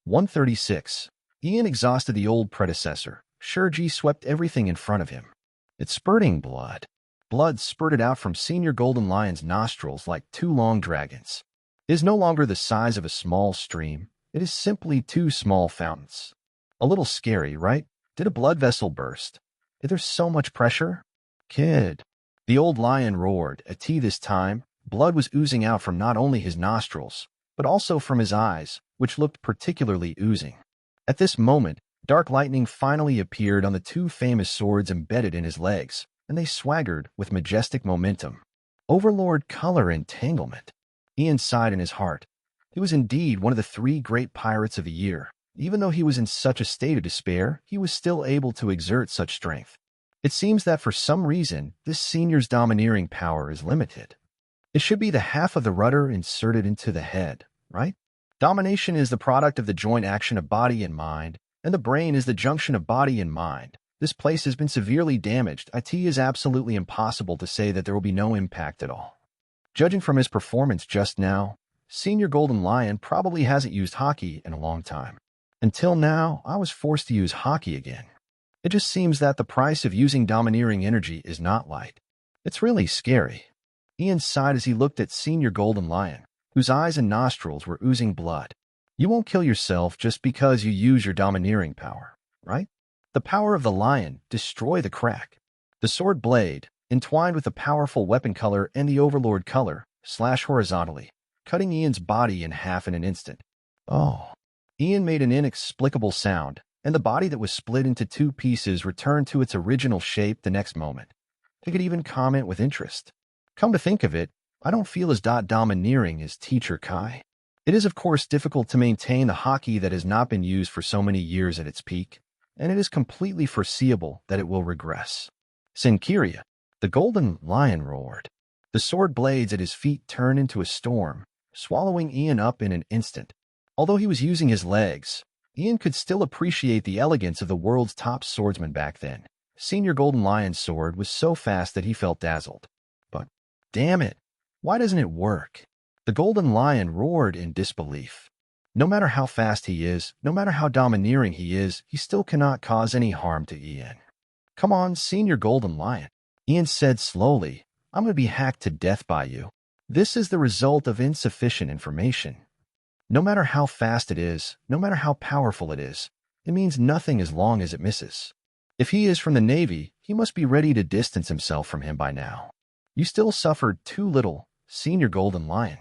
136. Ian exhausted the old predecessor. Shurji swept everything in front of him. It's spurting blood. Blood spurted out from Senior Golden Lion's nostrils like two long dragons. It is no longer the size of a small stream. It is simply two small fountains. A little scary, right? Did a blood vessel burst? Is there so much pressure? Kid. The old lion roared. At this time, blood was oozing out from not only his nostrils, but also from his eyes, which looked particularly oozing. At this moment, dark lightning finally appeared on the two famous swords embedded in his legs, and they swaggered with majestic momentum. Overlord color entanglement. Ian sighed in his heart. He was indeed one of the three great pirates of the year. Even though he was in such a state of despair, he was still able to exert such strength. It seems that for some reason, this senior's domineering power is limited. It should be the half of the rudder inserted into the head, right? Domination is the product of the joint action of body and mind, and the brain is the junction of body and mind. This place has been severely damaged. It is absolutely impossible to say that there will be no impact at all. Judging from his performance just now, Senior Golden Lion probably hasn't used hockey in a long time. Until now, I was forced to use hockey again. It just seems that the price of using domineering energy is not light. It's really scary. Ian sighed as he looked at Senior Golden Lion, whose eyes and nostrils were oozing blood. You won't kill yourself just because you use your domineering power, right? The power of the lion, destroy the crack. The sword blade, entwined with the powerful weapon color and the overlord color, slash horizontally, cutting Ian's body in half in an instant. Oh. Ian made an inexplicable sound, and the body that was split into two pieces returned to its original shape the next moment. They could even comment with interest. Come to think of it, I don't feel as domineering as Teacher Kai. It is of course difficult to maintain the hockey that has not been used for so many years at its peak, and it is completely foreseeable that it will regress. Senkiria, the Golden Lion roared. The sword blades at his feet turned into a storm, swallowing Ian up in an instant. Although he was using his legs, Ian could still appreciate the elegance of the world's top swordsman back then. Senior Golden Lion's sword was so fast that he felt dazzled. But, damn it, why doesn't it work? The Golden Lion roared in disbelief. No matter how fast he is, no matter how domineering he is, he still cannot cause any harm to Ian. Come on, Senior Golden Lion, Ian said slowly. I'm going to be hacked to death by you. This is the result of insufficient information. No matter how fast it is, no matter how powerful it is, it means nothing as long as it misses. If he is from the Navy, he must be ready to distance himself from him by now. You still suffered too little, Senior Golden Lion.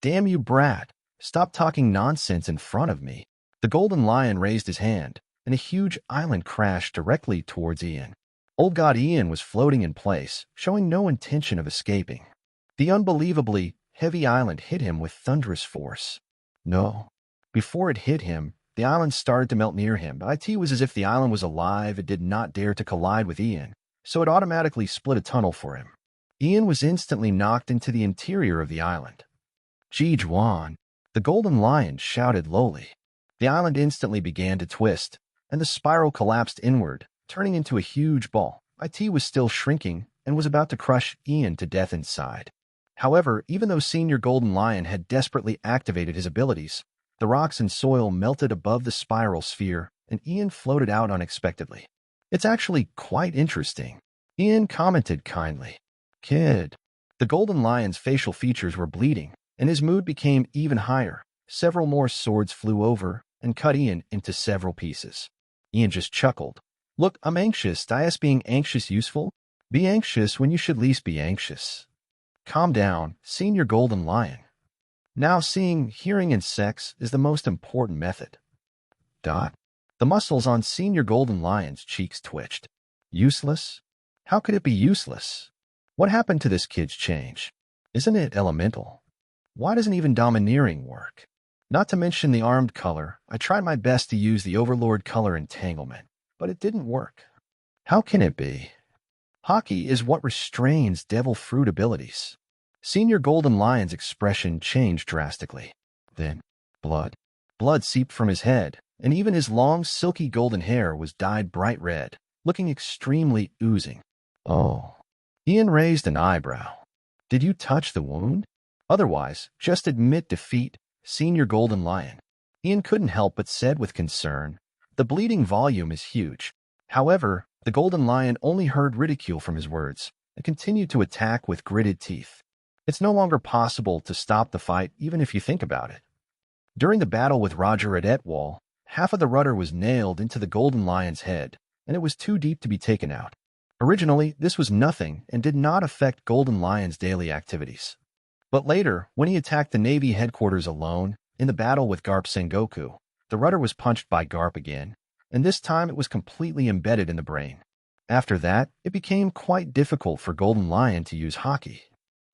Damn you, brat. Stop talking nonsense in front of me. The Golden Lion raised his hand, and a huge island crashed directly towards Ian. Old God Ian was floating in place, showing no intention of escaping. The unbelievably heavy island hit him with thunderous force. No. Before it hit him, the island started to melt near him. It was as if the island was alive. It did not dare to collide with Ian, so it automatically split a tunnel for him. Ian was instantly knocked into the interior of the island. Ji Juan, the Golden Lion shouted lowly. The island instantly began to twist, and the spiral collapsed inward, turning into a huge ball. It was still shrinking and was about to crush Ian to death inside. However, even though Senior Golden Lion had desperately activated his abilities, the rocks and soil melted above the spiral sphere, and Ian floated out unexpectedly. It's actually quite interesting, Ian commented kindly. Kid. The Golden Lion's facial features were bleeding, and his mood became even higher. Several more swords flew over and cut Ian into several pieces. Ian just chuckled. Look, I'm anxious. Is being anxious useful? Be anxious when you should least be anxious. Calm down, Senior Golden Lion. Now seeing, hearing, and sex is the most important method. The muscles on Senior Golden Lion's cheeks twitched. Useless? How could it be useless? What happened to this kid's change? Isn't it elemental? Why doesn't even domineering work? Not to mention the armed color, I tried my best to use the overlord color entanglement, but it didn't work. How can it be? Hockey is what restrains devil fruit abilities. Senior Golden Lion's expression changed drastically. Then, blood. Blood seeped from his head, and even his long, silky golden hair was dyed bright red, looking extremely oozing. Oh. Ian raised an eyebrow. Did you touch the wound? Otherwise, just admit defeat, Senior Golden Lion. Ian couldn't help but said with concern, "The bleeding volume is huge." However, the golden lion only heard ridicule from his words and continued to attack with gritted teeth. It's no longer possible to stop the fight even if you think about it. During the battle with Roger at Etwall, half of the rudder was nailed into the golden lion's head, and it was too deep to be taken out. Originally, this was nothing and did not affect Golden Lion's daily activities. But later, when he attacked the Navy headquarters alone, in the battle with Garp Sengoku, the rudder was punched by Garp again, and this time it was completely embedded in the brain. After that, it became quite difficult for Golden Lion to use Haki.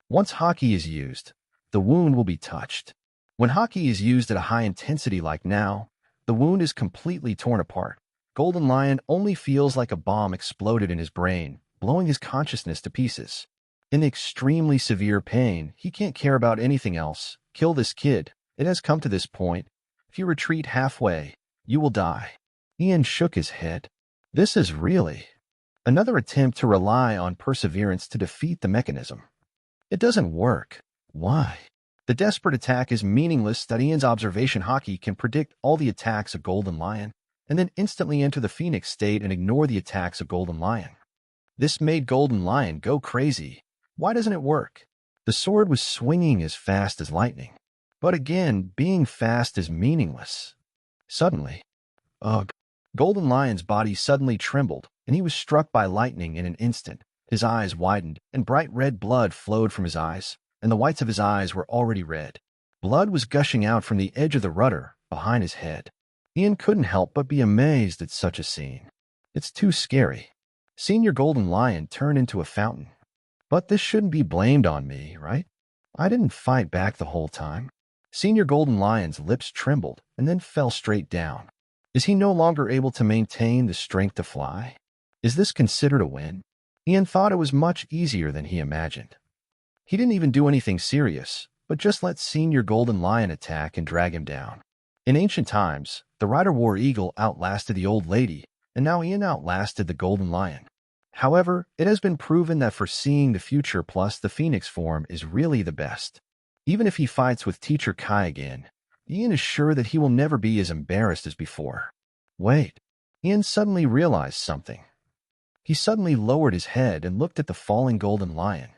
Once Haki is used, the wound will be touched. When Haki is used at a high intensity like now, the wound is completely torn apart. Golden Lion only feels like a bomb exploded in his brain, blowing his consciousness to pieces. In the extremely severe pain, he can't care about anything else. Kill this kid. It has come to this point. If you retreat halfway, you will die. Ian shook his head. This is really another attempt to rely on perseverance to defeat the mechanism. It doesn't work. Why? The desperate attack is meaningless that Ian's observation Haki can predict all the attacks of Golden Lion, and then instantly enter the Phoenix state and ignore the attacks of Golden Lion. This made Golden Lion go crazy. Why doesn't it work? The sword was swinging as fast as lightning. But again, being fast is meaningless. Suddenly, ugh! Golden Lion's body suddenly trembled, and he was struck by lightning in an instant. His eyes widened, and bright red blood flowed from his eyes, and the whites of his eyes were already red. Blood was gushing out from the edge of the rudder, behind his head. Ian couldn't help but be amazed at such a scene. It's too scary. Senior Golden Lion turned into a fountain. But this shouldn't be blamed on me, right? I didn't fight back the whole time. Senior Golden Lion's lips trembled and then fell straight down. Is he no longer able to maintain the strength to fly? Is this considered a win? Ian thought it was much easier than he imagined. He didn't even do anything serious, but just let Senior Golden Lion attack and drag him down. In ancient times, the Rider War Eagle outlasted the old lady, and now Ian outlasted the Golden Lion. However, it has been proven that foreseeing the future plus the Phoenix form is really the best. Even if he fights with Teacher Kai again, Ian is sure that he will never be as embarrassed as before. Wait, Ian suddenly realized something. He suddenly lowered his head and looked at the falling Golden Lion.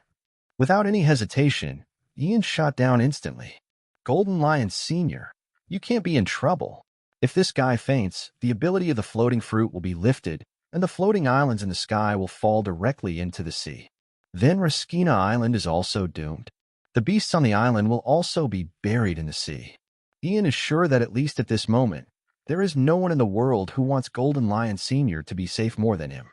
Without any hesitation, Ian shot down instantly. Golden Lion Sr., you can't be in trouble. If this guy faints, the ability of the floating fruit will be lifted, and the floating islands in the sky will fall directly into the sea. Then Raskina Island is also doomed. The beasts on the island will also be buried in the sea. Ian is sure that at least at this moment, there is no one in the world who wants Golden Lion Sr. to be safe more than him.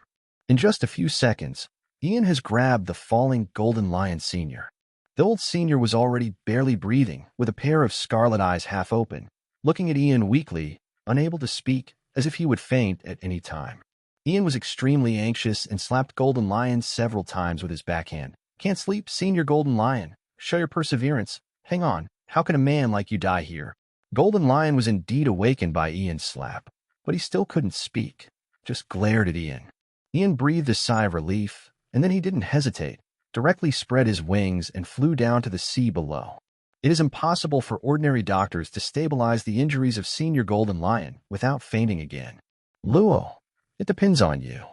In just a few seconds, Ian has grabbed the falling Golden Lion Sr. The old senior was already barely breathing, with a pair of scarlet eyes half open, looking at Ian weakly, unable to speak, as if he would faint at any time. Ian was extremely anxious and slapped Golden Lion several times with his backhand. Can't sleep, Senior Golden Lion. Show your perseverance. Hang on. How can a man like you die here? Golden Lion was indeed awakened by Ian's slap, but he still couldn't speak, just glared at Ian. Ian breathed a sigh of relief, and then he didn't hesitate, directly spread his wings and flew down to the sea below. It is impossible for ordinary doctors to stabilize the injuries of Senior Golden Lion without fainting again. Luo, it depends on you.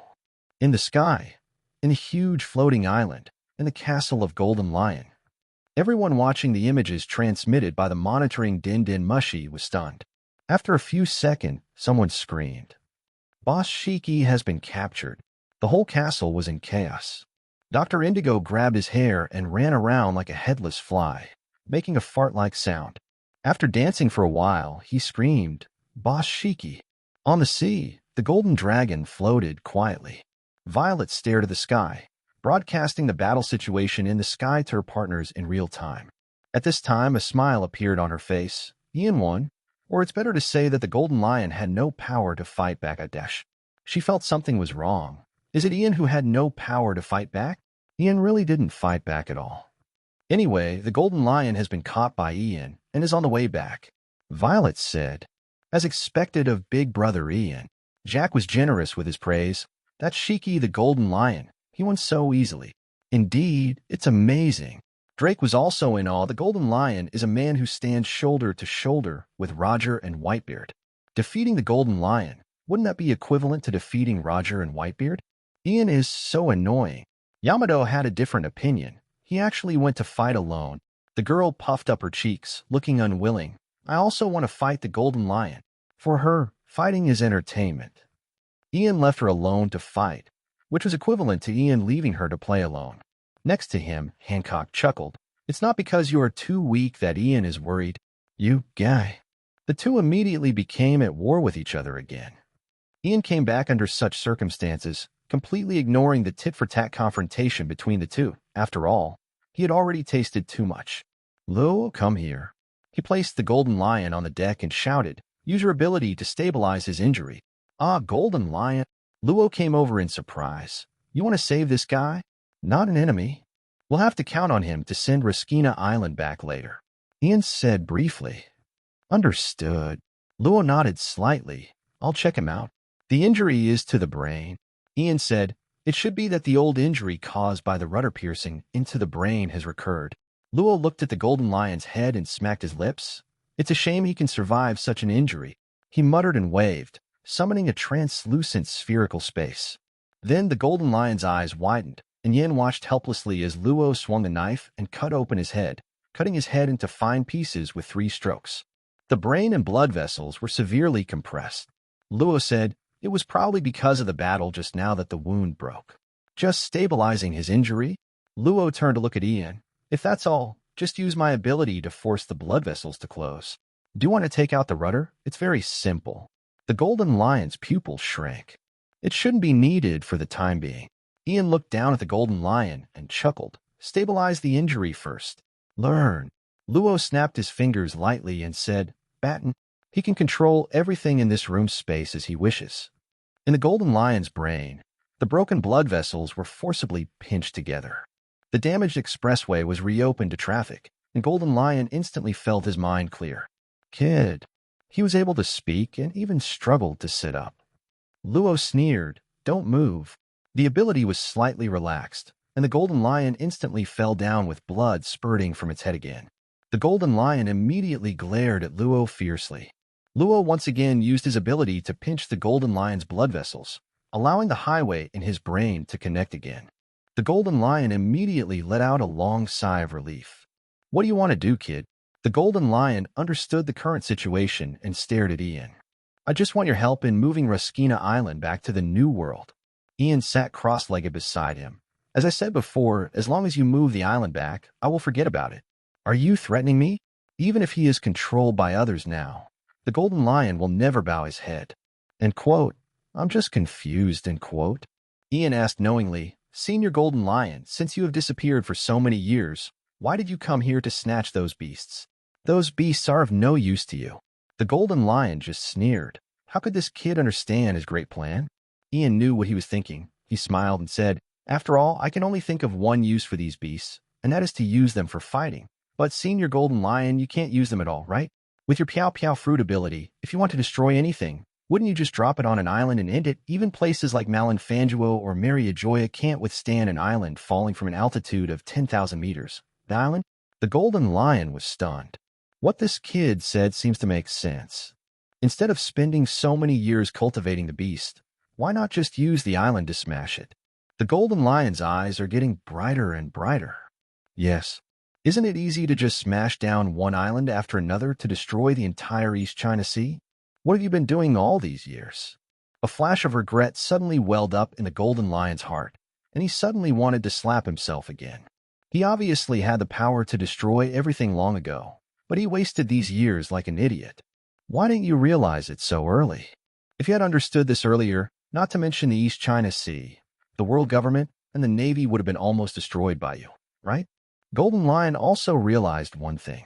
In the sky, in a huge floating island, in the castle of Golden Lion. Everyone watching the images transmitted by the monitoring Din Din Mushi was stunned. After a few seconds, someone screamed. Boss Shiki has been captured. The whole castle was in chaos. Dr. Indigo grabbed his hair and ran around like a headless fly, making a fart-like sound. After dancing for a while, he screamed, Boss Shiki. On the sea, the golden dragon floated quietly. Violet stared at the sky, broadcasting the battle situation in the sky to her partners in real time. At this time, a smile appeared on her face. Ian won, or it's better to say that the Golden Lion had no power to fight back at Dash. She felt something was wrong. Is it Ian who had no power to fight back? Ian really didn't fight back at all. Anyway, the Golden Lion has been caught by Ian and is on the way back. Violet said, as expected of big brother Ian. Jack was generous with his praise. That's Shiki the Golden Lion. He won so easily. Indeed, it's amazing. Drake was also in awe. The Golden Lion is a man who stands shoulder to shoulder with Roger and Whitebeard. Defeating the Golden Lion, wouldn't that be equivalent to defeating Roger and Whitebeard? Ian is so annoying. Yamato had a different opinion. He actually went to fight alone. The girl puffed up her cheeks, looking unwilling. I also want to fight the Golden Lion. For her, fighting is entertainment. Ian left her alone to fight, which was equivalent to Ian leaving her to play alone. Next to him, Hancock chuckled. It's not because you are too weak that Ian is worried. You guy. The two immediately became at war with each other again. Ian came back under such circumstances, completely ignoring the tit-for-tat confrontation between the two. After all, he had already tasted too much. Luo, come here. He placed the Golden Lion on the deck and shouted, use your ability to stabilize his injury. Ah, Golden Lion. Luo came over in surprise. You want to save this guy? Not an enemy. We'll have to count on him to send Raskina Island back later. Ian said briefly. Understood. Luo nodded slightly. I'll check him out. The injury is to the brain. Ian said, it should be that the old injury caused by the rudder piercing into the brain has recurred. Luo looked at the Golden Lion's head and smacked his lips. It's a shame he can survive such an injury. He muttered and waved, summoning a translucent spherical space. Then the Golden Lion's eyes widened, and Yin watched helplessly as Luo swung a knife and cut open his head, cutting his head into fine pieces with 3 strokes. The brain and blood vessels were severely compressed. Luo said, it was probably because of the battle just now that the wound broke. Just stabilizing his injury? Luo turned to look at Ian. If that's all, just use my ability to force the blood vessels to close. Do you want to take out the rudder? It's very simple. The Golden Lion's pupils shrank. It shouldn't be needed for the time being. Ian looked down at the Golden Lion and chuckled. Stabilize the injury first. Learn. Luo snapped his fingers lightly and said, Batten, he can control everything in this room space as he wishes. In the Golden Lion's brain, the broken blood vessels were forcibly pinched together. The damaged expressway was reopened to traffic, and Golden Lion instantly felt his mind clear. Kid. He was able to speak and even struggled to sit up. Luo sneered, don't move. The ability was slightly relaxed, and the Golden Lion instantly fell down with blood spurting from its head again. The Golden Lion immediately glared at Luo fiercely. Luo once again used his ability to pinch the Golden Lion's blood vessels, allowing the highway in his brain to connect again. The Golden Lion immediately let out a long sigh of relief. What do you want to do, kid? The Golden Lion understood the current situation and stared at Ian. I just want your help in moving Raskina Island back to the New World. Ian sat cross-legged beside him. As I said before, as long as you move the island back, I will forget about it. Are you threatening me? Even if he is controlled by others now, the Golden Lion will never bow his head. End quote. I'm just confused, end quote. Ian asked knowingly, Senior Golden Lion, since you have disappeared for so many years, why did you come here to snatch those beasts? Those beasts are of no use to you. The Golden Lion just sneered. How could this kid understand his great plan? Ian knew what he was thinking. He smiled and said, After all, I can only think of one use for these beasts, and that is to use them for fighting. But Senior Golden Lion, you can't use them at all, right? With your Piao Piao fruit ability, if you want to destroy anything, wouldn't you just drop it on an island and end it? Even places like Malinfanjuo or Mariajoya can't withstand an island falling from an altitude of 10,000 meters. The island? The Golden Lion was stunned. What this kid said seems to make sense. Instead of spending so many years cultivating the beast, why not just use the island to smash it? The Golden Lion's eyes are getting brighter and brighter. Yes. Isn't it easy to just smash down one island after another to destroy the entire East China Sea? What have you been doing all these years? A flash of regret suddenly welled up in the Golden Lion's heart, and he suddenly wanted to slap himself again. He obviously had the power to destroy everything long ago, but he wasted these years like an idiot. Why didn't you realize it so early? If you had understood this earlier, not to mention the East China Sea, the world government and the Navy would have been almost destroyed by you, right? Golden Lion also realized one thing.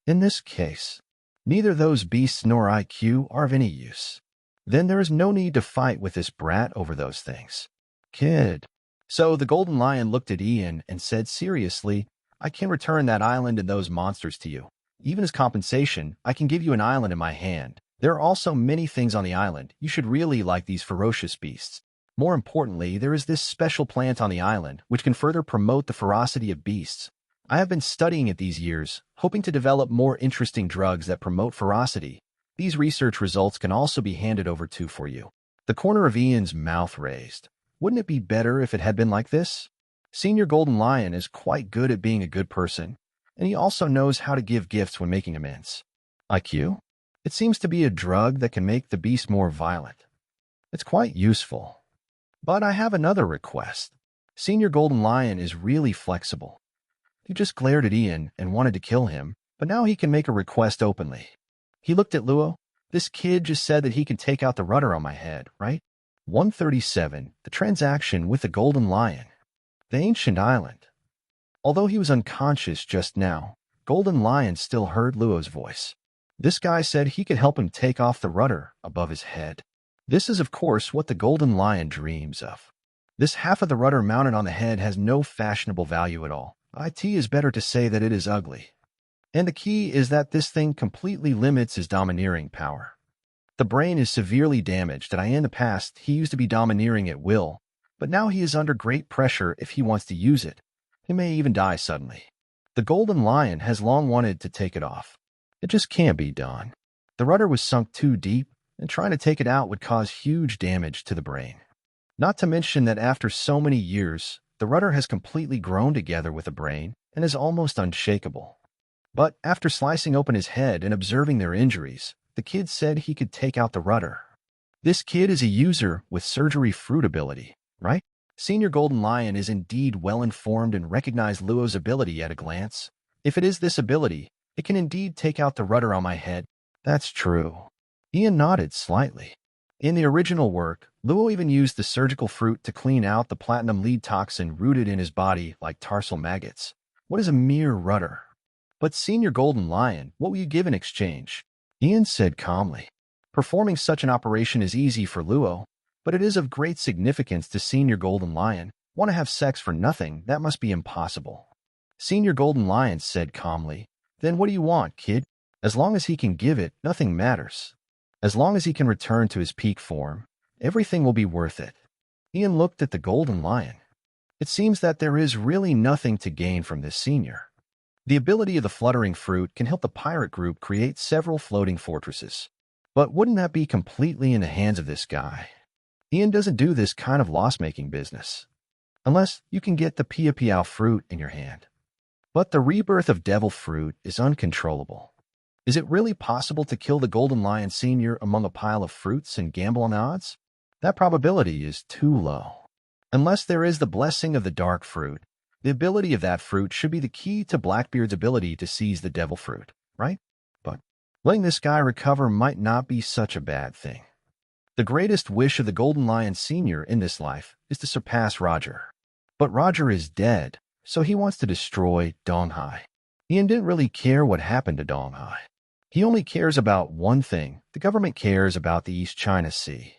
In this case, neither those beasts nor IQ are of any use. Then there is no need to fight with this brat over those things. Kid. So the Golden Lion looked at Ian and said seriously, I can return that island and those monsters to you. Even as compensation, I can give you an island in my hand. There are also many things on the island. You should really like these ferocious beasts. More importantly, there is this special plant on the island, which can further promote the ferocity of beasts. I have been studying it these years, hoping to develop more interesting drugs that promote ferocity. These research results can also be handed over to for you. The corner of Ian's mouth raised. Wouldn't it be better if it had been like this? Senior Golden Lion is quite good at being a good person, and he also knows how to give gifts when making amends. IQ? It seems to be a drug that can make the beast more violent. It's quite useful. But I have another request. Senior Golden Lion is really flexible. He just glared at Ian and wanted to kill him, but now he can make a request openly. He looked at Luo. This kid just said that he can take out the rudder on my head, right? 137. The transaction with the Golden Lion. The ancient island. Although he was unconscious just now, Golden Lion still heard Luo's voice. This guy said he could help him take off the rudder above his head. This is, of course, what the Golden Lion dreams of. This half of the rudder mounted on the head has no fashionable value at all. It is better to say that it is ugly. And the key is that this thing completely limits his domineering power. The brain is severely damaged, and in the past he used to be domineering at will, but now he is under great pressure if he wants to use it. He may even die suddenly. The Golden Lion has long wanted to take it off. It just can't be done. The rudder was sunk too deep, and trying to take it out would cause huge damage to the brain. Not to mention that after so many years, the rudder has completely grown together with the brain and is almost unshakable. But after slicing open his head and observing their injuries, the kid said he could take out the rudder. This kid is a user with surgery fruit ability, right? Senior Golden Lion is indeed well-informed and recognized Luo's ability at a glance. If it is this ability, it can indeed take out the rudder on my head. That's true. Ian nodded slightly. In the original work, Luo even used the surgical fruit to clean out the platinum lead toxin rooted in his body like tarsal maggots. What is a mere rudder? But Senior Golden Lion, what will you give in exchange? Ian said calmly. Performing such an operation is easy for Luo, but it is of great significance to Senior Golden Lion. Want to have sex for nothing? That must be impossible. Senior Golden Lion said calmly. Then what do you want, kid? As long as he can give it, nothing matters. As long as he can return to his peak form, everything will be worth it. Ian looked at the Golden Lion. It seems that there is really nothing to gain from this senior. The ability of the fluttering fruit can help the pirate group create several floating fortresses. But wouldn't that be completely in the hands of this guy? Ian doesn't do this kind of loss-making business. Unless you can get the Pia Piao fruit in your hand. But the rebirth of devil fruit is uncontrollable. Is it really possible to kill the Golden Lion Senior among a pile of fruits and gamble on the odds? That probability is too low. Unless there is the blessing of the dark fruit, the ability of that fruit should be the key to Blackbeard's ability to seize the devil fruit, right? But letting this guy recover might not be such a bad thing. The greatest wish of the Golden Lion Senior in this life is to surpass Roger. But Roger is dead, so he wants to destroy Donghai. Ian didn't really care what happened to Donghai. He only cares about one thing. The government cares about the East China Sea.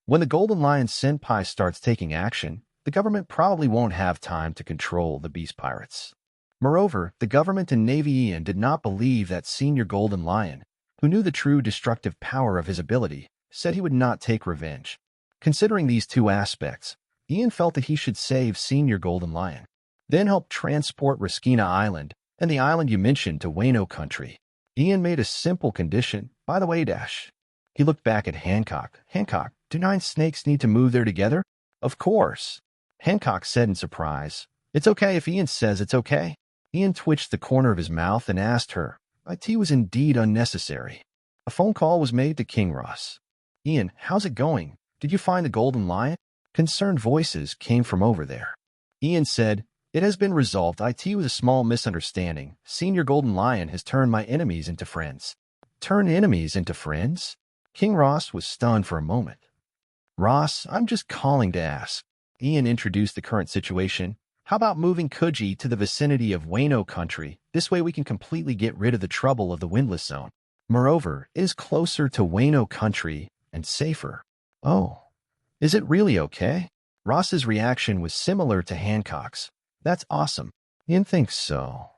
When the Golden Lion Senpai starts taking action, the government probably won't have time to control the beast pirates. Moreover, the government and Navy Ian did not believe that Senior Golden Lion, who knew the true destructive power of his ability, said he would not take revenge. Considering these two aspects, Ian felt that he should save Senior Golden Lion, then help transport Riskina Island and the island you mentioned to Wano country. Ian made a simple condition. By the way, Dash. He looked back at Hancock. Hancock, do 9 snakes need to move there together? Of course. Hancock said in surprise. It's okay if Ian says it's okay. Ian twitched the corner of his mouth and asked her. IT was indeed unnecessary. A phone call was made to King Ross. Ian, how's it going? Did you find the Golden Lion? Concerned voices came from over there. Ian said, it has been resolved. IT was a small misunderstanding. Senior Golden Lion has turned my enemies into friends. Turn enemies into friends? King Ross was stunned for a moment. Ross, I'm just calling to ask. Ian introduced the current situation. How about moving Kuji to the vicinity of Wano country? This way we can completely get rid of the trouble of the windless zone. Moreover, it is closer to Wano country and safer. Oh, is it really okay? Ross's reaction was similar to Hancock's. That's awesome. Ian thinks so.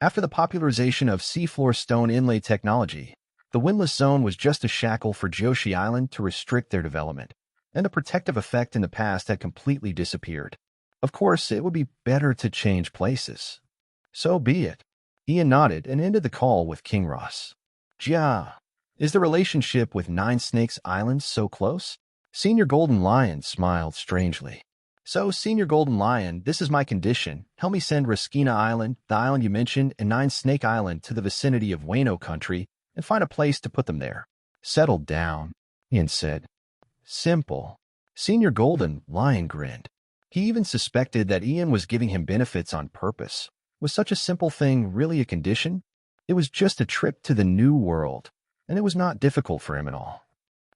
After the popularization of seafloor stone inlay technology, the windless zone was just a shackle for Joshi Island to restrict their development, and a protective effect in the past had completely disappeared. Of course, it would be better to change places. So be it. Ian nodded and ended the call with King Ross. Jia, is the relationship with Nine Snakes Island so close? Senior Golden Lion smiled strangely. So, Senior Golden Lion, this is my condition. Help me send Raskina Island, the island you mentioned, and Nine Snake Island to the vicinity of Wano country and find a place to put them there. Settle down, Ian said. Simple. Senior Golden Lion grinned. He even suspected that Ian was giving him benefits on purpose. Was such a simple thing really a condition? It was just a trip to the new world, and it was not difficult for him at all.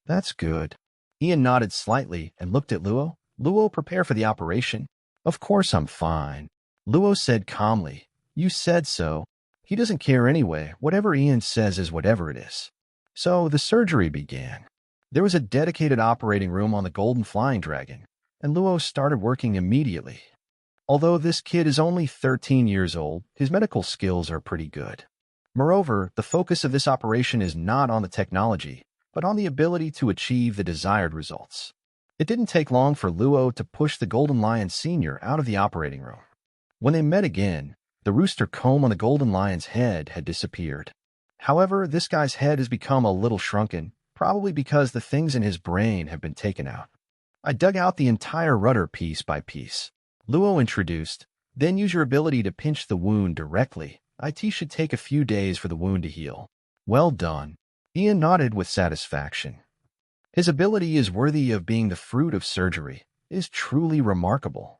That's good. Ian nodded slightly and looked at Luo. Luo, prepare for the operation. Of course I'm fine. Luo said calmly. You said so. He doesn't care anyway. Whatever Ian says is whatever it is. So the surgery began. There was a dedicated operating room on the Golden Flying Dragon, and Luo started working immediately. Although this kid is only 13 years old, his medical skills are pretty good. Moreover, the focus of this operation is not on the technology, but on the ability to achieve the desired results. It didn't take long for Luo to push the Golden Lion Senior out of the operating room. When they met again, the rooster comb on the Golden Lion's head had disappeared. However, this guy's head has become a little shrunken, probably because the things in his brain have been taken out. I dug out the entire rudder piece by piece. Luo introduced, then use your ability to pinch the wound directly. IT should take a few days for the wound to heal. Well done. Ian nodded with satisfaction. His ability is worthy of being the fruit of surgery. It is truly remarkable.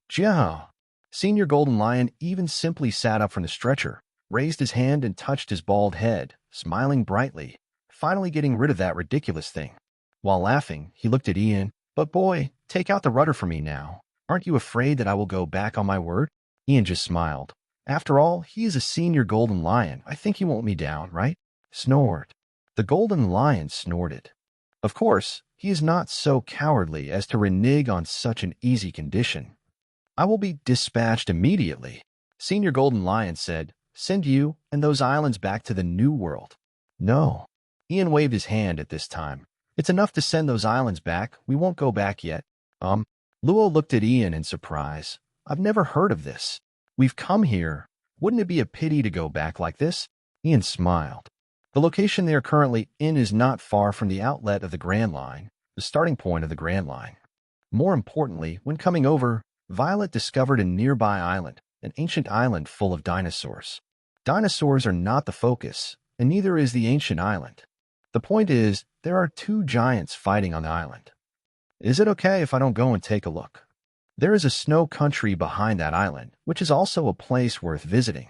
Jiao. Senior Golden Lion even simply sat up from the stretcher, raised his hand and touched his bald head, smiling brightly, finally getting rid of that ridiculous thing. While laughing, he looked at Ian. But boy, take out the rudder for me now. Aren't you afraid that I will go back on my word? Ian just smiled. After all, he is a senior Golden Lion. I think he won't me down, right? Snort. The Golden Lion snorted. Of course, he is not so cowardly as to renege on such an easy condition. I will be dispatched immediately. Senior Golden Lion said, send you and those islands back to the New World. No. Ian waved his hand at this time. It's enough to send those islands back. We won't go back yet. Luo looked at Ian in surprise. I've never heard of this. We've come here. Wouldn't it be a pity to go back like this? Ian smiled. The location they are currently in is not far from the outlet of the Grand Line, the starting point of the Grand Line. More importantly, when coming over, Violet discovered a nearby island, an ancient island full of dinosaurs. Dinosaurs are not the focus, and neither is the ancient island. The point is, there are two giants fighting on the island. Is it okay if I don't go and take a look? There is a snow country behind that island, which is also a place worth visiting.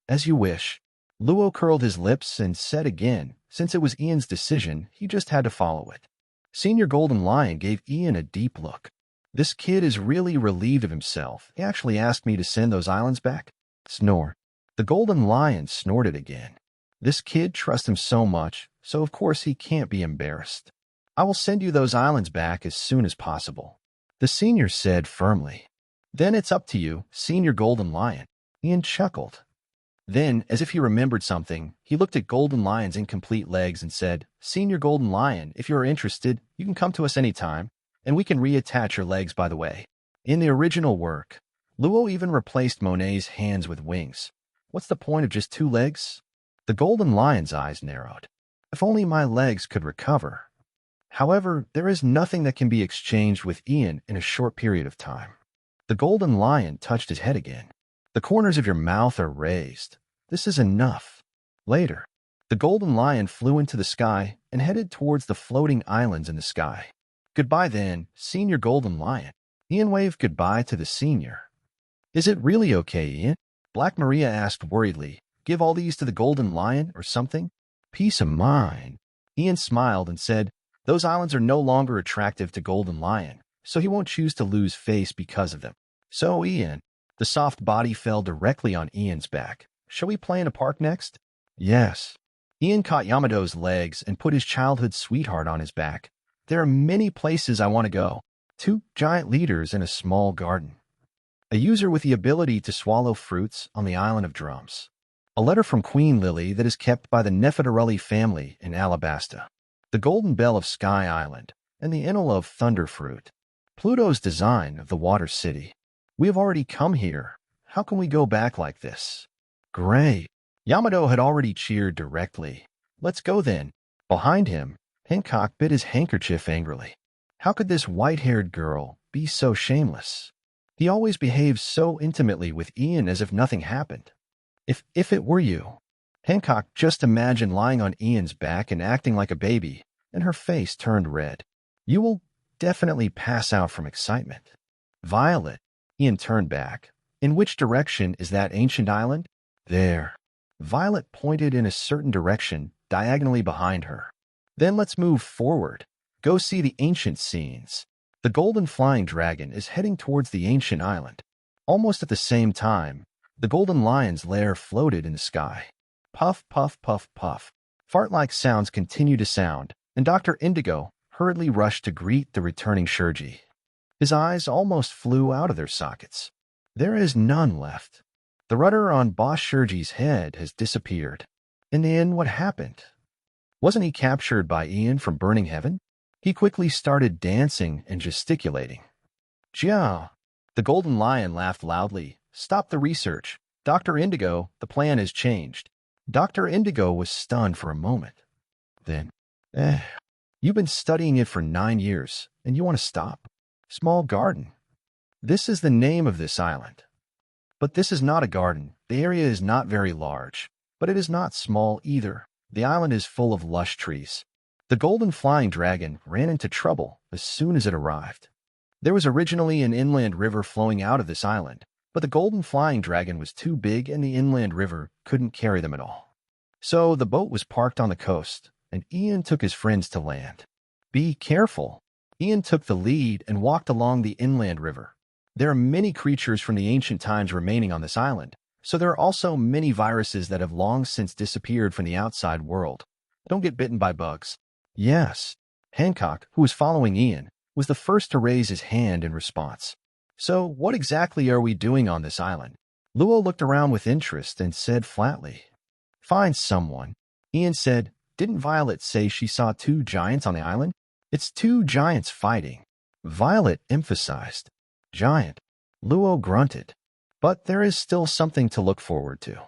As you wish. Luo curled his lips and said again, since it was Ian's decision, he just had to follow it. Senior Golden Lion gave Ian a deep look. This kid is really relieved of himself. He actually asked me to send those islands back. Snort. The Golden Lion snorted again. This kid trusts him so much, so of course he can't be embarrassed. I will send you those islands back as soon as possible. The senior said firmly. Then it's up to you, Senior Golden Lion. Ian chuckled. Then, as if he remembered something, he looked at Golden Lion's incomplete legs and said, Senior Golden Lion, if you are interested, you can come to us anytime, and we can reattach your legs by the way. In the original work, Luo even replaced Monet's hands with wings. What's the point of just two legs? The Golden Lion's eyes narrowed. If only my legs could recover. However, there is nothing that can be exchanged with Ian in a short period of time. The Golden Lion touched his head again. The corners of your mouth are raised. This is enough. Later, the Golden Lion flew into the sky and headed towards the floating islands in the sky. Goodbye then, Senior Golden Lion. Ian waved goodbye to the senior. Is it really okay, Ian? Black Maria asked worriedly. Give all these to the Golden Lion or something? Peace of mind. Ian smiled and said, those islands are no longer attractive to Golden Lion, so he won't choose to lose face because of them. So, Ian. The soft body fell directly on Ian's back. Shall we play in a park next? Yes. Ian caught Yamato's legs and put his childhood sweetheart on his back. There are many places I want to go. 2 giant leaders in a small garden. A user with the ability to swallow fruits on the Island of Drums. A letter from Queen Lily that is kept by the Nefertarelli family in Alabasta. The Golden Bell of Sky Island and the Enel of Thunderfruit. Pluto's design of the Water City. We have already come here. How can we go back like this? Great. Yamato had already cheered directly. Let's go then. Behind him, Hancock bit his handkerchief angrily. How could this white-haired girl be so shameless? He always behaves so intimately with Ian as if nothing happened. If it were you. Hancock just imagined lying on Ian's back and acting like a baby, and her face turned red. You will definitely pass out from excitement. Violet. Ian turned back. In which direction is that ancient island? There. Violet pointed in a certain direction, diagonally behind her. Then let's move forward. Go see the ancient scenes. The golden flying dragon is heading towards the ancient island. Almost at the same time, the golden lion's lair floated in the sky. Puff, puff, puff, puff. Fart-like sounds continued to sound, and Dr. Indigo hurriedly rushed to greet the returning Shurji. His eyes almost flew out of their sockets. There is none left. The rudder on Boss Shurji's head has disappeared. And then what happened? Wasn't he captured by Ian from Burning Heaven? He quickly started dancing and gesticulating. Jiao! The golden lion laughed loudly. Stop the research. Dr. Indigo, the plan has changed. Dr. Indigo was stunned for a moment. Then, you've been studying it for 9 years, and you want to stop? Small garden. This is the name of this island. But this is not a garden. The area is not very large, but it is not small either. The island is full of lush trees. The golden flying dragon ran into trouble as soon as it arrived. There was originally an inland river flowing out of this island, but the golden flying dragon was too big and the inland river couldn't carry them at all. So the boat was parked on the coast, and Ian took his friends to land. Be careful. Ian took the lead and walked along the inland river. There are many creatures from the ancient times remaining on this island, so there are also many viruses that have long since disappeared from the outside world. Don't get bitten by bugs. Yes. Hancock, who was following Ian, was the first to raise his hand in response. So what exactly are we doing on this island? Luo looked around with interest and said flatly, Find someone. Ian said, Didn't Violet say she saw 2 giants on the island? It's 2 giants fighting. Violet emphasized. Giant. Luo grunted. But there is still something to look forward to.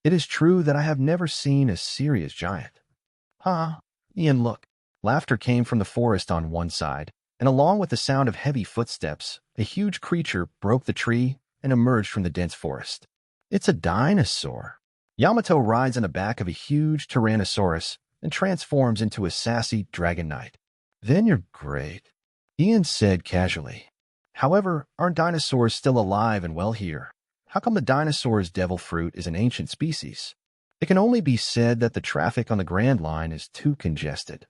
It is true that I have never seen a serious giant. Huh? Ian looked. Laughter came from the forest on one side, and along with the sound of heavy footsteps, a huge creature broke the tree and emerged from the dense forest. It's a dinosaur. Yamato rides on the back of a huge Tyrannosaurus and transforms into a sassy dragon knight. Then you're great, Ian said casually. However, aren't dinosaurs still alive and well here? How come the dinosaur's devil fruit is an ancient species? It can only be said that the traffic on the Grand Line is too congested.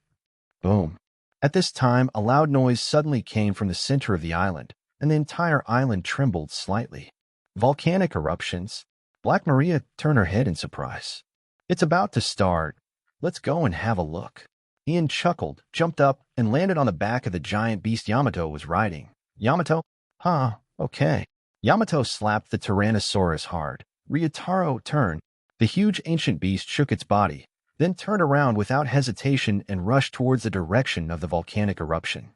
Boom. At this time, a loud noise suddenly came from the center of the island, and the entire island trembled slightly. Volcanic eruptions. Black Maria turned her head in surprise. It's about to start. Let's go and have a look. Ian chuckled, jumped up, and landed on the back of the giant beast Yamato was riding. Yamato? Huh, okay. Yamato slapped the Tyrannosaurus hard. Ryotaro turned. The huge ancient beast shook its body, then turned around without hesitation and rushed towards the direction of the volcanic eruption.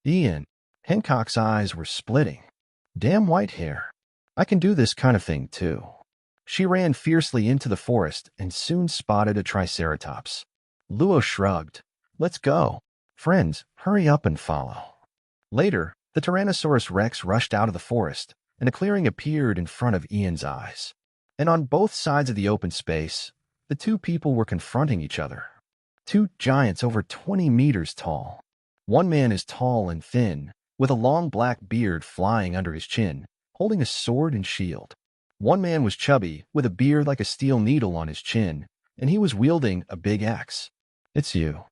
Ian. Hancock's eyes were splitting. Damn white hair. I can do this kind of thing too. She ran fiercely into the forest and soon spotted a triceratops. Luo shrugged. Let's go. Friends, hurry up and follow. Later, the Tyrannosaurus Rex rushed out of the forest, and a clearing appeared in front of Ian's eyes. And on both sides of the open space, the 2 people were confronting each other. 2 giants over 20 meters tall. One man is tall and thin, with a long black beard flying under his chin, holding a sword and shield. One man was chubby, with a beard like a steel needle on his chin, and he was wielding a big axe. It's you.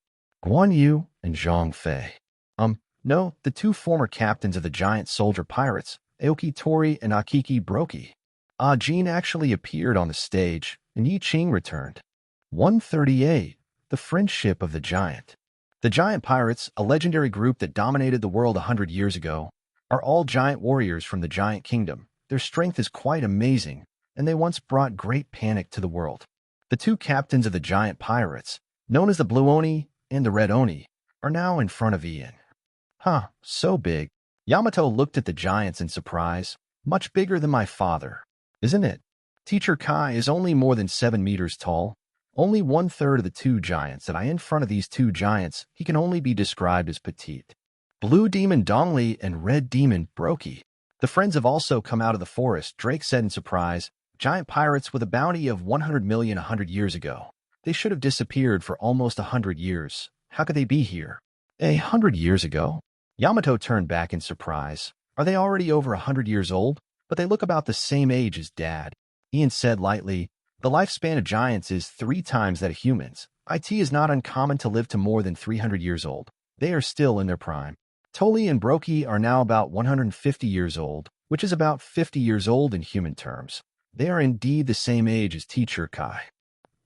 Guan Yu and Zhang Fei. No, the 2 former captains of the giant soldier pirates, Aoki Tori and Akiki Broki. Jin actually appeared on the stage, and Yi Qing returned. 138. The Friendship of the Giant. The Giant Pirates, a legendary group that dominated the world 100 years ago, are all giant warriors from the Giant Kingdom. Their strength is quite amazing, and they once brought great panic to the world. The 2 captains of the Giant Pirates, known as the Blue Oni and the Red Oni, are now in front of Ian. Huh, so big. Yamato looked at the giants in surprise. Much bigger than my father. isn't it? Teacher Kai is only more than 7 meters tall. Only 1/3 of the two giants that I in front of these two giants, he can only be described as petite. Blue Demon Dongli and Red Demon Brokey. The friends have also come out of the forest, Drake said in surprise. Giant pirates with a bounty of 100 million 100 years ago. They should have disappeared for almost 100 years. How could they be here? 100 years ago? Yamato turned back in surprise. Are they already over 100 years old? But they look about the same age as Dad. Ian said lightly, the lifespan of giants is 3 times that of humans. It is not uncommon to live to more than 300 years old. They are still in their prime. Toli and Brokey are now about 150 years old, which is about 50 years old in human terms. They are indeed the same age as Teacher Kai.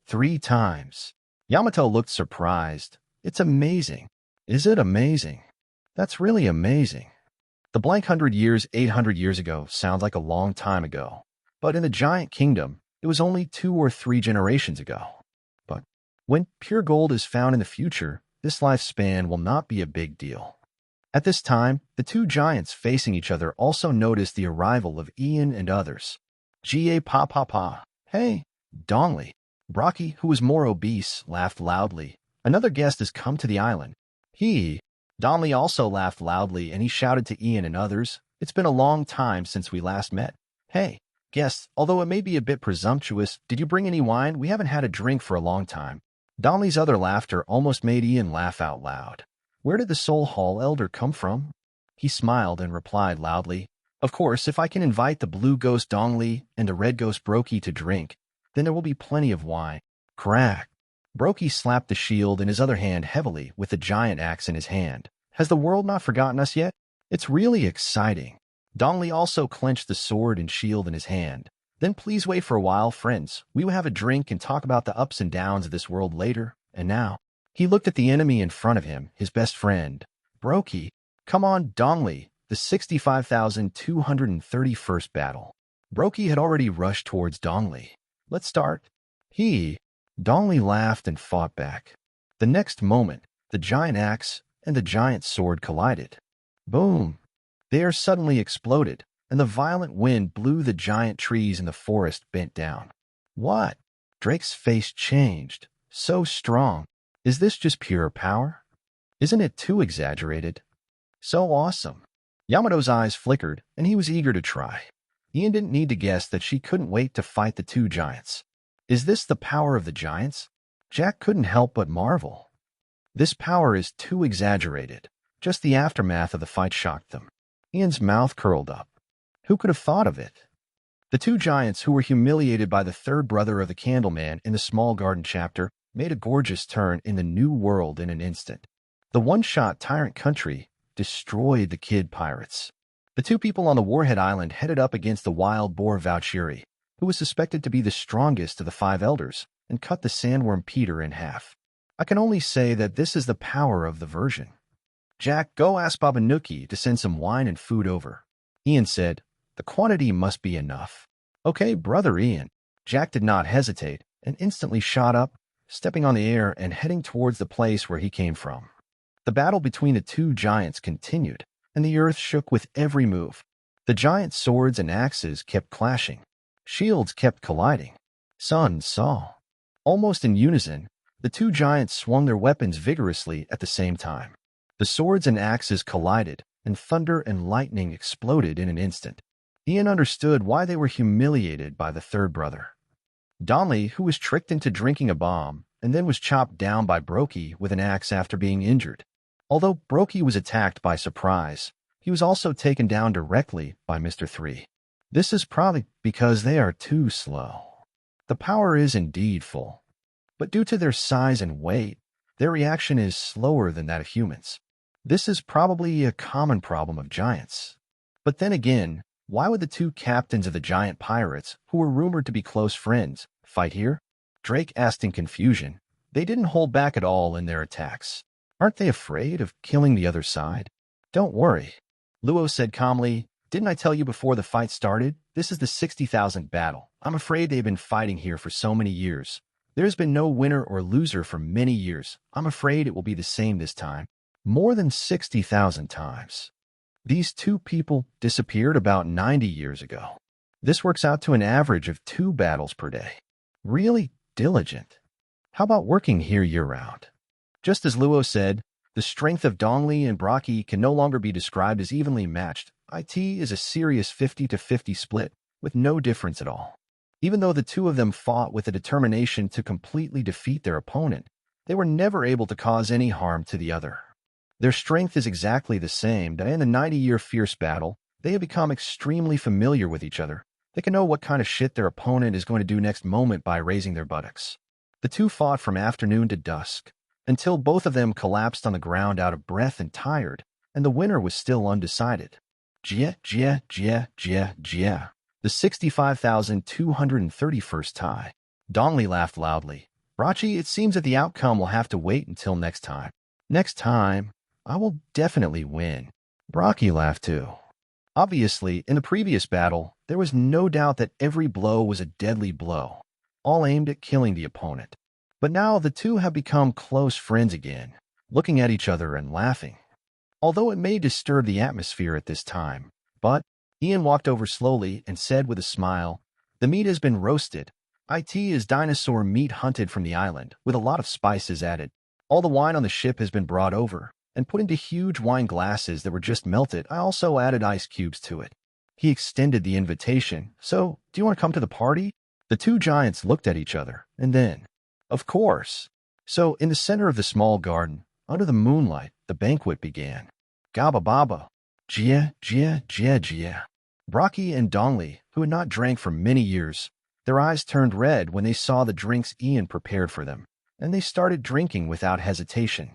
3 times. Yamato looked surprised. It's amazing. Is it amazing? That's really amazing. The blank 100 years, 800 years ago sounds like a long time ago. But in the giant kingdom, it was only 2 or 3 generations ago. But when pure gold is found in the future, this lifespan will not be a big deal. At this time, the two giants facing each other also noticed the arrival of Ian and others. Ga pa pa pa. Hey, Dongli. Brokey, who was more obese, laughed loudly. Another guest has come to the island. Dongli also laughed loudly and he shouted to Ian and others, it's been a long time since we last met. Hey, guests, although it may be a bit presumptuous, did you bring any wine? We haven't had a drink for a long time. Dongli's other laughter almost made Ian laugh out loud. Where did the Soul Hall Elder come from? He smiled and replied loudly, of course, if I can invite the blue ghost Dongli and the red ghost Brokey to drink, then there will be plenty of wine. Crack. Brokey slapped the shield in his other hand heavily with the giant axe in his hand. Has the world not forgotten us yet? It's really exciting. Dongli also clenched the sword and shield in his hand. Then please wait for a while, friends. We will have a drink and talk about the ups and downs of this world later. And now, he looked at the enemy in front of him, his best friend. Brokey, come on, Dongli, the 65,231st battle. Brokey had already rushed towards Dongli. Let's start. Dongli laughed and fought back. The next moment, the giant axe and the giant sword collided. Boom! The air suddenly exploded, and the violent wind blew the giant trees in the forest bent down. What? Drake's face changed. So strong. Is this just pure power? Isn't it too exaggerated? So awesome. Yamato's eyes flickered, and he was eager to try. Ian didn't need to guess that she couldn't wait to fight the two giants. Is this the power of the giants? Jack couldn't help but marvel. This power is too exaggerated. Just the aftermath of the fight shocked them. Ian's mouth curled up. Who could have thought of it? The two giants who were humiliated by the third brother of the Candleman in the Small Garden chapter made a gorgeous turn in the new world in an instant. The one-shot Tyrant Country destroyed the Kid Pirates. The two people on the Warhead Island headed up against the wild boar Valkyrie, who was suspected to be the strongest of the 5 elders, and cut the sandworm Peter in half. I can only say that this is the power of the version. Jack, go ask Babanuki to send some wine and food over. Ian said, the quantity must be enough. Okay, brother Ian. Jack did not hesitate and instantly shot up, stepping on the air and heading towards the place where he came from. The battle between the two giants continued, and the earth shook with every move. The giant swords and axes kept clashing. Shields kept colliding. Sun saw. Almost in unison, the two giants swung their weapons vigorously at the same time. The swords and axes collided, and thunder and lightning exploded in an instant. Ian understood why they were humiliated by the third brother. Donnelly, who was tricked into drinking a bomb, and then was chopped down by Brokey with an axe after being injured. Although Brokey was attacked by surprise, he was also taken down directly by Mr. 3. This is probably because they are too slow. The power is indeed full, but due to their size and weight, their reaction is slower than that of humans. This is probably a common problem of giants. But then again, why would the two captains of the giant pirates, who were rumored to be close friends, fight here? Drake asked in confusion. They didn't hold back at all in their attacks. Aren't they afraid of killing the other side? Don't worry. Luo said calmly, didn't I tell you before the fight started? This is the 60,000th battle. I'm afraid they've been fighting here for so many years. There's been no winner or loser for many years. I'm afraid it will be the same this time. More than 60,000 times. These two people disappeared about 90 years ago. This works out to an average of 2 battles per day. Really diligent. How about working here year-round? Just as Luo said, the strength of Dongli and Braki can no longer be described as evenly matched. IT is a serious 50-50 split, with no difference at all. Even though the two of them fought with a determination to completely defeat their opponent, they were never able to cause any harm to the other. Their strength is exactly the same, that in the 90-year fierce battle, they have become extremely familiar with each other. They can know what kind of shit their opponent is going to do next moment by raising their buttocks. The two fought from afternoon to dusk, until both of them collapsed on the ground out of breath and tired, and the winner was still undecided. Jia, Jia, Jia, Jia, Jia. The 65,231st tie. Dongli laughed loudly. Brachi, it seems that the outcome will have to wait until next time. Next time, I will definitely win. Braki laughed too. Obviously, in the previous battle, there was no doubt that every blow was a deadly blow, all aimed at killing the opponent. But now the two have become close friends again, looking at each other and laughing. Although it may disturb the atmosphere at this time, but Ian walked over slowly and said with a smile, "The meat has been roasted. It is dinosaur meat hunted from the island, with a lot of spices added. All the wine on the ship has been brought over and put into huge wine glasses that were just melted. I also added ice cubes to it." He extended the invitation. "So, do you want to come to the party?" The two giants looked at each other, and then, "Of course." So, in the center of the small garden, under the moonlight, the banquet began. Gaba Baba, Jia, Jia, Jia, Jia. Braki and Dongli, who had not drank for many years, their eyes turned red when they saw the drinks Ian prepared for them, and they started drinking without hesitation.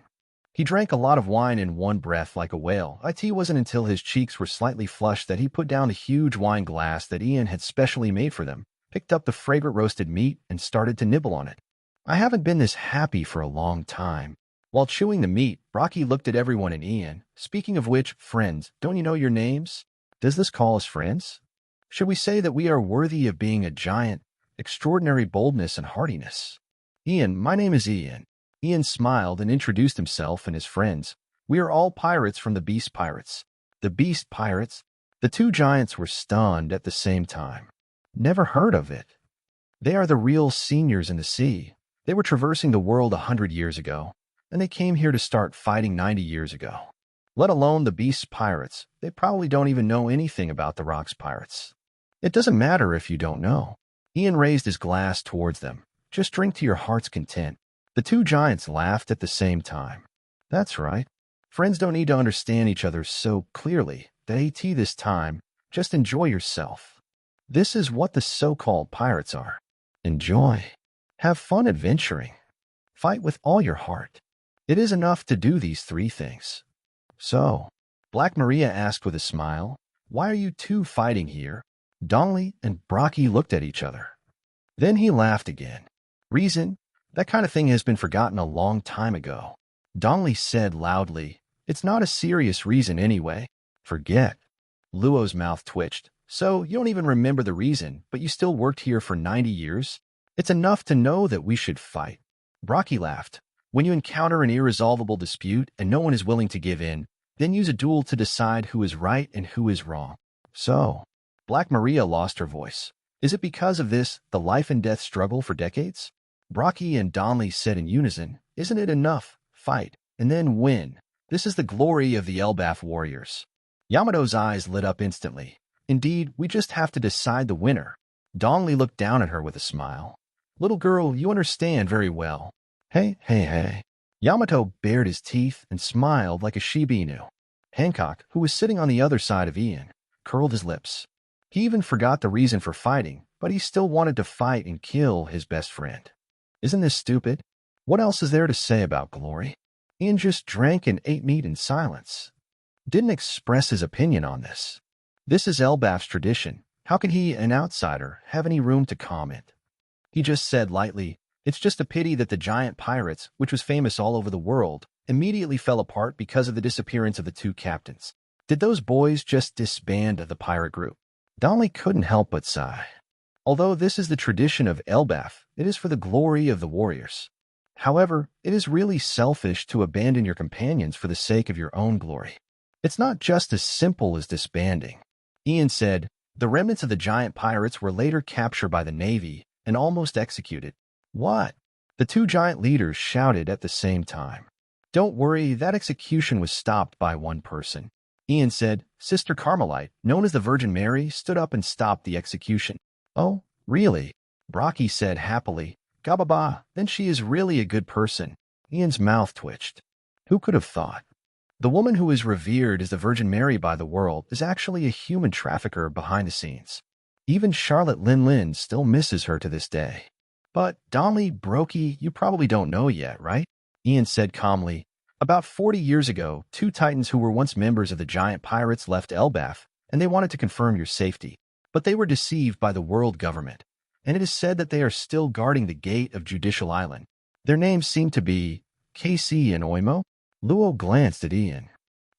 He drank a lot of wine in one breath like a whale. It wasn't until his cheeks were slightly flushed that he put down the huge wine glass that Ian had specially made for them, picked up the fragrant roasted meat, and started to nibble on it. "I haven't been this happy for a long time." While chewing the meat, Braki looked at everyone and Ian. "Speaking of which, friends, don't you know your names? Does this call us friends? Should we say that we are worthy of being a giant, extraordinary boldness and hardiness?" "Ian, my name is Ian." Ian smiled and introduced himself and his friends. "We are all pirates from the Beast Pirates." The Beast Pirates? The two giants were stunned at the same time. Never heard of it. They are the real seniors in the sea. They were traversing the world 100 years ago, and they came here to start fighting 90 years ago. Let alone the Beast Pirates. They probably don't even know anything about the Rocks Pirates. It doesn't matter if you don't know. Ian raised his glass towards them. "Just drink to your heart's content." The two giants laughed at the same time. "That's right. Friends don't need to understand each other so clearly. The AT this time, just enjoy yourself. This is what the so-called pirates are. Enjoy. Have fun adventuring. Fight with all your heart. It is enough to do these 3 things." "So," Black Maria asked with a smile, "why are you two fighting here?" Dongli and Braki looked at each other. Then he laughed again. "Reason? That kind of thing has been forgotten a long time ago." Dongli said loudly, "It's not a serious reason anyway. Forget." Luo's mouth twitched. "So you don't even remember the reason, but you still worked here for 90 years? It's enough to know that we should fight." Braki laughed. "When you encounter an irresolvable dispute and no one is willing to give in, then use a duel to decide who is right and who is wrong." "So," Black Maria lost her voice. "Is it because of this, the life and death struggle for decades?" Braki and Donnelly said in unison, "Isn't it enough? Fight, and then win. This is the glory of the Elbaf warriors." Yamato's eyes lit up instantly. "Indeed, we just have to decide the winner." Dongli looked down at her with a smile. "Little girl, you understand very well." Hey, hey, hey. Yamato bared his teeth and smiled like a Shiba-Inu. Hancock, who was sitting on the other side of Ian, curled his lips. He even forgot the reason for fighting, but he still wanted to fight and kill his best friend. Isn't this stupid? What else is there to say about glory? Ian just drank and ate meat in silence. Didn't express his opinion on this. This is Elbaf's tradition. How can he, an outsider, have any room to comment? He just said lightly, "It's just a pity that the giant pirates, which was famous all over the world, immediately fell apart because of the disappearance of the 2 captains. Did those boys just disband the pirate group?" Donnelly couldn't help but sigh. Although this is the tradition of Elbaf, it is for the glory of the warriors. However, it is really selfish to abandon your companions for the sake of your own glory. It's not just as simple as disbanding. Ian said, The remnants of the giant pirates were later captured by the Navy and almost executed. What? The two giant leaders shouted at the same time. Don't worry, that execution was stopped by one person. Ian said. Sister Carmelite, known as the Virgin Mary, stood up and stopped the execution. Oh, really? Brocky said happily. Gababa, then she is really a good person. Ian's mouth twitched. Who could have thought? The woman who is revered as the Virgin Mary by the world is actually a human trafficker behind the scenes. Even Charlotte Lin still misses her to this day. But, Donley, Brokey, you probably don't know yet, right? Ian said calmly. About 40 years ago, two Titans who were once members of the giant pirates left Elbaf, and they wanted to confirm your safety. But they were deceived by the world government, and it is said that they are still guarding the gate of Judicial Island. Their names seem to be KC and Oimo. Luo glanced at Ian.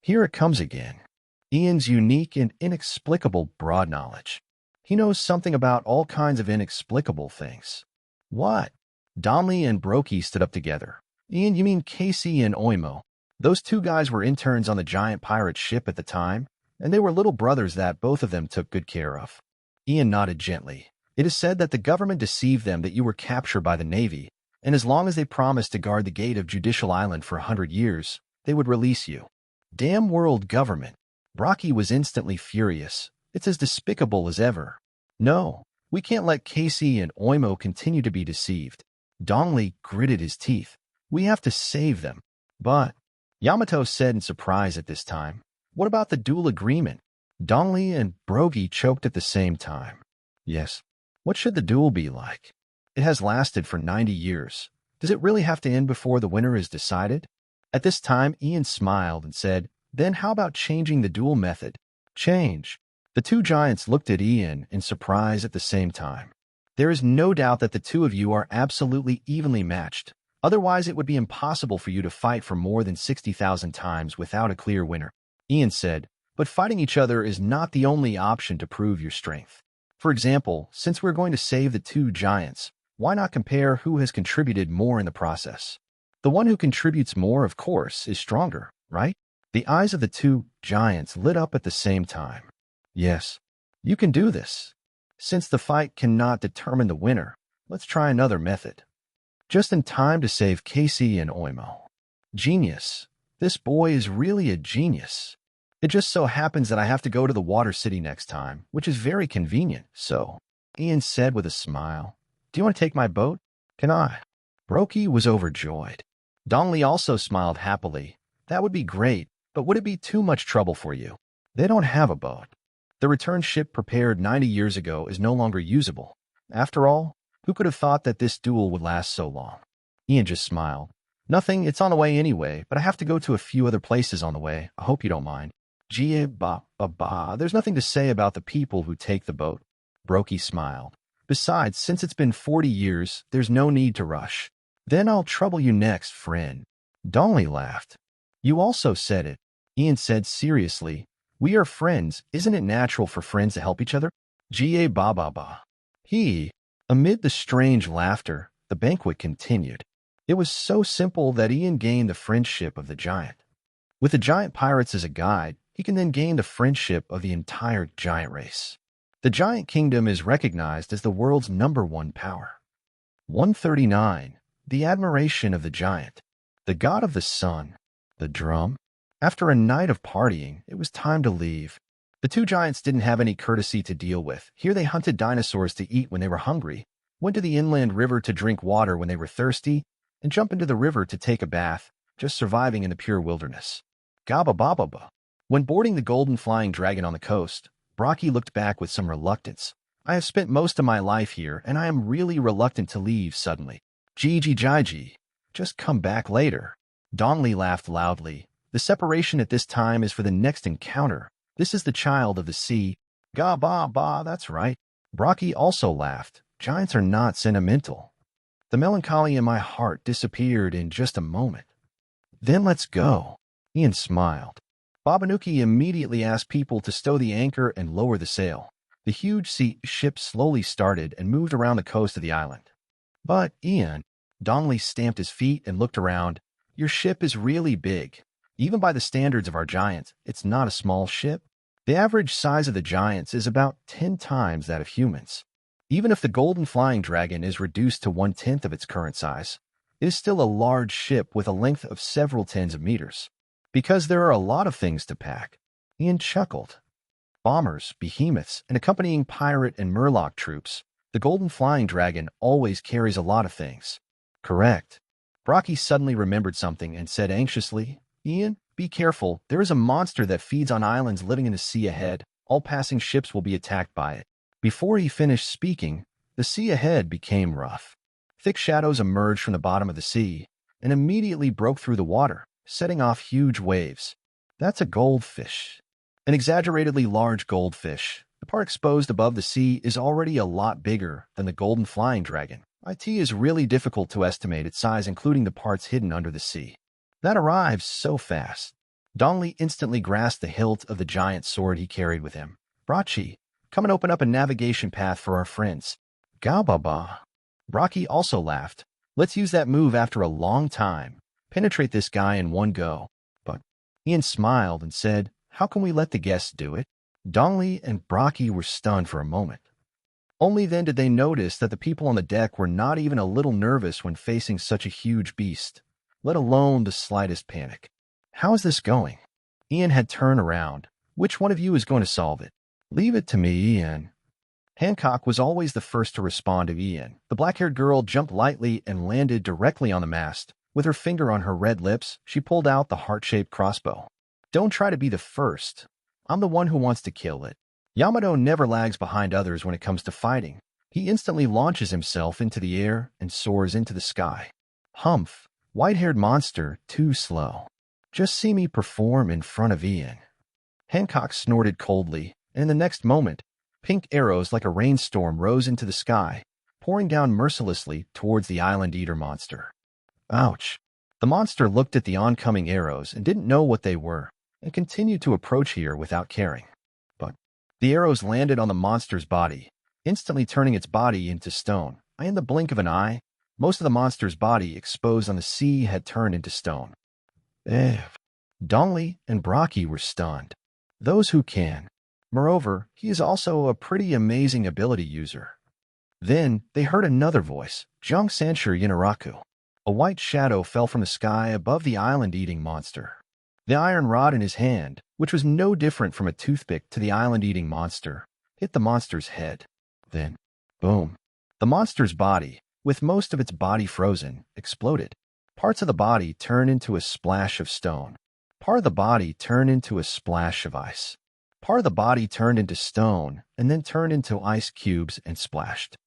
Here it comes again. Ian's unique and inexplicable broad knowledge. He knows something about all kinds of inexplicable things. What? Donley and Brokey stood up together. Ian, you mean KC and Oimo? Those two guys were interns on the giant pirate ship at the time, and they were little brothers that both of them took good care of. Ian nodded gently. It is said that the government deceived them that you were captured by the Navy, and as long as they promised to guard the gate of Judicial Island for 100 years, they would release you. Damn world government. Brocky was instantly furious. It's as despicable as ever. No, we can't let KC and Oimo continue to be deceived. Donley gritted his teeth. We have to save them. But, Yamato said in surprise at this time, what about the dual agreement? Donley and Brogy choked at the same time. Yes. What should the duel be like? It has lasted for 90 years. Does it really have to end before the winner is decided? At this time, Ian smiled and said, then how about changing the duel method? Change. The two giants looked at Ian in surprise at the same time. There is no doubt that the two of you are absolutely evenly matched. Otherwise, it would be impossible for you to fight for more than 60,000 times without a clear winner. Ian said, but fighting each other is not the only option to prove your strength. For example, since we're going to save the two giants, why not compare who has contributed more in the process? The one who contributes more, of course, is stronger, right? The eyes of the two giants lit up at the same time. Yes, you can do this. Since the fight cannot determine the winner, let's try another method. Just in time to save Casey and Oimo. Genius. This boy is really a genius. It just so happens that I have to go to the Water City next time, which is very convenient, so, Ian said with a smile. Do you want to take my boat? Can I? Brokey was overjoyed. Donley also smiled happily. That would be great, but would it be too much trouble for you? They don't have a boat. The return ship prepared 90 years ago is no longer usable. After all, who could have thought that this duel would last so long? Ian just smiled. Nothing, it's on the way anyway, but I have to go to a few other places on the way. I hope you don't mind. Gee, there's nothing to say about the people who take the boat. Brokey smiled. Besides, since it's been 40 years, there's no need to rush. Then I'll trouble you next, friend. Donley laughed. You also said it. Ian said seriously. We are friends. Isn't it natural for friends to help each other? Ba. Amid the strange laughter, the banquet continued. It was so simple that Ian gained the friendship of the giant. With the giant pirates as a guide, he can then gain the friendship of the entire giant race. The giant kingdom is recognized as the world's #1 power. 139. The admiration of the giant. The god of the sun. The drum. After a night of partying, it was time to leave. The two giants didn't have any courtesy to deal with. Here they hunted dinosaurs to eat when they were hungry, went to the inland river to drink water when they were thirsty, and jumped into the river to take a bath, just surviving in the pure wilderness. Gaba. When boarding the golden flying dragon on the coast, Brocky looked back with some reluctance. I have spent most of my life here, and I am really reluctant to leave suddenly. Gigi. Just come back later. Donley laughed loudly. The separation at this time is for the next encounter. This is the child of the sea. Ba, that's right. Brocky also laughed. Giants are not sentimental. The melancholy in my heart disappeared in just a moment. Then let's go. Ian smiled. Babanuki immediately asked people to stow the anchor and lower the sail. The huge sea ship slowly started and moved around the coast of the island. But, Ian, Donley stamped his feet and looked around. Your ship is really big. Even by the standards of our giants, it's not a small ship. The average size of the giants is about 10 times that of humans. Even if the golden flying dragon is reduced to 1/10 of its current size, it is still a large ship with a length of several tens of meters. Because there are a lot of things to pack, Ian chuckled. Bombers, behemoths, and accompanying pirate and murloc troops, the golden flying dragon always carries a lot of things. Correct. Brocky suddenly remembered something and said anxiously, Ian, be careful. There is a monster that feeds on islands living in the sea ahead. All passing ships will be attacked by it. Before he finished speaking, the sea ahead became rough. Thick shadows emerged from the bottom of the sea and immediately broke through the water, setting off huge waves. That's a goldfish. An exaggeratedly large goldfish. The part exposed above the sea is already a lot bigger than the golden flying dragon. It is really difficult to estimate its size, including the parts hidden under the sea. That arrives so fast. Dongli instantly grasped the hilt of the giant sword he carried with him. Brachi, come and open up a navigation path for our friends. Gao Baba. Brocky also laughed. Let's use that move after a long time. Penetrate this guy in one go. But Ian smiled and said, how can we let the guests do it? Dongli and Brocky were stunned for a moment. Only then did they notice that the people on the deck were not even a little nervous when facing such a huge beast, let alone the slightest panic. How is this going? Ian had turned around. Which one of you is going to solve it? Leave it to me, Ian. Hancock was always the first to respond to Ian. The black-haired girl jumped lightly and landed directly on the mast. With her finger on her red lips, she pulled out the heart-shaped crossbow. Don't try to be the first. I'm the one who wants to kill it. Yamato never lags behind others when it comes to fighting. He instantly launches himself into the air and soars into the sky. Humph, white-haired monster, too slow. Just see me perform in front of Ian. Hancock snorted coldly, and in the next moment, pink arrows like a rainstorm rose into the sky, pouring down mercilessly towards the island-eater monster. Ouch. The monster looked at the oncoming arrows and didn't know what they were, and continued to approach here without caring. But the arrows landed on the monster's body, instantly turning its body into stone. In the blink of an eye, most of the monster's body exposed on the sea had turned into stone. Dongli and Brocky were stunned. Those who can. Moreover, he is also a pretty amazing ability user. Then they heard another voice, Zhang Sanshur Yinaraku. A white shadow fell from the sky above the island-eating monster. The iron rod in his hand, which was no different from a toothpick to the island-eating monster, hit the monster's head. Then, boom. The monster's body, with most of its body frozen, exploded. Parts of the body turned into a splash of stone. Part of the body turned into a splash of ice. Part of the body turned into stone and then turned into ice cubes and splashed.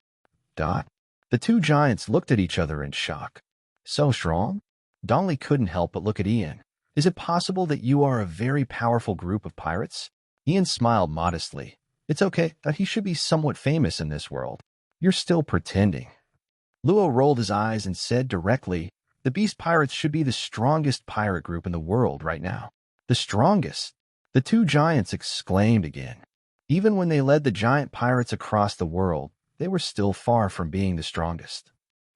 Dot. The two giants looked at each other in shock. So strong? Dongli couldn't help but look at Ian. Is it possible that you are a very powerful group of pirates? Ian smiled modestly. It's okay, that he should be somewhat famous in this world. You're still pretending. Luo rolled his eyes and said directly, the Beast Pirates should be the strongest pirate group in the world right now. The strongest? The two giants exclaimed again. Even when they led the giant pirates across the world, they were still far from being the strongest.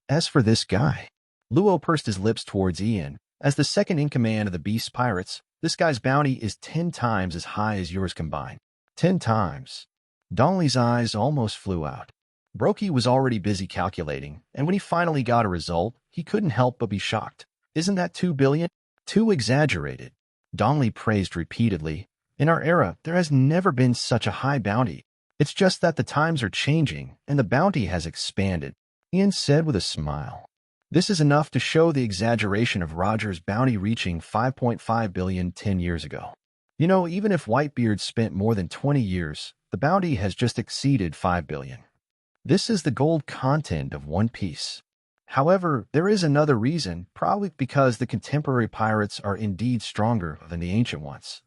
As for this guy, Luo pursed his lips towards Ian. As the second-in-command of the Beast Pirates, this guy's bounty is 10 times as high as yours combined. 10 times. Dongli's eyes almost flew out. Brokey was already busy calculating, and when he finally got a result, he couldn't help but be shocked. Isn't that 2 billion? Too exaggerated. Dongli praised repeatedly. In our era, there has never been such a high bounty. It's just that the times are changing, and the bounty has expanded, Ian said with a smile. This is enough to show the exaggeration of Roger's bounty reaching 5.5 billion 10 years ago. You know, even if Whitebeard spent more than 20 years, the bounty has just exceeded 5 billion. This is the gold content of One Piece. However, there is another reason, probably because the contemporary pirates are indeed stronger than the ancient ones.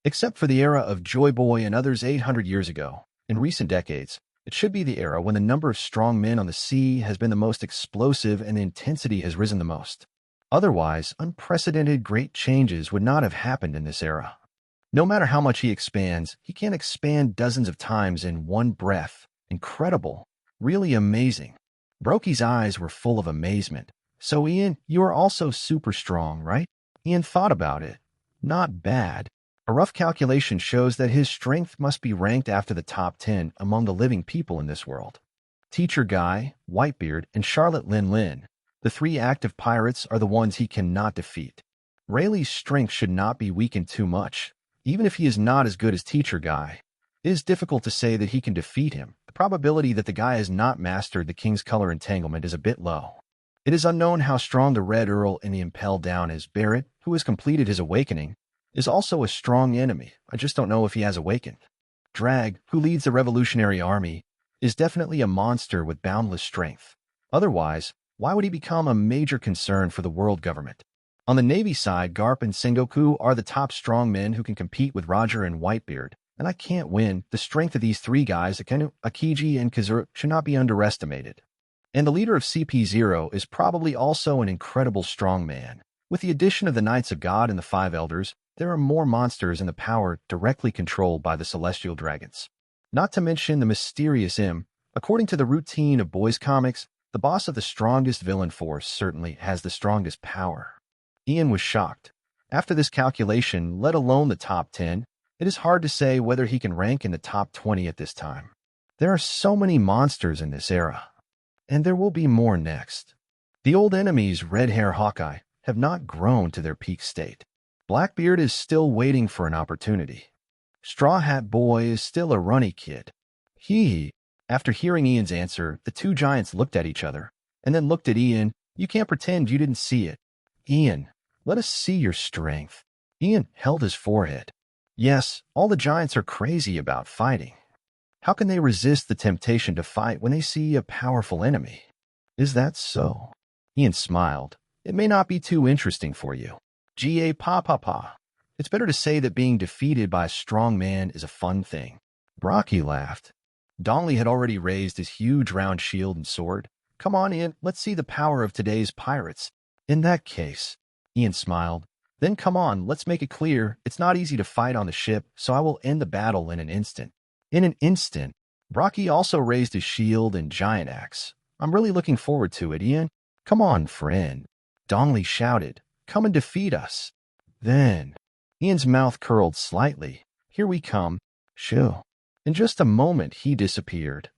Except for the era of Joy Boy and others 800 years ago, in recent decades, it should be the era when the number of strong men on the sea has been the most explosive and the intensity has risen the most. Otherwise, unprecedented great changes would not have happened in this era. No matter how much he expands, he can't expand dozens of times in one breath. Incredible. Really amazing. Brokey's eyes were full of amazement. So Ian, you are also super strong, right? Ian thought about it. Not bad. A rough calculation shows that his strength must be ranked after the top 10 among the living people in this world. Teacher Guy, Whitebeard, and Charlotte Lin Lin, the three active pirates, are the ones he cannot defeat. Rayleigh's strength should not be weakened too much. Even if he is not as good as Teacher Guy, it is difficult to say that he can defeat him. The probability that the guy has not mastered the King's Color Entanglement is a bit low. It is unknown how strong the Red Earl and the Impel Down is. Barrett, who has completed his awakening, is also a strong enemy. I just don't know if he has awakened. Drag, who leads the Revolutionary Army, is definitely a monster with boundless strength. Otherwise, why would he become a major concern for the world government? On the Navy side, Garp and Sengoku are the top strong men who can compete with Roger and Whitebeard, and I can't win. The strength of these three guys, Akenu, Akiji, and Kazura, should not be underestimated. And the leader of CP0 is probably also an incredible strong man. With the addition of the Knights of God and the Five Elders, there are more monsters in the power directly controlled by the Celestial Dragons. Not to mention the mysterious M. According to the routine of boys' comics, the boss of the strongest villain force certainly has the strongest power. Ian was shocked. After this calculation, let alone the top 10, it is hard to say whether he can rank in the top 20 at this time. There are so many monsters in this era. And there will be more next. The old enemies, Red Hair Hawkeye, have not grown to their peak state. Blackbeard is still waiting for an opportunity. Straw Hat Boy is still a runny kid. After hearing Ian's answer, the two giants looked at each other, and then looked at Ian. You can't pretend you didn't see it. Ian, let us see your strength. Ian held his forehead. Yes, all the giants are crazy about fighting. How can they resist the temptation to fight when they see a powerful enemy? Is that so? Ian smiled. It may not be too interesting for you. G.A. Pa. It's better to say that being defeated by a strong man is a fun thing. Brocky laughed. Donnelly had already raised his huge round shield and sword. Come on, Ian, let's see the power of today's pirates. In that case, Ian smiled. Then come on, let's make it clear. It's not easy to fight on the ship, so I will end the battle in an instant. In an instant, Brocky also raised his shield and giant axe. I'm really looking forward to it, Ian. Come on, friend. Donnelly shouted. Come and defeat us. Then, Ian's mouth curled slightly. Here we come. Shoo. In just a moment, he disappeared.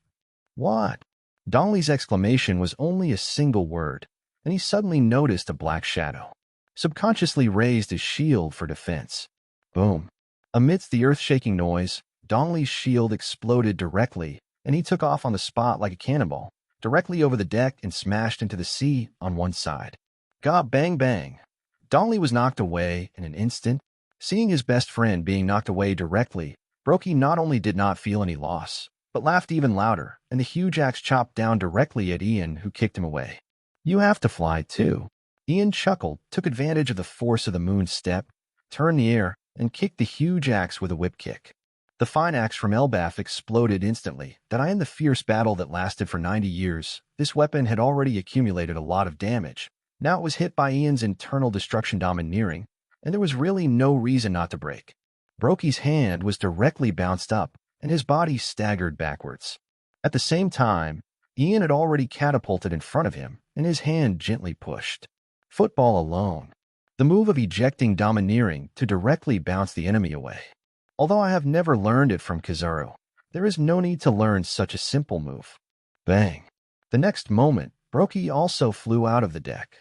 What? Donnelly's exclamation was only a single word, and he suddenly noticed a black shadow. Subconsciously raised his shield for defense. Boom. Amidst the earth-shaking noise, Donnelly's shield exploded directly, and he took off on the spot like a cannonball, directly over the deck and smashed into the sea on one side. God bang bang. Donnelly was knocked away in an instant. Seeing his best friend being knocked away directly, Brokey not only did not feel any loss, but laughed even louder, and the huge axe chopped down directly at Ian, who kicked him away. You have to fly, too. Ian chuckled, took advantage of the force of the moon's step, turned the air, and kicked the huge axe with a whip kick. The fine axe from Elbaf exploded instantly. That in the fierce battle that lasted for 90 years, this weapon had already accumulated a lot of damage. Now it was hit by Ian's internal destruction domineering, and there was really no reason not to break. Brokey's hand was directly bounced up, and his body staggered backwards. At the same time, Ian had already catapulted in front of him, and his hand gently pushed. Football alone. The move of ejecting domineering to directly bounce the enemy away. Although I have never learned it from Kizaru, there is no need to learn such a simple move. Bang. The next moment, Brokey also flew out of the deck.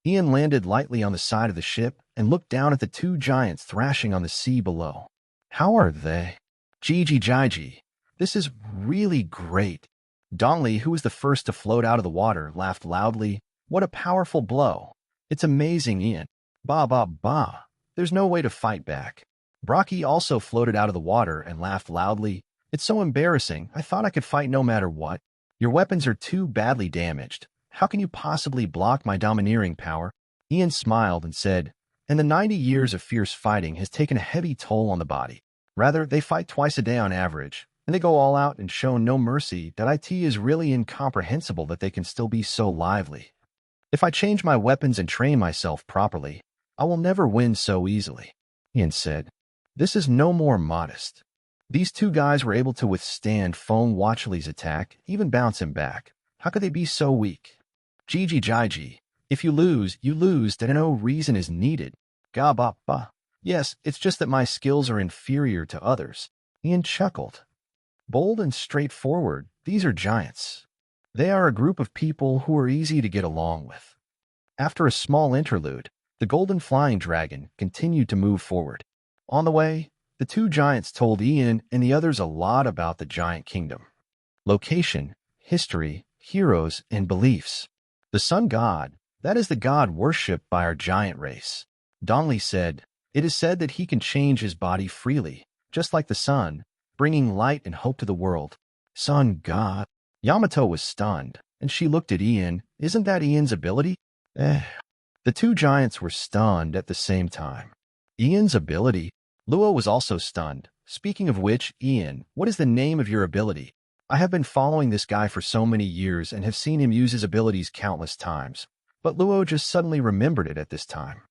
Ian landed lightly on the side of the ship and looked down at the two giants thrashing on the sea below. How are they? Gigi Jiji. This is really great. Donnelly, who was the first to float out of the water, laughed loudly. What a powerful blow. It's amazing, Ian. Ba. There's no way to fight back. Brocky also floated out of the water and laughed loudly. It's so embarrassing. I thought I could fight no matter what. Your weapons are too badly damaged. How can you possibly block my domineering power? Ian smiled and said, and the 90 years of fierce fighting has taken a heavy toll on the body. Rather, they fight twice a day on average, and they go all out and show no mercy. That it is really incomprehensible that they can still be so lively. If I change my weapons and train myself properly, I will never win so easily. Ian said, this is no more modest. These two guys were able to withstand Phone Watchley's attack, even bounce him back. How could they be so weak? Gigi Jiji, if you lose, that no reason is needed. Ga ba. Yes, it's just that my skills are inferior to others. Ian chuckled. Bold and straightforward, these are giants. They are a group of people who are easy to get along with. After a small interlude, the golden flying dragon continued to move forward. On the way, the two giants told Ian and the others a lot about the giant kingdom. Location, history, heroes, and beliefs. The sun god, that is the god worshipped by our giant race. Dongli said, it is said that he can change his body freely, just like the sun, bringing light and hope to the world. Sun god. Yamato was stunned, and she looked at Ian. Isn't that Ian's ability? The two giants were stunned at the same time. Ian's ability? Luo was also stunned. Speaking of which, Ian, what is the name of your ability? I have been following this guy for so many years and have seen him use his abilities countless times, but Luo just suddenly remembered it at this time.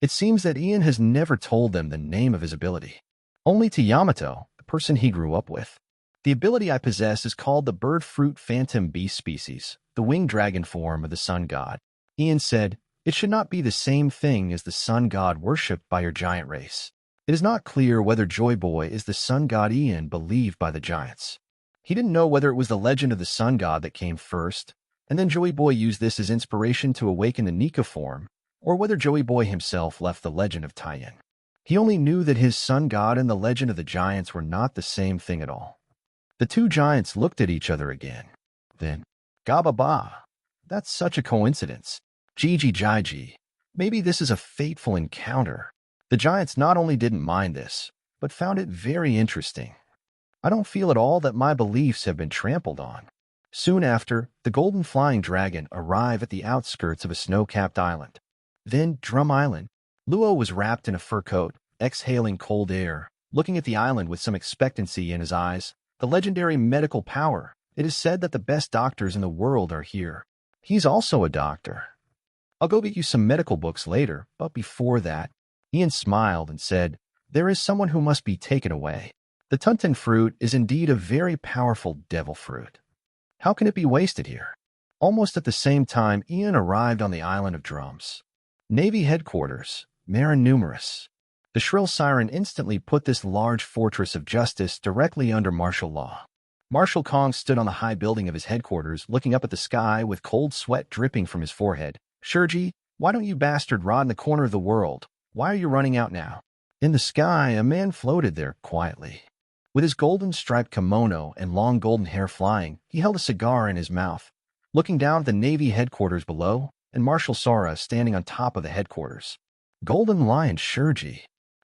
It seems that Ian has never told them the name of his ability. Only to Yamato, the person he grew up with. The ability I possess is called the bird fruit phantom beast species, the winged dragon form of the sun god. Ian said, it should not be the same thing as the sun god worshipped by your giant race. It is not clear whether Joy Boy is the sun god Ian believed by the giants. He didn't know whether it was the legend of the sun god that came first, and then Joey Boy used this as inspiration to awaken the Nika form, or whether Joey Boy himself left the legend of Taiyin. He only knew that his sun god and the legend of the giants were not the same thing at all. The two giants looked at each other again. Then, Gaba-ba. That's such a coincidence. Jiji Jaiji. Maybe this is a fateful encounter. The giants not only didn't mind this, but found it very interesting. I don't feel at all that my beliefs have been trampled on. Soon after, the golden flying dragon arrived at the outskirts of a snow-capped island. Then, Drum Island. Luo was wrapped in a fur coat, exhaling cold air, looking at the island with some expectancy in his eyes. The legendary medical power. It is said that the best doctors in the world are here. He's also a doctor. I'll go get you some medical books later, but before that, Ian smiled and said, there is someone who must be taken away. The Tunten fruit is indeed a very powerful devil fruit. How can it be wasted here? Almost at the same time, Ian arrived on the island of drums. Navy headquarters, Marin Numerous. The shrill siren instantly put this large fortress of justice directly under martial law. Marshal Kong stood on the high building of his headquarters, looking up at the sky with cold sweat dripping from his forehead. Shurji, why don't you bastard rot in the corner of the world? Why are you running out now? In the sky, a man floated there quietly. With his golden striped kimono and long golden hair flying, he held a cigar in his mouth. Looking down at the Navy headquarters below, and Marshal Sora standing on top of the headquarters. Golden Lion Shurji.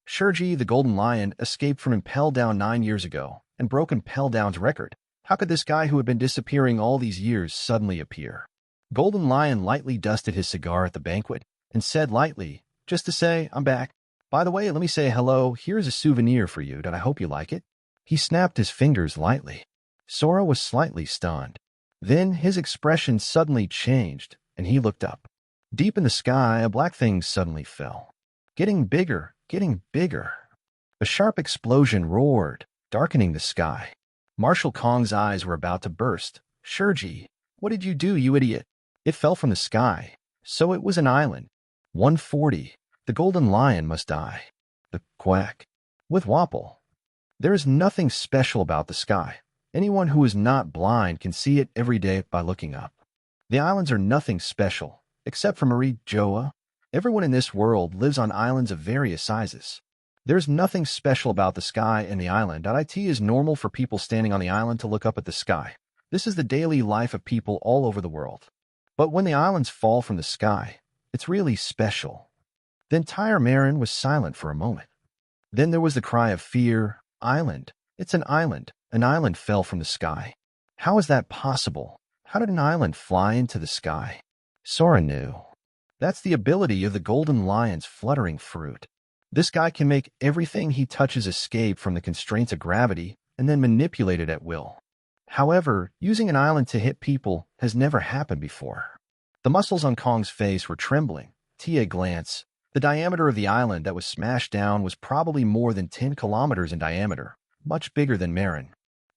Shurji, the Golden Lion, escaped from Impel Down 9 years ago and broke Impel Down's record. How could this guy who had been disappearing all these years suddenly appear? Golden Lion lightly dusted his cigar at the banquet and said lightly, just to say, I'm back. By the way, let me say hello. Here's a souvenir for you, and I hope you like it. He snapped his fingers lightly. Sora was slightly stunned. Then his expression suddenly changed, and he looked up. Deep in the sky, a black thing suddenly fell. Getting bigger, getting bigger. A sharp explosion roared, darkening the sky. Marshal Kong's eyes were about to burst. Shurji, what did you do, you idiot? It fell from the sky. So it was an island. 140. The Golden Lion must die. The quack. With Wapple. There is nothing special about the sky. Anyone who is not blind can see it every day by looking up. The islands are nothing special, except for Marie Joa. Everyone in this world lives on islands of various sizes. There's nothing special about the sky and the island. It is normal for people standing on the island to look up at the sky. This is the daily life of people all over the world. But when the islands fall from the sky, it's really special. The entire Marin was silent for a moment. Then there was the cry of fear. Island. It's an island. An island fell from the sky. How is that possible? How did an island fly into the sky? Sora knew. That's the ability of the Golden Lion's fluttering fruit. This guy can make everything he touches escape from the constraints of gravity and then manipulate it at will. However, using an island to hit people has never happened before. The muscles on Kong's face were trembling. Tia glanced. The diameter of the island that was smashed down was probably more than 10 kilometers in diameter, much bigger than Marin.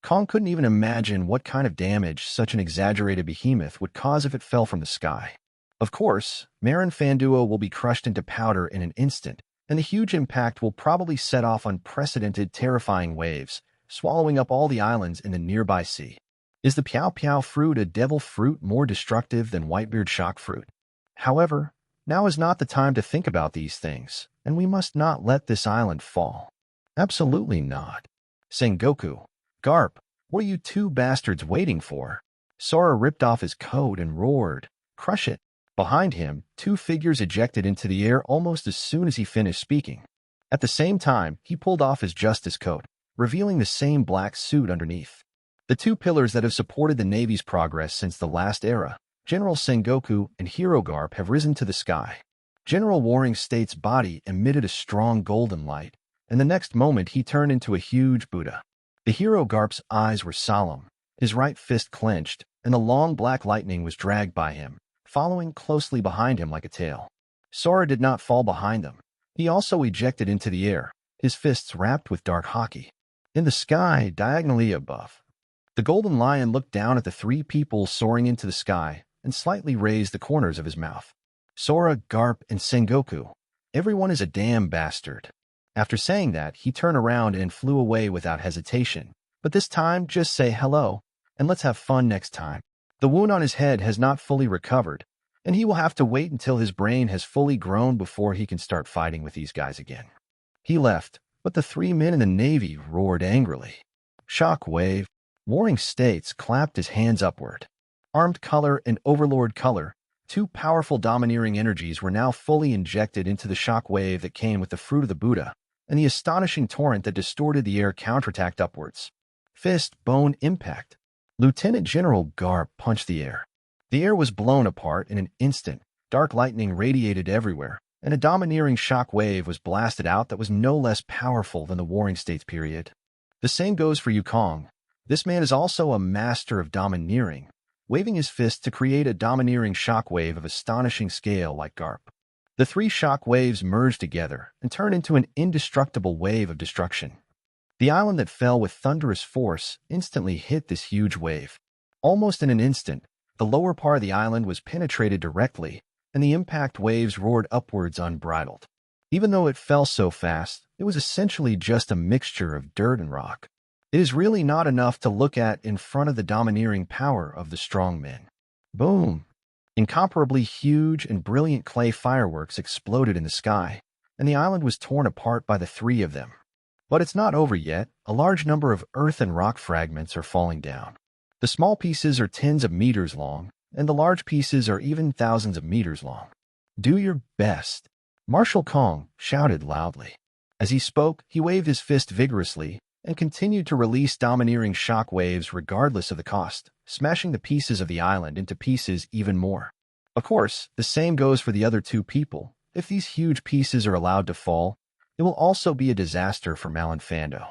Kong couldn't even imagine what kind of damage such an exaggerated behemoth would cause if it fell from the sky. Of course, Marin Fanduo will be crushed into powder in an instant, and the huge impact will probably set off unprecedented, terrifying waves, swallowing up all the islands in the nearby sea. Is the Piao Piao fruit a devil fruit more destructive than Whitebeard shock fruit? However, now is not the time to think about these things, and we must not let this island fall. Absolutely not. Sengoku, Garp, what are you two bastards waiting for? Sora ripped off his coat and roared, "Crush it!" Behind him, two figures ejected into the air almost as soon as he finished speaking. At the same time, he pulled off his justice coat, revealing the same black suit underneath. The two pillars that have supported the Navy's progress since the last era, General Sengoku and Hero Garp, have risen to the sky. General Warring State's body emitted a strong golden light, and the next moment he turned into a huge Buddha. The Hero Garp's eyes were solemn, his right fist clenched, and the long black lightning was dragged by him, following closely behind him like a tail. Sora did not fall behind them. He also ejected into the air, his fists wrapped with dark haki. In the sky, diagonally above, the Golden Lion looked down at the three people soaring into the sky and slightly raised the corners of his mouth. Sora, Garp, and Sengoku, everyone is a damn bastard. After saying that, he turned around and flew away without hesitation. But this time, just say hello, and let's have fun next time. The wound on his head has not fully recovered, and he will have to wait until his brain has fully grown before he can start fighting with these guys again. He left, but the three men in the Navy roared angrily. Shock wave. Warring States clapped his hands upward. Armed Color and Overlord Color, two powerful domineering energies, were now fully injected into the shock wave that came with the fruit of the Buddha, and the astonishing torrent that distorted the air counterattacked upwards. Fist, bone, impact. Lieutenant General Garp punched the air. The air was blown apart in an instant, dark lightning radiated everywhere, and a domineering shock wave was blasted out that was no less powerful than the Warring States period. The same goes for Yukong. This man is also a master of domineering, waving his fist to create a domineering shock wave of astonishing scale like Garp. The three shock waves merged together and turned into an indestructible wave of destruction. The island that fell with thunderous force instantly hit this huge wave. Almost in an instant, the lower part of the island was penetrated directly, and the impact waves roared upwards unbridled. Even though it fell so fast, it was essentially just a mixture of dirt and rock. It is really not enough to look at in front of the domineering power of the strong men. Boom! Incomparably huge and brilliant clay fireworks exploded in the sky, and the island was torn apart by the three of them. But it's not over yet. A large number of earth and rock fragments are falling down. The small pieces are tens of meters long, and the large pieces are even thousands of meters long. Do your best, Marshal Kong shouted loudly. As he spoke, he waved his fist vigorously and continued to release domineering shock waves regardless of the cost, smashing the pieces of the island into pieces even more. Of course, the same goes for the other two people. If these huge pieces are allowed to fall, it will also be a disaster for Malinfando.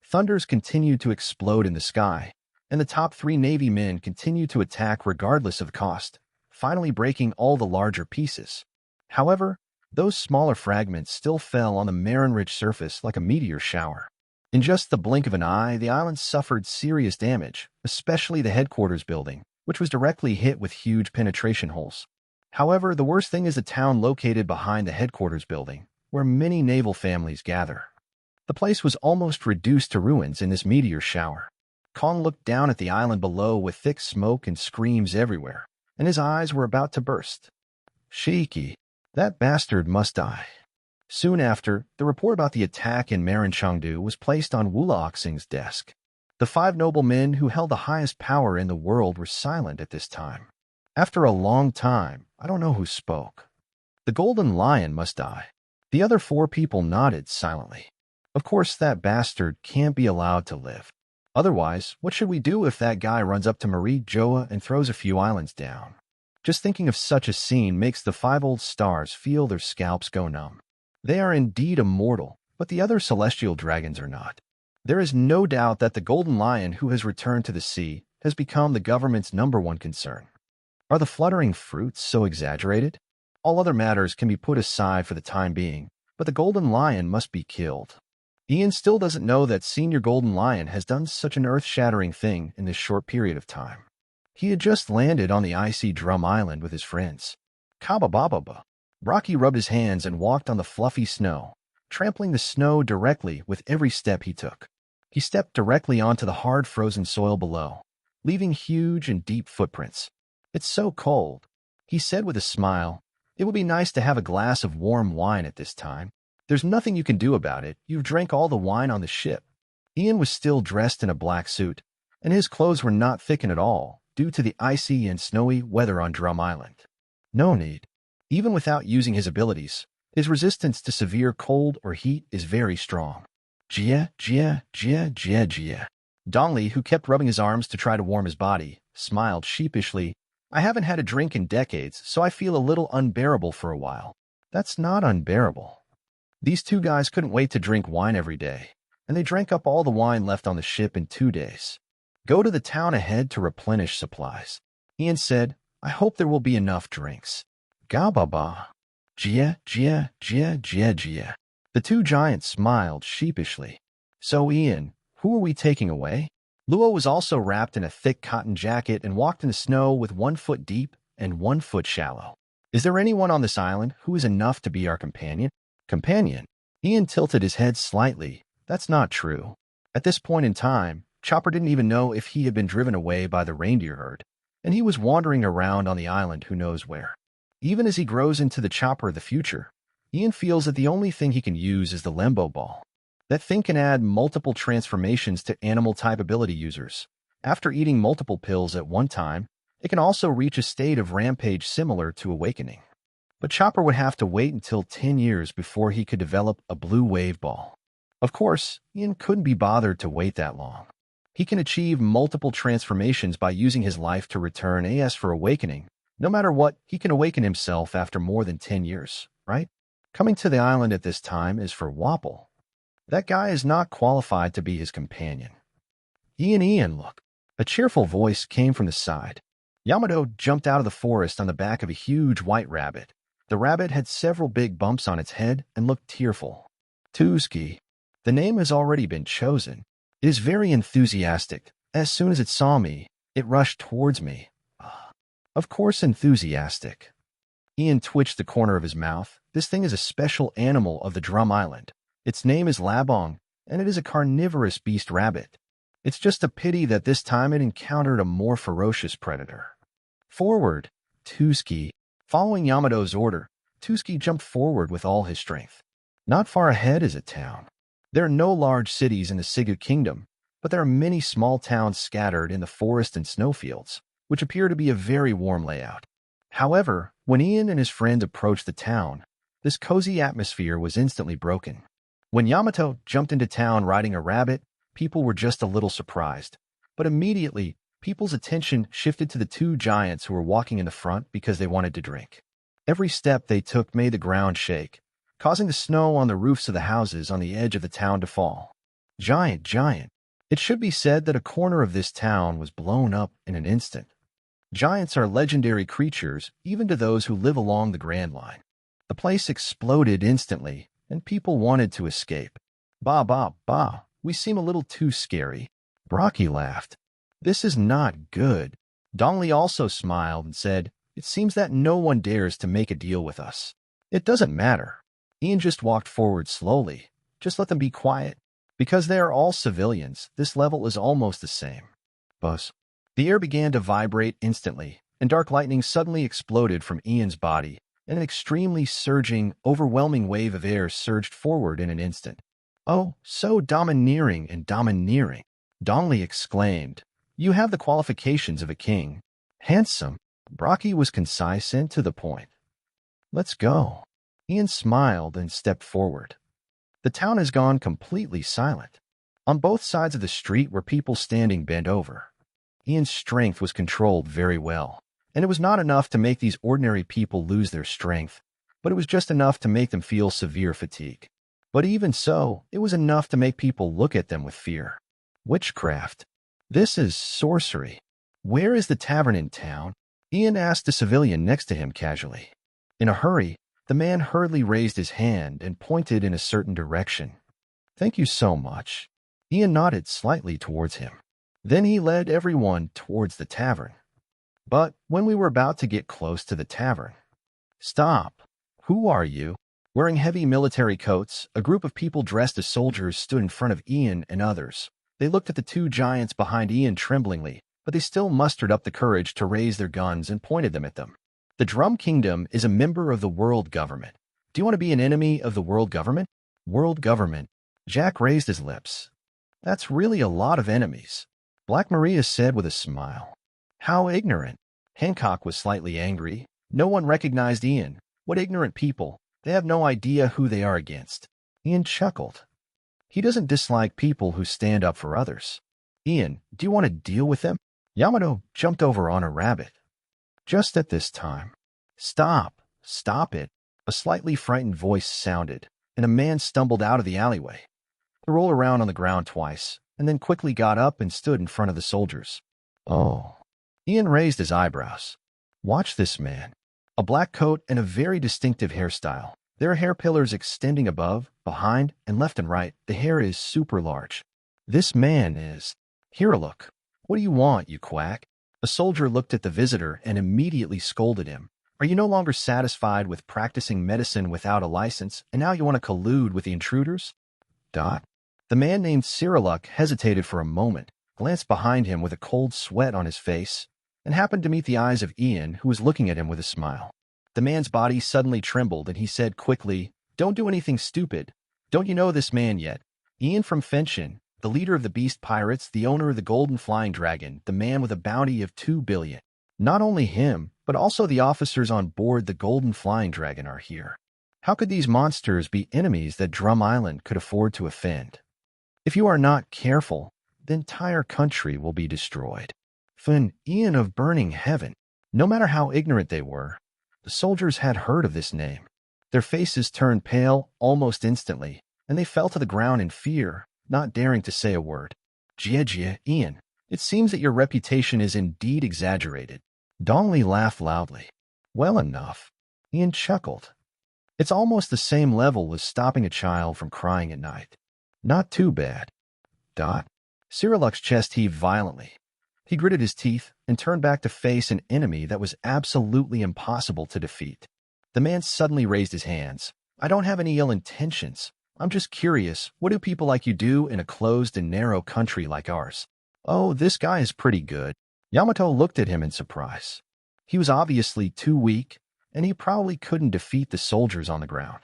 Thunders continued to explode in the sky, and the top three Navy men continued to attack regardless of cost, finally breaking all the larger pieces. However, those smaller fragments still fell on the Marin-rich surface like a meteor shower. In just the blink of an eye, the island suffered serious damage, especially the headquarters building, which was directly hit with huge penetration holes. However, the worst thing is the town located behind the headquarters building, where many naval families gather. The place was almost reduced to ruins in this meteor shower. Kong looked down at the island below with thick smoke and screams everywhere, and his eyes were about to burst. Shiki, that bastard must die. Soon after, the report about the attack in Marin Chengdu was placed on Wula Oxing's desk. The five noble men who held the highest power in the world were silent at this time. After a long time, I don't know who spoke. The Golden Lion must die. The other four people nodded silently. Of course, that bastard can't be allowed to live. Otherwise, what should we do if that guy runs up to Marie Joa and throws a few islands down? Just thinking of such a scene makes the five old stars feel their scalps go numb. They are indeed immortal, but the other celestial dragons are not. There is no doubt that the Golden Lion who has returned to the sea has become the government's #1 concern. Are the fluttering fruits so exaggerated? All other matters can be put aside for the time being, but the Golden Lion must be killed. Ian still doesn't know that Senior Golden Lion has done such an earth-shattering thing in this short period of time. He had just landed on the icy Drum Island with his friends. Kababababa. Rocky rubbed his hands and walked on the fluffy snow, trampling the snow directly with every step he took. He stepped directly onto the hard frozen soil below, leaving huge and deep footprints. "It's so cold," he said with a smile. "It would be nice to have a glass of warm wine at this time." "There's nothing you can do about it. You've drank all the wine on the ship." Ian was still dressed in a black suit, and his clothes were not thickened at all due to the icy and snowy weather on Drum Island. "No need." Even without using his abilities, his resistance to severe cold or heat is very strong. "Jia, Jia, Jia, Jia, Jia." Dongli, who kept rubbing his arms to try to warm his body, smiled sheepishly. "I haven't had a drink in decades, so I feel a little unbearable for a while." "That's not unbearable." These two guys couldn't wait to drink wine every day, and they drank up all the wine left on the ship in 2 days. "Go to the town ahead to replenish supplies," Ian said. "I hope there will be enough drinks." "Ga-ba-ba." "Jia, Jia, Jia, Jia, Jia." The two giants smiled sheepishly. "So, Ian, who are we taking away?" Luo was also wrapped in a thick cotton jacket and walked in the snow with 1 foot deep and 1 foot shallow. "Is there anyone on this island who is enough to be our companion?" "Companion?" Ian tilted his head slightly. That's not true. At this point in time, Chopper didn't even know if he had been driven away by the reindeer herd, and he was wandering around on the island who knows where. Even as he grows into the Chopper of the future, Ian feels that the only thing he can use is the Lembo Ball. That thing can add multiple transformations to animal-type ability users. After eating multiple pills at one time, it can also reach a state of rampage similar to awakening. But Chopper would have to wait until 10 years before he could develop a blue wave ball. Of course, Ian couldn't be bothered to wait that long. He can achieve multiple transformations by using his life to return AS for awakening. No matter what, he can awaken himself after more than 10 years, right? Coming to the island at this time is for Wapple. That guy is not qualified to be his companion. Ian, look. A cheerful voice came from the side. Yamato jumped out of the forest on the back of a huge white rabbit. The rabbit had several big bumps on its head and looked tearful. Tuski. The name has already been chosen. It is very enthusiastic. As soon as it saw me, it rushed towards me. Of course enthusiastic. Ian twitched the corner of his mouth. This thing is a special animal of the Drum Island. Its name is Labong, and it is a carnivorous beast rabbit. It's just a pity that this time it encountered a more ferocious predator. Forward, Tuski. Following Yamato's order, Tuski jumped forward with all his strength. Not far ahead is a town. There are no large cities in the Sigu Kingdom, but there are many small towns scattered in the forest and snowfields, which appear to be a very warm layout. However, when Ian and his friend approached the town, this cozy atmosphere was instantly broken. When Yamato jumped into town riding a rabbit, people were just a little surprised. But immediately, people's attention shifted to the two giants who were walking in the front because they wanted to drink. Every step they took made the ground shake, causing the snow on the roofs of the houses on the edge of the town to fall. Giant. It should be said that a corner of this town was blown up in an instant. Giants are legendary creatures, even to those who live along the Grand Line. The place exploded instantly, and people wanted to escape. Bah, we seem a little too scary. Brocky laughed. This is not good. Dongli also smiled and said, It seems that no one dares to make a deal with us. It doesn't matter. Ian just walked forward slowly. Just let them be quiet. Because they are all civilians, this level is almost the same. Buzz. The air began to vibrate instantly, and dark lightning suddenly exploded from Ian's body, and an extremely surging, overwhelming wave of air surged forward in an instant. Oh, so domineering and domineering, Dongli exclaimed. You have the qualifications of a king. Handsome. Brocky was concise and to the point. Let's go. Ian smiled and stepped forward. The town has gone completely silent. On both sides of the street were people standing bent over. Ian's strength was controlled very well, and it was not enough to make these ordinary people lose their strength, but it was just enough to make them feel severe fatigue. But even so, it was enough to make people look at them with fear. Witchcraft. This is sorcery. Where is the tavern in town? Ian asked the civilian next to him casually. In a hurry, the man hurriedly raised his hand and pointed in a certain direction. Thank you so much. Ian nodded slightly towards him. Then he led everyone towards the tavern. But when we were about to get close to the tavern, Stop! Who are you? Wearing heavy military coats, a group of people dressed as soldiers stood in front of Ian and others. They looked at the two giants behind Ian tremblingly, but they still mustered up the courage to raise their guns and pointed them at them. The Drum Kingdom is a member of the world government. Do you want to be an enemy of the world government? World government. Jack raised his lips. That's really a lot of enemies. Black Maria said with a smile. How ignorant. Hancock was slightly angry. No one recognized Ian. What ignorant people. They have no idea who they are against. Ian chuckled. He doesn't dislike people who stand up for others. Ian, do you want to deal with them? Yamato jumped over on a rabbit. Just at this time. Stop. Stop it. A slightly frightened voice sounded, and a man stumbled out of the alleyway. He rolled around on the ground twice, and then quickly got up and stood in front of the soldiers. Oh. Ian raised his eyebrows. Watch this man. A black coat and a very distinctive hairstyle. There are hair pillars extending above, behind, and left and right. The hair is super large. This man is... Here, look. What do you want, you quack? A soldier looked at the visitor and immediately scolded him. Are you no longer satisfied with practicing medicine without a license, and now you want to collude with the intruders? The man named Cyriluk hesitated for a moment, glanced behind him with a cold sweat on his face, and happened to meet the eyes of Ian, who was looking at him with a smile. The man's body suddenly trembled, and he said quickly, Don't do anything stupid. Don't you know this man yet? Ian from Fenshin, the leader of the Beast Pirates, the owner of the Golden Flying Dragon, the man with a bounty of 2 billion. Not only him, but also the officers on board the Golden Flying Dragon are here. How could these monsters be enemies that Drum Island could afford to offend? If you are not careful, the entire country will be destroyed. Fun, Ian of Burning Heaven. No matter how ignorant they were, the soldiers had heard of this name. Their faces turned pale almost instantly, and they fell to the ground in fear, not daring to say a word. Jie, Ian, it seems that your reputation is indeed exaggerated. Dongli laughed loudly. Well enough. Ian chuckled. It's almost the same level as stopping a child from crying at night. Not too bad. Cyriluk's chest heaved violently. He gritted his teeth and turned back to face an enemy that was absolutely impossible to defeat. The man suddenly raised his hands. I don't have any ill intentions. I'm just curious, what do people like you do in a closed and narrow country like ours? Oh, this guy is pretty good. Yamato looked at him in surprise. He was obviously too weak, and he probably couldn't defeat the soldiers on the ground.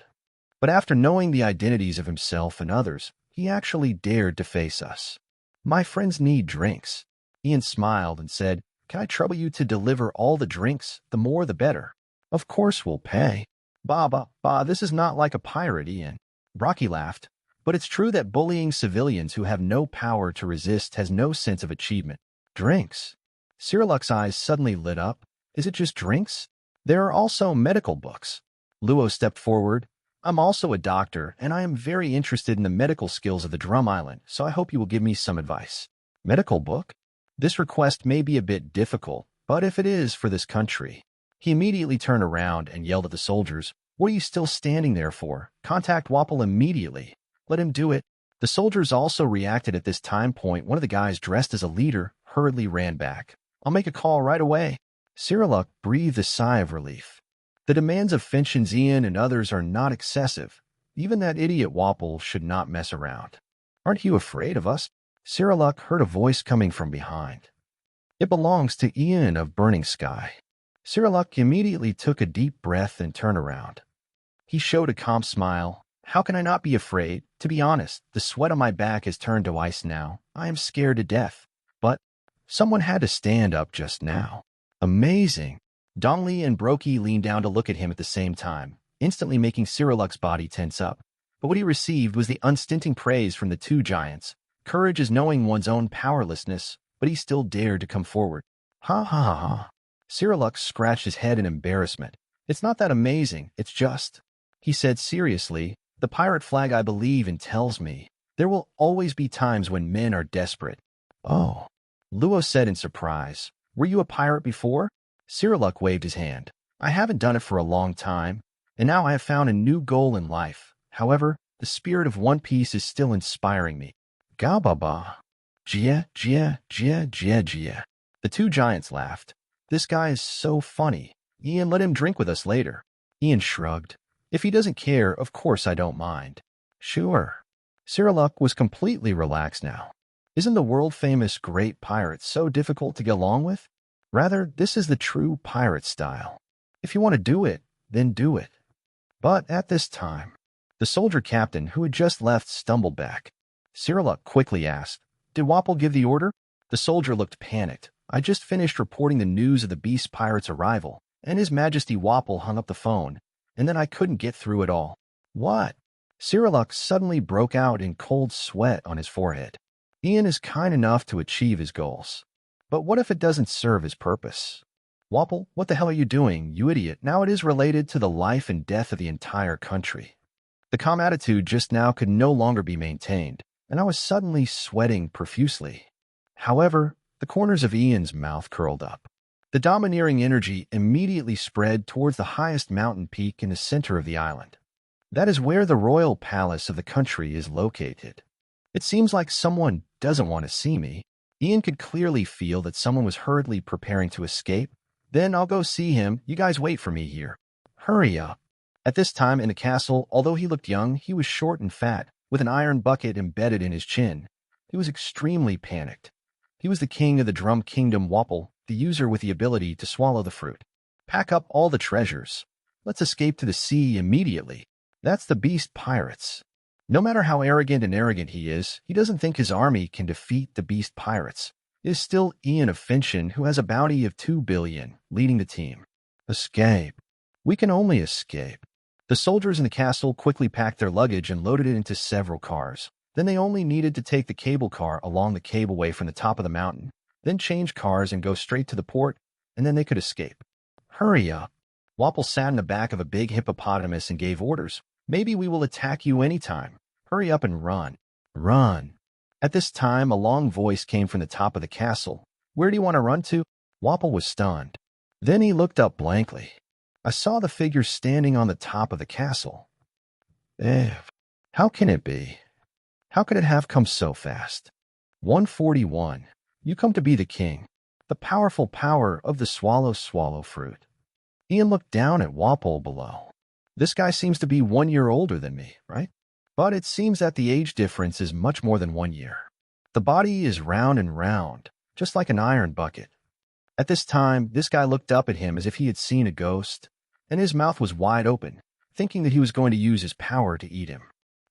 But after knowing the identities of himself and others, he actually dared to face us. My friends need drinks. Ian smiled and said, Can I trouble you to deliver all the drinks? The more the better. Of course we'll pay. This is not like a pirate, Ian. Rocky laughed. But it's true that bullying civilians who have no power to resist has no sense of achievement. Drinks. Cyriluk's eyes suddenly lit up. Is it just drinks? There are also medical books. Luo stepped forward. I'm also a doctor, and I am very interested in the medical skills of the Drum Island, so I hope you will give me some advice. Medical book? This request may be a bit difficult, but if it is for this country. He immediately turned around and yelled at the soldiers, What are you still standing there for? Contact Wapple immediately. Let him do it. The soldiers also reacted at this time point. One of the guys dressed as a leader hurriedly ran back. I'll make a call right away. Cyriluk breathed a sigh of relief. The demands of Fenshin's Ian and others are not excessive. Even that idiot Wapple should not mess around. Aren't you afraid of us? Cyriluk heard a voice coming from behind. It belongs to Ian of Burning Sky. Cyriluk immediately took a deep breath and turned around. He showed a calm smile. How can I not be afraid? To be honest, the sweat on my back has turned to ice now. I am scared to death. But someone had to stand up just now. Amazing. Dongli and Brokey leaned down to look at him at the same time, instantly making Cyriluk's body tense up. But what he received was the unstinting praise from the two giants. Courage is knowing one's own powerlessness, but he still dared to come forward. Ha ha ha ha. Cyriluk scratched his head in embarrassment. It's not that amazing, it's just... He said seriously, the pirate flag I believe in tells me there will always be times when men are desperate. Oh. Luo said in surprise. Were you a pirate before? Cyriluk waved his hand. I haven't done it for a long time, and now I have found a new goal in life. However, the spirit of One Piece is still inspiring me. Gababa. Jia. The two giants laughed. This guy is so funny. Ian, let him drink with us later. Ian shrugged. If he doesn't care, of course I don't mind. Sure. Cyriluk was completely relaxed now. Isn't the world-famous great pirate so difficult to get along with? Rather, this is the true pirate style. If you want to do it, then do it. But at this time, the soldier captain who had just left stumbled back. Cyriluk quickly asked, "Did Wapol give the order?" The soldier looked panicked. "I just finished reporting the news of the beast pirate's arrival, and His Majesty Wapol hung up the phone, and then I couldn't get through it all." "What?" Cyriluk suddenly broke out in cold sweat on his forehead. Ian is kind enough to achieve his goals. But what if it doesn't serve his purpose? "Wapol, what the hell are you doing, you idiot? Now it is related to the life and death of the entire country." The calm attitude just now could no longer be maintained, and I was suddenly sweating profusely. However, the corners of Ian's mouth curled up. The domineering energy immediately spread towards the highest mountain peak in the center of the island. That is where the royal palace of the country is located. It seems like someone doesn't want to see me. Ian could clearly feel that someone was hurriedly preparing to escape. "Then I'll go see him. You guys wait for me here. Hurry up." At this time in the castle, although he looked young, he was short and fat, with an iron bucket embedded in his chin. He was extremely panicked. He was the king of the Drum Kingdom, Wapol, the user with the ability to swallow the fruit. "Pack up all the treasures. Let's escape to the sea immediately." That's the beast pirates. No matter how arrogant he is, he doesn't think his army can defeat the beast pirates. It is still Ian of Finchin who has a bounty of 2 billion, leading the team. Escape. We can only escape. The soldiers in the castle quickly packed their luggage and loaded it into several cars. Then they only needed to take the cable car along the cableway from the top of the mountain, then change cars and go straight to the port, and then they could escape. Hurry up. Wapol sat in the back of a big hippopotamus and gave orders. "Maybe we will attack you anytime. Hurry up and run. Run." At this time, a long voice came from the top of the castle. "Where do you want to run to?" Wapol was stunned. Then he looked up blankly. I saw the figure standing on the top of the castle. How can it be? How could it have come so fast? 141. You come to be the king. The powerful power of the swallow fruit. Ian looked down at Wapol below. This guy seems to be 1 year older than me, right? But it seems that the age difference is much more than 1 year. The body is round and round, just like an iron bucket. At this time, this guy looked up at him as if he had seen a ghost, and his mouth was wide open, thinking that he was going to use his power to eat him.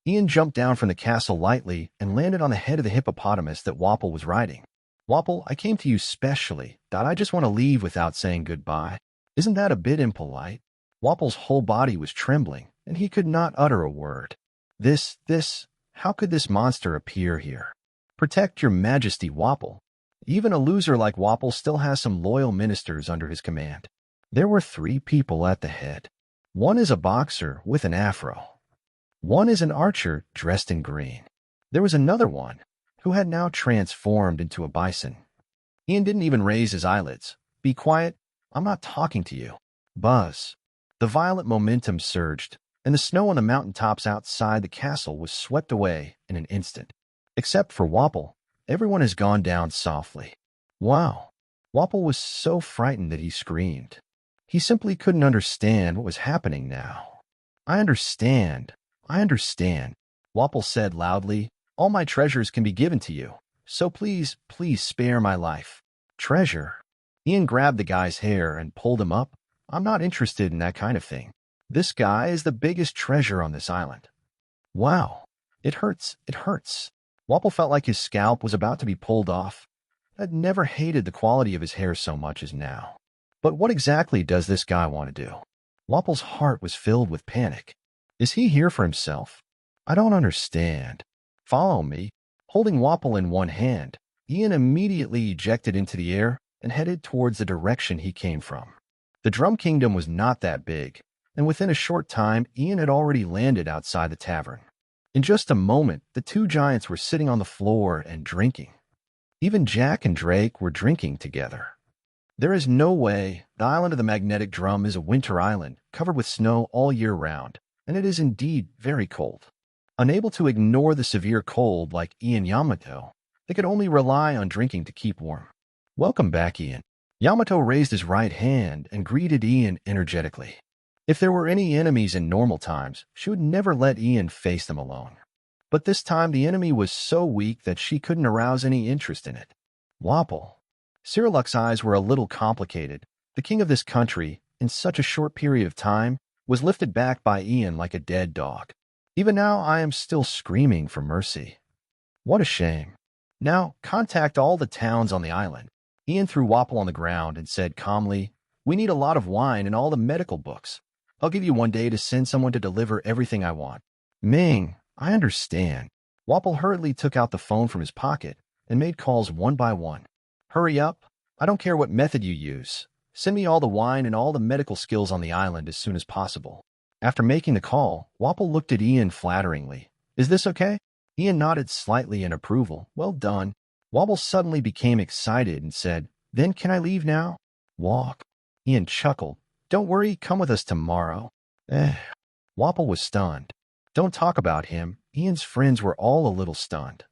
Ian jumped down from the castle lightly and landed on the head of the hippopotamus that Wapol was riding. "Wapol, I came to you specially. I just want to leave without saying goodbye. Isn't that a bit impolite?" Wapol's whole body was trembling, and he could not utter a word. How could this monster appear here? "Protect your majesty, Wapol." Even a loser like Wapol still has some loyal ministers under his command. There were 3 people at the head. One is a boxer with an afro. One is an archer dressed in green. There was another one who had now transformed into a bison. Ian didn't even raise his eyelids. "Be quiet. I'm not talking to you." Buzz. The violent momentum surged, and the snow on the mountaintops outside the castle was swept away in an instant. Except for Wapol, everyone has gone down softly. Wow. Wapol was so frightened that he screamed. He simply couldn't understand what was happening now. I understand. Wapol said loudly. "All my treasures can be given to you, so please spare my life." "Treasure?" Ian grabbed the guy's hair and pulled him up. "I'm not interested in that kind of thing. This guy is the biggest treasure on this island." Wow. It hurts. Wapol felt like his scalp was about to be pulled off. I'd never hated the quality of his hair so much as now. But what exactly does this guy want to do? Wapol's heart was filled with panic. Is he here for himself? I don't understand. Follow me. Holding Wapol in one hand, Ian immediately ejected into the air and headed towards the direction he came from. The Drum Kingdom was not that big, and within a short time, Ian had already landed outside the tavern. In just a moment, the 2 giants were sitting on the floor and drinking. Even Jack and Drake were drinking together. There is no way. The island of the magnetic drum is a winter island, covered with snow all year round, and it is indeed very cold. Unable to ignore the severe cold like Ian Yamato, they could only rely on drinking to keep warm. "Welcome back, Ian." Yamato raised his right hand and greeted Ian energetically. If there were any enemies in normal times, she would never let Ian face them alone. But this time the enemy was so weak that she couldn't arouse any interest in it. Wapol. Cyrillic's eyes were a little complicated. The king of this country, in such a short period of time, was lifted back by Ian like a dead dog. Even now I am still screaming for mercy. What a shame. Now, contact all the towns on the island. Ian threw Wapol on the ground and said calmly, "We need a lot of wine and all the medical books. I'll give you one day to send someone to deliver everything I want." Ming, I understand. Wapol hurriedly took out the phone from his pocket and made calls one by one. Hurry up. I don't care what method you use. Send me all the wine and all the medical skills on the island as soon as possible. After making the call, Wapol looked at Ian flatteringly. Is this okay? Ian nodded slightly in approval. Well done. Wapol suddenly became excited and said, Then can I leave now? Walk. Ian chuckled. Don't worry, come with us tomorrow. Wapol was stunned. Don't talk about him. Ian's friends were all a little stunned.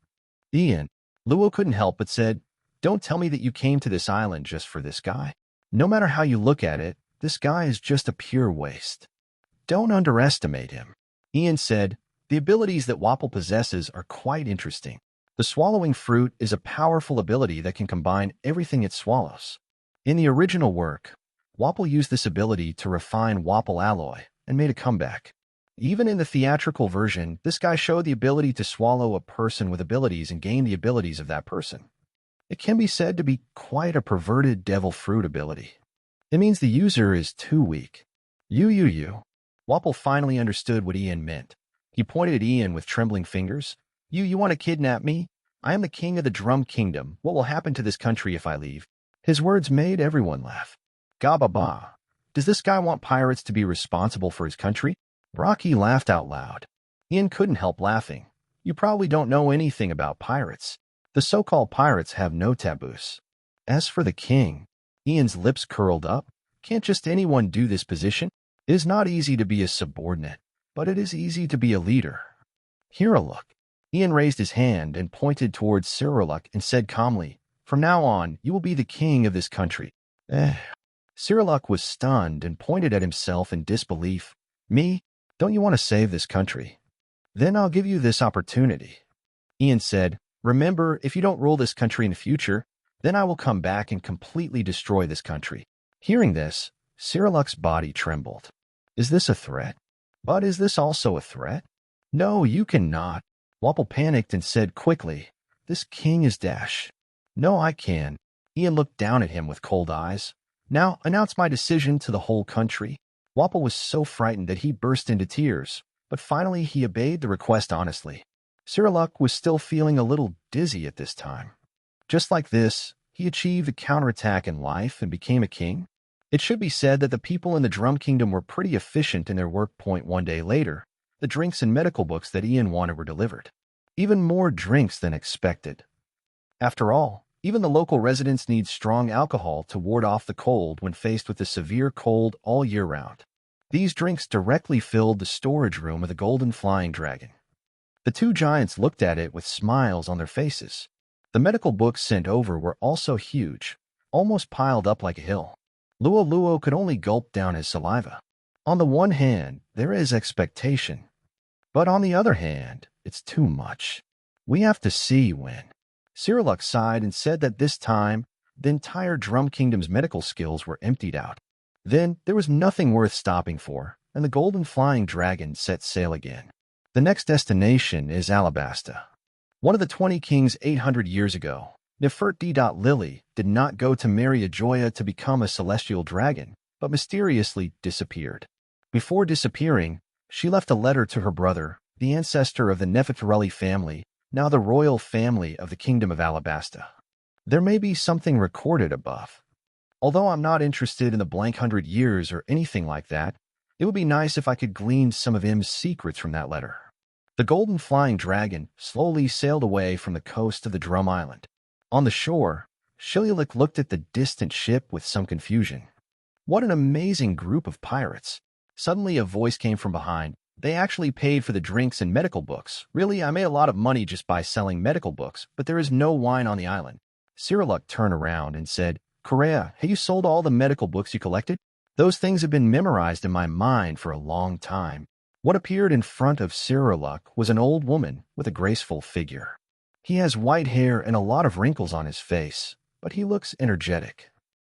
Ian, Luo couldn't help but said, Don't tell me that you came to this island just for this guy. No matter how you look at it, this guy is just a pure waste. Don't underestimate him. Ian said, The abilities that Wapol possesses are quite interesting. The swallowing fruit is a powerful ability that can combine everything it swallows. In the original work, Wapol used this ability to refine Wapol alloy and made a comeback. Even in the theatrical version, this guy showed the ability to swallow a person with abilities and gain the abilities of that person. It can be said to be quite a perverted devil fruit ability. It means the user is too weak. You. Wapol finally understood what Ian meant. He pointed at Ian with trembling fingers. You want to kidnap me? I am the king of the Drum Kingdom. What will happen to this country if I leave? His words made everyone laugh. Gababa. Does this guy want pirates to be responsible for his country? Rocky laughed out loud. Ian couldn't help laughing. You probably don't know anything about pirates. The so-called pirates have no taboos. As for the king, Ian's lips curled up. Can't just anyone do this position? It is not easy to be a subordinate, but it is easy to be a leader. Here a look. Ian raised his hand and pointed towards Cyrillic and said calmly, From now on, you will be the king of this country. Cyrillic was stunned and pointed at himself in disbelief. Me? Don't you want to save this country? Then I'll give you this opportunity. Ian said, Remember, if you don't rule this country in the future, then I will come back and completely destroy this country. Hearing this, Cyrillic's body trembled. Is this a threat? But is this also a threat? No, you cannot. Wapol panicked and said quickly, This king is Dash. No, I can. Ian looked down at him with cold eyes. Now, announce my decision to the whole country. Wapol was so frightened that he burst into tears, but finally he obeyed the request honestly. Cyrillic was still feeling a little dizzy at this time. Just like this, he achieved a counterattack in life and became a king. It should be said that the people in the Drum Kingdom were pretty efficient in their work. One day later, the drinks and medical books that Ian wanted were delivered. Even more drinks than expected. After all, even the local residents need strong alcohol to ward off the cold when faced with the severe cold all year round. These drinks directly filled the storage room of the Golden Flying Dragon. The two giants looked at it with smiles on their faces. The medical books sent over were also huge, almost piled up like a hill. Luo could only gulp down his saliva. On the one hand, there is expectation. But on the other hand, it's too much. We have to see when. Cyrillic sighed and said that this time, the entire Drum Kingdom's medical skills were emptied out. Then there was nothing worth stopping for, and the Golden Flying Dragon set sail again. The next destination is Alabasta. One of the 20 kings 800 years ago, Nefertiti. Did not go to marry Ajoya to become a celestial dragon, but mysteriously disappeared. Before disappearing, she left a letter to her brother, the ancestor of the Nefertiti family, now the royal family of the Kingdom of Alabasta. There may be something recorded above. Although I'm not interested in the blank 100 years or anything like that, it would be nice if I could glean some of M's secrets from that letter. The Golden Flying Dragon slowly sailed away from the coast of the Drum Island. On the shore, Cyrillic looked at the distant ship with some confusion. What an amazing group of pirates. Suddenly a voice came from behind. They actually paid for the drinks and medical books. Really, I made a lot of money just by selling medical books, but there is no wine on the island. Cyrillic turned around and said, Correa, have you sold all the medical books you collected? Those things have been memorized in my mind for a long time. What appeared in front of Cyrilluc was an old woman with a graceful figure. He has white hair and a lot of wrinkles on his face, but he looks energetic.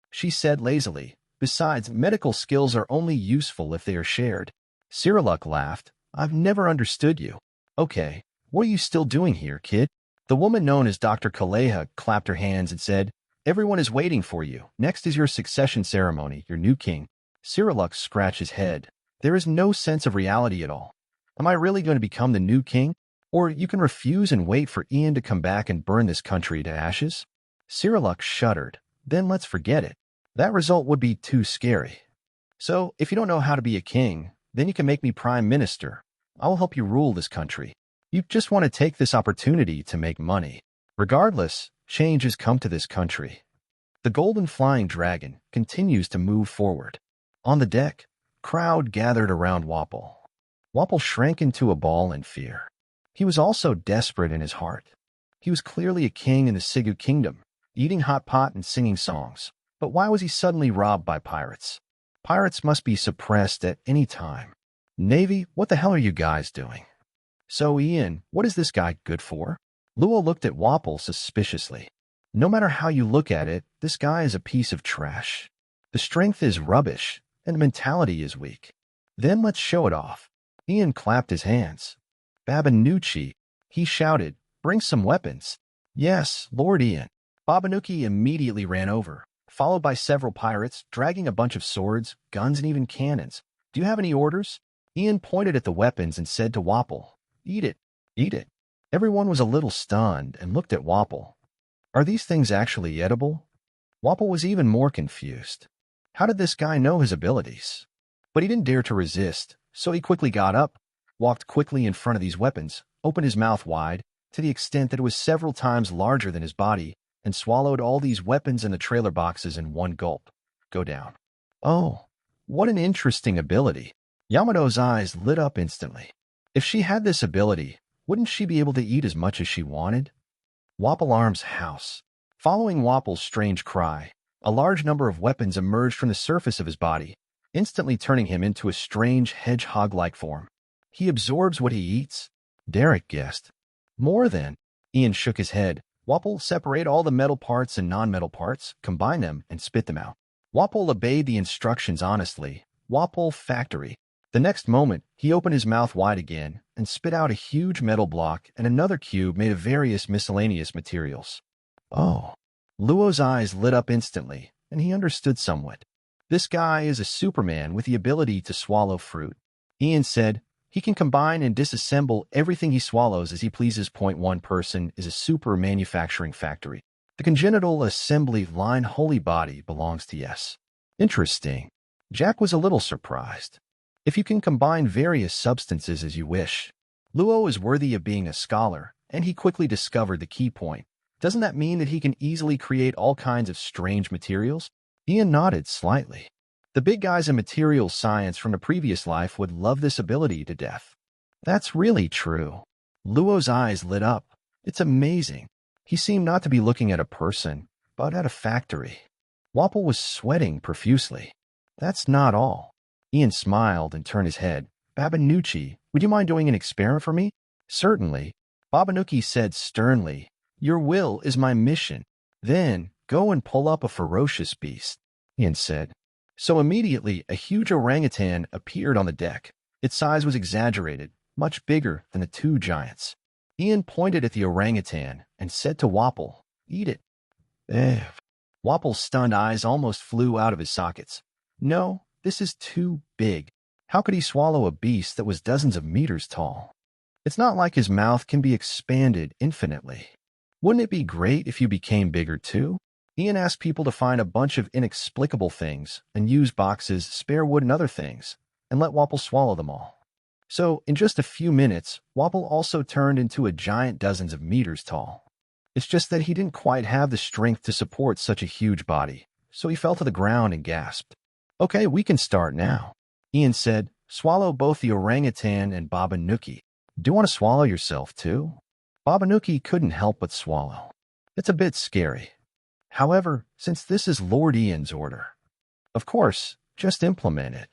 She said lazily, "Besides, medical skills are only useful if they are shared." Cyrilluc laughed. "I've never understood you." "Okay, what are you still doing here, kid?" The woman known as Dr. Kaleha clapped her hands and said, "Everyone is waiting for you. Next is your succession ceremony, your new king." Cyrilluc scratched his head. There is no sense of reality at all. Am I really going to become the new king? Or you can refuse and wait for Ian to come back and burn this country to ashes? Cyrilluc shuddered. Then let's forget it. That result would be too scary. So, if you don't know how to be a king, then you can make me prime minister. I will help you rule this country. You just want to take this opportunity to make money. Regardless, change has come to this country. The golden flying dragon continues to move forward. On the deck, crowd gathered around Wapol. Wapol shrank into a ball in fear. He was also desperate in his heart. He was clearly a king in the Sigu kingdom, eating hot pot and singing songs. But why was he suddenly robbed by pirates? Pirates must be suppressed at any time. Navy, what the hell are you guys doing? So Ian, what is this guy good for? Luo looked at Wapol suspiciously. No matter how you look at it, this guy is a piece of trash. The strength is rubbish, and the mentality is weak. Then let's show it off. Ian clapped his hands. Babanuki, he shouted, bring some weapons. Yes, Lord Ian. Babanuki immediately ran over, followed by several pirates, dragging a bunch of swords, guns, and even cannons. Do you have any orders? Ian pointed at the weapons and said to Wapol, eat it, eat it. Everyone was a little stunned and looked at Wapol. Are these things actually edible? Wapol was even more confused. How did this guy know his abilities? But he didn't dare to resist, so he quickly got up, walked quickly in front of these weapons, opened his mouth wide, to the extent that it was several times larger than his body, and swallowed all these weapons in the trailer boxes in one gulp. Go down. Oh, what an interesting ability. Yamato's eyes lit up instantly. If she had this ability, wouldn't she be able to eat as much as she wanted? Wapol Arm's house. Following Wapol's strange cry, a large number of weapons emerged from the surface of his body, instantly turning him into a strange hedgehog-like form. He absorbs what he eats? Derek guessed. More than. Ian shook his head. Wapol, separate all the metal parts and non-metal parts, combine them, and spit them out. Wapol obeyed the instructions honestly. Wapol factory. The next moment, he opened his mouth wide again and spit out a huge metal block and another cube made of various miscellaneous materials. Oh. Luo's eyes lit up instantly, and he understood somewhat. This guy is a Superman with the ability to swallow fruit. Ian said, he can combine and disassemble everything he swallows as he pleases. Point one person is a super manufacturing factory. The congenital assembly line holy body belongs to yes. Interesting. Jack was a little surprised. If you can combine various substances as you wish, Luo is worthy of being a scholar, and he quickly discovered the key point. Doesn't that mean that he can easily create all kinds of strange materials? Ian nodded slightly. The big guys in materials science from the previous life would love this ability to death. That's really true. Luo's eyes lit up. It's amazing. He seemed not to be looking at a person, but at a factory. Wapol was sweating profusely. That's not all. Ian smiled and turned his head. Babanuki, would you mind doing an experiment for me? Certainly. Babanuki said sternly, your will is my mission. Then, go and pull up a ferocious beast, Ian said. So immediately, a huge orangutan appeared on the deck. Its size was exaggerated, much bigger than the two giants. Ian pointed at the orangutan and said to Wapol, eat it. Wapol's stunned eyes almost flew out of his sockets. No, this is too big. How could he swallow a beast that was dozens of meters tall? It's not like his mouth can be expanded infinitely. Wouldn't it be great if you became bigger too? Ian asked people to find a bunch of inexplicable things and use boxes, spare wood, and other things, and let Wapol swallow them all. So, in just a few minutes, Wapol also turned into a giant dozens of meters tall. It's just that he didn't quite have the strength to support such a huge body, so he fell to the ground and gasped. Okay, we can start now. Ian said, swallow both the orangutan and Babanuki. Do you want to swallow yourself too? Babanuki couldn't help but swallow. It's a bit scary. However, since this is Lord Ian's order. Of course, Just implement it.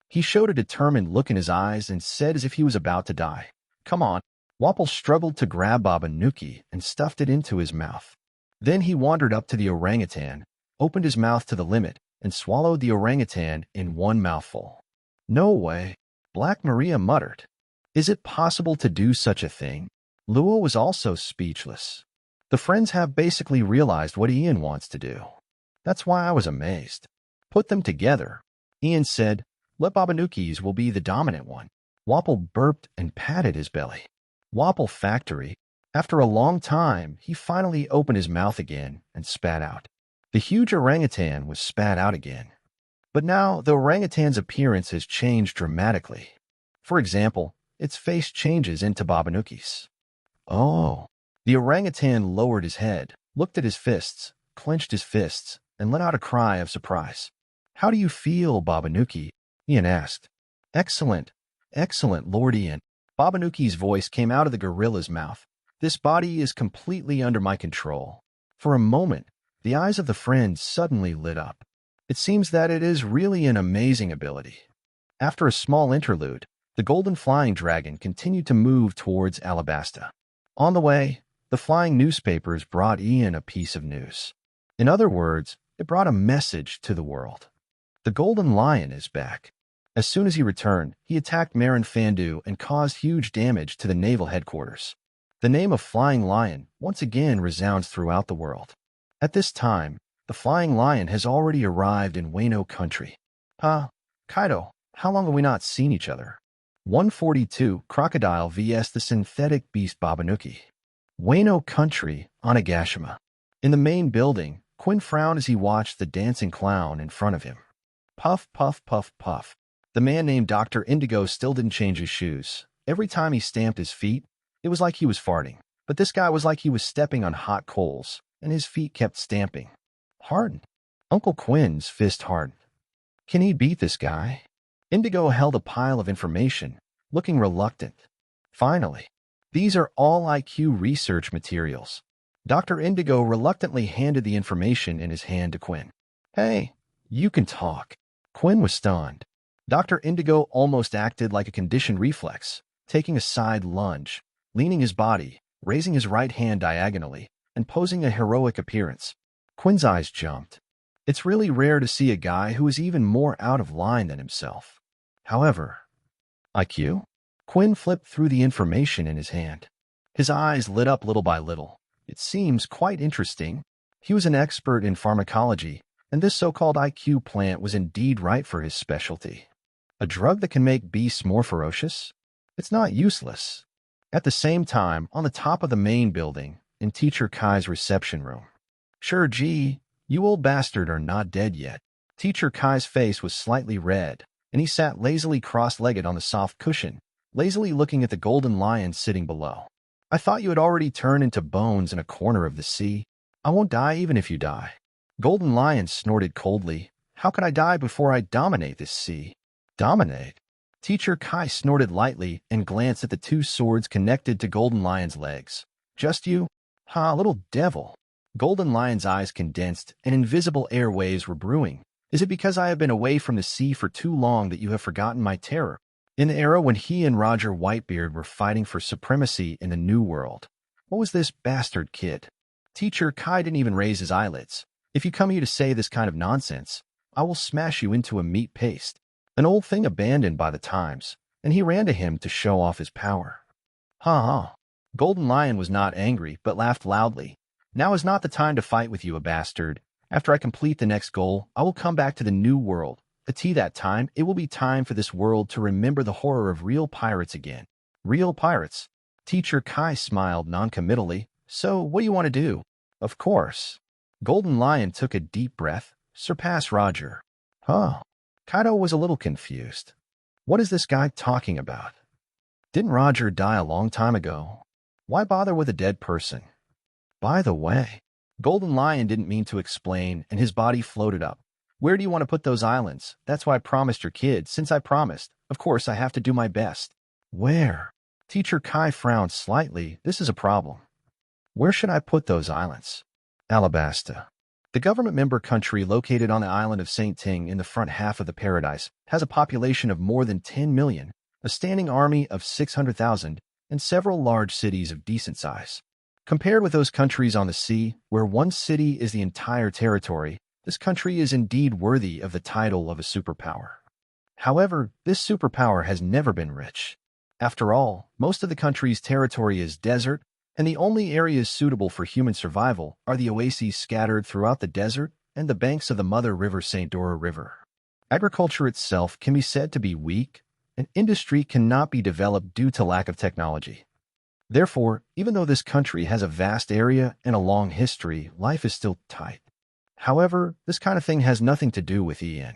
He showed a determined look in his eyes and said as if he was about to die, "Come on." Wapple struggled to grab Babanuki and stuffed it into his mouth. Then he wandered up to the orangutan, opened his mouth to the limit, and swallowed the orangutan in one mouthful. "No way," Black Maria muttered. "Is it possible to do such a thing?" Lua was also speechless. The friends have basically realized what Ian wants to do. That's why I was amazed. "Put them together," Ian said. "Let Babanuki's will be the dominant one." Wapple burped and patted his belly. Wapple Factory. After a long time, he finally opened his mouth again and spat out. The huge orangutan was spat out again. But now the orangutan's appearance has changed dramatically. For example, its face changes into Babanuki's. Oh. The orangutan lowered his head, looked at his fists, clenched his fists, and let out a cry of surprise. "How do you feel, Babanuki?" Ian asked. "Excellent. Excellent, Lord Ian." Babanuki's voice came out of the gorilla's mouth. "This body is completely under my control." For a moment, the eyes of the friends suddenly lit up. It seems that it is really an amazing ability. After a small interlude, the golden flying dragon continued to move towards Alabasta. On the way, the flying newspapers brought Ian a piece of news. In other words, it brought a message to the world. The golden lion is back. As soon as he returned, he attacked Marin Fandu and caused huge damage to the naval headquarters. The name of Flying Lion once again resounds throughout the world. At this time, the Flying Lion has already arrived in Wano country. Kaido, how long have we not seen each other? 142 Crocodile vs. the Synthetic Beast Babanuki. Wano country, Onigashima. In the main building, Quinn frowned as he watched the dancing clown in front of him. Puff, puff, puff, puff. The man named Dr. Indigo still didn't change his shoes. Every time he stamped his feet, it was like he was farting. But this guy was like he was stepping on hot coals, and his feet kept stamping. Hardened. Uncle Quinn's fist hardened. Can he beat this guy? Indigo held a pile of information, looking reluctant. Finally, these are all IQ research materials. Dr. Indigo reluctantly handed the information in his hand to Quinn. "Hey, you can talk." Quinn was stunned. Dr. Indigo almost acted like a conditioned reflex, taking a side lunge, leaning his body, raising his right hand diagonally, and posing a heroic appearance. Quinn's eyes jumped. It's really rare to see a guy who is even more out of line than himself. However, IQ? Quinn flipped through the information in his hand. His eyes lit up little by little. It seems quite interesting. He was an expert in pharmacology, and this so-called IQ plant was indeed right for his specialty. A drug that can make beasts more ferocious? It's not useless. At the same time, on the top of the main building, in Teacher Kai's reception room. "Sure, gee, you old bastard are not dead yet." Teacher Kai's face was slightly red, and he sat lazily cross-legged on the soft cushion, lazily looking at the golden lion sitting below. "I thought you had already turned into bones in a corner of the sea. I won't die even if you die." Golden Lion snorted coldly. "How could I die before I dominate this sea?" "Dominate?" Teacher Kai snorted lightly and glanced at the two swords connected to Golden Lion's legs. "Just you? Ha, little devil." Golden Lion's eyes condensed and invisible air waves were brewing. "Is it because I have been away from the sea for too long that you have forgotten my terror?" In the era when he and Roger Whitebeard were fighting for supremacy in the New World, what was this bastard kid? Teacher Kai didn't even raise his eyelids. "If you come here to say this kind of nonsense, I will smash you into a meat paste." An old thing abandoned by the times, and he ran to him to show off his power. Ha ha. Golden Lion was not angry, but laughed loudly. "Now is not the time to fight with you, a bastard. After I complete the next goal, I will come back to the New World. That time, it will be time for this world to remember the horror of real pirates again." "Real pirates?" Teacher Kai smiled noncommittally. "So, what do you want to do?" "Of course." Golden Lion took a deep breath. "Surpass Roger." Huh. Kaido was a little confused. What is this guy talking about? Didn't Roger die a long time ago? Why bother with a dead person? By the way, Golden Lion didn't mean to explain, and his body floated up. "Where do you want to put those islands? That's why I promised your kid. Since I promised, of course I have to do my best." "Where?" Teacher Kai frowned slightly. "This is a problem. Where should I put those islands?" "Alabasta." The government member country located on the island of St. Ting in the front half of the paradise has a population of more than 10 million, a standing army of 600,000, and several large cities of decent size. Compared with those countries on the sea, where one city is the entire territory, this country is indeed worthy of the title of a superpower. However, this superpower has never been rich. After all, most of the country's territory is desert, and the only areas suitable for human survival are the oases scattered throughout the desert and the banks of the mother river St. Dora River. Agriculture itself can be said to be weak, and industry cannot be developed due to lack of technology. Therefore, even though this country has a vast area and a long history, life is still tight. However, this kind of thing has nothing to do with Ian.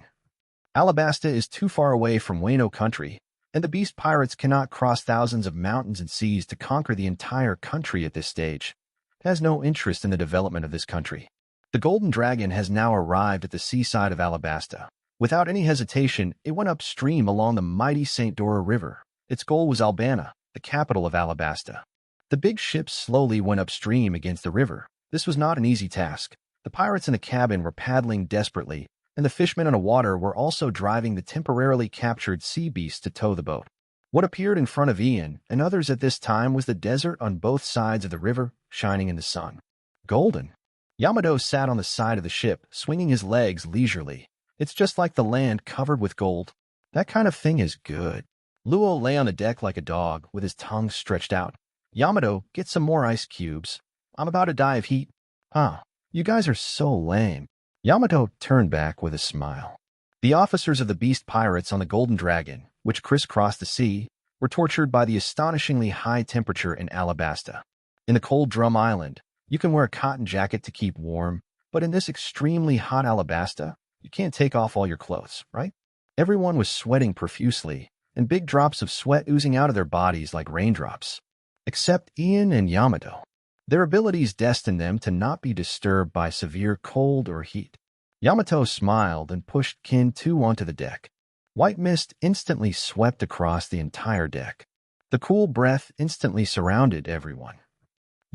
Alabasta is too far away from Wano country, and the beast pirates cannot cross thousands of mountains and seas to conquer the entire country at this stage. It has no interest in the development of this country. The Golden Dragon has now arrived at the seaside of Alabasta. Without any hesitation, it went upstream along the mighty St. Dora River. Its goal was Albana, the capital of Alabasta. The big ship slowly went upstream against the river. This was not an easy task. The pirates in the cabin were paddling desperately, and the fishmen on the water were also driving the temporarily captured sea beasts to tow the boat. What appeared in front of Ian and others at this time was the desert on both sides of the river, shining in the sun. Golden. Yamato sat on the side of the ship, swinging his legs leisurely. It's just like the land covered with gold. That kind of thing is good. Luo lay on the deck like a dog, with his tongue stretched out. Yamato, get some more ice cubes. I'm about to die of heat. Huh, you guys are so lame. Yamato turned back with a smile. The officers of the beast pirates on the Golden Dragon, which crisscrossed the sea, were tortured by the astonishingly high temperature in Alabasta. In the cold Drum Island, you can wear a cotton jacket to keep warm, but in this extremely hot Alabasta, you can't take off all your clothes, right? Everyone was sweating profusely, and big drops of sweat oozing out of their bodies like raindrops. Except Ian and Yamato. Their abilities destined them to not be disturbed by severe cold or heat. Yamato smiled and pushed Kin 2 onto the deck. White mist instantly swept across the entire deck. The cool breath instantly surrounded everyone.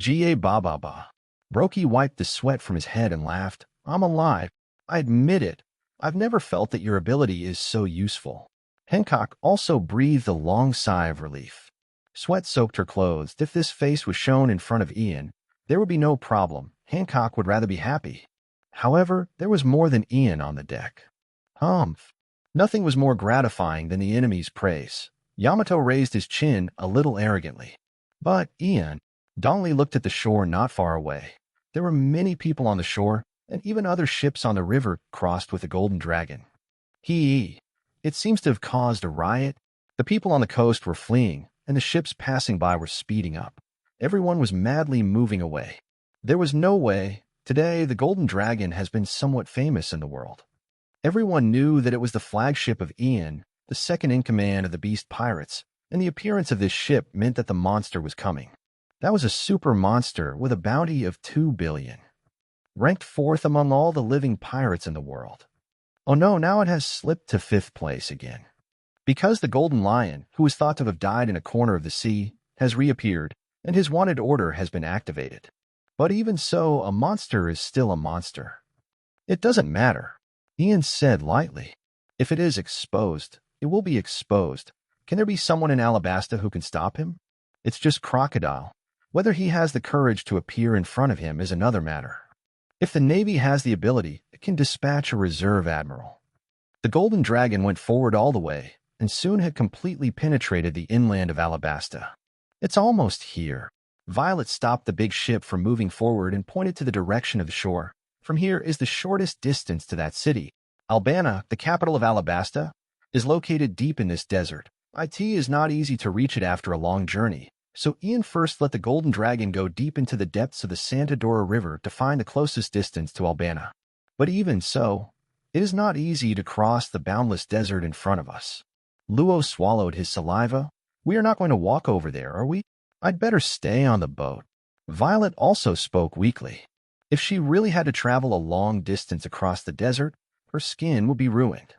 Ga ba ba ba. Brokey wiped the sweat from his head and laughed. I'm alive. I admit it. I've never felt that your ability is so useful. Hancock also breathed a long sigh of relief. Sweat soaked her clothes. If this face was shown in front of Ian, there would be no problem. Hancock would rather be happy. However, there was more than Ian on the deck. Humph. Nothing was more gratifying than the enemy's praise. Yamato raised his chin a little arrogantly. But Ian, Donnelly looked at the shore not far away. There were many people on the shore, and even other ships on the river crossed with the Golden Dragon. It seems to have caused a riot. The people on the coast were fleeing, and the ships passing by were speeding up. Everyone was madly moving away. There was no way. Today, the Golden Dragon has been somewhat famous in the world. Everyone knew that it was the flagship of Ian, the second in command of the Beast Pirates, and the appearance of this ship meant that the monster was coming. That was a super monster with a bounty of 2 billion. Ranked 4th among all the living pirates in the world. Oh no, now it has slipped to 5th place again. Because the Golden Lion, who was thought to have died in a corner of the sea, has reappeared, and his wanted order has been activated. But even so, a monster is still a monster. It doesn't matter, Ian said lightly. If it is exposed, it will be exposed. Can there be someone in Alabasta who can stop him? It's just Crocodile. Whether he has the courage to appear in front of him is another matter. If the Navy has the ability, it can dispatch a reserve admiral. The Golden Dragon went forward all the way, and soon had completely penetrated the inland of Alabasta. It's almost here. Violet stopped the big ship from moving forward and pointed to the direction of the shore. From here is the shortest distance to that city. Albana, the capital of Alabasta, is located deep in this desert. It is not easy to reach it after a long journey, so Ian first let the Golden Dragon go deep into the depths of the Santa Dora River to find the closest distance to Albana. But even so, it is not easy to cross the boundless desert in front of us. Luo swallowed his saliva. We are not going to walk over there, are we? I'd better stay on the boat. Violet also spoke weakly. If she really had to travel a long distance across the desert, her skin would be ruined.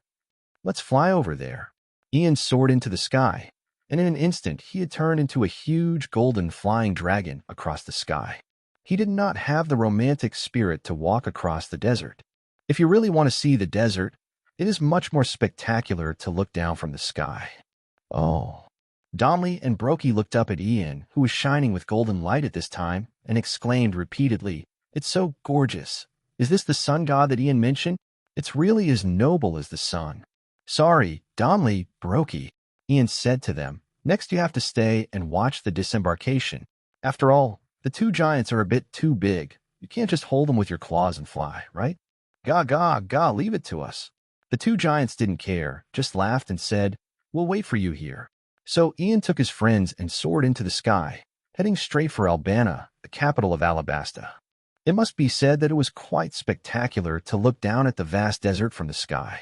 Let's fly over there. Ian soared into the sky, and in an instant he had turned into a huge golden flying dragon across the sky. He did not have the romantic spirit to walk across the desert. If you really want to see the desert, it is much more spectacular to look down from the sky. Oh. Donnelly and Brokey looked up at Ian, who was shining with golden light at this time, and exclaimed repeatedly, "It's so gorgeous. Is this the sun god that Ian mentioned? It's really as noble as the sun." "Sorry, Donnelly, Brokey," Ian said to them. "Next you have to stay and watch the disembarkation. After all, the two giants are a bit too big. You can't just hold them with your claws and fly, right? Gah, leave it to us." The two giants didn't care, just laughed and said, "We'll wait for you here." So Ian took his friends and soared into the sky, heading straight for Albana, the capital of Alabasta. It must be said that it was quite spectacular to look down at the vast desert from the sky.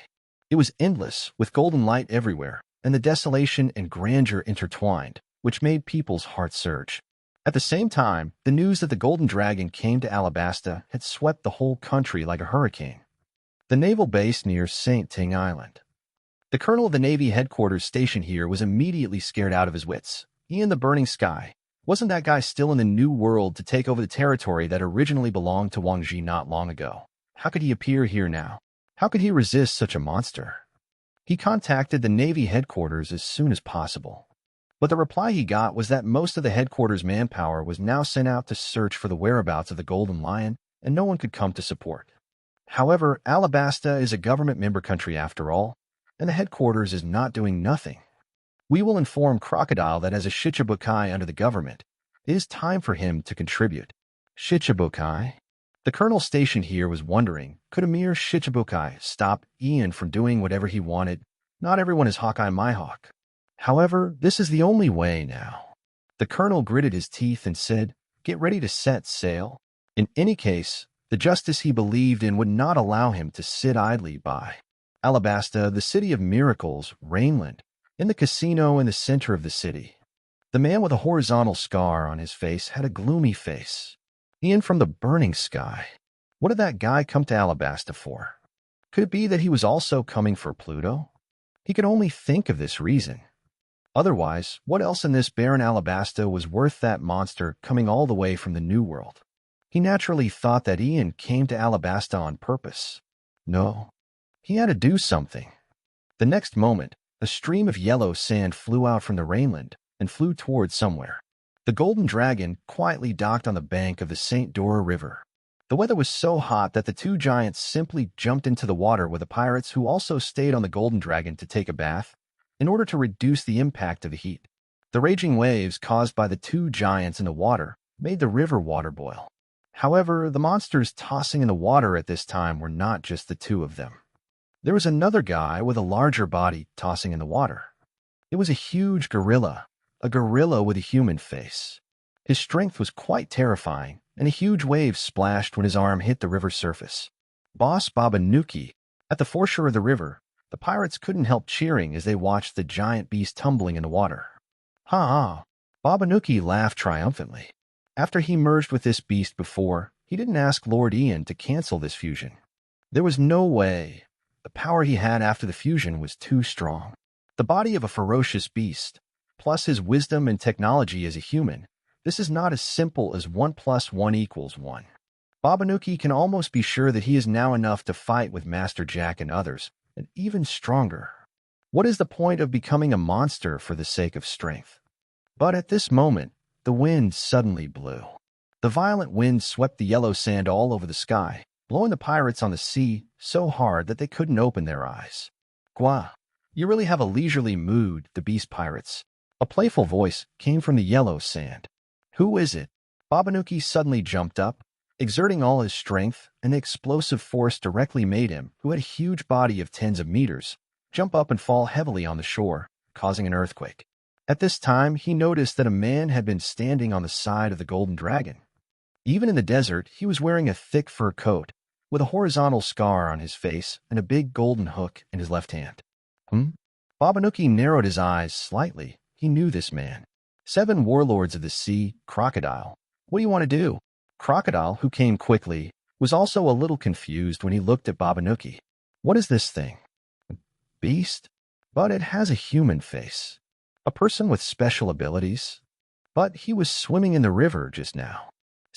It was endless, with golden light everywhere, and the desolation and grandeur intertwined, which made people's hearts surge. At the same time, the news that the Golden Dragon came to Alabasta had swept the whole country like a hurricane. The naval base near St. Ting Island. The colonel of the Navy headquarters stationed here was immediately scared out of his wits. Ian the Burning Sky. Wasn't that guy still in the New World to take over the territory that originally belonged to Wang Ji not long ago? How could he appear here now? How could he resist such a monster? He contacted the Navy headquarters as soon as possible. But the reply he got was that most of the headquarters manpower was now sent out to search for the whereabouts of the Golden Lion, and no one could come to support. However, Alabasta is a government member country after all, and the headquarters is not doing nothing. We will inform Crocodile that as a Shichibukai under the government, it is time for him to contribute. Shichibukai? The colonel stationed here was wondering, could a mere Shichibukai stop Ian from doing whatever he wanted? Not everyone is Hawkeye Mihawk. However, this is the only way now. The colonel gritted his teeth and said, "Get ready to set sail." In any case, the justice he believed in would not allow him to sit idly by. Alabasta, the city of miracles, Rainland, in the casino in the center of the city. The man with a horizontal scar on his face had a gloomy face. Ian from the Burning Sky. What did that guy come to Alabasta for? Could it be that he was also coming for Pluto? He could only think of this reason. Otherwise, what else in this barren Alabasta was worth that monster coming all the way from the New World? He naturally thought that Ian came to Alabasta on purpose. No. He had to do something. The next moment, a stream of yellow sand flew out from the Rainland and flew towards somewhere. The Golden Dragon quietly docked on the bank of the St. Dora River. The weather was so hot that the two giants simply jumped into the water with the pirates who also stayed on the Golden Dragon to take a bath in order to reduce the impact of the heat. The raging waves caused by the two giants in the water made the river water boil. However, the monsters tossing in the water at this time were not just the two of them. There was another guy with a larger body tossing in the water. It was a huge gorilla, a gorilla with a human face. His strength was quite terrifying, and a huge wave splashed when his arm hit the river surface. Boss Babanuki. At the foreshore of the river, the pirates couldn't help cheering as they watched the giant beast tumbling in the water. Ha! Babanuki laughed triumphantly. After he merged with this beast before, he didn't ask Lord Ian to cancel this fusion. There was no way. The power he had after the fusion was too strong. The body of a ferocious beast, plus his wisdom and technology as a human, this is not as simple as 1 + 1 = 1. Babanuki can almost be sure that he is now enough to fight with Master Jack and others, and even stronger. What is the point of becoming a monster for the sake of strength? But at this moment, the wind suddenly blew. The violent wind swept the yellow sand all over the sky, blowing the pirates on the sea so hard that they couldn't open their eyes. "Gwa, you really have a leisurely mood," the beast pirates. A playful voice came from the yellow sand. "Who is it?" Babanuki suddenly jumped up, exerting all his strength, and the explosive force directly made him, who had a huge body of tens of meters, jump up and fall heavily on the shore, causing an earthquake. At this time, he noticed that a man had been standing on the side of the Golden Dragon. Even in the desert, he was wearing a thick fur coat, with a horizontal scar on his face and a big golden hook in his left hand. Babanuki narrowed his eyes slightly. He knew this man. 7 warlords of the sea, Crocodile. What do you want to do? Crocodile, who came quickly, was also a little confused when he looked at Babanuki. What is this thing? A beast? But it has a human face. A person with special abilities? But he was swimming in the river just now.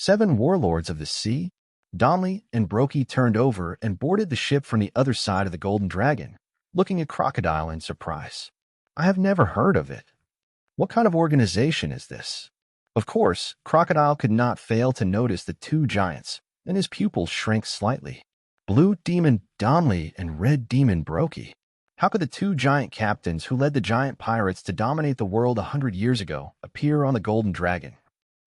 7 warlords of the sea? Donley and Brokey turned over and boarded the ship from the other side of the Golden Dragon, looking at Crocodile in surprise. I have never heard of it. What kind of organization is this? Of course, Crocodile could not fail to notice the two giants, and his pupils shrank slightly. Blue Demon Donley and Red Demon Brokey. How could the two giant captains who led the giant pirates to dominate the world 100 years ago appear on the Golden Dragon?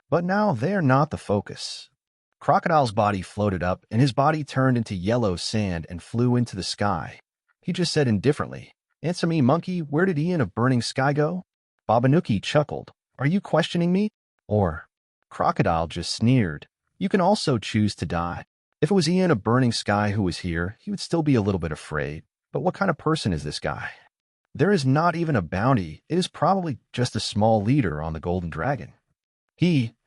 But now they are not the focus. Crocodile's body floated up, and his body turned into yellow sand and flew into the sky. He just said indifferently, "Answer me, monkey, where did Ian of Burning Sky go?" Babanuki chuckled, "Are you questioning me?" Or, Crocodile just sneered, "You can also choose to die." If it was Ian of Burning Sky who was here, he would still be a little bit afraid. But what kind of person is this guy? There is not even a bounty. It is probably just a small leader on the Golden Dragon.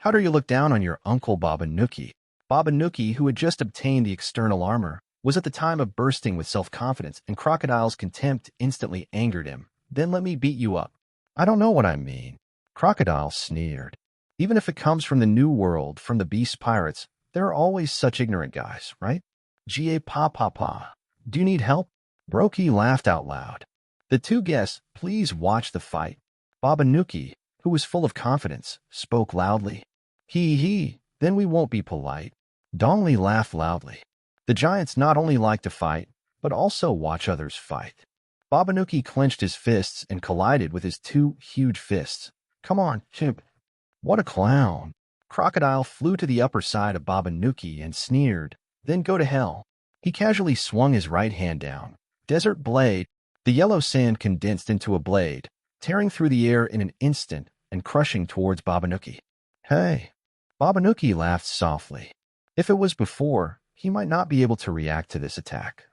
How dare you look down on your uncle Babanuki? Babanuki, who had just obtained the external armor, was at the time of bursting with self-confidence, and Crocodile's contempt instantly angered him. "Then let me beat you up." "I don't know what I mean." Crocodile sneered. "Even if it comes from the New World, from the Beast Pirates, there are always such ignorant guys, right? Ga pa pa pa. Do you need help?" Brokey laughed out loud. The two guests, "Please watch the fight." Babanuki, who was full of confidence, spoke loudly. Then we won't be polite." Donley laughed loudly. The giants not only like to fight, but also watch others fight. Babanuki clenched his fists and collided with his two huge fists. "Come on, chimp." What a clown. Crocodile flew to the upper side of Babanuki and sneered, "Then go to hell." He casually swung his right hand down. Desert Blade. The yellow sand condensed into a blade, tearing through the air in an instant and crushing towards Babanuki. "Hey." Babanuki laughed softly. If it was before, he might not be able to react to this attack.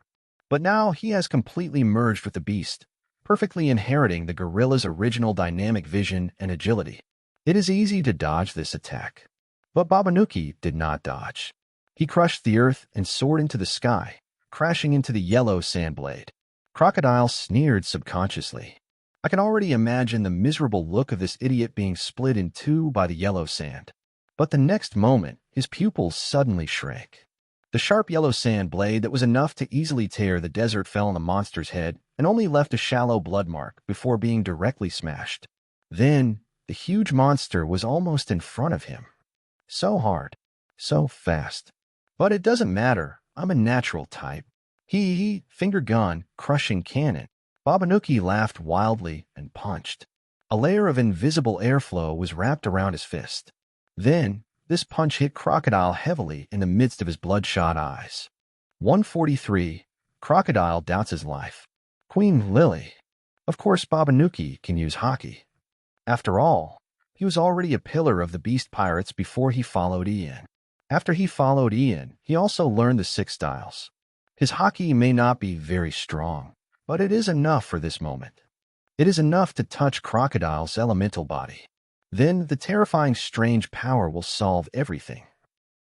But now he has completely merged with the beast, perfectly inheriting the gorilla's original dynamic vision and agility. It is easy to dodge this attack. But Babanuki did not dodge. He crushed the earth and soared into the sky, crashing into the yellow sand blade. Crocodile sneered subconsciously. I can already imagine the miserable look of this idiot being split in two by the yellow sand. But the next moment, his pupils suddenly shrank. The sharp yellow sand blade that was enough to easily tear the desert fell on the monster's head and only left a shallow blood mark before being directly smashed. Then, the huge monster was almost in front of him. So hard, so fast. But it doesn't matter. I'm a natural type. Finger gun, crushing cannon. Babanuki laughed wildly and punched. A layer of invisible airflow was wrapped around his fist. Then, this punch hit Crocodile heavily in the midst of his bloodshot eyes. 143. Crocodile doubts his life. Queen Lily. Of course, Babanuki can use haki. After all, he was already a pillar of the Beast Pirates before he followed Ian. After he followed Ian, he also learned the 6 styles. His haki may not be very strong, but it is enough for this moment. It is enough to touch Crocodile's elemental body. Then the terrifying strange power will solve everything.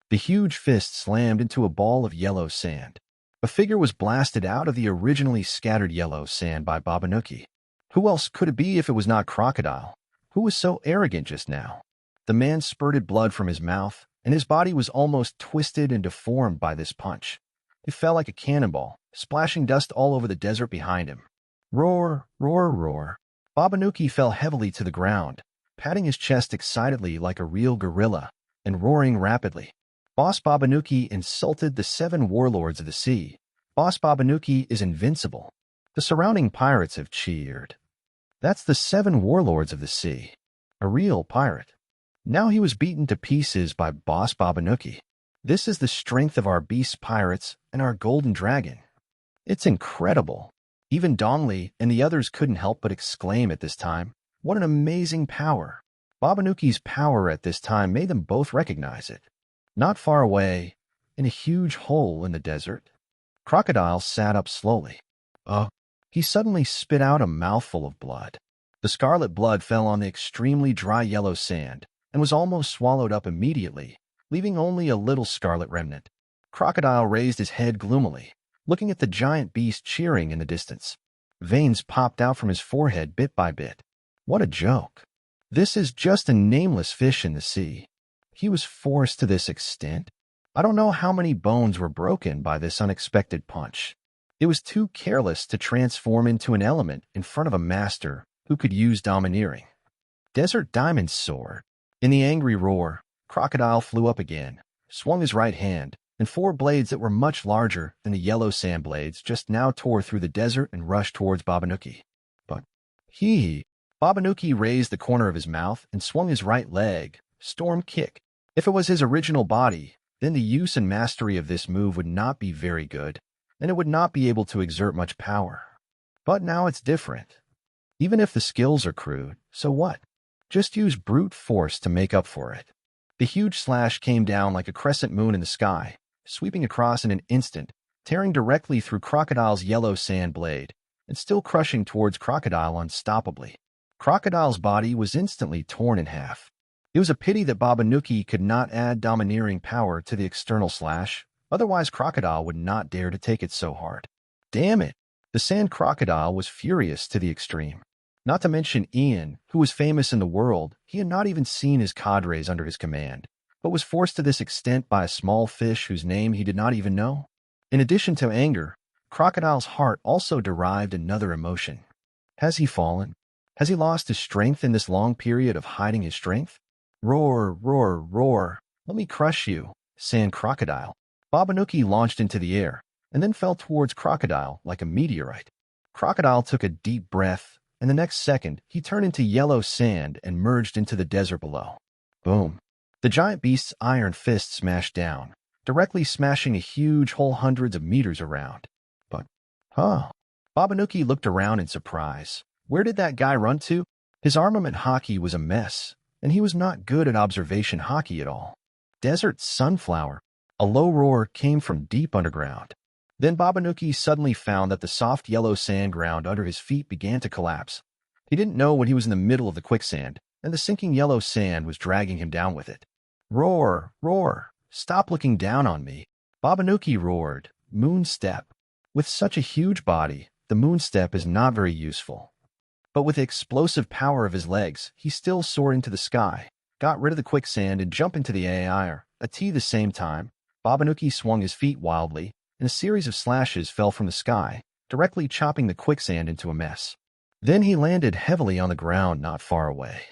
The huge fist slammed into a ball of yellow sand. A figure was blasted out of the originally scattered yellow sand by Babanuki. Who else could it be if it was not Crocodile? Who was so arrogant just now? The man spurted blood from his mouth, and his body was almost twisted and deformed by this punch. It fell like a cannonball, splashing dust all over the desert behind him. Roar, roar, roar. Babanuki fell heavily to the ground, patting his chest excitedly like a real gorilla, and roaring rapidly. Boss Babanuki insulted the 7 warlords of the sea. Boss Babanuki is invincible. The surrounding pirates have cheered. That's the 7 warlords of the sea. A real pirate. Now he was beaten to pieces by Boss Babanuki. This is the strength of our beast pirates and our golden dragon. It's incredible. Even Donley and the others couldn't help but exclaim at this time, "What an amazing power." Babanuki's power at this time made them both recognize it. Not far away, in a huge hole in the desert, Crocodile sat up slowly. He suddenly spit out a mouthful of blood. The scarlet blood fell on the extremely dry yellow sand and was almost swallowed up immediately, leaving only a little scarlet remnant. Crocodile raised his head gloomily, looking at the giant beast cheering in the distance. Veins popped out from his forehead bit by bit. What a joke. This is just a nameless fish in the sea. He was forced to this extent. I don't know how many bones were broken by this unexpected punch. It was too careless to transform into an element in front of a master who could use domineering. Desert Diamond Sword. In the angry roar, Crocodile flew up again, swung his right hand, and four blades that were much larger than the yellow sand blades just now tore through the desert and rushed towards Babanuki. But Babanuki raised the corner of his mouth and swung his right leg, storm kick. If it was his original body, then the use and mastery of this move would not be very good, and it would not be able to exert much power. But now it's different. Even if the skills are crude, so what? Just use brute force to make up for it. The huge slash came down like a crescent moon in the sky, sweeping across in an instant, tearing directly through Crocodile's yellow sand blade, and still crushing towards Crocodile unstoppably. Crocodile's body was instantly torn in half. It was a pity that Babanuki could not add domineering power to the external slash, otherwise Crocodile would not dare to take it so hard. Damn it! The sand crocodile was furious to the extreme. Not to mention Ian, who was famous in the world, he had not even seen his cadres under his command, but was forced to this extent by a small fish whose name he did not even know. In addition to anger, Crocodile's heart also derived another emotion. Has he fallen? Has he lost his strength in this long period of hiding his strength? Roar, roar, roar. Let me crush you, Sand Crocodile. Babanuki launched into the air, and then fell towards Crocodile like a meteorite. Crocodile took a deep breath, and the next second, he turned into yellow sand and merged into the desert below. Boom. The giant beast's iron fist smashed down, directly smashing a huge hole hundreds of meters around. But, Babanuki looked around in surprise. Where did that guy run to? His armament hockey was a mess, and he was not good at observation hockey at all. Desert Sunflower. A low roar came from deep underground. Then Babanuki suddenly found that the soft yellow sand ground under his feet began to collapse. He didn't know when he was in the middle of the quicksand, and the sinking yellow sand was dragging him down with it. Roar, roar, stop looking down on me. Babanuki roared, Moon Step. With such a huge body, the Moon Step is not very useful. But with the explosive power of his legs, he still soared into the sky, got rid of the quicksand and jumped into the air. At the same time, Babanuki swung his feet wildly, and a series of slashes fell from the sky, directly chopping the quicksand into a mess. Then he landed heavily on the ground not far away.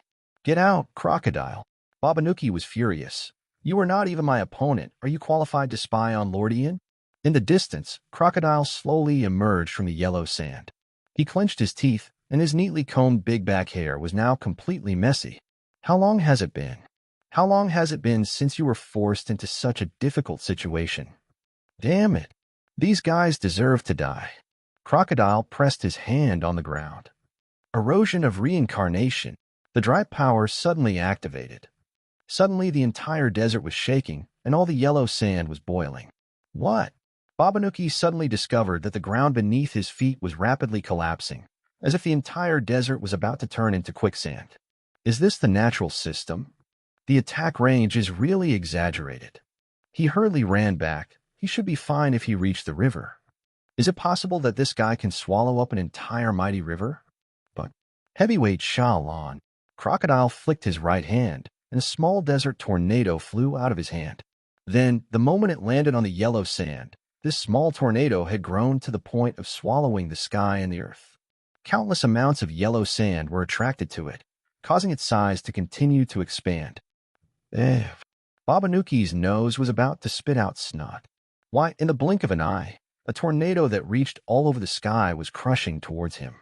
Get out, Crocodile. Babanuki was furious. You are not even my opponent. Are you qualified to spy on Lord Ian? In the distance, Crocodile slowly emerged from the yellow sand. He clenched his teeth, and his neatly combed big back hair was now completely messy. How long has it been? How long has it been since you were forced into such a difficult situation? Damn it. These guys deserve to die. Crocodile pressed his hand on the ground. Erosion of reincarnation. The dry power suddenly activated. Suddenly the entire desert was shaking, and all the yellow sand was boiling. What? Babanuki suddenly discovered that the ground beneath his feet was rapidly collapsing, as if the entire desert was about to turn into quicksand. Is this the natural system? The attack range is really exaggerated. He hurriedly ran back. He should be fine if he reached the river. Is it possible that this guy can swallow up an entire mighty river? But heavyweight Sha-Lan. Crocodile flicked his right hand, and a small desert tornado flew out of his hand. Then, the moment it landed on the yellow sand, this small tornado had grown to the point of swallowing the sky and the earth. Countless amounts of yellow sand were attracted to it, causing its size to continue to expand. Babanuki's nose was about to spit out snot. Why, in the blink of an eye, a tornado that reached all over the sky was crushing towards him.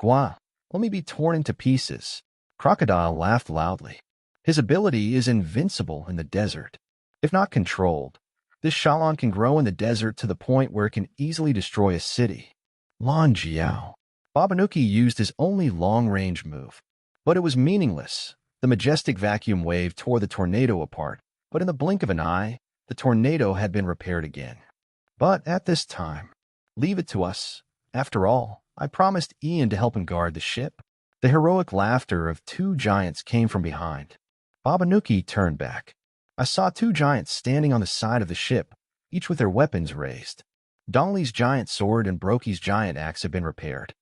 Gwa, let me be torn into pieces. Crocodile laughed loudly. His ability is invincible in the desert. If not controlled, this Sha-Lan can grow in the desert to the point where it can easily destroy a city. Lan Jiao. Babanuki used his only long-range move, but it was meaningless. The majestic vacuum wave tore the tornado apart, but in the blink of an eye, the tornado had been repaired again. But at this time, leave it to us. After all, I promised Ian to help him guard the ship. The heroic laughter of two giants came from behind. Babanuki turned back. I saw two giants standing on the side of the ship, each with their weapons raised. Donnelly's giant sword and Brokey's giant axe have been repaired.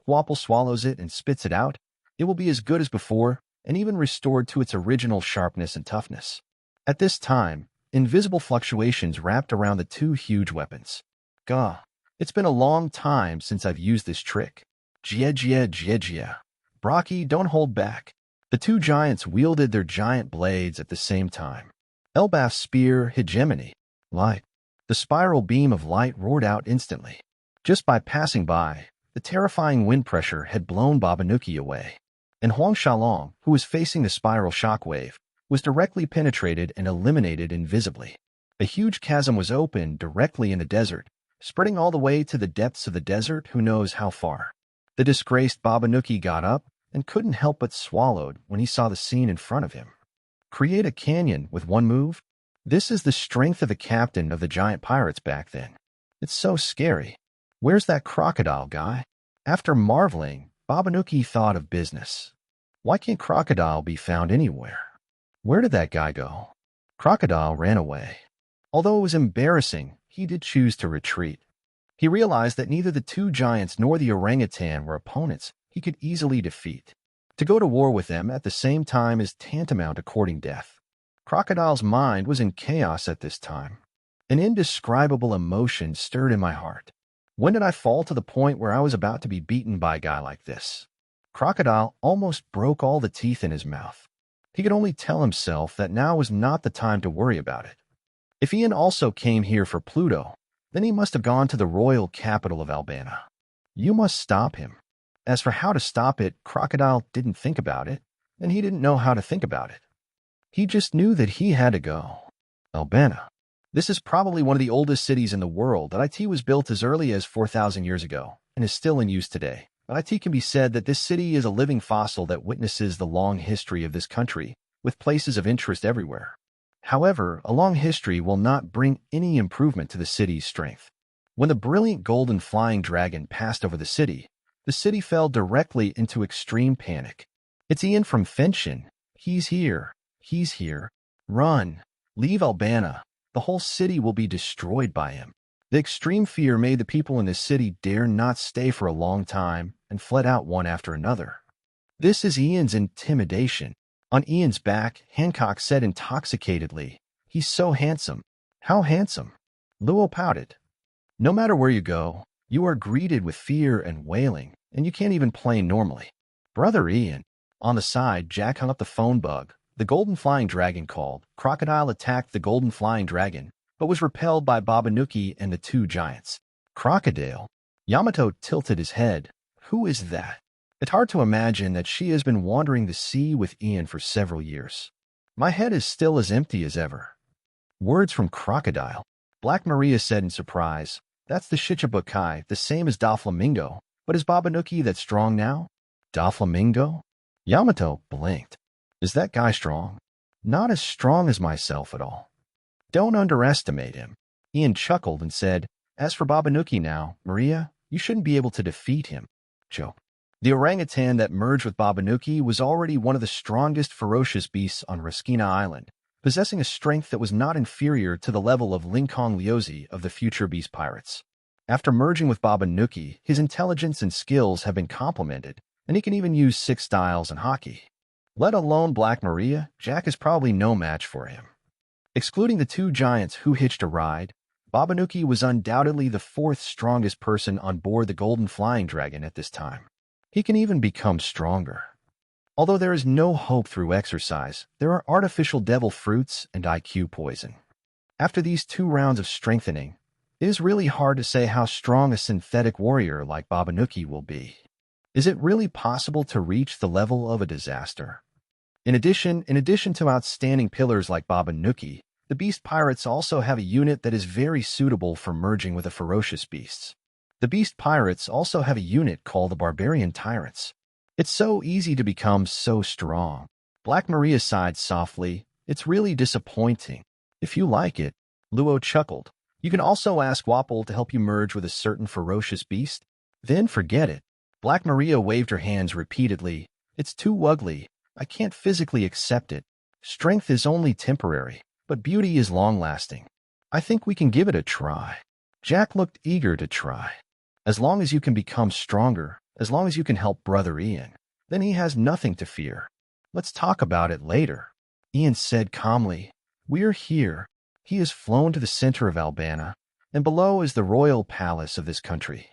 Wapple swallows it and spits it out. It will be as good as before, and even restored to its original sharpness and toughness. At this time, invisible fluctuations wrapped around the two huge weapons. Gah, it's been a long time since I've used this trick. Jia jia jia jia. Brocky, don't hold back. The two giants wielded their giant blades at the same time. Elbaf's spear, hegemony. Light. The spiral beam of light roared out instantly. Just by passing by, the terrifying wind pressure had blown Babanuki away. And Huang Shalong, who was facing the spiral shockwave, was directly penetrated and eliminated invisibly. A huge chasm was opened directly in the desert, spreading all the way to the depths of the desert who knows how far. The disgraced Babanuki got up and couldn't help but swallowed when he saw the scene in front of him. Create a canyon with one move? This is the strength of the captain of the giant pirates back then. It's so scary. Where's that crocodile guy? After marveling, Babanuki thought of business. Why can't Crocodile be found anywhere? Where did that guy go? Crocodile ran away. Although it was embarrassing, he did choose to retreat. He realized that neither the two giants nor the orangutan were opponents he could easily defeat. To go to war with them at the same time is tantamount to courting death. Crocodile's mind was in chaos at this time. An indescribable emotion stirred in my heart. When did I fall to the point where I was about to be beaten by a guy like this? Crocodile almost broke all the teeth in his mouth. He could only tell himself that now was not the time to worry about it. If Ian also came here for Pluto, then he must have gone to the royal capital of Albana. You must stop him. As for how to stop it, Crocodile didn't think about it, and he didn't know how to think about it. He just knew that he had to go. Albana. This is probably one of the oldest cities in the world. IT was built as early as 4,000 years ago and is still in use today. IT can be said that this city is a living fossil that witnesses the long history of this country, with places of interest everywhere. However, a long history will not bring any improvement to the city's strength. When the brilliant golden flying dragon passed over the city fell directly into extreme panic. It's Ian from Fenshin. He's here. He's here. Run. Leave Albana. The whole city will be destroyed by him. The extreme fear made the people in the city dare not stay for a long time and fled out one after another. This is Ian's intimidation. On Ian's back, Hancock said intoxicatedly, "He's so handsome." How handsome? Luo pouted. No matter where you go, you are greeted with fear and wailing, and you can't even play normally. Brother Ian. On the side, Jack hung up the phone bug. The golden flying dragon called. Crocodile attacked the golden flying dragon, but was repelled by Babanuki and the two giants. Crocodile. Yamato tilted his head. Who is that? It's hard to imagine that she has been wandering the sea with Ian for several years. My head is still as empty as ever. Words from Crocodile. Black Maria said in surprise, "That's the Shichibukai, the same as Doflamingo, but is Babanuki that strong now?" Doflamingo? Yamato blinked. Is that guy strong? Not as strong as myself at all. Don't underestimate him. Ian chuckled and said, "As for Babanuki now, Maria, you shouldn't be able to defeat him." Joke. The orangutan that merged with Babanuki was already one of the strongest ferocious beasts on Raskina Island, possessing a strength that was not inferior to the level of Linkong Liuzi of the future beast pirates. After merging with Babanuki, his intelligence and skills have been complemented, and he can even use 6 styles in hockey. Let alone Black Maria, Jack is probably no match for him. Excluding the two giants who hitched a ride, Babanuki was undoubtedly the 4th strongest person on board the Golden Flying Dragon at this time. He can even become stronger. Although there is no hope through exercise, there are artificial devil fruits and IQ poison. After these 2 rounds of strengthening, it is really hard to say how strong a synthetic warrior like Babanuki will be. Is it really possible to reach the level of a disaster? In addition to outstanding pillars like Babanuki, the Beast Pirates also have a unit that is very suitable for merging with the ferocious beasts. The Beast Pirates also have a unit called the Barbarian Tyrants. It's so easy to become so strong. Black Maria sighed softly. It's really disappointing. If you like it, Luo chuckled. You can also ask Wapol to help you merge with a certain ferocious beast. Then forget it. Black Maria waved her hands repeatedly. It's too ugly. I can't physically accept it. Strength is only temporary, but beauty is long-lasting. I think we can give it a try. Jack looked eager to try. As long as you can become stronger, as long as you can help Brother Ian, then he has nothing to fear. Let's talk about it later. Ian said calmly, We're here. He has flown to the center of Albania, and below is the royal palace of this country.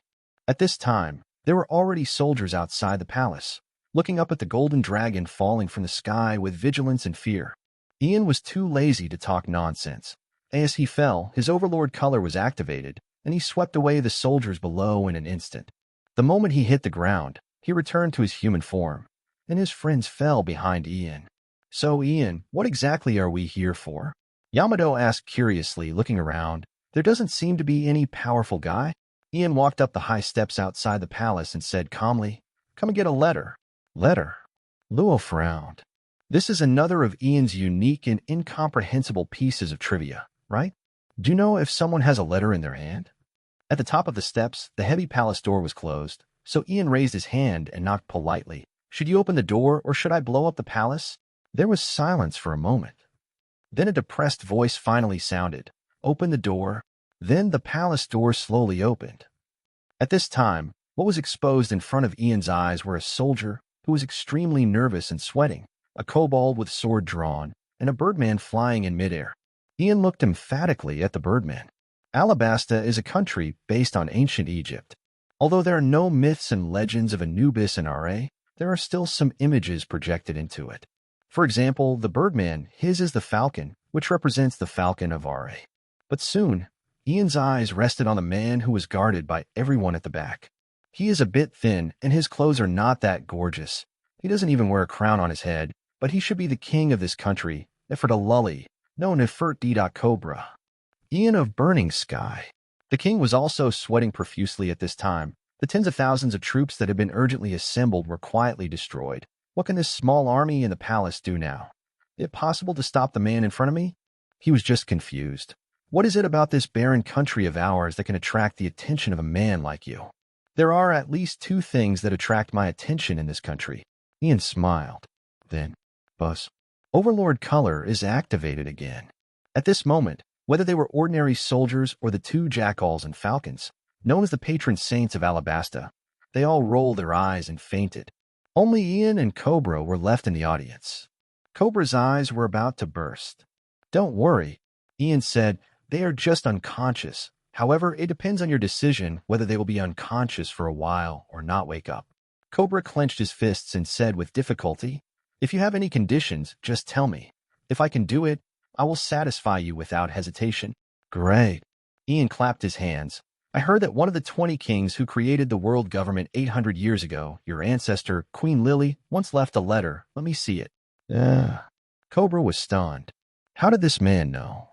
At this time, there were already soldiers outside the palace, looking up at the golden dragon falling from the sky with vigilance and fear. Ian was too lazy to talk nonsense. As he fell, his overlord color was activated, and he swept away the soldiers below in an instant. The moment he hit the ground, he returned to his human form, and his friends fell behind Ian. So, Ian, what exactly are we here for? Yamato asked curiously, looking around. There doesn't seem to be any powerful guy. Ian walked up the high steps outside the palace and said calmly, "Come and get a letter." Letter? Luo frowned. This is another of Ian's unique and incomprehensible pieces of trivia, right? Do you know if someone has a letter in their hand? At the top of the steps, the heavy palace door was closed, so Ian raised his hand and knocked politely. "Should you open the door, or should I blow up the palace?" There was silence for a moment. Then a depressed voice finally sounded, "Open the door." Then the palace door slowly opened. At this time, what was exposed in front of Ian's eyes were a soldier who was extremely nervous and sweating, a kobold with sword drawn, and a birdman flying in midair. Ian looked emphatically at the birdman. Alabasta is a country based on ancient Egypt. Although there are no myths and legends of Anubis and Ra, there are still some images projected into it. For example, the birdman, his is the falcon, which represents the falcon of Ra. But soon, Ian's eyes rested on the man who was guarded by everyone at the back. He is a bit thin, and his clothes are not that gorgeous. He doesn't even wear a crown on his head, but he should be the king of this country, Nefertulali, known as Cobra. Ian of Burning Sky. The king was also sweating profusely at this time. The tens of thousands of troops that had been urgently assembled were quietly destroyed. What can this small army in the palace do now? Is it possible to stop the man in front of me? He was just confused. What is it about this barren country of ours that can attract the attention of a man like you? There are at least two things that attract my attention in this country. Ian smiled. Then, Buzz. Overlord color is activated again. At this moment, whether they were ordinary soldiers or the two jackals and falcons, known as the patron saints of Alabasta, they all rolled their eyes and fainted. Only Ian and Cobra were left in the audience. Cobra's eyes were about to burst. "Don't worry," Ian said. "They are just unconscious. However, it depends on your decision whether they will be unconscious for a while or not wake up." Cobra clenched his fists and said with difficulty, "If you have any conditions, just tell me. If I can do it, I will satisfy you without hesitation." "Great." Ian clapped his hands. "I heard that one of the 20 kings who created the world government 800 years ago, your ancestor, Queen Lily, once left a letter. Let me see it." Cobra was stunned. How did this man know?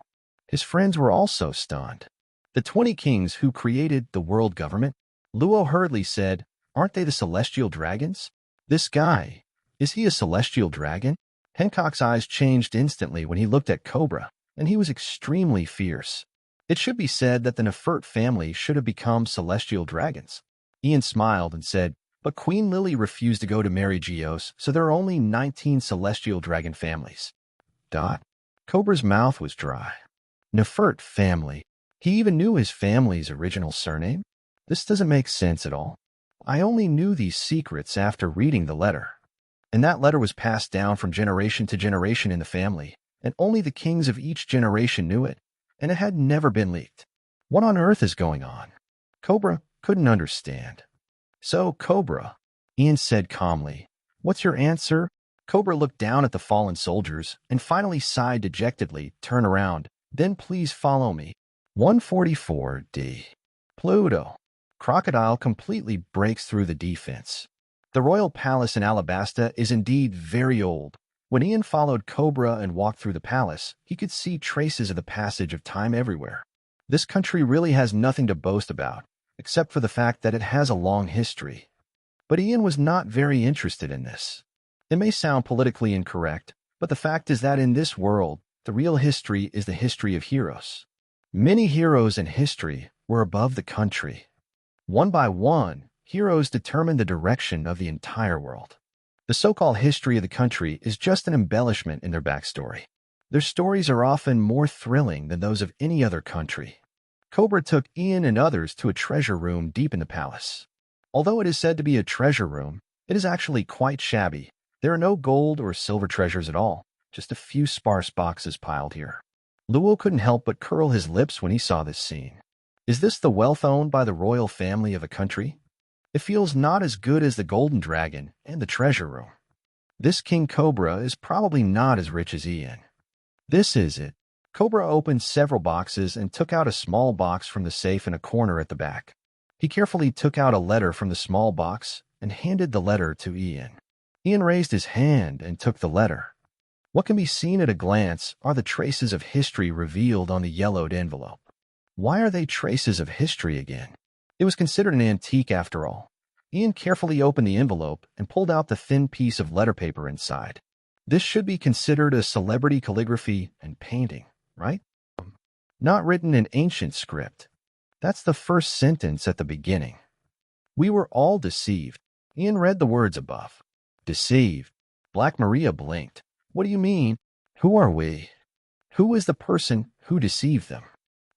His friends were also stunned. The 20 kings who created the world government? Luo hurriedly said, "Aren't they the celestial dragons? This guy, is he a celestial dragon?" Hancock's eyes changed instantly when he looked at Cobra, and he was extremely fierce. It should be said that the Nefert family should have become celestial dragons. Ian smiled and said, "But Queen Lily refused to go to marry Geos, so there are only 19 celestial dragon families." Cobra's mouth was dry. Nefert family. He even knew his family's original surname? This doesn't make sense at all. I only knew these secrets after reading the letter. And that letter was passed down from generation to generation in the family, and only the kings of each generation knew it, and it had never been leaked. What on earth is going on? Cobra couldn't understand. "So, Cobra," Ian said calmly, "what's your answer?" Cobra looked down at the fallen soldiers and finally sighed dejectedly, "Turn around. Then please follow me." 144D. Pluto. Crocodile completely breaks through the defense. The royal palace in Alabasta is indeed very old. When Ian followed Cobra and walked through the palace, he could see traces of the passage of time everywhere. This country really has nothing to boast about, except for the fact that it has a long history. But Ian was not very interested in this. It may sound politically incorrect, but the fact is that in this world, the real history is the history of heroes. Many heroes in history were above the country. One by one, heroes determined the direction of the entire world. The so-called history of the country is just an embellishment in their backstory. Their stories are often more thrilling than those of any other country. Cobra took Ian and others to a treasure room deep in the palace. Although it is said to be a treasure room, it is actually quite shabby. There are no gold or silver treasures at all, just a few sparse boxes piled here. Luo couldn't help but curl his lips when he saw this scene. Is this the wealth owned by the royal family of a country? It feels not as good as the Golden Dragon and the treasure room. This King Cobra is probably not as rich as Ian. This is it. Cobra opened several boxes and took out a small box from the safe in a corner at the back. He carefully took out a letter from the small box and handed the letter to Ian. Ian raised his hand and took the letter. What can be seen at a glance are the traces of history revealed on the yellowed envelope. Why are they traces of history again? It was considered an antique after all. Ian carefully opened the envelope and pulled out the thin piece of letter paper inside. This should be considered a celebrity calligraphy and painting, right? Not written in ancient script. That's the first sentence at the beginning. We were all deceived. Ian read the words above. Deceived. Black Maria blinked. What do you mean? Who are we? Who is the person who deceived them?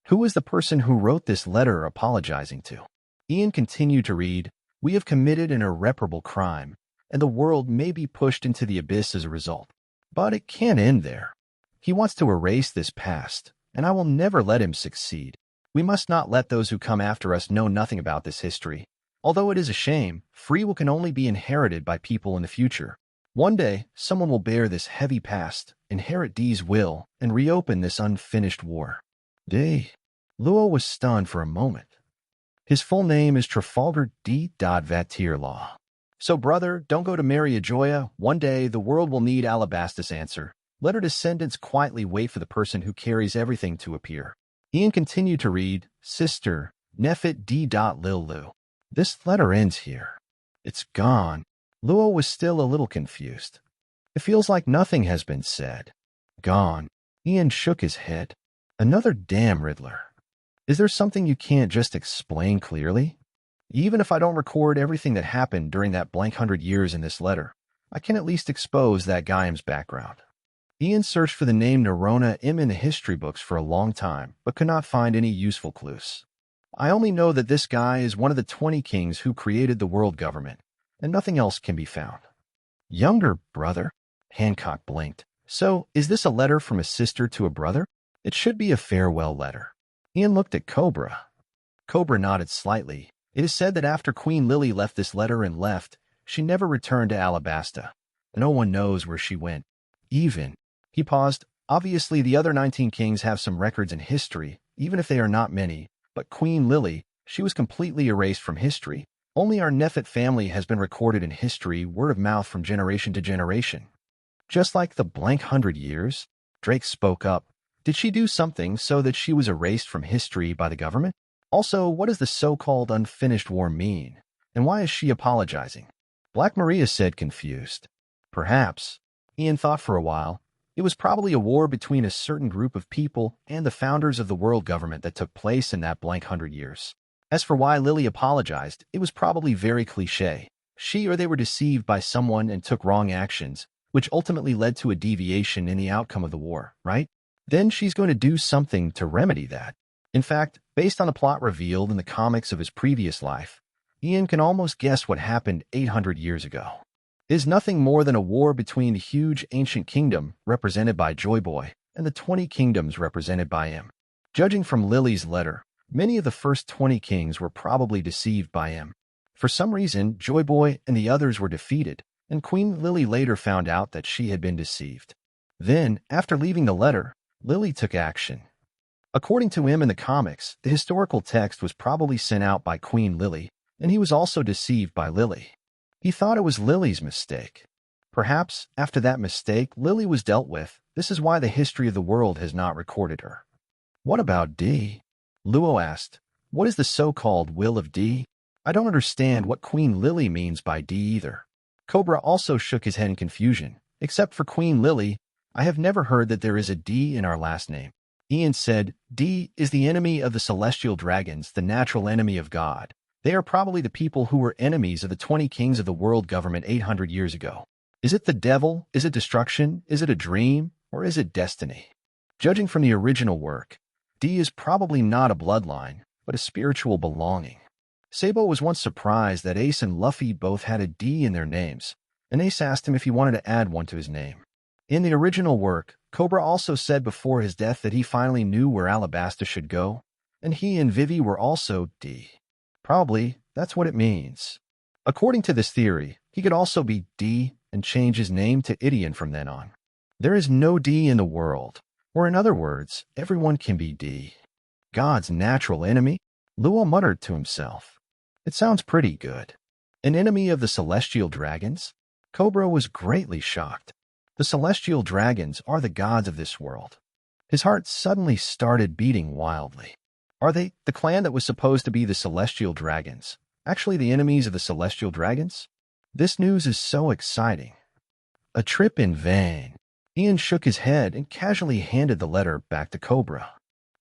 Who is the person who wrote this letter apologizing to? Ian continued to read, We have committed an irreparable crime, and the world may be pushed into the abyss as a result. But it can't end there. He wants to erase this past, and I will never let him succeed. We must not let those who come after us know nothing about this history. Although it is a shame, free will can only be inherited by people in the future. One day, someone will bear this heavy past, inherit D's will, and reopen this unfinished war. D. Luo was stunned for a moment. His full name is Trafalgar D. Vatirlaw. So, brother, don't go to marry a Joya. One day, the world will need Alabastus' answer. Let her descendants quietly wait for the person who carries everything to appear. Ian continued to read, Sister, Nefit D. Lilu. This letter ends here. It's gone. Luo was still a little confused. It feels like nothing has been said. Gone. Ian shook his head. Another damn Riddler. Is there something you can't just explain clearly? Even if I don't record everything that happened during that blank 100 years in this letter, I can at least expose that Gaim's background. Ian searched for the name Nerona M in the history books for a long time, but could not find any useful clues. I only know that this guy is one of the 20 kings who created the world government, and nothing else can be found. Younger brother? Hancock blinked. So, is this a letter from a sister to a brother? It should be a farewell letter. Ian looked at Cobra. Cobra nodded slightly. It is said that after Queen Lily left this letter and left, she never returned to Alabasta. No one knows where she went. He paused. Obviously, the other 19 kings have some records in history, even if they are not many, but Queen Lily, she was completely erased from history. Only our Nefit family has been recorded in history, word of mouth from generation to generation. Just like the blank 100 years, Drake spoke up. Did she do something so that she was erased from history by the government? Also, what does the so-called unfinished war mean? And why is she apologizing? Black Maria said, confused. Perhaps. Ian thought for a while. It was probably a war between a certain group of people and the founders of the world government that took place in that blank 100 years. As for why Lily apologized, it was probably very cliché. She or they were deceived by someone and took wrong actions, which ultimately led to a deviation in the outcome of the war, right? Then she's going to do something to remedy that. In fact, based on the plot revealed in the comics of his previous life, Ian can almost guess what happened 800 years ago. It is nothing more than a war between the huge ancient kingdom, represented by Joy Boy, and the 20 kingdoms represented by him. Judging from Lily's letter, many of the first 20 kings were probably deceived by him. For some reason, Joy Boy and the others were defeated, and Queen Lily later found out that she had been deceived. Then, after leaving the letter, Lily took action. According to him in the comics, the historical text was probably sent out by Queen Lily, and he was also deceived by Lily. He thought it was Lily's mistake. Perhaps, after that mistake, Lily was dealt with. This is why the history of the world has not recorded her. What about D? Luo asked. What is the so-called will of D? I don't understand what Queen Lily means by D either. Cobra also shook his head in confusion. Except for Queen Lily, I have never heard that there is a D in our last name. Ian said, D is the enemy of the celestial dragons, the natural enemy of God. They are probably the people who were enemies of the 20 kings of the world government 800 years ago. Is it the devil? Is it destruction? Is it a dream? Or is it destiny? Judging from the original work, D is probably not a bloodline, but a spiritual belonging. Sabo was once surprised that Ace and Luffy both had a D in their names, and Ace asked him if he wanted to add one to his name. In the original work, Cobra also said before his death that he finally knew where Alabasta should go, and he and Vivi were also D. Probably, that's what it means. According to this theory, he could also be D and change his name to Idion from then on. There is no D in the world, or in other words, everyone can be D. God's natural enemy? Luo muttered to himself. It sounds pretty good. An enemy of the celestial dragons? Cobra was greatly shocked. The celestial dragons are the gods of this world. His heart suddenly started beating wildly. Are they, the clan that was supposed to be the celestial dragons, actually the enemies of the celestial dragons? This news is so exciting. A trip in vain. Ian shook his head and casually handed the letter back to Cobra.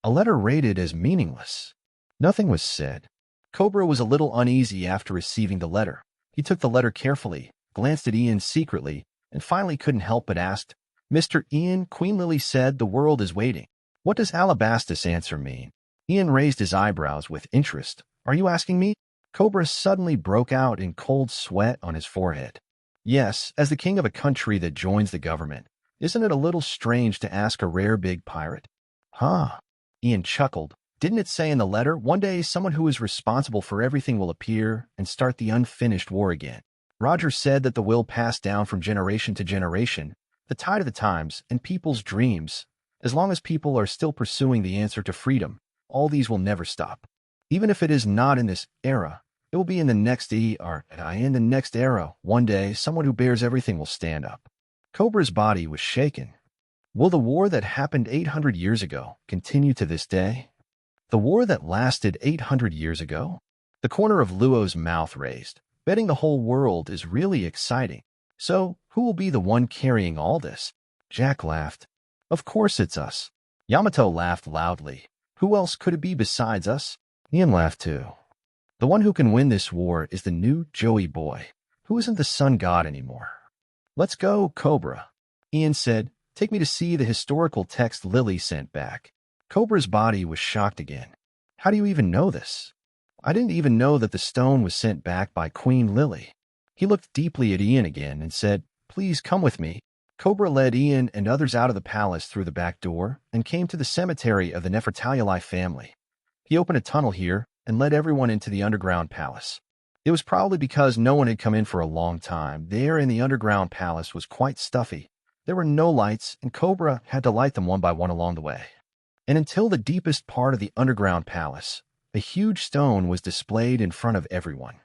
A letter rated as meaningless. Nothing was said. Cobra was a little uneasy after receiving the letter. He took the letter carefully, glanced at Ian secretly, and finally couldn't help but asked, "Mr. Ian, Queen Lily said the world is waiting. What does Alabastus answer mean?" Ian raised his eyebrows with interest. "Are you asking me?" Cobra suddenly broke out in cold sweat on his forehead. "Yes, as the king of a country that joins the government. Isn't it a little strange to ask a rare big pirate?" "Huh?" Ian chuckled. "Didn't it say in the letter, one day someone who is responsible for everything will appear and start the unfinished war again? Roger said that the will pass down from generation to generation, the tide of the times, and people's dreams. As long as people are still pursuing the answer to freedom, all these will never stop. Even if it is not in this era, it will be in the next in the next era. One day, someone who bears everything will stand up." Cobra's body was shaken. Will the war that happened 800 years ago continue to this day? The war that lasted 800 years ago? The corner of Luo's mouth raised. Betting the whole world is really exciting. So, who will be the one carrying all this? Jack laughed. "Of course it's us." Yamato laughed loudly. "Who else could it be besides us?" Ian laughed too. "The one who can win this war is the new Joey boy, who isn't the sun god anymore." "Let's go, Cobra," Ian said. "Take me to see the historical text Lily sent back." Cobra's body was shocked again. "How do you even know this?" "I didn't even know that the stone was sent back by Queen Lily." He looked deeply at Ian again and said, "Please come with me." Cobra led Ian and others out of the palace through the back door and came to the cemetery of the Nefertali family. He opened a tunnel here and led everyone into the underground palace. It was probably because no one had come in for a long time. The air in the underground palace was quite stuffy. There were no lights, and Cobra had to light them one by one along the way. And until the deepest part of the underground palace, a huge stone was displayed in front of everyone.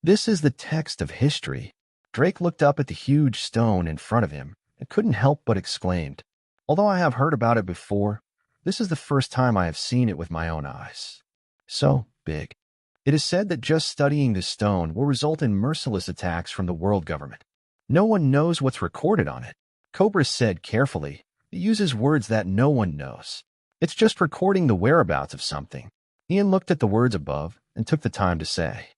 "This is the text of history." Drake looked up at the huge stone in front of him and couldn't help but exclaimed, "Although I have heard about it before, this is the first time I have seen it with my own eyes. So big. It is said that just studying this stone will result in merciless attacks from the world government. No one knows what's recorded on it." Cobra said carefully. "It uses words that no one knows. It's just recording the whereabouts of something." Ian looked at the words above and took the time to say,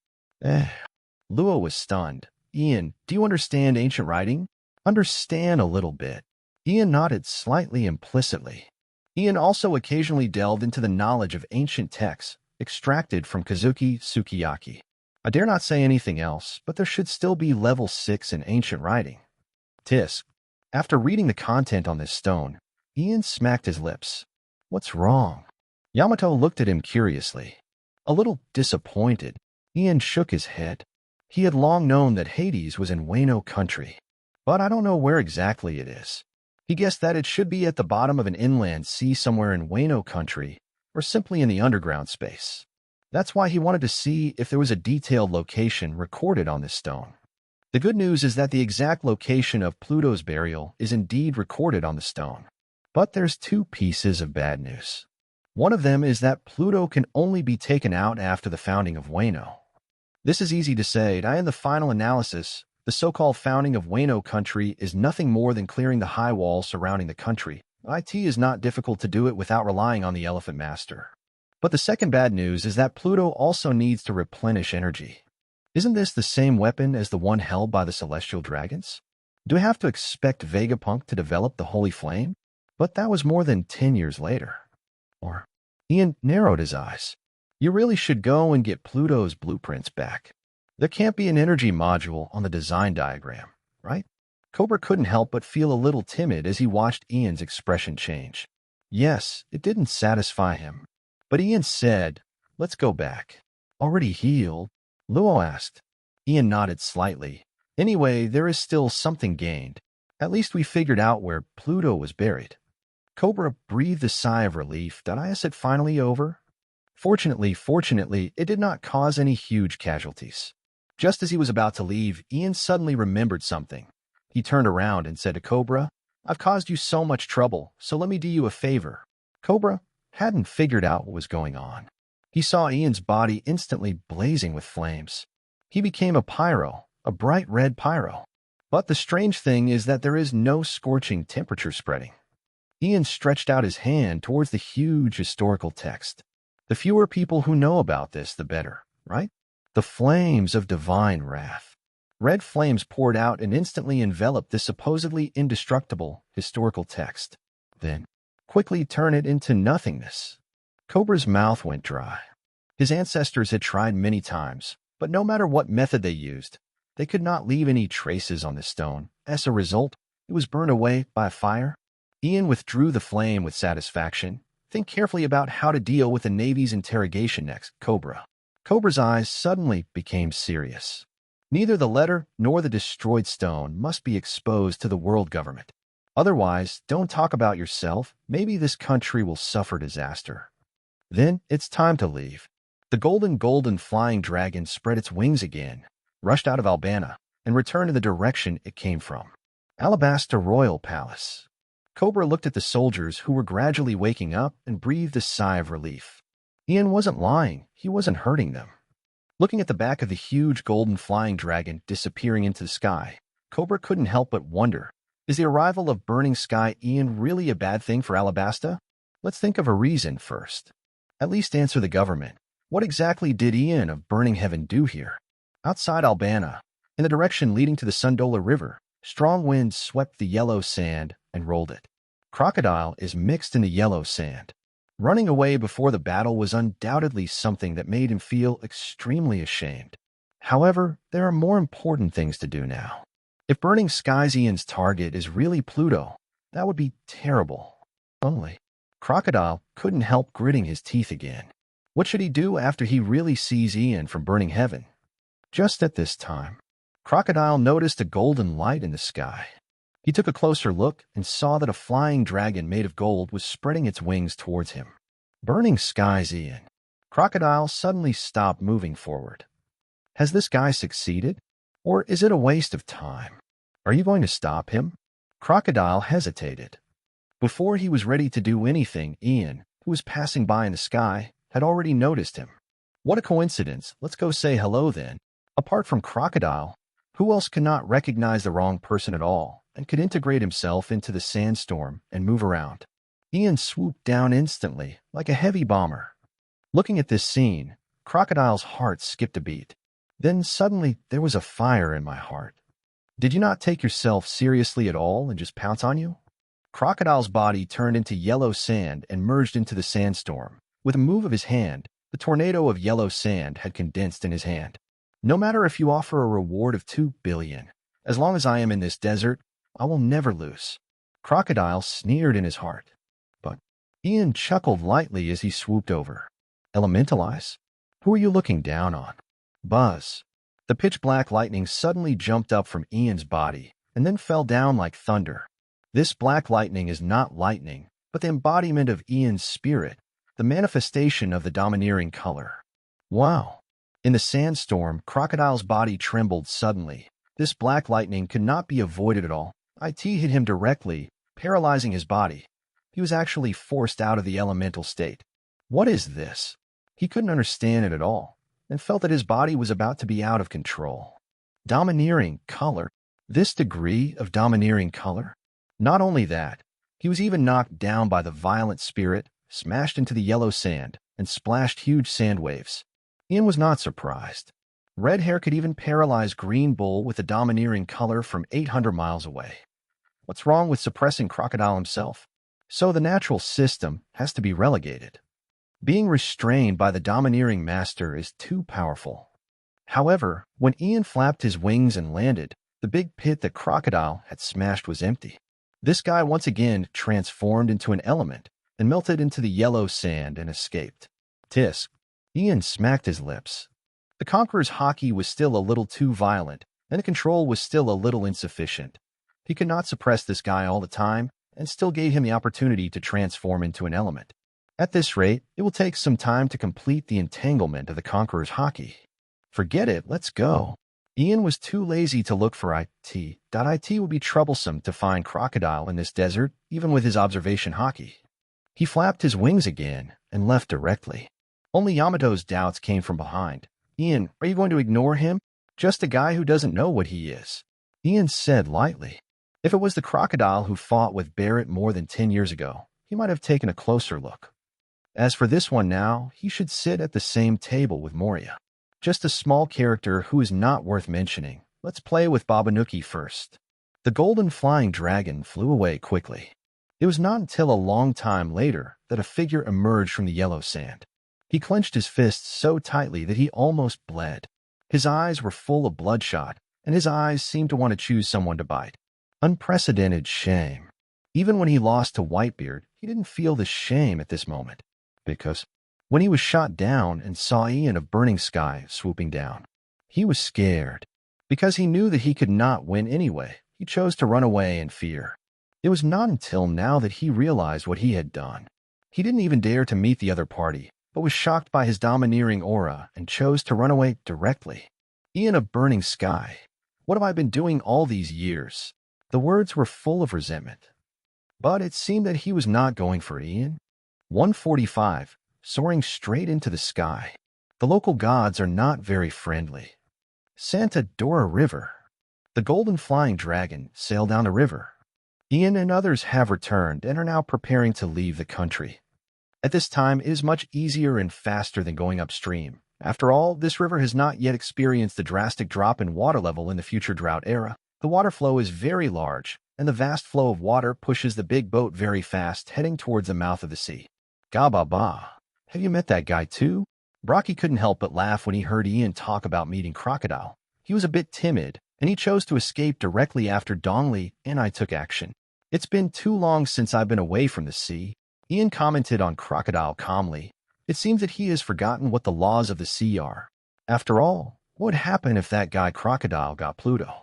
Luo was stunned. "Ian, do you understand ancient writing?" "Understand a little bit." Ian nodded slightly implicitly. Ian also occasionally delved into the knowledge of ancient texts extracted from Kazuki Sukiyaki. "I dare not say anything else, but there should still be level 6 in ancient writing." Tisk. After reading the content on this stone, Ian smacked his lips. "What's wrong?" Yamato looked at him curiously. A little disappointed, Ian shook his head. He had long known that Hades was in Wano country, but I don't know where exactly it is. He guessed that it should be at the bottom of an inland sea somewhere in Wano country, or simply in the underground space. That's why he wanted to see if there was a detailed location recorded on this stone. The good news is that the exact location of Pluto's burial is indeed recorded on the stone. But there's two pieces of bad news. One of them is that Pluto can only be taken out after the founding of Wano. This is easy to say, and in the final analysis, the so-called founding of Wano country is nothing more than clearing the high walls surrounding the country. It is not difficult to do it without relying on the Elephant Master. But the second bad news is that Pluto also needs to replenish energy. Isn't this the same weapon as the one held by the celestial dragons? Do we have to expect Vegapunk to develop the Holy Flame? But that was more than 10 years later. Or Ian narrowed his eyes. "You really should go and get Pluto's blueprints back. There can't be an energy module on the design diagram, right?" Cobra couldn't help but feel a little timid as he watched Ian's expression change. Yes, it didn't satisfy him. But Ian said, "Let's go back." "Already healed?" Luo asked. Ian nodded slightly. "Anyway, there is still something gained. At least we figured out where Pluto was buried." Cobra breathed a sigh of relief. Is it finally over? Fortunately, it did not cause any huge casualties. Just as he was about to leave, Ian suddenly remembered something. He turned around and said to Cobra, "I've caused you so much trouble, so let me do you a favor." Cobra hadn't figured out what was going on. He saw Ian's body instantly blazing with flames. He became a pyro, a bright red pyro. But the strange thing is that there is no scorching temperature spreading. Ian stretched out his hand towards the huge historical text. The fewer people who know about this, the better, right? The flames of divine wrath. Red flames poured out and instantly enveloped this supposedly indestructible historical text. Then, quickly turn it into nothingness. Cobra's mouth went dry. His ancestors had tried many times, but no matter what method they used, they could not leave any traces on the stone. As a result, it was burned away by a fire. Ian withdrew the flame with satisfaction. Think carefully about how to deal with the Navy's interrogation next, Cobra. Cobra's eyes suddenly became serious. Neither the letter nor the destroyed stone must be exposed to the world government. Otherwise, don't talk about yourself. Maybe this country will suffer disaster. Then it's time to leave. The golden flying dragon spread its wings again, rushed out of Albana, and returned in the direction it came from. Alabasta Royal Palace. Cobra looked at the soldiers who were gradually waking up and breathed a sigh of relief. Ian wasn't lying. He wasn't hurting them. Looking at the back of the huge golden flying dragon disappearing into the sky, Cobra couldn't help but wonder, is the arrival of Burning Sky Ian really a bad thing for Alabasta? Let's think of a reason first. At least answer the government. What exactly did Ian of Burning Heaven do here? Outside Albana, in the direction leading to the Sundola River, strong winds swept the yellow sand and rolled it. Crocodile is mixed in the yellow sand. Running away before the battle was undoubtedly something that made him feel extremely ashamed. However, there are more important things to do now. If Burning Skies Ian's target is really Pluto, that would be terrible. Only, Crocodile couldn't help gritting his teeth again. What should he do after he really sees Ian from Burning Heaven? Just at this time, Crocodile noticed a golden light in the sky. He took a closer look and saw that a flying dragon made of gold was spreading its wings towards him. Burning Skies Ian. Crocodile suddenly stopped moving forward. Has this guy succeeded? Or is it a waste of time? Are you going to stop him? Crocodile hesitated. Before he was ready to do anything, Ian, who was passing by in the sky, had already noticed him. What a coincidence. Let's go say hello then. Apart from Crocodile, who else could not recognize the wrong person at all and could integrate himself into the sandstorm and move around? Ian swooped down instantly, like a heavy bomber. Looking at this scene, Crocodile's heart skipped a beat. Then suddenly there was a fire in my heart. Did you not take yourself seriously at all and just pounce on you? Crocodile's body turned into yellow sand and merged into the sandstorm. With a move of his hand, the tornado of yellow sand had condensed in his hand. No matter if you offer a reward of 2 billion, as long as I am in this desert, I will never lose. Crocodile sneered in his heart. But Ian chuckled lightly as he swooped over. Elementalize? Who are you looking down on? Buzz. The pitch-black lightning suddenly jumped up from Ian's body and then fell down like thunder. This black lightning is not lightning, but the embodiment of Ian's spirit, the manifestation of the domineering color. Wow. In the sandstorm, Crocodile's body trembled suddenly. This black lightning could not be avoided at all. It hit him directly, paralyzing his body. He was actually forced out of the elemental state. What is this? He couldn't understand it at all, and felt that his body was about to be out of control. Domineering color. This degree of domineering color? Not only that, he was even knocked down by the violent spirit, smashed into the yellow sand, and splashed huge sand waves. Ian was not surprised. Red hair could even paralyze Green Bull with a domineering color from 800 miles away. What's wrong with suppressing Crocodile himself? So the natural system has to be relegated. Being restrained by the domineering master is too powerful. However, when Ian flapped his wings and landed, The big pit that Crocodile had smashed was empty. This guy once again transformed into an element and melted into the yellow sand and escaped. Tisk. Ian smacked his lips. The Conqueror's haki was still a little too violent, and the control was still a little insufficient. He could not suppress this guy all the time, and still gave him the opportunity to transform into an element. At this rate, it will take some time to complete the entanglement of the Conqueror's haki. Forget it, let's go. Ian was too lazy to look for IT. It would be troublesome to find Crocodile in this desert, even with his observation haki. He flapped his wings again and left directly. Only Yamato's doubts came from behind. Ian, are you going to ignore him? Just a guy who doesn't know what he is. Ian said lightly. If it was the Crocodile who fought with Barrett more than 10 years ago, he might have taken a closer look. As for this one now, he should sit at the same table with Moria. Just a small character who is not worth mentioning. Let's play with Babanuki first. The golden flying dragon flew away quickly. It was not until a long time later that a figure emerged from the yellow sand. He clenched his fists so tightly that he almost bled. His eyes were full of bloodshot, and his eyes seemed to want to choose someone to bite. Unprecedented shame. Even when he lost to Whitebeard, he didn't feel the shame at this moment. Because when he was shot down and saw Ian of Burning Sky swooping down, he was scared. Because he knew that he could not win anyway, he chose to run away in fear. It was not until now that he realized what he had done. He didn't even dare to meet the other party, but was shocked by his domineering aura and chose to run away directly. Ian of Burning Sky, what have I been doing all these years? The words were full of resentment. But it seemed that he was not going for Ian. 145, soaring straight into the sky. The local gods are not very friendly. Santa Dora River. The golden flying dragon sailed down the river. Ian and others have returned and are now preparing to leave the country. At this time, it is much easier and faster than going upstream. After all, this river has not yet experienced the drastic drop in water level in the future drought era. The water flow is very large, and the vast flow of water pushes the big boat very fast, heading towards the mouth of the sea. Gababa. Have you met that guy too? Brocky couldn't help but laugh when he heard Ian talk about meeting Crocodile. He was a bit timid, and he chose to escape directly after Dongli and I took action. It's been too long since I've been away from the sea. Ian commented on Crocodile calmly. It seems that he has forgotten what the laws of the sea are. After all, what would happen if that guy Crocodile got Pluto?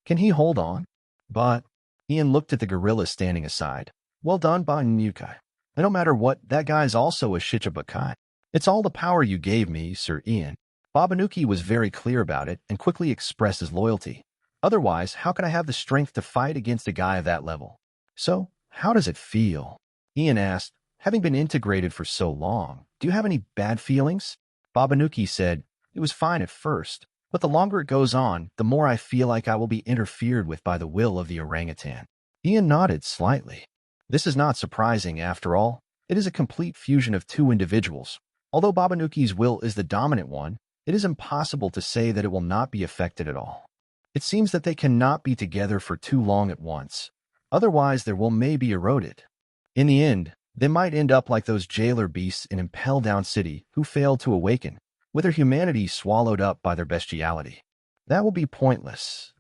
Can he hold on? But Ian looked at the gorilla standing aside. Well done, Nika. And no matter what, that guy's also a Shichibukai. It's all the power you gave me, Sir Ian. Babanuki was very clear about it and quickly expressed his loyalty. Otherwise, how could I have the strength to fight against a guy of that level? So, how does it feel? Ian asked, having been integrated for so long, do you have any bad feelings? Babanuki said, it was fine at first, but the longer it goes on, the more I feel like I will be interfered with by the will of the orangutan. Ian nodded slightly. This is not surprising after all. It is a complete fusion of two individuals. Although Babanuki's will is the dominant one, it is impossible to say that it will not be affected at all. It seems that they cannot be together for too long at once. Otherwise, their will may be eroded. In the end, they might end up like those jailer beasts in Impel Down City who failed to awaken, with their humanity swallowed up by their bestiality. That will be pointless.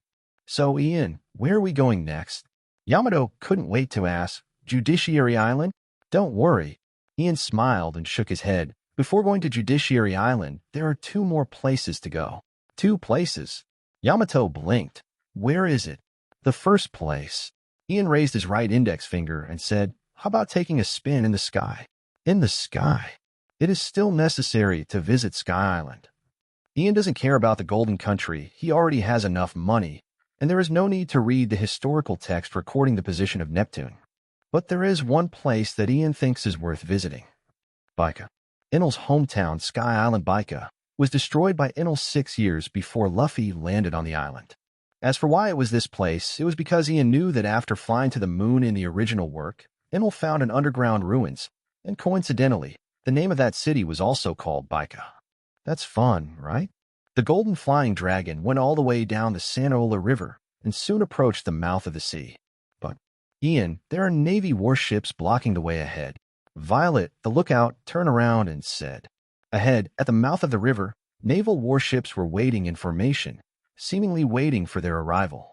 So, Ian, where are we going next? Yamato couldn't wait to ask, Judiciary Island? Don't worry. Ian smiled and shook his head. Before going to Judiciary Island, there are 2 more places to go. 2 places? Yamato blinked. Where is it? The first place. Ian raised his right index finger and said, how about taking a spin in the sky? In the sky? It is still necessary to visit Sky Island. Ian doesn't care about the Golden Country. He already has enough money, and there is no need to read the historical text recording the position of Neptune. But there is one place that Ian thinks is worth visiting. Baika. Enel's hometown, Sky Island Baika, was destroyed by Enel 6 years before Luffy landed on the island. As for why it was this place, it was because Ian knew that after flying to the moon in the original work, Enel found an underground ruins, and coincidentally, the name of that city was also called Baika. That's fun, right? The golden flying dragon went all the way down the Sanola River and soon approached the mouth of the sea. But, Ian, there are Navy warships blocking the way ahead. Violet, the lookout, turned around and said, ahead, at the mouth of the river, naval warships were waiting in formation, seemingly waiting for their arrival.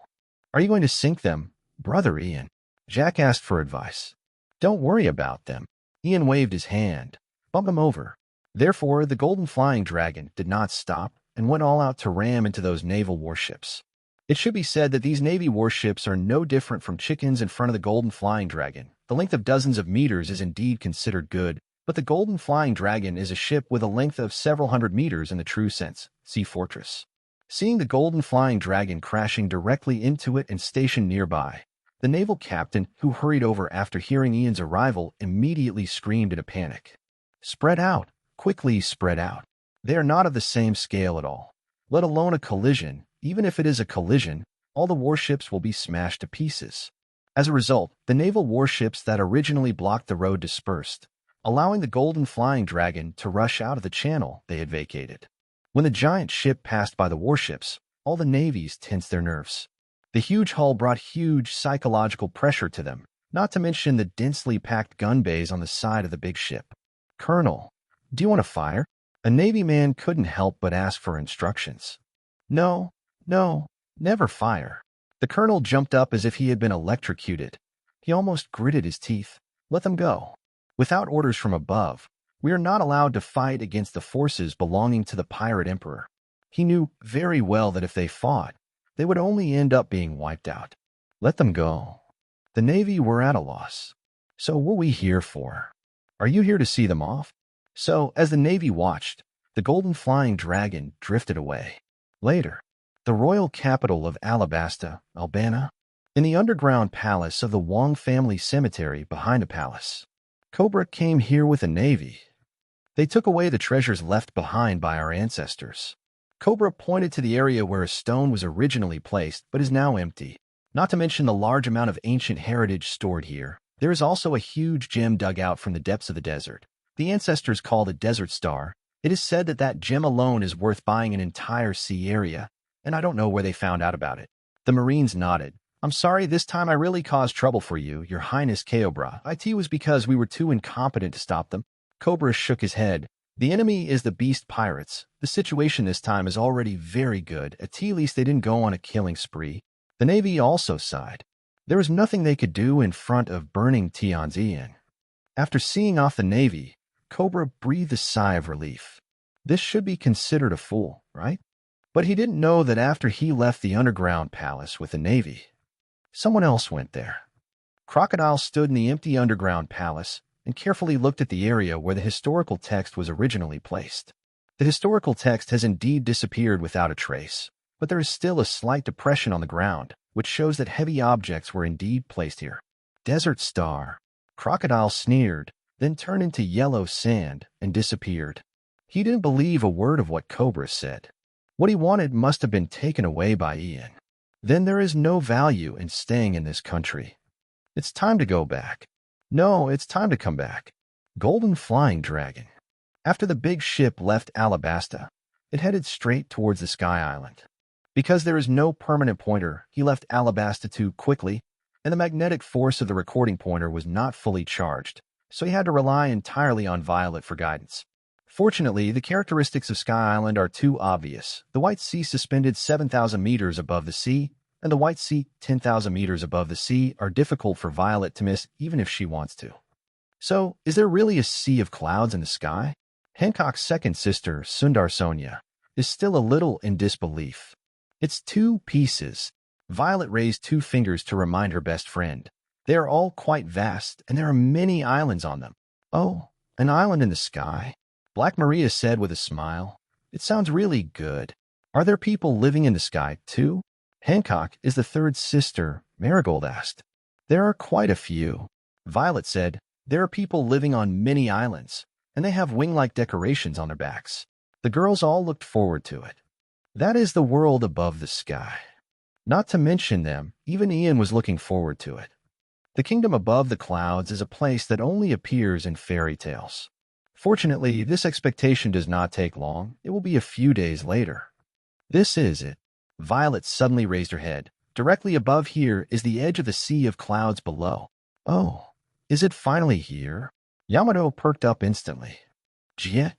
Are you going to sink them, Brother Ian? Jack asked for advice. Don't worry about them. Ian waved his hand. Bump them over. Therefore, the Golden Flying Dragon did not stop and went all out to ram into those naval warships. It should be said that these Navy warships are no different from chickens in front of the Golden Flying Dragon. The length of dozens of meters is indeed considered good, but the Golden Flying Dragon is a ship with a length of several hundred meters in the true sense. See Fortress. Seeing the Golden Flying Dragon crashing directly into it and stationed nearby, the naval captain, who hurried over after hearing Ian's arrival, immediately screamed in a panic. Spread out. Quickly spread out. They are not of the same scale at all. Let alone a collision. Even if it is a collision, all the warships will be smashed to pieces. As a result, the naval warships that originally blocked the road dispersed, allowing the Golden Flying Dragon to rush out of the channel they had vacated. When the giant ship passed by the warships, all the navies tensed their nerves. The huge hull brought huge psychological pressure to them, not to mention the densely packed gun bays on the side of the big ship. Colonel, do you want to fire? A Navy man couldn't help but ask for instructions. No, never fire. The colonel jumped up as if he had been electrocuted. He almost gritted his teeth. Let them go. Without orders from above, we are not allowed to fight against the forces belonging to the pirate emperor. He knew very well that if they fought, they would only end up being wiped out. Let them go. The Navy were at a loss. So what are we here for? Are you here to see them off? So, as the Navy watched, the Golden Flying Dragon drifted away. Later, the royal capital of Alabasta, Albana, in the underground palace of the Wong family cemetery behind a palace. Cobra came here with a navy. They took away the treasures left behind by our ancestors. Cobra pointed to the area where a stone was originally placed but is now empty. Not to mention the large amount of ancient heritage stored here. There is also a huge gem dug out from the depths of the desert. The ancestors called it Desert Star. It is said that that gem alone is worth buying an entire sea area, and I don't know where they found out about it. The Marines nodded. I'm sorry, this time I really caused trouble for you, Your Highness Cobra. It was because we were too incompetent to stop them. Cobra shook his head. The enemy is the beast pirates. The situation this time is already very good. At least they didn't go on a killing spree. The Navy also sighed. There was nothing they could do in front of burning Tianjin. After seeing off the Navy, Cobra breathed a sigh of relief. This should be considered a fool, right? But he didn't know that after he left the underground palace with the Navy, someone else went there. Crocodile stood in the empty underground palace and carefully looked at the area where the historical text was originally placed. The historical text has indeed disappeared without a trace, but there is still a slight depression on the ground, which shows that heavy objects were indeed placed here. Desert Star. Crocodile sneered, then turned into yellow sand and disappeared. He didn't believe a word of what Cobra said. What he wanted must have been taken away by Ian. Then there is no value in staying in this country. It's time to go back. No, it's time to come back. Golden Flying Dragon. After the big ship left Alabasta, it headed straight towards the Sky Island. Because there is no permanent pointer, he left Alabasta too quickly, and the magnetic force of the recording pointer was not fully charged, so he had to rely entirely on Violet for guidance. Fortunately, the characteristics of Sky Island are too obvious. The White Sea suspended 7,000 meters above the sea, and the White Sea 10,000 meters above the sea are difficult for Violet to miss even if she wants to. So, is there really a sea of clouds in the sky? Hancock's second sister, Sundar Sonia, is still a little in disbelief. It's 2 pieces. Violet raised 2 fingers to remind her best friend. They are all quite vast, and there are many islands on them. Oh, an island in the sky? Black Maria said with a smile. It sounds really good. Are there people living in the sky, too? Hancock is the third sister, Marigold asked. There are quite a few. Violet said, there are people living on many islands, and they have wing-like decorations on their backs. The girls all looked forward to it. That is the world above the sky. Not to mention them, even Ian was looking forward to it. The kingdom above the clouds is a place that only appears in fairy tales. Fortunately, this expectation does not take long. It will be a few days later. This is it. Violet suddenly raised her head. Directly above here is the edge of the sea of clouds below. Oh, is it finally here? Yamato perked up instantly. Gia.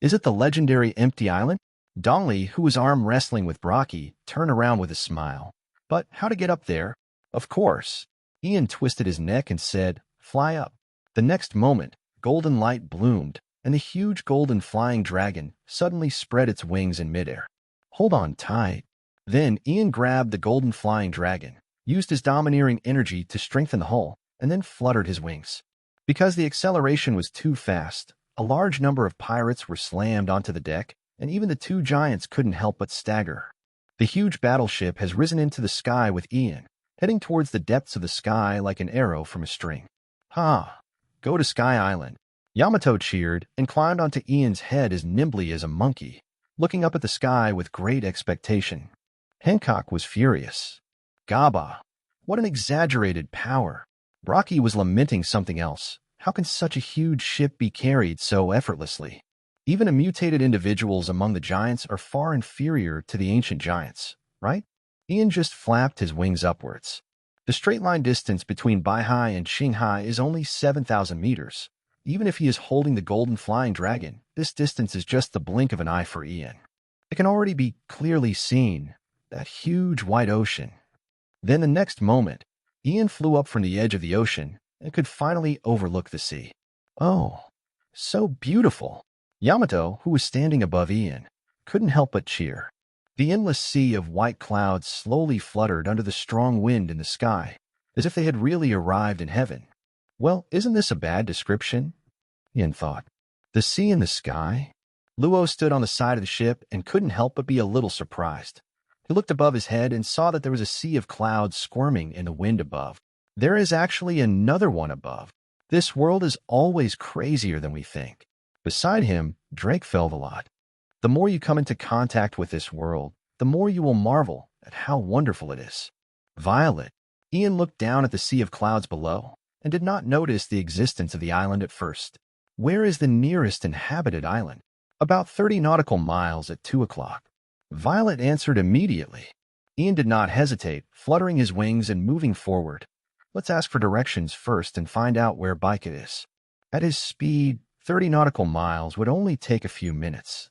Is it the legendary empty island? Dongli, who was arm wrestling with Brocky, turned around with a smile. But how to get up there? Of course. Ian twisted his neck and said, "Fly up." The next moment, golden light bloomed, and the huge golden flying dragon suddenly spread its wings in midair. Hold on tight. Then Ian grabbed the golden flying dragon, used his domineering energy to strengthen the hull, and then fluttered his wings. Because the acceleration was too fast, a large number of pirates were slammed onto the deck, and even the two giants couldn't help but stagger. The huge battleship has risen into the sky with Ian, heading towards the depths of the sky like an arrow from a string. "Ha! Go to Sky Island." Yamato cheered and climbed onto Ian's head as nimbly as a monkey, looking up at the sky with great expectation. Hancock was furious. "Gaba! What an exaggerated power!" Brocky was lamenting something else. How can such a huge ship be carried so effortlessly? Even mutated individuals among the giants are far inferior to the ancient giants, right? Ian just flapped his wings upwards. The straight-line distance between Baihai and Qinghai is only 7,000 meters. Even if he is holding the golden flying dragon, this distance is just the blink of an eye for Ian. It can already be clearly seen, that huge white ocean. Then the next moment, Ian flew up from the edge of the ocean and could finally overlook the sea. "Oh, so beautiful." Yamato, who was standing above Ian, couldn't help but cheer. The endless sea of white clouds slowly fluttered under the strong wind in the sky, as if they had really arrived in heaven. "Well, isn't this a bad description?" Ian thought. "The sea in the sky?" Luo stood on the side of the ship and couldn't help but be a little surprised. He looked above his head and saw that there was a sea of clouds squirming in the wind above. There is actually another one above. This world is always crazier than we think. Beside him, Drake felt a lot. The more you come into contact with this world, the more you will marvel at how wonderful it is. Violet. Ian looked down at the sea of clouds below and did not notice the existence of the island at first. Where is the nearest inhabited island? About 30 nautical miles at 2 o'clock. Violet answered immediately. Ian did not hesitate, fluttering his wings and moving forward. Let's ask for directions first and find out where Baika is. At his speed, 30 nautical miles would only take a few minutes.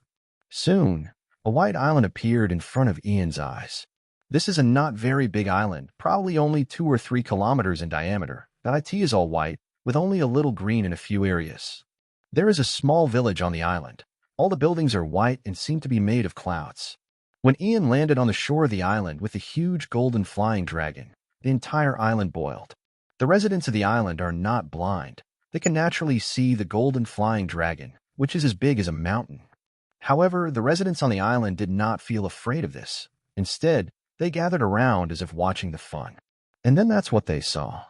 Soon, a white island appeared in front of Ian's eyes. This is a not very big island, probably only 2 or 3 kilometers in diameter. The IT is all white, with only a little green in a few areas. There is a small village on the island. All the buildings are white and seem to be made of clouds. When Ian landed on the shore of the island with the huge golden flying dragon, the entire island boiled. The residents of the island are not blind. They can naturally see the golden flying dragon, which is as big as a mountain. However, the residents on the island did not feel afraid of this. Instead, they gathered around as if watching the fun. And then that's what they saw.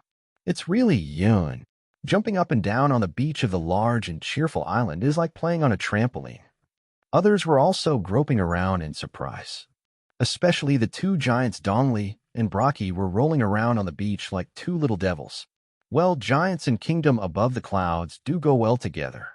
It's really Yun. Jumping up and down on the beach of the large and cheerful island is like playing on a trampoline. Others were also groping around in surprise. Especially the two giants Dongli and Brocky were rolling around on the beach like two little devils. Well, giants and kingdom above the clouds do go well together.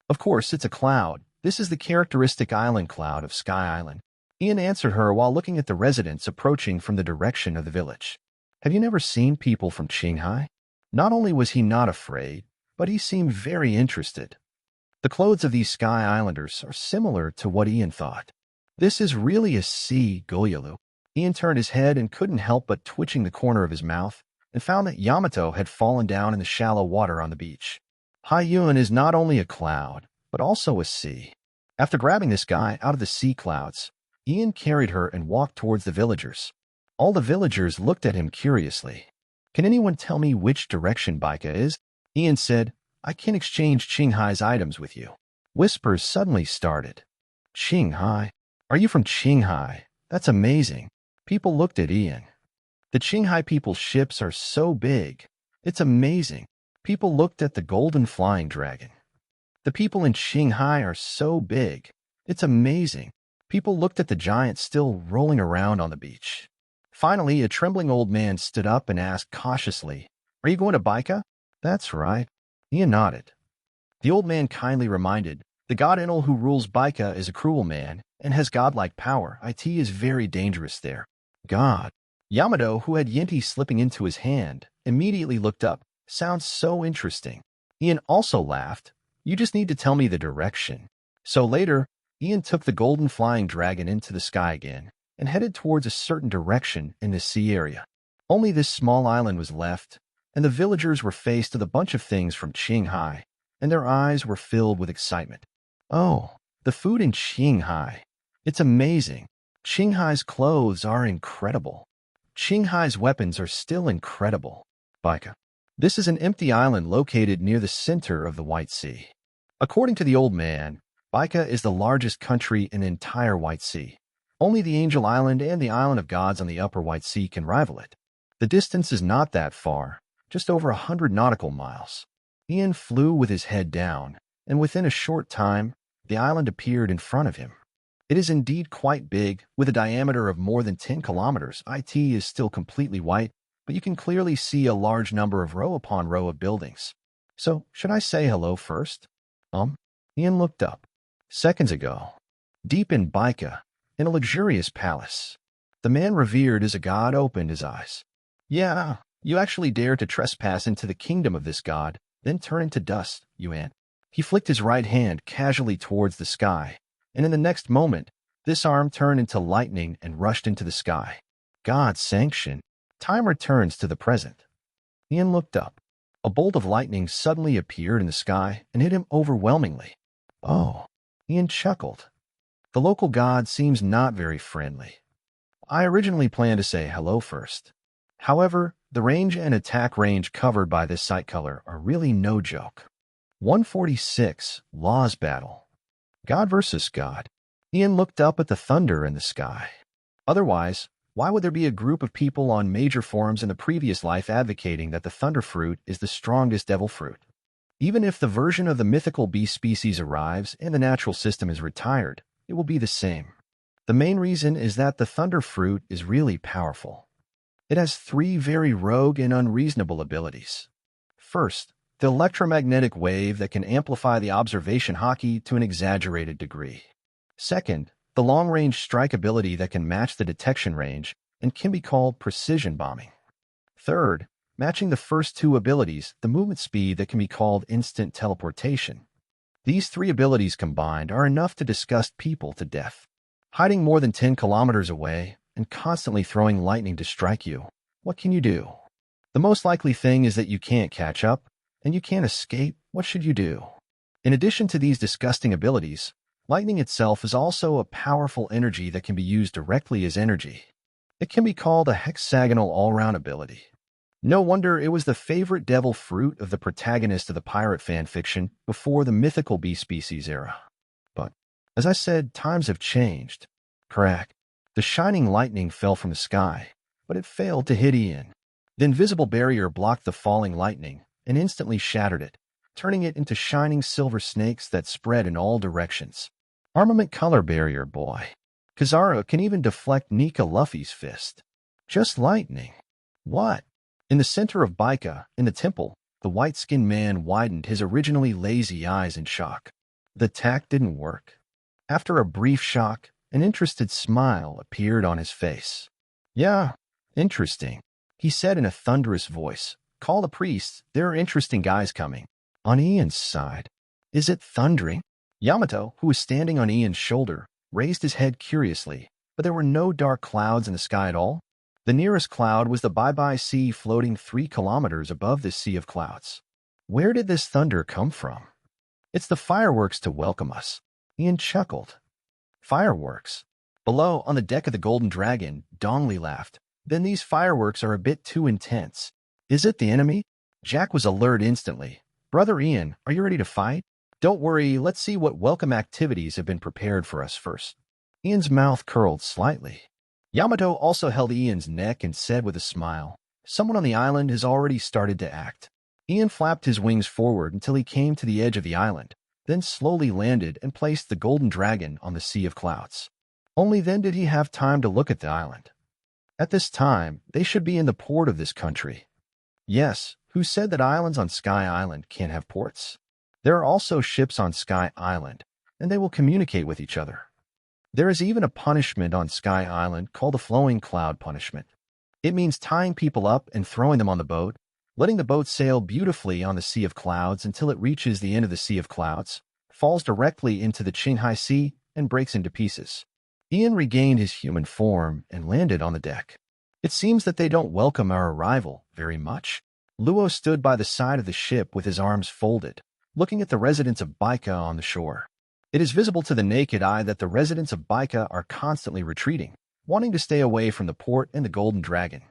Of course, it's a cloud. This is the characteristic island cloud of Sky Island. Ian answered her while looking at the residents approaching from the direction of the village. Have you never seen people from Qinghai? Not only was he not afraid, but he seemed very interested. The clothes of these Sky Islanders are similar to what Ian thought. This is really a sea, Goyalu. Ian turned his head and couldn't help but twitching the corner of his mouth and found that Yamato had fallen down in the shallow water on the beach. Haiyun is not only a cloud, but also a sea. After grabbing this guy out of the sea clouds, Ian carried her and walked towards the villagers. All the villagers looked at him curiously. Can anyone tell me which direction Baika is? Ian said, I can exchange Qinghai's items with you. Whispers suddenly started. Qinghai? Are you from Qinghai? That's amazing. People looked at Ian. The Qinghai people's ships are so big. It's amazing. People looked at the golden flying dragon. The people in Qinghai are so big. It's amazing. People looked at the giant still rolling around on the beach. Finally, a trembling old man stood up and asked cautiously, Are you going to Baika? That's right. Ian nodded. The old man kindly reminded, The god Enel who rules Baika is a cruel man and has godlike power. It is very dangerous there. God. Yamato, who had Yenti slipping into his hand, immediately looked up. Sounds so interesting. Ian also laughed. You just need to tell me the direction. So later, Ian took the golden flying dragon into the sky again and headed towards a certain direction in the sea area. Only this small island was left, and the villagers were faced with a bunch of things from Qinghai, and their eyes were filled with excitement. Oh, the food in Qinghai. It's amazing. Qinghai's clothes are incredible. Qinghai's weapons are still incredible. Baika. This is an empty island located near the center of the White Sea. According to the old man, Baika is the largest country in the entire White Sea. Only the Angel Island and the Island of Gods on the upper White Sea can rival it. The distance is not that far, just over 100 nautical miles. Ian flew with his head down, and within a short time, the island appeared in front of him. It is indeed quite big, with a diameter of more than 10 kilometers. It is still completely white, but you can clearly see a large number of row upon row of buildings. So, should I say hello first? Ian looked up. Seconds ago, deep in Baika, in a luxurious palace, the man revered as a god opened his eyes. Yeah, you actually dare to trespass into the kingdom of this god, then turn into dust, Yuan. He flicked his right hand casually towards the sky, and in the next moment, this arm turned into lightning and rushed into the sky. God's sanction. Time returns to the present. Ian looked up. A bolt of lightning suddenly appeared in the sky and hit him overwhelmingly. Oh, Ian chuckled. The local god seems not very friendly. I originally planned to say hello first. However, the range and attack range covered by this sight color are really no joke. 146, Laws Battle. God versus God. Ian looked up at the thunder in the sky. Otherwise, why would there be a group of people on major forums in the previous life advocating that the thunder fruit is the strongest devil fruit? Even if the version of the mythical beast species arrives and the natural system is retired, it will be the same. The main reason is that the thunder fruit is really powerful. It has 3 very rogue and unreasonable abilities. First, the electromagnetic wave that can amplify the observation hockey to an exaggerated degree. Second, the long-range strike ability that can match the detection range and can be called precision bombing. Third, matching the first 2 abilities, the movement speed that can be called instant teleportation. These 3 abilities combined are enough to disgust people to death. Hiding more than 10 kilometers away and constantly throwing lightning to strike you, what can you do? The most likely thing is that you can't catch up, and you can't escape. What should you do? In addition to these disgusting abilities, lightning itself is also a powerful energy that can be used directly as energy. It can be called a hexagonal all-round ability. No wonder it was the favorite devil fruit of the protagonist of the pirate fanfiction before the mythical beast species era. But, as I said, times have changed. Crack. The shining lightning fell from the sky, but it failed to hit Ian. The invisible barrier blocked the falling lightning and instantly shattered it, turning it into shining silver snakes that spread in all directions. Armament color barrier, boy. Kizaru can even deflect Nika Luffy's fist. Just lightning. What? In the center of Baika, in the temple, the white-skinned man widened his originally lazy eyes in shock. The attack didn't work. After a brief shock, an interested smile appeared on his face. Yeah, interesting, he said in a thunderous voice. Call the priests, there are interesting guys coming. On Ian's side. Is it thundering? Yamato, who was standing on Ian's shoulder, raised his head curiously, but there were no dark clouds in the sky at all. The nearest cloud was the Bye-Bye Sea floating 3 kilometers above this sea of clouds. Where did this thunder come from? It's the fireworks to welcome us. Ian chuckled. Fireworks. Below, on the deck of the Golden Dragon, Dongli laughed. Then these fireworks are a bit too intense. Is it the enemy? Jack was alert instantly. Brother Ian, are you ready to fight? Don't worry, let's see what welcome activities have been prepared for us first. Ian's mouth curled slightly. Yamato also held Ian's neck and said with a smile, someone on the island has already started to act. Ian flapped his wings forward until he came to the edge of the island, then slowly landed and placed the Golden Dragon on the Sea of Clouds. Only then did he have time to look at the island. At this time, they should be in the port of this country. Yes, who said that islands on Sky Island can't have ports? There are also ships on Sky Island, and they will communicate with each other. There is even a punishment on Sky Island called the Flowing Cloud Punishment. It means tying people up and throwing them on the boat, letting the boat sail beautifully on the Sea of Clouds until it reaches the end of the Sea of Clouds, falls directly into the Qinghai Sea, and breaks into pieces. Ian regained his human form and landed on the deck. It seems that they don't welcome our arrival very much. Luo stood by the side of the ship with his arms folded, looking at the residents of Baika on the shore. It is visible to the naked eye that the residents of Baika are constantly retreating, wanting to stay away from the port and the Golden Dragon.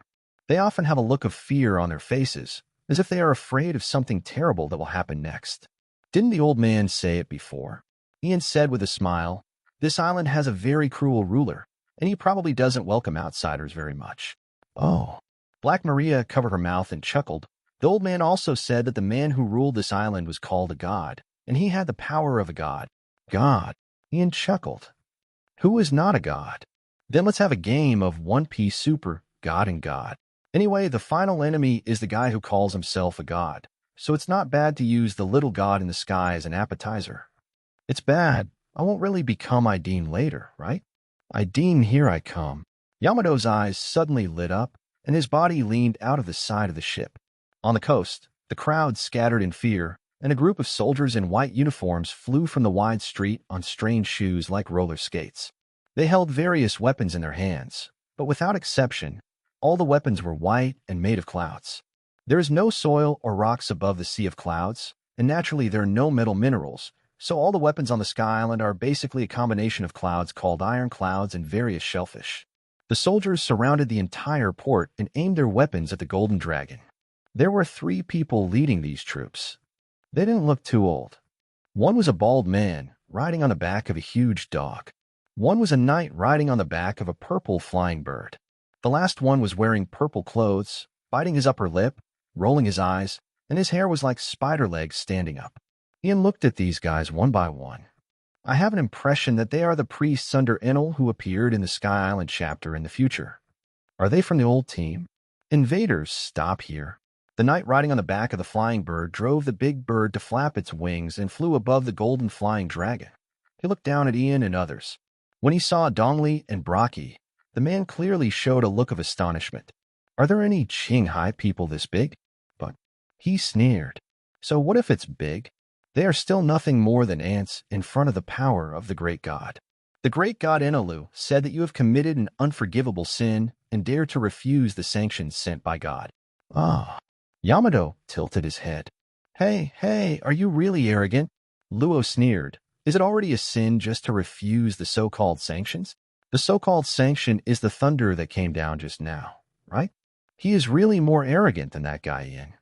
They often have a look of fear on their faces, as if they are afraid of something terrible that will happen next. Didn't the old man say it before? Ian said with a smile, "This island has a very cruel ruler, and he probably doesn't welcome outsiders very much." Oh. Black Maria covered her mouth and chuckled. The old man also said that the man who ruled this island was called a god, and he had the power of a god. God. Ian chuckled. Who is not a god? Then let's have a game of One Piece Super, God and God. Anyway, the final enemy is the guy who calls himself a god, so it's not bad to use the little god in the sky as an appetizer. It's bad. I won't really become Ideen later, right? Ideen, here I come. Yamato's eyes suddenly lit up, and his body leaned out of the side of the ship. On the coast, the crowd scattered in fear, and a group of soldiers in white uniforms flew from the wide street on strange shoes like roller skates. They held various weapons in their hands, but without exception, all the weapons were white and made of clouds. There is no soil or rocks above the sea of clouds, and naturally there are no metal minerals, so all the weapons on the Sky Island are basically a combination of clouds called iron clouds and various shellfish. The soldiers surrounded the entire port and aimed their weapons at the Golden Dragon. There were 3 people leading these troops. They didn't look too old. One was a bald man, riding on the back of a huge dog. One was a knight riding on the back of a purple flying bird. The last one was wearing purple clothes, biting his upper lip, rolling his eyes, and his hair was like spider legs standing up. Ian looked at these guys one by one. I have an impression that they are the priests under Enel who appeared in the Sky Island chapter in the future. Are they from the old team? Invaders, stop here. The knight riding on the back of the flying bird drove the big bird to flap its wings and flew above the golden flying dragon. He looked down at Ian and others. When he saw Dongli and Braki, the man clearly showed a look of astonishment. Are there any Qinghai people this big? But he sneered. So what if it's big? They are still nothing more than ants in front of the power of the great god. The great god Enelu said that you have committed an unforgivable sin and dared to refuse the sanctions sent by God. Ah. Yamato tilted his head. Hey, are you really arrogant? Luo sneered. Is it already a sin just to refuse the so-called sanctions? The so-called sanction is the thunder that came down just now, right? He is really more arrogant than that guy, Ian.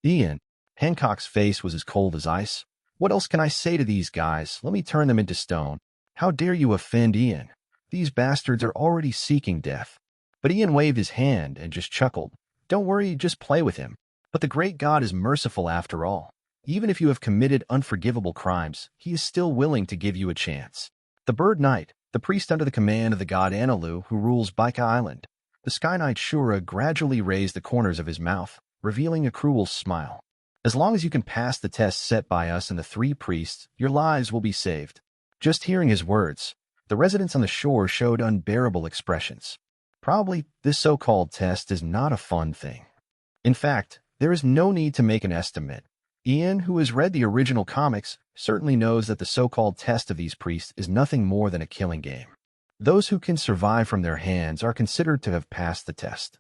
Ian, Hancock's face was as cold as ice. What else can I say to these guys? Let me turn them into stone. How dare you offend Ian? These bastards are already seeking death. But Ian waved his hand and just chuckled. Don't worry, just play with him. But the great God is merciful after all. Even if you have committed unforgivable crimes, he is still willing to give you a chance. The Bird Knight, the priest under the command of the god Anilu who rules Baika Island, the Sky Knight Shura gradually raised the corners of his mouth, revealing a cruel smile. As long as you can pass the test set by us and the 3 priests, your lives will be saved. Just hearing his words, the residents on the shore showed unbearable expressions. Probably, this so-called test is not a fun thing. In fact, there is no need to make an estimate. Ian, who has read the original comics, certainly knows that the so-called test of these priests is nothing more than a killing game. Those who can survive from their hands are considered to have passed the test.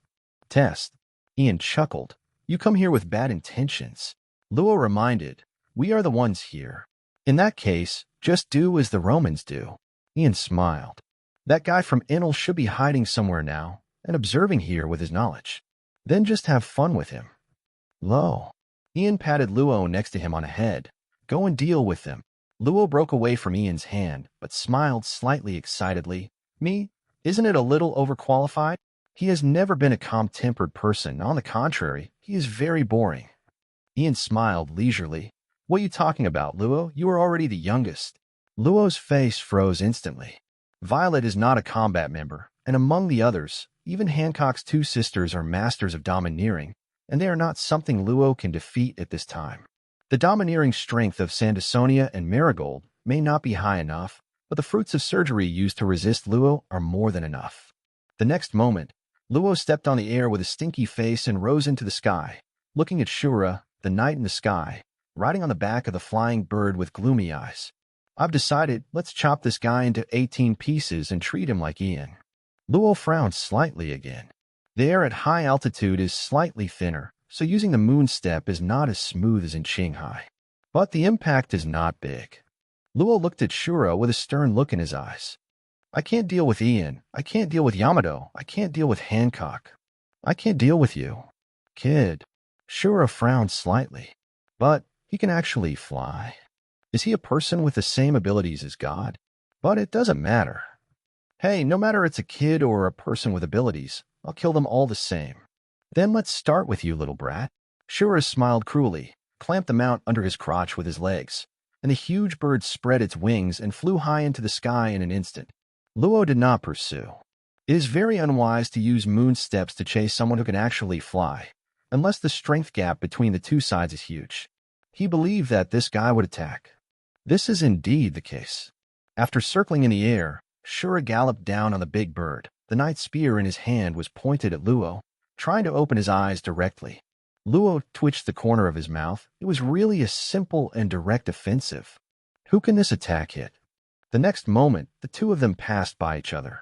Test? Ian chuckled. You come here with bad intentions. Luo reminded, we are the ones here. In that case, just do as the Romans do. Ian smiled. That guy from Enel should be hiding somewhere now and observing here with his knowledge. Then just have fun with him. Lo. Ian patted Luo next to him on the head. Go and deal with them. Luo broke away from Ian's hand, but smiled slightly excitedly. Me? Isn't it a little overqualified? He has never been a calm-tempered person. On the contrary, he is very boring. Ian smiled leisurely. What are you talking about, Luo? You are already the youngest. Luo's face froze instantly. Violet is not a combat member, and among the others, even Hancock's 2 sisters are masters of domineering, and they are not something Luo can defeat at this time. The domineering strength of Sandersonia and Marigold may not be high enough, but the fruits of surgery used to resist Luo are more than enough. The next moment, Luo stepped on the air with a stinky face and rose into the sky, looking at Shura, the knight in the sky, riding on the back of the flying bird with gloomy eyes. I've decided, let's chop this guy into 18 pieces and treat him like Ian. Luo frowned slightly again. The air at high altitude is slightly thinner, so using the moon step is not as smooth as in Shanghai. But the impact is not big. Luo looked at Shura with a stern look in his eyes. I can't deal with Ian. I can't deal with Yamato. I can't deal with Hancock. I can't deal with you. Kid. Shura frowned slightly. But he can actually fly. Is he a person with the same abilities as God? But it doesn't matter. Hey, no matter it's a kid or a person with abilities, I'll kill them all the same. Then let's start with you, little brat. Shura smiled cruelly, clamped the mount under his crotch with his legs, and the huge bird spread its wings and flew high into the sky in an instant. Luo did not pursue. It is very unwise to use moon steps to chase someone who can actually fly, unless the strength gap between the two sides is huge. He believed that this guy would attack. This is indeed the case. After circling in the air, Shura galloped down on the big bird. The knight's spear in his hand was pointed at Luo, trying to open his eyes directly. Luo twitched the corner of his mouth. It was really a simple and direct offensive. Who can this attack hit? The next moment, the two of them passed by each other.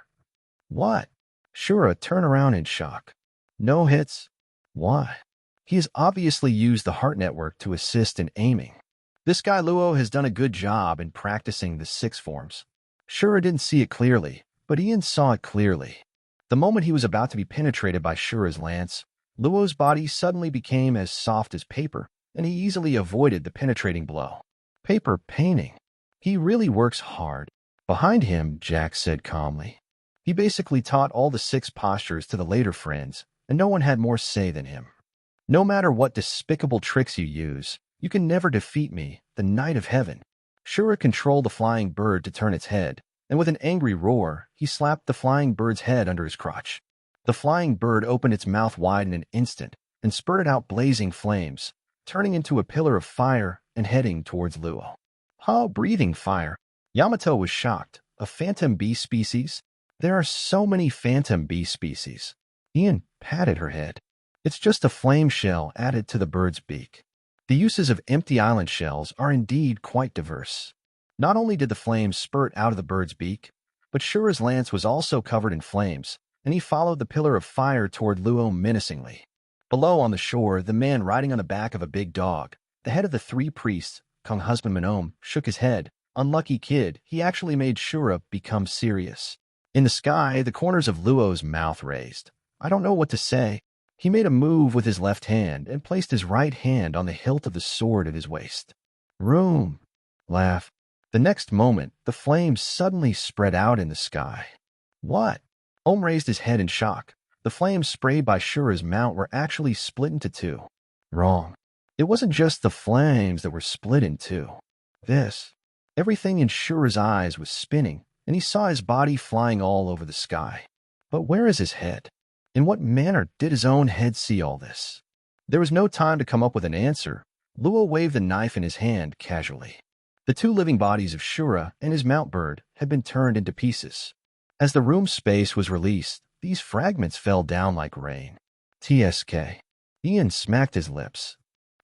What? Shura turned around in shock. No hits? Why? He has obviously used the heart network to assist in aiming. This guy Luo has done a good job in practicing the 6 forms. Shura didn't see it clearly, but Ian saw it clearly. The moment he was about to be penetrated by Shura's lance, Luo's body suddenly became as soft as paper, and he easily avoided the penetrating blow. Paper painting. He really works hard. Behind him, Jack said calmly. He basically taught all the 6 postures to the later friends, and no one had more say than him. No matter what despicable tricks you use, you can never defeat me, the Knight of Heaven. Shura controlled the flying bird to turn its head, and with an angry roar, he slapped the flying bird's head under his crotch. The flying bird opened its mouth wide in an instant and spurted out blazing flames, turning into a pillar of fire and heading towards Luo. Breathing fire. Yamato was shocked. A phantom bee species? There are so many phantom bee species. Ian patted her head. It's just a flame shell added to the bird's beak. The uses of empty island shells are indeed quite diverse. Not only did the flames spurt out of the bird's beak, but Shura's lance was also covered in flames, and he followed the pillar of fire toward Luo menacingly. Below on the shore, the man riding on the back of a big dog, the head of the 3 priests, Kung Husbandman Om, shook his head. Unlucky kid, he actually made Shura become serious. In the sky, the corners of Luo's mouth raised. I don't know what to say. He made a move with his left hand and placed his right hand on the hilt of the sword at his waist. Room. Laugh. The next moment, the flames suddenly spread out in the sky. What? Om raised his head in shock. The flames sprayed by Shura's mount were actually split into 2. Wrong. It wasn't just the flames that were split in 2. Everything in Shura's eyes was spinning, and he saw his body flying all over the sky. But where is his head? In what manner did his own head see all this? There was no time to come up with an answer. Luo waved the knife in his hand casually. The 2 living bodies of Shura and his mount bird had been turned into pieces. As the room space was released, these fragments fell down like rain. TSK. Ian smacked his lips.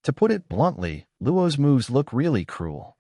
To put it bluntly, Luo's moves look really cruel.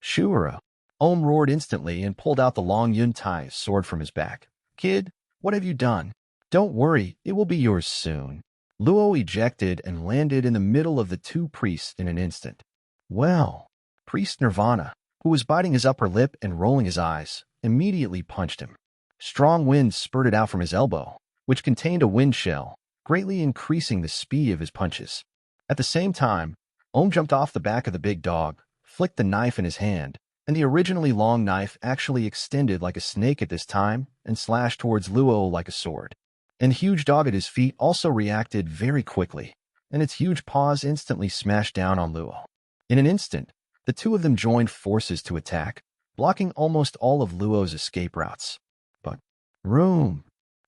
Shura. Om roared instantly and pulled out the long yuntai sword from his back. Kid, what have you done? Don't worry, it will be yours soon. Luo ejected and landed in the middle of the 2 priests in an instant. Well, Priest Nirvana, who was biting his upper lip and rolling his eyes, immediately punched him. Strong wind spurted out from his elbow, which contained a wind shell, greatly increasing the speed of his punches. At the same time, Om jumped off the back of the big dog, flicked the knife in his hand, and the originally long knife actually extended like a snake at this time and slashed towards Luo like a sword. And the huge dog at his feet also reacted very quickly, and its huge paws instantly smashed down on Luo. In an instant, the 2 of them joined forces to attack, blocking almost all of Luo's escape routes. But room.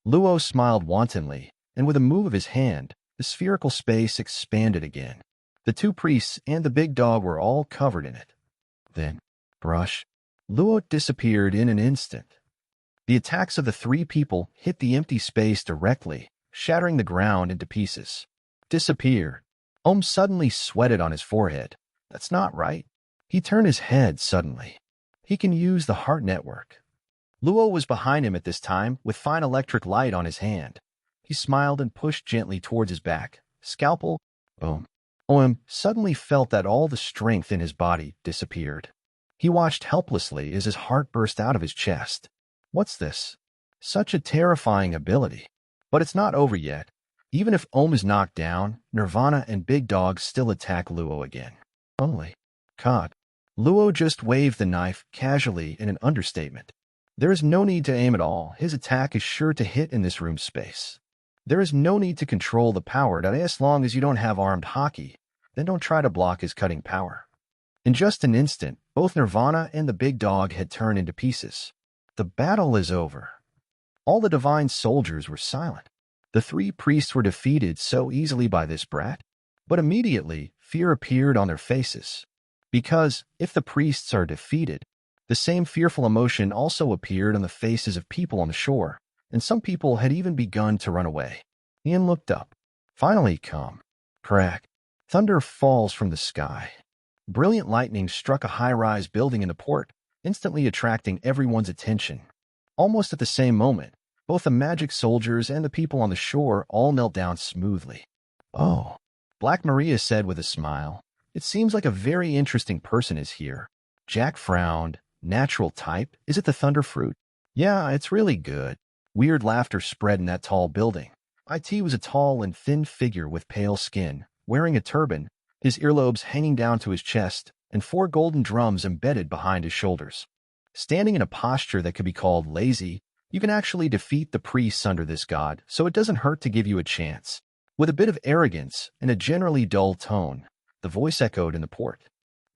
Luo smiled wantonly, and with a move of his hand, the spherical space expanded again. The 2 priests and the big dog were all covered in it. Then, brush. Luo disappeared in an instant. The attacks of the 3 people hit the empty space directly, shattering the ground into pieces. Disappeared. Om suddenly sweated on his forehead. That's not right. He turned his head suddenly. He can use the heart network. Luo was behind him at this time with fine electric light on his hand. He smiled and pushed gently towards his back. Scalpel, boom. Oem suddenly felt that all the strength in his body disappeared. He watched helplessly as his heart burst out of his chest. What's this? Such a terrifying ability. But it's not over yet. Even if Ohm is knocked down, Nirvana and Big Dog still attack Luo again. Holy God. Luo just waved the knife casually in an understatement. There is no need to aim at all. His attack is sure to hit in this room space. There is no need to control the power. As long as you don't have armed hockey, then don't try to block his cutting power. In just an instant, both Nirvana and the Big Dog had turned into pieces. The battle is over. All the divine soldiers were silent. The three priests were defeated so easily by this brat. But immediately, fear appeared on their faces. Because, if the priests are defeated, the same fearful emotion also appeared on the faces of people on the shore, and some people had even begun to run away. Ian looked up. Finally come. Crack. Thunder falls from the sky. Brilliant lightning struck a high-rise building in the port, instantly attracting everyone's attention. Almost at the same moment, both the magic soldiers and the people on the shore all knelt down smoothly. Oh, Black Maria said with a smile. It seems like a very interesting person is here. Jack frowned. Natural type? Is it the thunder fruit? Yeah, it's really good. Weird laughter spread in that tall building. IT was a tall and thin figure with pale skin, wearing a turban, his earlobes hanging down to his chest, and 4 golden drums embedded behind his shoulders. Standing in a posture that could be called lazy, you can actually defeat the priests under this god, so it doesn't hurt to give you a chance. With a bit of arrogance and a generally dull tone, the voice echoed in the port.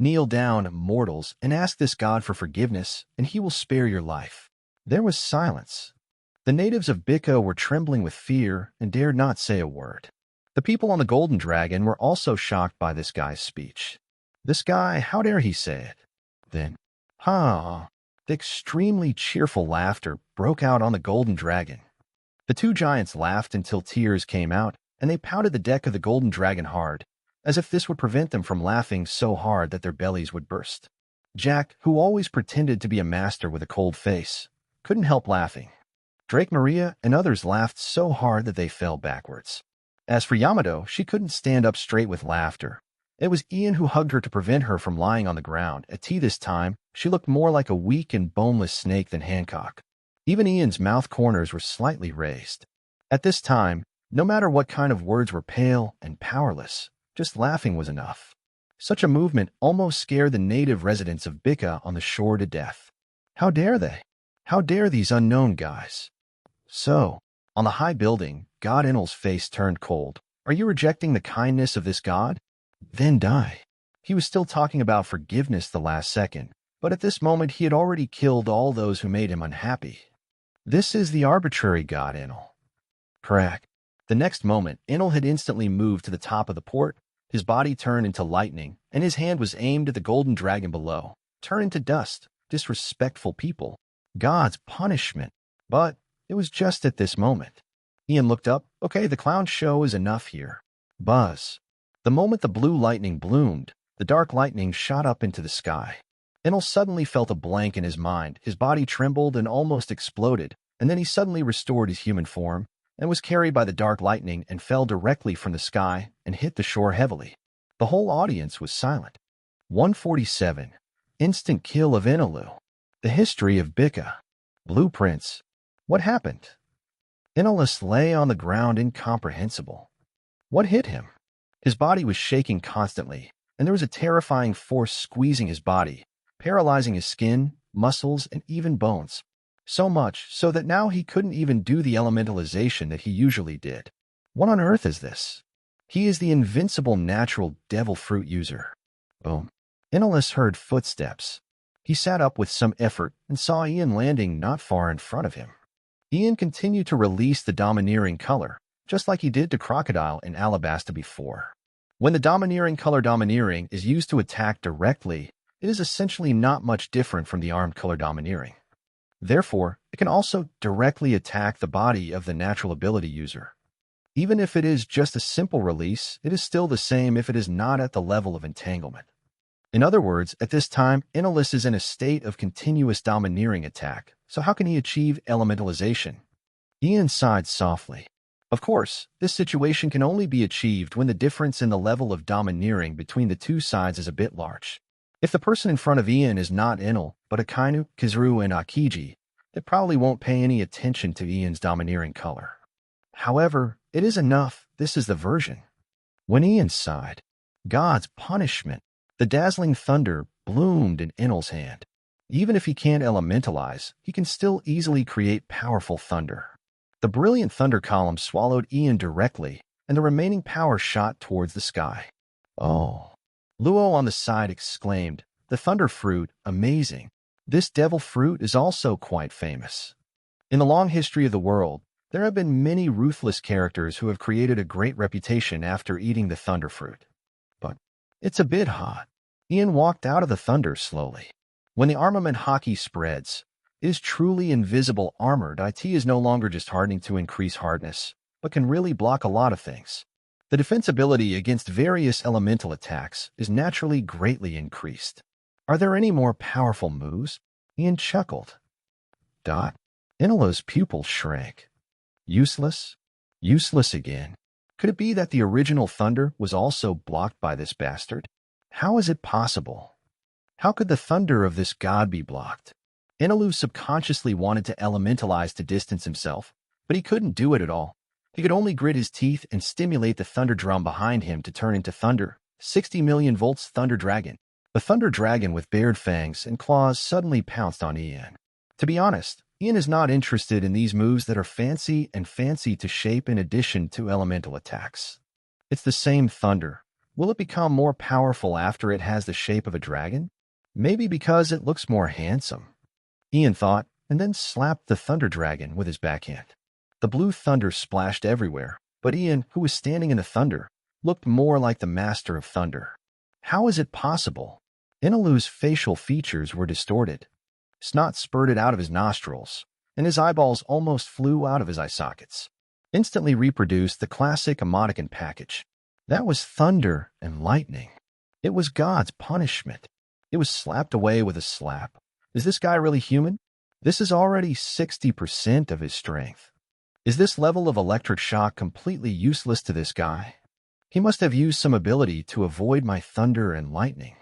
Kneel down, mortals, and ask this god for forgiveness, and he will spare your life. There was silence. The natives of Bika were trembling with fear and dared not say a word. The people on the Golden Dragon were also shocked by this guy's speech. This guy, how dare he say it? Then, the extremely cheerful laughter broke out on the Golden Dragon. The 2 giants laughed until tears came out, and they pounded the deck of the Golden Dragon hard, as if this would prevent them from laughing so hard that their bellies would burst. Jack, who always pretended to be a master with a cold face, couldn't help laughing. Drake Maria and others laughed so hard that they fell backwards. As for Yamato, she couldn't stand up straight with laughter. It was Ian who hugged her to prevent her from lying on the ground. At tea this time, she looked more like a weak and boneless snake than Hancock. Even Ian's mouth corners were slightly raised. At this time, no matter what kind of words were pale and powerless, just laughing was enough. Such a movement almost scared the native residents of Bika on the shore to death. How dare they? How dare these unknown guys? So, on the high building, God Enel's face turned cold. Are you rejecting the kindness of this god? Then die. He was still talking about forgiveness the last second, but at this moment he had already killed all those who made him unhappy. This is the arbitrary god Enel. Crack. The next moment, Enel had instantly moved to the top of the port. His body turned into lightning, and his hand was aimed at the golden dragon below. Turn into dust. Disrespectful people. God's punishment. But it was just at this moment. Ian looked up. Okay, the clown show is enough here. Buzz. The moment the blue lightning bloomed, the dark lightning shot up into the sky. Enel suddenly felt a blank in his mind. His body trembled and almost exploded, and then he suddenly restored his human form and was carried by the dark lightning and fell directly from the sky and hit the shore heavily. The whole audience was silent. 147. Instant kill of Enelu. The history of Bika. Blueprints. What happened? Enelus lay on the ground incomprehensible. What hit him? His body was shaking constantly, and there was a terrifying force squeezing his body, paralyzing his skin, muscles, and even bones. So much so that now he couldn't even do the elementalization that he usually did. What on earth is this? He is the invincible natural devil fruit user. Boom. Enelus heard footsteps. He sat up with some effort and saw Ian landing not far in front of him. Ian continued to release the domineering color, just like he did to Crocodile in Alabasta before. When the domineering color domineering is used to attack directly, it is essentially not much different from the armed color domineering. Therefore, it can also directly attack the body of the natural ability user. Even if it is just a simple release, it is still the same if it is not at the level of entanglement. In other words, at this time, Enelus is in a state of continuous domineering attack, so how can he achieve elementalization? Ian sighed softly. Of course, this situation can only be achieved when the difference in the level of domineering between the two sides is a bit large. If the person in front of Ian is not Enel, but Akainu, Kizaru, and Akiji, they probably won't pay any attention to Ian's domineering color. However, it is enough. This is the version. When Ian sighed, God's punishment, the dazzling thunder bloomed in Enel's hand. Even if he can't elementalize, he can still easily create powerful thunder. The brilliant thunder column swallowed Ian directly, and the remaining power shot towards the sky. Oh! Luo on the side exclaimed, the thunder fruit, amazing. This devil fruit is also quite famous. In the long history of the world, there have been many ruthless characters who have created a great reputation after eating the thunder fruit. But it's a bit hot. Ian walked out of the thunder slowly. When the armament hockey spreads, it is truly invisible armored. IT is no longer just hardening to increase hardness, but can really block a lot of things. The defensibility against various elemental attacks is naturally greatly increased. Are there any more powerful moves? Ian chuckled. Enelo's pupil shrank. Useless? Useless again. Could it be that the original thunder was also blocked by this bastard? How is it possible? How could the thunder of this god be blocked? Enelu subconsciously wanted to elementalize to distance himself, but he couldn't do it at all. He could only grit his teeth and stimulate the thunder drum behind him to turn into thunder. 60 million volts Thunder Dragon. The Thunder Dragon with bared fangs and claws suddenly pounced on Ian. To be honest, Ian is not interested in these moves that are fancy to shape in addition to elemental attacks. It's the same thunder. Will it become more powerful after it has the shape of a dragon? Maybe because it looks more handsome. Ian thought, and then slapped the Thunder Dragon with his backhand. The blue thunder splashed everywhere, but Ian, who was standing in the thunder, looked more like the master of thunder. How is it possible? Enelu's facial features were distorted. Snot spurted out of his nostrils, and his eyeballs almost flew out of his eye sockets. Instantly reproduced the classic emoticon package. That was thunder and lightning. It was God's punishment. It was slapped away with a slap. Is this guy really human? This is already 60% of his strength. Is this level of electric shock completely useless to this guy? He must have used some ability to avoid my thunder and lightning.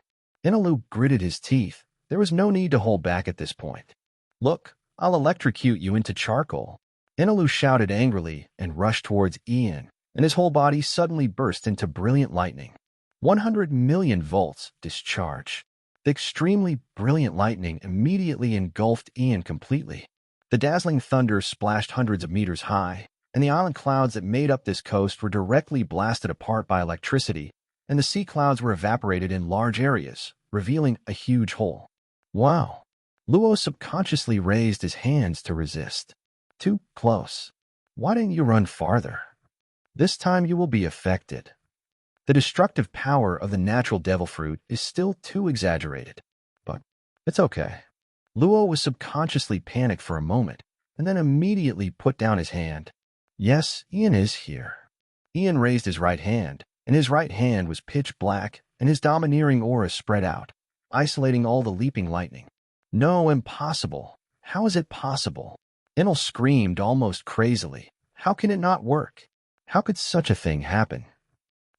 Enelu gritted his teeth. There was no need to hold back at this point. Look, I'll electrocute you into charcoal. Enelu shouted angrily and rushed towards Ian, and his whole body suddenly burst into brilliant lightning. 100 million volts discharge. The extremely brilliant lightning immediately engulfed Ian completely. The dazzling thunder splashed hundreds of meters high, and the island clouds that made up this coast were directly blasted apart by electricity, and the sea clouds were evaporated in large areas, revealing a huge hole. Wow! Luo subconsciously raised his hands to resist. Too close. Why didn't you run farther? This time you will be affected. The destructive power of the natural devil fruit is still too exaggerated. But it's okay. Luo was subconsciously panicked for a moment, and then immediately put down his hand. Yes, Ian is here. Ian raised his right hand, and his right hand was pitch black, and his domineering aura spread out, isolating all the leaping lightning. No, impossible. How is it possible? Enel screamed almost crazily. How can it not work? How could such a thing happen?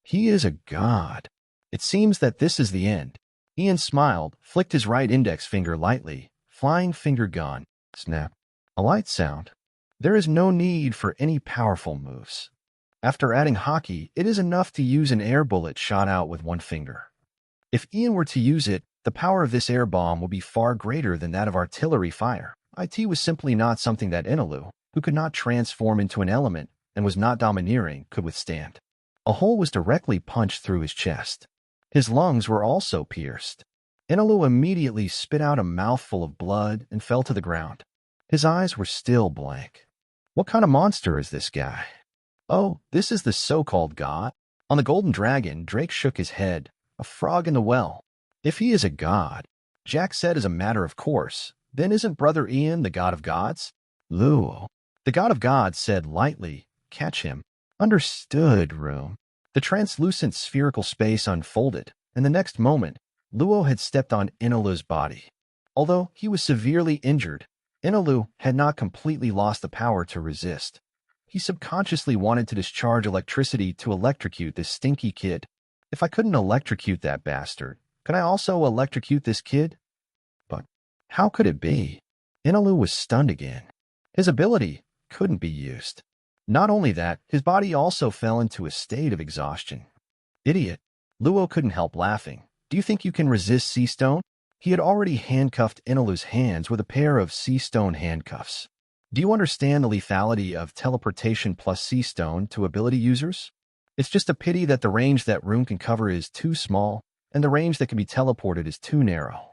He is a god. It seems that this is the end. Ian smiled, flicked his right index finger lightly. Flying finger gone. Snap. A light sound. There is no need for any powerful moves. After adding hockey, it is enough to use an air bullet shot out with one finger. If Ian were to use it, the power of this air bomb will be far greater than that of artillery fire. IT was simply not something that Enelu, who could not transform into an element and was not domineering, could withstand. A hole was directly punched through his chest. His lungs were also pierced. Enelu immediately spit out a mouthful of blood and fell to the ground. His eyes were still blank. What kind of monster is this guy? Oh, this is the so-called god? On the Golden Dragon, Drake shook his head. A frog in the well. If he is a god, Jack said as a matter of course, then isn't Brother Ian the god of gods? Luo. The god of gods said lightly, catch him. Understood, room. The translucent spherical space unfolded, and the next moment, Luo had stepped on Inalu's body. Although he was severely injured, Inalu had not completely lost the power to resist. He subconsciously wanted to discharge electricity to electrocute this stinky kid. If I couldn't electrocute that bastard, could I also electrocute this kid? But how could it be? Inalu was stunned again. His ability couldn't be used. Not only that, his body also fell into a state of exhaustion. Idiot. Luo couldn't help laughing. Do you think you can resist sea stone? He had already handcuffed Inalu's hands with a pair of sea stone handcuffs. Do you understand the lethality of teleportation plus sea stone to ability users? It's just a pity that the range that room can cover is too small, and the range that can be teleported is too narrow.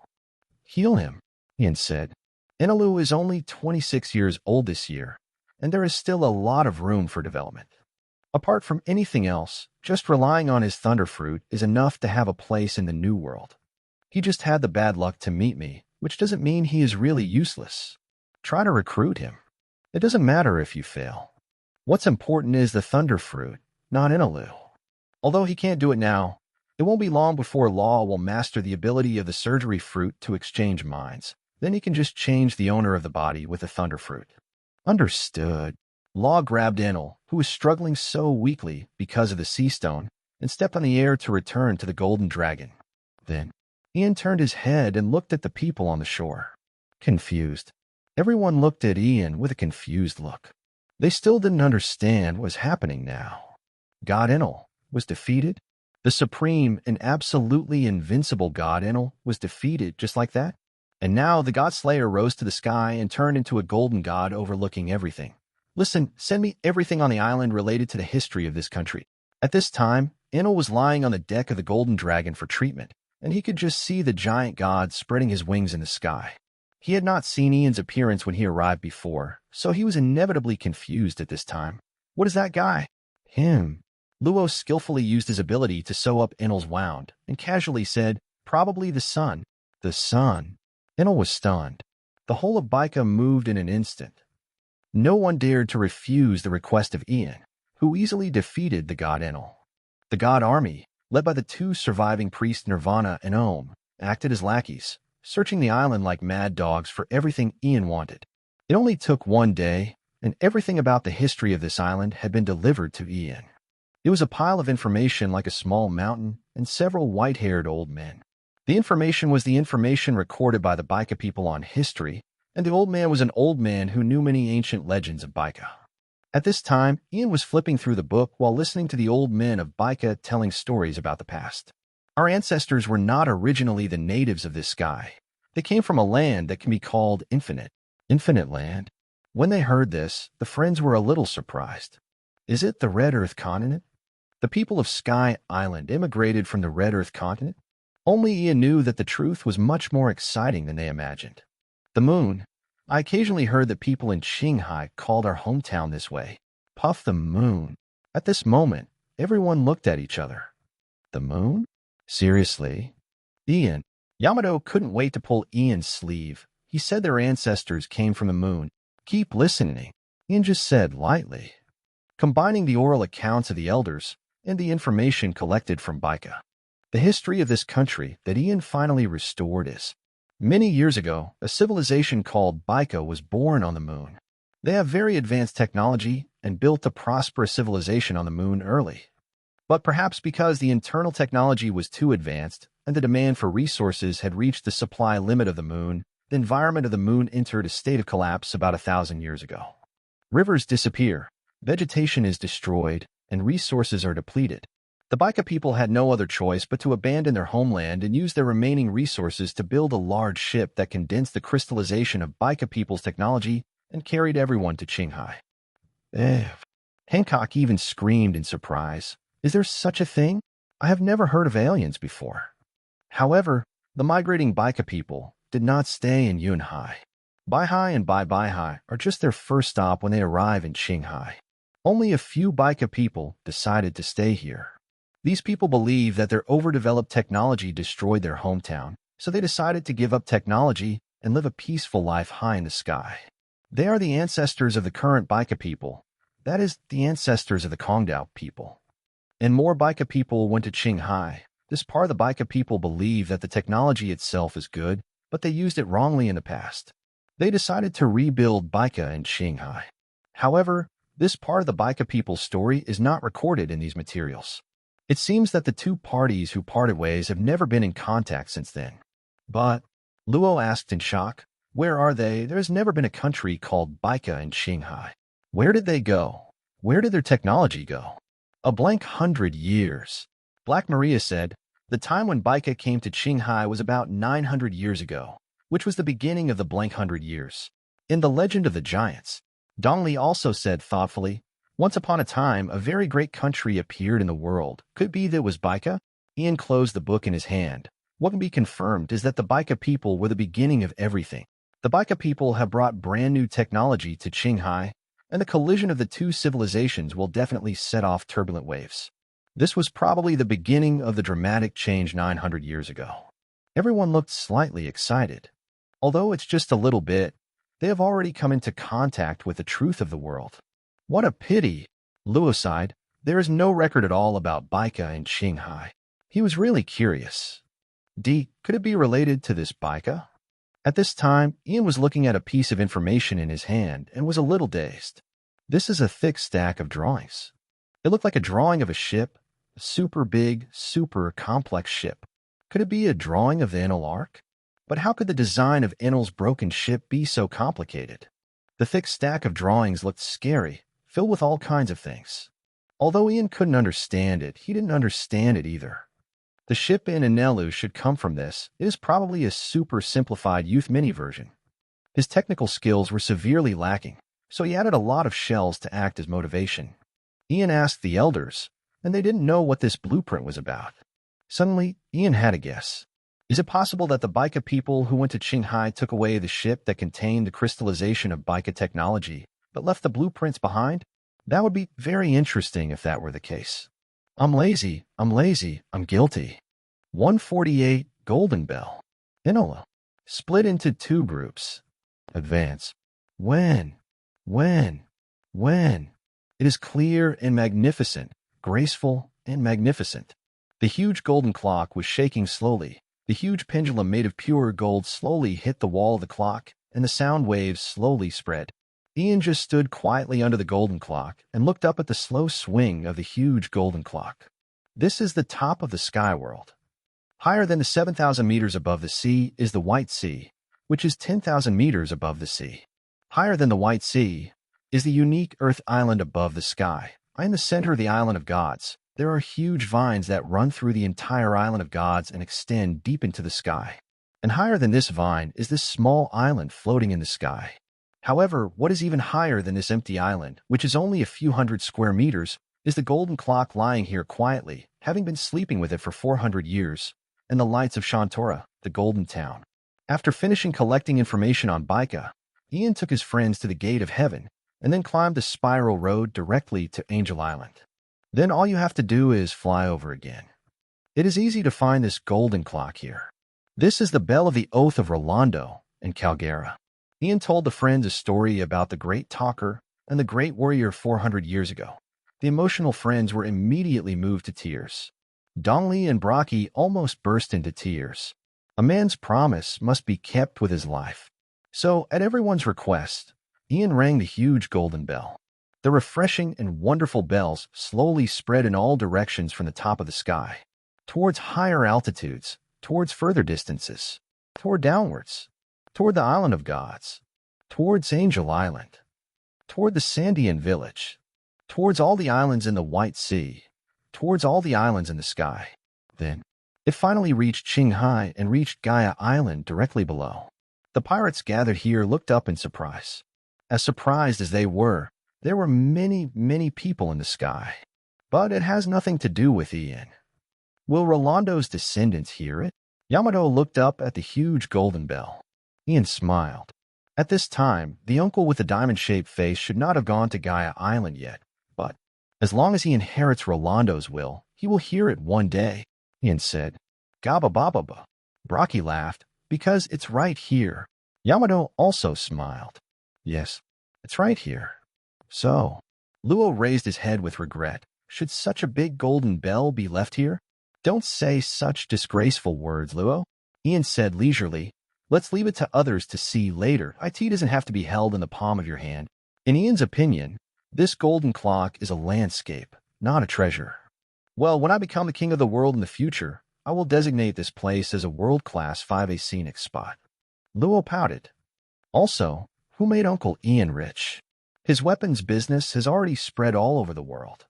Heal him, Ian said. Inalu is only 26 years old this year, and there is still a lot of room for development. Apart from anything else, just relying on his thunder fruit is enough to have a place in the new world. He just had the bad luck to meet me, which doesn't mean he is really useless. Try to recruit him. It doesn't matter if you fail. What's important is the thunder fruit, not Inalu. Although he can't do it now, it won't be long before Law will master the ability of the surgery fruit to exchange minds. Then he can just change the owner of the body with the thunder fruit. Understood. Law grabbed Enel, who was struggling so weakly because of the sea stone, and stepped on the air to return to the golden dragon. Then, Ian turned his head and looked at the people on the shore. Confused. Everyone looked at Ian with a confused look. They still didn't understand what was happening now. God Enel was defeated? The supreme and absolutely invincible God Enel was defeated just like that? And now the God Slayer rose to the sky and turned into a golden god overlooking everything. Listen, send me everything on the island related to the history of this country. At this time, Enel was lying on the deck of the golden dragon for treatment, and he could just see the giant god spreading his wings in the sky. He had not seen Ian's appearance when he arrived before, so he was inevitably confused at this time. What is that guy? Him. Luo skillfully used his ability to sew up Enel's wound, and casually said, probably the sun. The sun. Enel was stunned. The whole of Baika moved in an instant. No one dared to refuse the request of Ian, who easily defeated the god Enel. The god army, led by the two surviving priests Nirvana and Om, acted as lackeys, searching the island like mad dogs for everything Ian wanted. It only took one day, and everything about the history of this island had been delivered to Ian. It was a pile of information like a small mountain and several white-haired old men. The information was the information recorded by the Baika people on history, and the old man was an old man who knew many ancient legends of Baika. At this time, Ian was flipping through the book while listening to the old men of Baika telling stories about the past. Our ancestors were not originally the natives of this sky. They came from a land that can be called infinite. Infinite land? When they heard this, the friends were a little surprised. Is it the Red Earth continent? The people of Sky Island immigrated from the Red Earth continent? Only Ian knew that the truth was much more exciting than they imagined. The moon. I occasionally heard that people in Qinghai called our hometown this way. Puff the moon. At this moment, everyone looked at each other. The moon? Seriously? Ian. Yamato couldn't wait to pull Ian's sleeve. He said their ancestors came from the moon. Keep listening, Ian just said lightly. Combining the oral accounts of the elders and the information collected from Baika, the history of this country that Ian finally restored is, many years ago, a civilization called Baika was born on the moon. They have very advanced technology and built a prosperous civilization on the moon early. But perhaps because the internal technology was too advanced and the demand for resources had reached the supply limit of the moon, the environment of the moon entered a state of collapse about 1,000 years ago. Rivers disappear, vegetation is destroyed, and resources are depleted. The Baika people had no other choice but to abandon their homeland and use their remaining resources to build a large ship that condensed the crystallization of Baika people's technology and carried everyone to Qinghai. Hancock even screamed in surprise. Is there such a thing? I have never heard of aliens before. However, the migrating Baika people did not stay in Yunhai. Baihai and Baihai are just their first stop when they arrive in Qinghai. Only a few Baika people decided to stay here. These people believe that their overdeveloped technology destroyed their hometown, so they decided to give up technology and live a peaceful life high in the sky. They are the ancestors of the current Baika people, that is, the ancestors of the Kongdao people. And more Baika people went to Qinghai, This part of the Baika people believe that the technology itself is good, but they used it wrongly in the past. They decided to rebuild Baika in Qinghai. However, this part of the Baika people's story is not recorded in these materials. It seems that the two parties who parted ways have never been in contact since then. But, Luo asked in shock, where are they? There has never been a country called Baika in Qinghai. Where did they go? Where did their technology go? A blank 100 years. Black Maria said, the time when Baika came to Qinghai was about 900 years ago, which was the beginning of the blank 100 years. In the Legend of the Giants, Dongli also said thoughtfully, once upon a time, a very great country appeared in the world. Could be that was Baika? Ian closed the book in his hand. What can be confirmed is that the Baika people were the beginning of everything. The Baika people have brought brand new technology to Qinghai, and the collision of the two civilizations will definitely set off turbulent waves. This was probably the beginning of the dramatic change 900 years ago. Everyone looked slightly excited. Although it's just a little bit, they have already come into contact with the truth of the world. What a pity, Luo sighed. There is no record at all about Baika in Qinghai. He was really curious. Could it be related to this Baika? At this time, Ian was looking at a piece of information in his hand and was a little dazed. This is a thick stack of drawings. It looked like a drawing of a ship, a super big, super complex ship. Could it be a drawing of the Enel Ark? But how could the design of Enel's broken ship be so complicated? The thick stack of drawings looked scary, filled with all kinds of things. Although Ian couldn't understand it, he didn't understand it either. The ship in Enelu should come from this. It is probably a super simplified youth mini version. His technical skills were severely lacking, so he added a lot of shells to act as motivation. Ian asked the elders, and they didn't know what this blueprint was about. Suddenly, Ian had a guess. Is it possible that the Baika people who went to Qinghai took away the ship that contained the crystallization of Baika technology, but left the blueprints behind? That would be very interesting if that were the case. I'm lazy, I'm guilty. 148 Golden Bell. Inola. Split into two groups. Advance. When? It is clear and magnificent, graceful and magnificent. The huge golden clock was shaking slowly. The huge pendulum made of pure gold slowly hit the wall of the clock, and the sound waves slowly spread. Ian just stood quietly under the golden clock and looked up at the slow swing of the huge golden clock. This is the top of the sky world. Higher than the 7,000 meters above the sea is the White Sea, which is 10,000 meters above the sea. Higher than the White Sea is the unique Earth Island above the sky. In the center of the Island of Gods, there are huge vines that run through the entire Island of Gods and extend deep into the sky. And higher than this vine is this small island floating in the sky. However, what is even higher than this empty island, which is only a few hundred square meters, is the golden clock lying here quietly, having been sleeping with it for 400 years, and the lights of Shantora, the golden town. After finishing collecting information on Baika, Ian took his friends to the Gate of Heaven, and then climbed the spiral road directly to Angel Island. Then all you have to do is fly over again. It is easy to find this golden clock here. This is the bell of the Oath of Rolando in Calgara. Ian told the friends a story about the great talker and the great warrior 400 years ago. The emotional friends were immediately moved to tears. Dongli and Brocky almost burst into tears. A man's promise must be kept with his life. So, at everyone's request, Ian rang the huge golden bell. The refreshing and wonderful bells slowly spread in all directions from the top of the sky, towards higher altitudes, towards further distances, toward downwards, toward the Island of Gods, towards Angel Island, toward the Sandian village, towards all the islands in the White Sea, towards all the islands in the sky. Then, it finally reached Qinghai and reached Gaia Island directly below. The pirates gathered here looked up in surprise. As surprised as they were, there were many, many people in the sky. But it has nothing to do with Ian. Will Rolando's descendants hear it? Yamato looked up at the huge golden bell. Ian smiled. At this time, the uncle with the diamond-shaped face should not have gone to Gaia Island yet, but as long as he inherits Rolando's will, he will hear it one day, Ian said. Gaba baba. Brocky laughed, because it's right here. Yamato also smiled. Yes, it's right here. So, Luo raised his head with regret. Should such a big golden bell be left here? Don't say such disgraceful words, Luo, Ian said leisurely. Let's leave it to others to see later. IT doesn't have to be held in the palm of your hand. In Ian's opinion, this golden clock is a landscape, not a treasure. Well, when I become the king of the world in the future, I will designate this place as a world-class 5A scenic spot. Luo pouted. Also, who made Uncle Ian rich? His weapons business has already spread all over the world.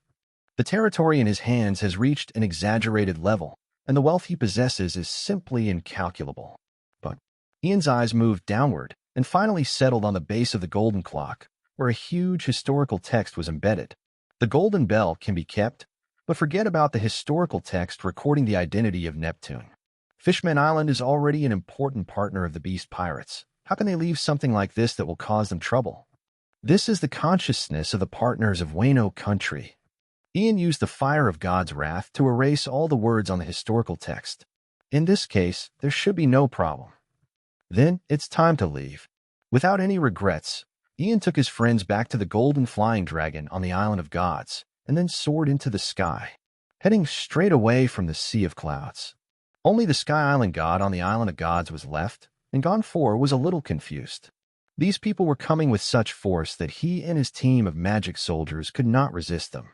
The territory in his hands has reached an exaggerated level, and the wealth he possesses is simply incalculable. But Ian's eyes moved downward and finally settled on the base of the golden clock, where a huge historical text was embedded. The golden bell can be kept, but forget about the historical text recording the identity of Neptune. Fishman Island is already an important partner of the Beast Pirates. How can they leave something like this that will cause them trouble? This is the consciousness of the partners of Wano country. Ian used the fire of God's wrath to erase all the words on the historical text. In this case, there should be no problem. Then, it's time to leave. Without any regrets, Ian took his friends back to the golden flying dragon on the Island of Gods, and then soared into the sky, heading straight away from the Sea of Clouds. Only the Sky Island God on the Island of Gods was left, and Gonfor was a little confused. These people were coming with such force that he and his team of magic soldiers could not resist them.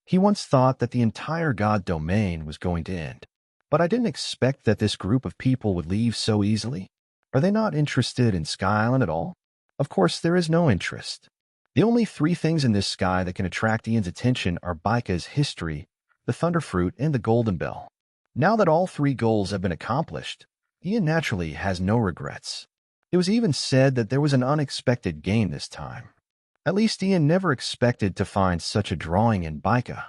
He once thought that the entire God domain was going to end. But I didn't expect that this group of people would leave so easily. Are they not interested in Sky Island at all? Of course, there is no interest. The only three things in this sky that can attract Ian's attention are Baika's history, the Thunderfruit, and the Golden Bell. Now that all three goals have been accomplished, Ian naturally has no regrets. It was even said that there was an unexpected gain this time. At least Ian never expected to find such a drawing in Baika.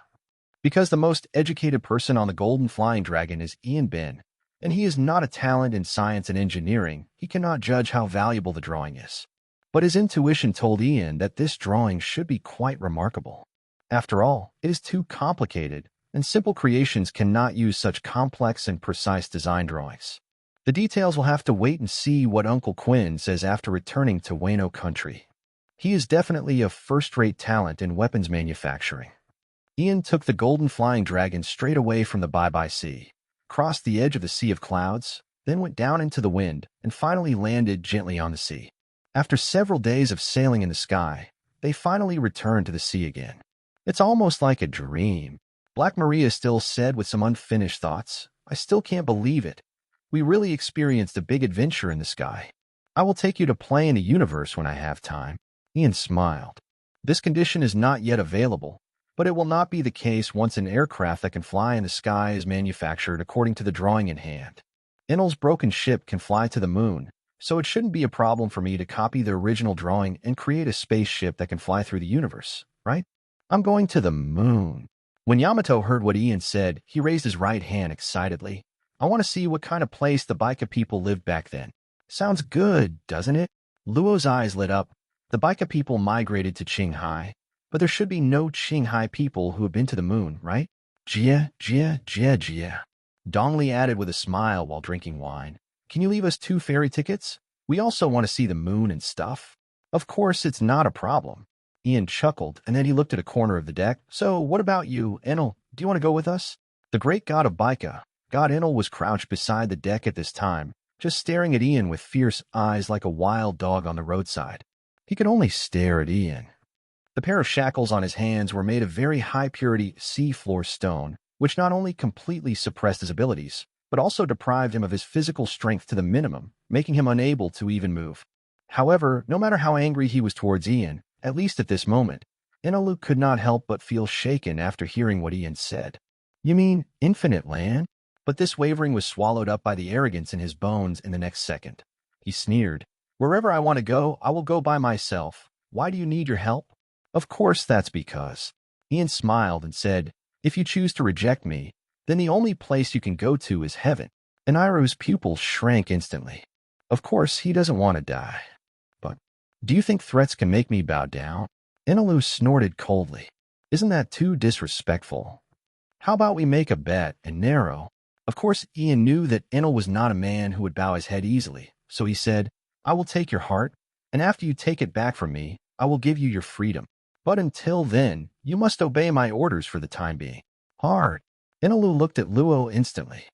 Because the most educated person on the Golden Flying Dragon is Ian Ben, and he is not a talent in science and engineering, he cannot judge how valuable the drawing is. But his intuition told Ian that this drawing should be quite remarkable. After all, it is too complicated, and simple creations cannot use such complex and precise design drawings. The details will have to wait and see what Uncle Quinn says after returning to Wano country. He is definitely a first-rate talent in weapons manufacturing. Ian took the Golden Flying Dragon straight away from the Bye-Bye Sea, crossed the edge of the Sea of Clouds, then went down into the wind, and finally landed gently on the sea. After several days of sailing in the sky, they finally returned to the sea again. It's almost like a dream. Black Maria still said with some unfinished thoughts, I still can't believe it. We really experienced a big adventure in the sky. I will take you to play in the universe when I have time. Ian smiled. This condition is not yet available, but it will not be the case once an aircraft that can fly in the sky is manufactured according to the drawing in hand. Enel's broken ship can fly to the moon, so it shouldn't be a problem for me to copy the original drawing and create a spaceship that can fly through the universe, right? I'm going to the moon. When Yamato heard what Ian said, he raised his right hand excitedly. I want to see what kind of place the Baika people lived back then. Sounds good, doesn't it? Luo's eyes lit up. The Baika people migrated to Qinghai, but there should be no Qinghai people who have been to the moon, right? Jia. Dongli added with a smile while drinking wine. Can you leave us 2 ferry tickets? We also want to see the moon and stuff. Of course, it's not a problem. Ian chuckled, and then he looked at a corner of the deck. So, what about you, Enel? Do you want to go with us? The great god of Baika, God Enel, was crouched beside the deck at this time, just staring at Ian with fierce eyes like a wild dog on the roadside. He could only stare at Ian. The pair of shackles on his hands were made of very high-purity sea-floor stone, which not only completely suppressed his abilities, but also deprived him of his physical strength to the minimum, making him unable to even move. However, no matter how angry he was towards Ian, at least at this moment, Enelu could not help but feel shaken after hearing what Ian said. You mean infinite land? But this wavering was swallowed up by the arrogance in his bones in the next second. He sneered. Wherever I want to go, I will go by myself. Why do you need your help? Of course that's because. Ian smiled and said, if you choose to reject me, then the only place you can go to is heaven. And Iroh's pupils shrank instantly. Of course, he doesn't want to die. But, do you think threats can make me bow down? Enelu snorted coldly. Isn't that too disrespectful? How about we make a bet and narrow? Of course, Ian knew that Enel was not a man who would bow his head easily, so he said, I will take your heart, and after you take it back from me, I will give you your freedom. But until then, you must obey my orders for the time being. Hard. Enelu looked at Luo instantly.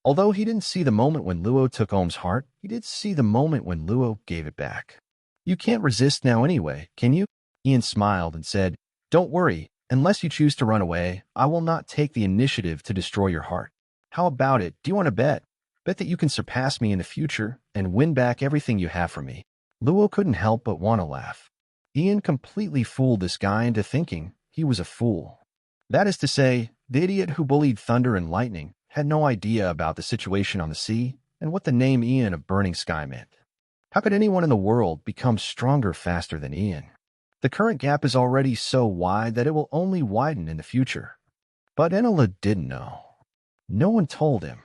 Although he didn't see the moment when Luo took Ohm's heart, he did see the moment when Luo gave it back. You can't resist now anyway, can you? Ian smiled and said, Don't worry, unless you choose to run away, I will not take the initiative to destroy your heart. How about it? Do you want to bet? Bet that you can surpass me in the future and win back everything you have from me. Luo couldn't help but want to laugh. Ian completely fooled this guy into thinking he was a fool. That is to say, the idiot who bullied Thunder and Lightning had no idea about the situation on the sea and what the name Ian of Burning Sky meant. How could anyone in the world become stronger faster than Ian? The current gap is already so wide that it will only widen in the future. But Enelu didn't know. No one told him.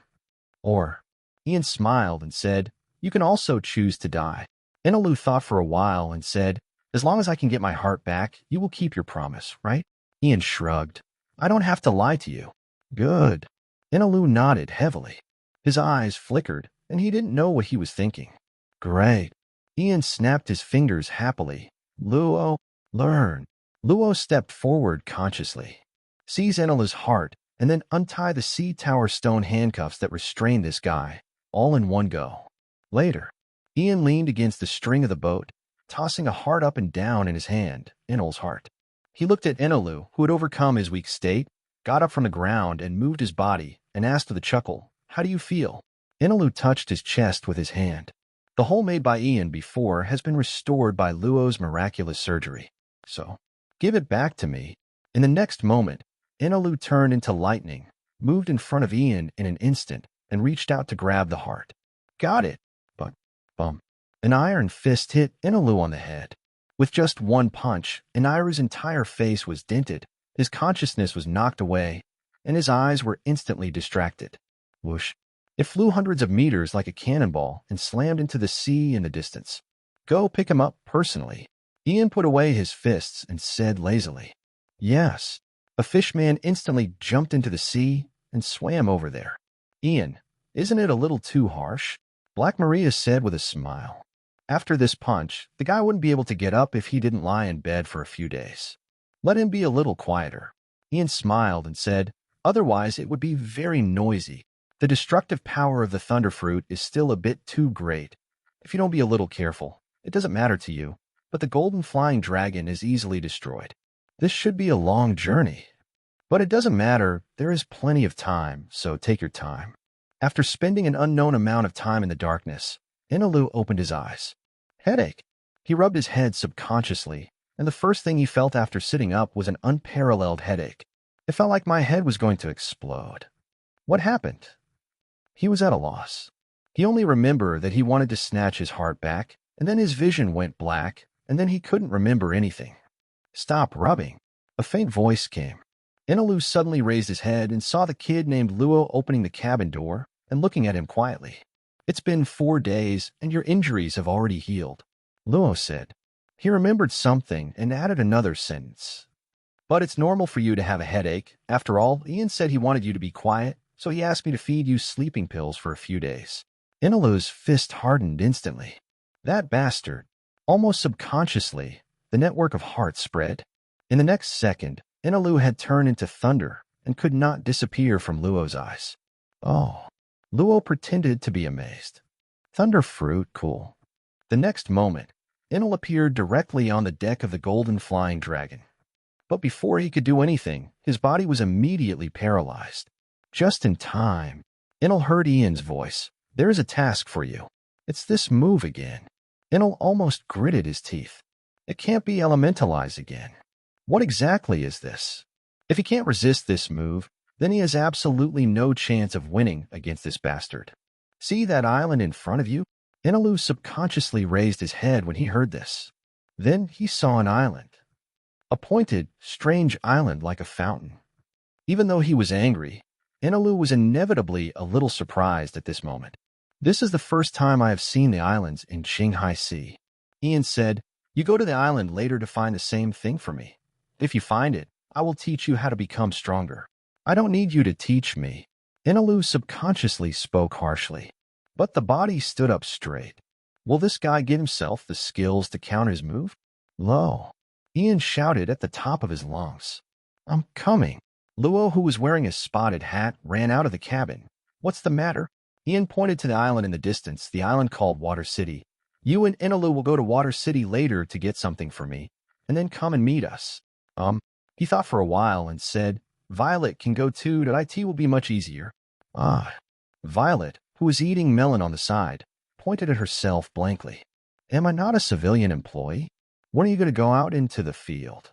Or, Ian smiled and said, You can also choose to die. Enelu thought for a while and said, As long as I can get my heart back, you will keep your promise, right? Ian shrugged. I don't have to lie to you. Good. Enelu nodded heavily. His eyes flickered, and he didn't know what he was thinking. Great. Ian snapped his fingers happily. Luo, learn. Luo stepped forward consciously. Seize Enelu's heart, and then untie the sea tower stone handcuffs that restrain this guy, all in one go. Later, Ian leaned against the string of the boat, tossing a heart up and down in his hand, Enelu's heart. He looked at Enelu, who had overcome his weak state, got up from the ground and moved his body, and asked with a chuckle, How do you feel? Enelu touched his chest with his hand. The hole made by Ian before has been restored by Luo's miraculous surgery. So, give it back to me. In the next moment, Enelu turned into lightning, moved in front of Ian in an instant, and reached out to grab the heart. Got it! But, bump. An iron fist hit Enelu on the head. With just one punch, Eniru's entire face was dented, his consciousness was knocked away, and his eyes were instantly distracted. Whoosh. It flew hundreds of meters like a cannonball and slammed into the sea in the distance. Go pick him up personally. Ian put away his fists and said lazily, Yes. A fishman instantly jumped into the sea and swam over there. Ian, isn't it a little too harsh? Black Maria said with a smile. After this punch, the guy wouldn't be able to get up if he didn't lie in bed for a few days. Let him be a little quieter. Ian smiled and said, Otherwise it would be very noisy. The destructive power of the thunder fruit is still a bit too great. If you don't be a little careful, it doesn't matter to you, but the golden flying dragon is easily destroyed. This should be a long journey. But it doesn't matter, there is plenty of time, so take your time. After spending an unknown amount of time in the darkness, Enelu opened his eyes. Headache. He rubbed his head subconsciously, and the first thing he felt after sitting up was an unparalleled headache. It felt like my head was going to explode. What happened? He was at a loss. He only remembered that he wanted to snatch his heart back, and then his vision went black, and then he couldn't remember anything. Stop rubbing. A faint voice came. Enelu suddenly raised his head and saw the kid named Luo opening the cabin door and looking at him quietly. It's been 4 days, and your injuries have already healed, Luo said. He remembered something and added another sentence. But it's normal for you to have a headache. After all, Ian said he wanted you to be quiet, so he asked me to feed you sleeping pills for a few days. Enelu's fist hardened instantly. That bastard. Almost subconsciously, the network of hearts spread. In the next second, Enelu had turned into thunder and could not disappear from Luo's eyes. Oh. Luo pretended to be amazed. Thunder fruit, cool. The next moment, Enel appeared directly on the deck of the golden flying dragon. But before he could do anything, his body was immediately paralyzed. Just in time, Enel heard Ian's voice. There is a task for you. It's this move again. Enel almost gritted his teeth. It can't be elementalized again. What exactly is this? If he can't resist this move, then he has absolutely no chance of winning against this bastard. See that island in front of you? Enelu subconsciously raised his head when he heard this. Then he saw an island. A pointed, strange island like a fountain. Even though he was angry, Enelu was inevitably a little surprised at this moment. This is the first time I have seen the islands in Qinghai Sea. Ian said, You go to the island later to find the same thing for me. If you find it, I will teach you how to become stronger. I don't need you to teach me. Enelu subconsciously spoke harshly. But the body stood up straight. Will this guy give himself the skills to counter his move? Lo! Ian shouted at the top of his lungs. I'm coming. Luo, who was wearing a spotted hat, ran out of the cabin. What's the matter? Ian pointed to the island in the distance, the island called Water City. You and Inalu will go to Water City later to get something for me, and then come and meet us. He thought for a while and said, Violet can go too, that IT will be much easier. Ah. Violet, who was eating melon on the side, pointed at herself blankly. Am I not a civilian employee? When are you going to go out into the field?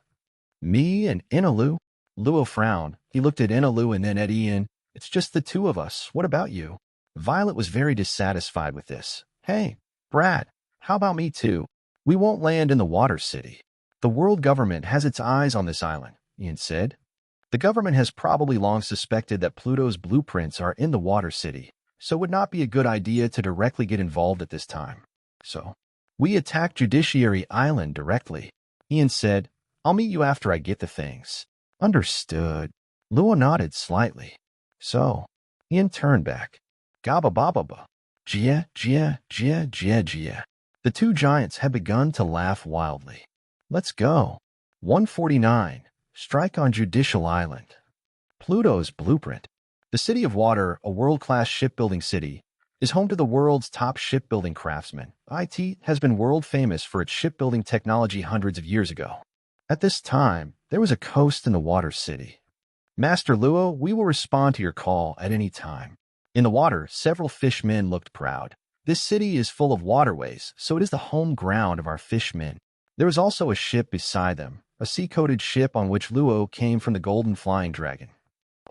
Me and Inalu? Luo frowned. He looked at Inalu and then at Ian. It's just the two of us. What about you? Violet was very dissatisfied with this. Hey, Brad, how about me too? We won't land in the Water City. The world government has its eyes on this island, Ian said. The government has probably long suspected that Pluto's blueprints are in the Water City, so it would not be a good idea to directly get involved at this time. So, we attack Judiciary Island directly. Ian said, I'll meet you after I get the things. Understood. Luo nodded slightly. So, Ian turned back. Gaba baba ba. Jia, jia, jia, jia, jia. The two giants had begun to laugh wildly. Let's go. 149. Strike on Judicial Island. Pluto's blueprint. The City of Water, a world-class shipbuilding city, is home to the world's top shipbuilding craftsmen. IT has been world famous for its shipbuilding technology hundreds of years ago. At this time, there was a coast in the Water City. Master Luo, we will respond to your call at any time. In the water, several fishmen looked proud. This city is full of waterways, so it is the home ground of our fishmen. There was also a ship beside them, a sea-coated ship on which Luo came from the Golden Flying Dragon.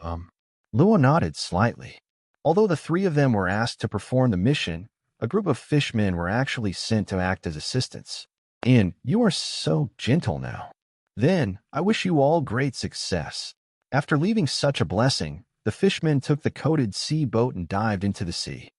Luo nodded slightly. Although the three of them were asked to perform the mission, a group of fishmen were actually sent to act as assistants. Ian, you are so gentle now. Then, I wish you all great success. After leaving such a blessing, the fishmen took the coated sea boat and dived into the sea.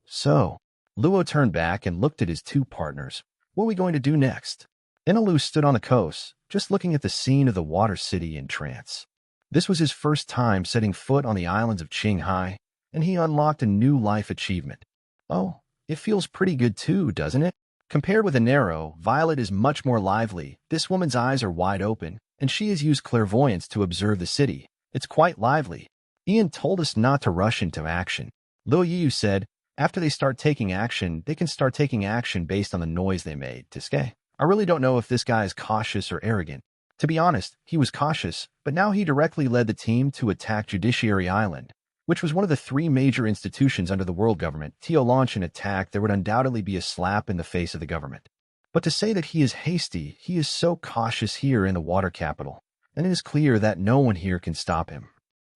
So, Luo turned back and looked at his two partners. What are we going to do next? Inalu stood on the coast, just looking at the scene of the Water City in trance. This was his first time setting foot on the islands of Qinghai, and he unlocked a new life achievement. Oh, it feels pretty good too, doesn't it? Compared with Anero, Violet is much more lively. This woman's eyes are wide open, and she has used clairvoyance to observe the city. It's quite lively. Ian told us not to rush into action. Luo Yu said, after they start taking action, they can start taking action based on the noise they made. Tiske. I really don't know if this guy is cautious or arrogant. To be honest, he was cautious, but now he directly led the team to attack Judiciary Island, which was one of the three major institutions under the world government. To launch an attack, there would undoubtedly be a slap in the face of the government. But to say that he is hasty, he is so cautious here in the water capital, and it is clear that no one here can stop him.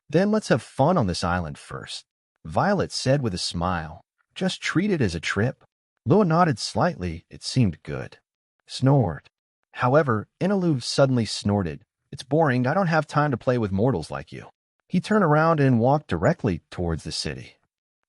Then let's have fun on this island first, Violet said with a smile. Just treat it as a trip. Luo nodded slightly. It seemed good. Snored. However, Inalu suddenly snorted. It's boring. I don't have time to play with mortals like you. He turned around and walked directly towards the city.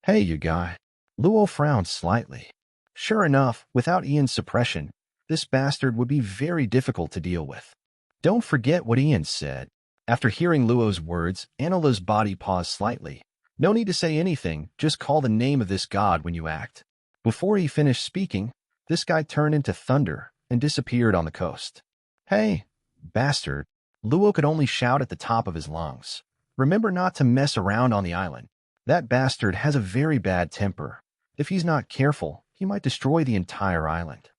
Hey, you guy. Luo frowned slightly. Sure enough, without Ian's suppression, this bastard would be very difficult to deal with. Don't forget what Ian said. After hearing Luo's words, Anila's body paused slightly. No need to say anything, just call the name of this god when you act. Before he finished speaking, this guy turned into thunder and disappeared on the coast. Hey, bastard. Luo could only shout at the top of his lungs. Remember not to mess around on the island. That bastard has a very bad temper. If he's not careful, he might destroy the entire island.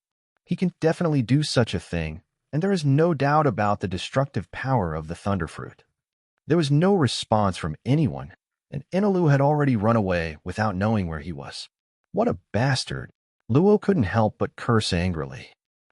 He can definitely do such a thing, and there is no doubt about the destructive power of the Thunderfruit. There was no response from anyone, and Inalu had already run away without knowing where he was. What a bastard! Luo couldn't help but curse angrily.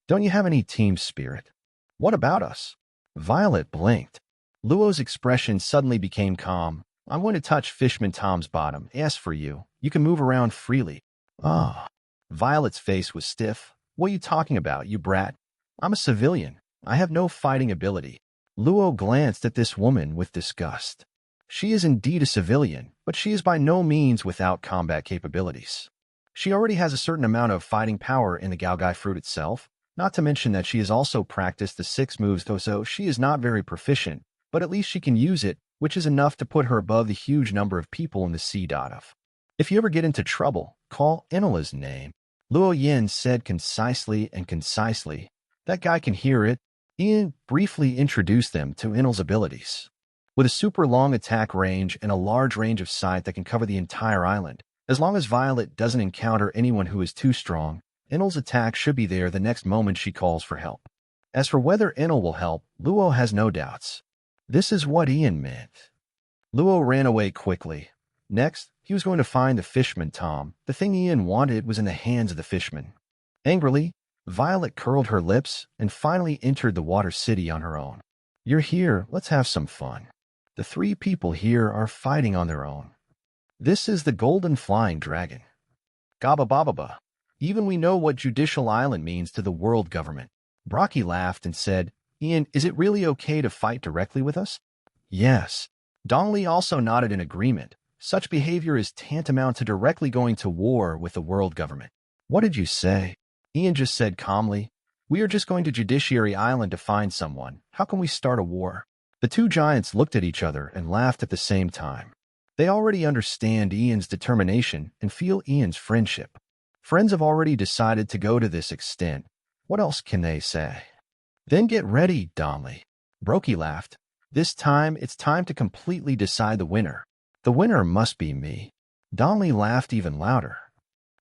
Don't you have any team spirit? What about us? Violet blinked. Luo's expression suddenly became calm. I'm going to touch Fishman Tom's bottom. As for you, you can move around freely. Ah. Violet's face was stiff. What are you talking about, you brat? I'm a civilian. I have no fighting ability. Luo glanced at this woman with disgust. She is indeed a civilian, but she is by no means without combat capabilities. She already has a certain amount of fighting power in the Gaogai fruit itself, not to mention that she has also practiced the 6 moves, so she is not very proficient, but at least she can use it, which is enough to put her above the huge number of people in the sea. If you ever get into trouble, call Inila's name. Luo Yin said concisely and concisely. That guy can hear it. Ian briefly introduced them to Inil's abilities. With a super long attack range and a large range of sight that can cover the entire island, as long as Violet doesn't encounter anyone who is too strong, Enel's attack should be there the next moment she calls for help. As for whether Enel will help, Luo has no doubts. This is what Ian meant. Luo ran away quickly. Next, he was going to find the fishman Tom. The thing Ian wanted was in the hands of the fishman. Angrily, Violet curled her lips and finally entered the Water City on her own. You're here, let's have some fun. The three people here are fighting on their own. This is the Golden Flying Dragon. Gaba Bababa. Even we know what Judicial Island means to the world government. Brocky laughed and said, Ian, is it really okay to fight directly with us? Yes. Dongli also nodded in agreement. Such behavior is tantamount to directly going to war with the world government. What did you say? Ian just said calmly, we are just going to Judiciary Island to find someone. How can we start a war? The two giants looked at each other and laughed at the same time. They already understand Ian's determination and feel Ian's friendship. Friends have already decided to go to this extent. What else can they say? Then get ready, Donnelly. Brokey laughed. This time, it's time to completely decide the winner. The winner must be me. Donnelly laughed even louder.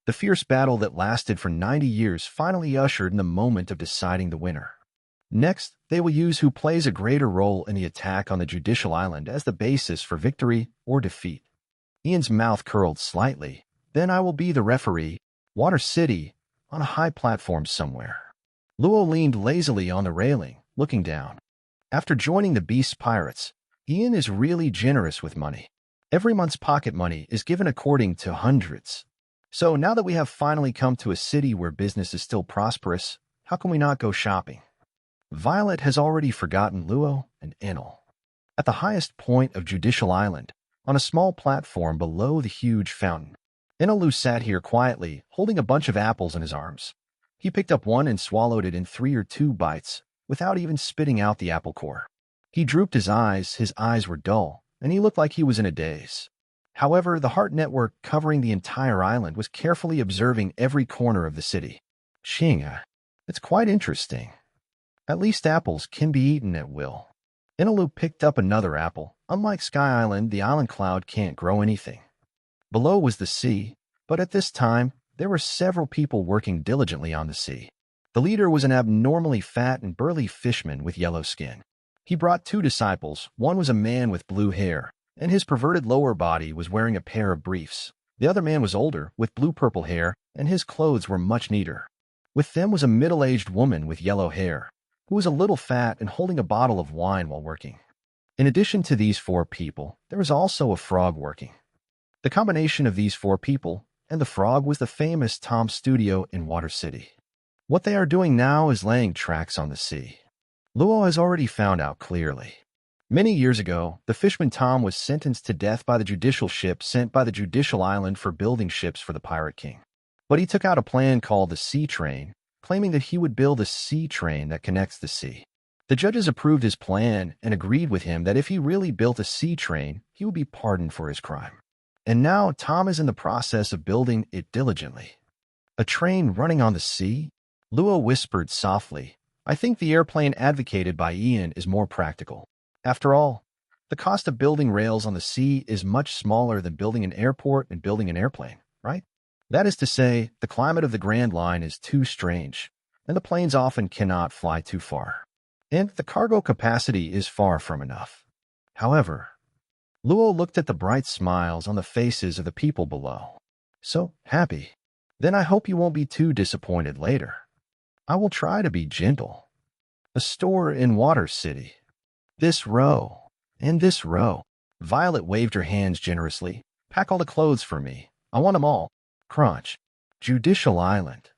The fierce battle that lasted for 90 years finally ushered in the moment of deciding the winner. Next, they will use who plays a greater role in the attack on the Judicial Island as the basis for victory or defeat. Ian's mouth curled slightly. Then I will be the referee. Water City, on a high platform somewhere. Luo leaned lazily on the railing, looking down. After joining the Beast Pirates, Ian is really generous with money. Every month's pocket money is given according to hundreds. So now that we have finally come to a city where business is still prosperous, how can we not go shopping? Violet has already forgotten Luo and Enel. At the highest point of Judicial Island, on a small platform below the huge fountain, Enelu sat here quietly, holding a bunch of apples in his arms. He picked up one and swallowed it in 3 or 2 bites, without even spitting out the apple core. He drooped his eyes were dull, and he looked like he was in a daze. However, the heart network covering the entire island was carefully observing every corner of the city. Shinga, it's quite interesting. At least apples can be eaten at will. Enelu picked up another apple. Unlike Sky Island, the island cloud can't grow anything. Below was the sea, but at this time, there were several people working diligently on the sea. The leader was an abnormally fat and burly fishman with yellow skin. He brought 2 disciples. One was a man with blue hair, and his perverted lower body was wearing a pair of briefs. The other man was older, with blue-purple hair, and his clothes were much neater. With them was a middle-aged woman with yellow hair, who was a little fat and holding a bottle of wine while working. In addition to these 4 people, there was also a frog working. The combination of these 4 people and the frog was the famous Tom Studio in Water City. What they are doing now is laying tracks on the sea. Luo has already found out clearly. Many years ago, the fishman Tom was sentenced to death by the judicial ship sent by the Judicial Island for building ships for the Pirate King. But he took out a plan called the Sea Train, claiming that he would build a sea train that connects the sea. The judges approved his plan and agreed with him that if he really built a sea train, he would be pardoned for his crime. And now Tom is in the process of building it diligently. A train running on the sea? Luo whispered softly. I think the airplane advocated by Ian is more practical. After all, the cost of building rails on the sea is much smaller than building an airport and building an airplane, right? That is to say, the climate of the Grand Line is too strange, and the planes often cannot fly too far. And the cargo capacity is far from enough. However, Luo looked at the bright smiles on the faces of the people below. So happy. Then I hope you won't be too disappointed later. I will try to be gentle. A store in Water City. This row, and this row. Violet waved her hands generously. Pack all the clothes for me. I want them all. Crunch. Judicial Island.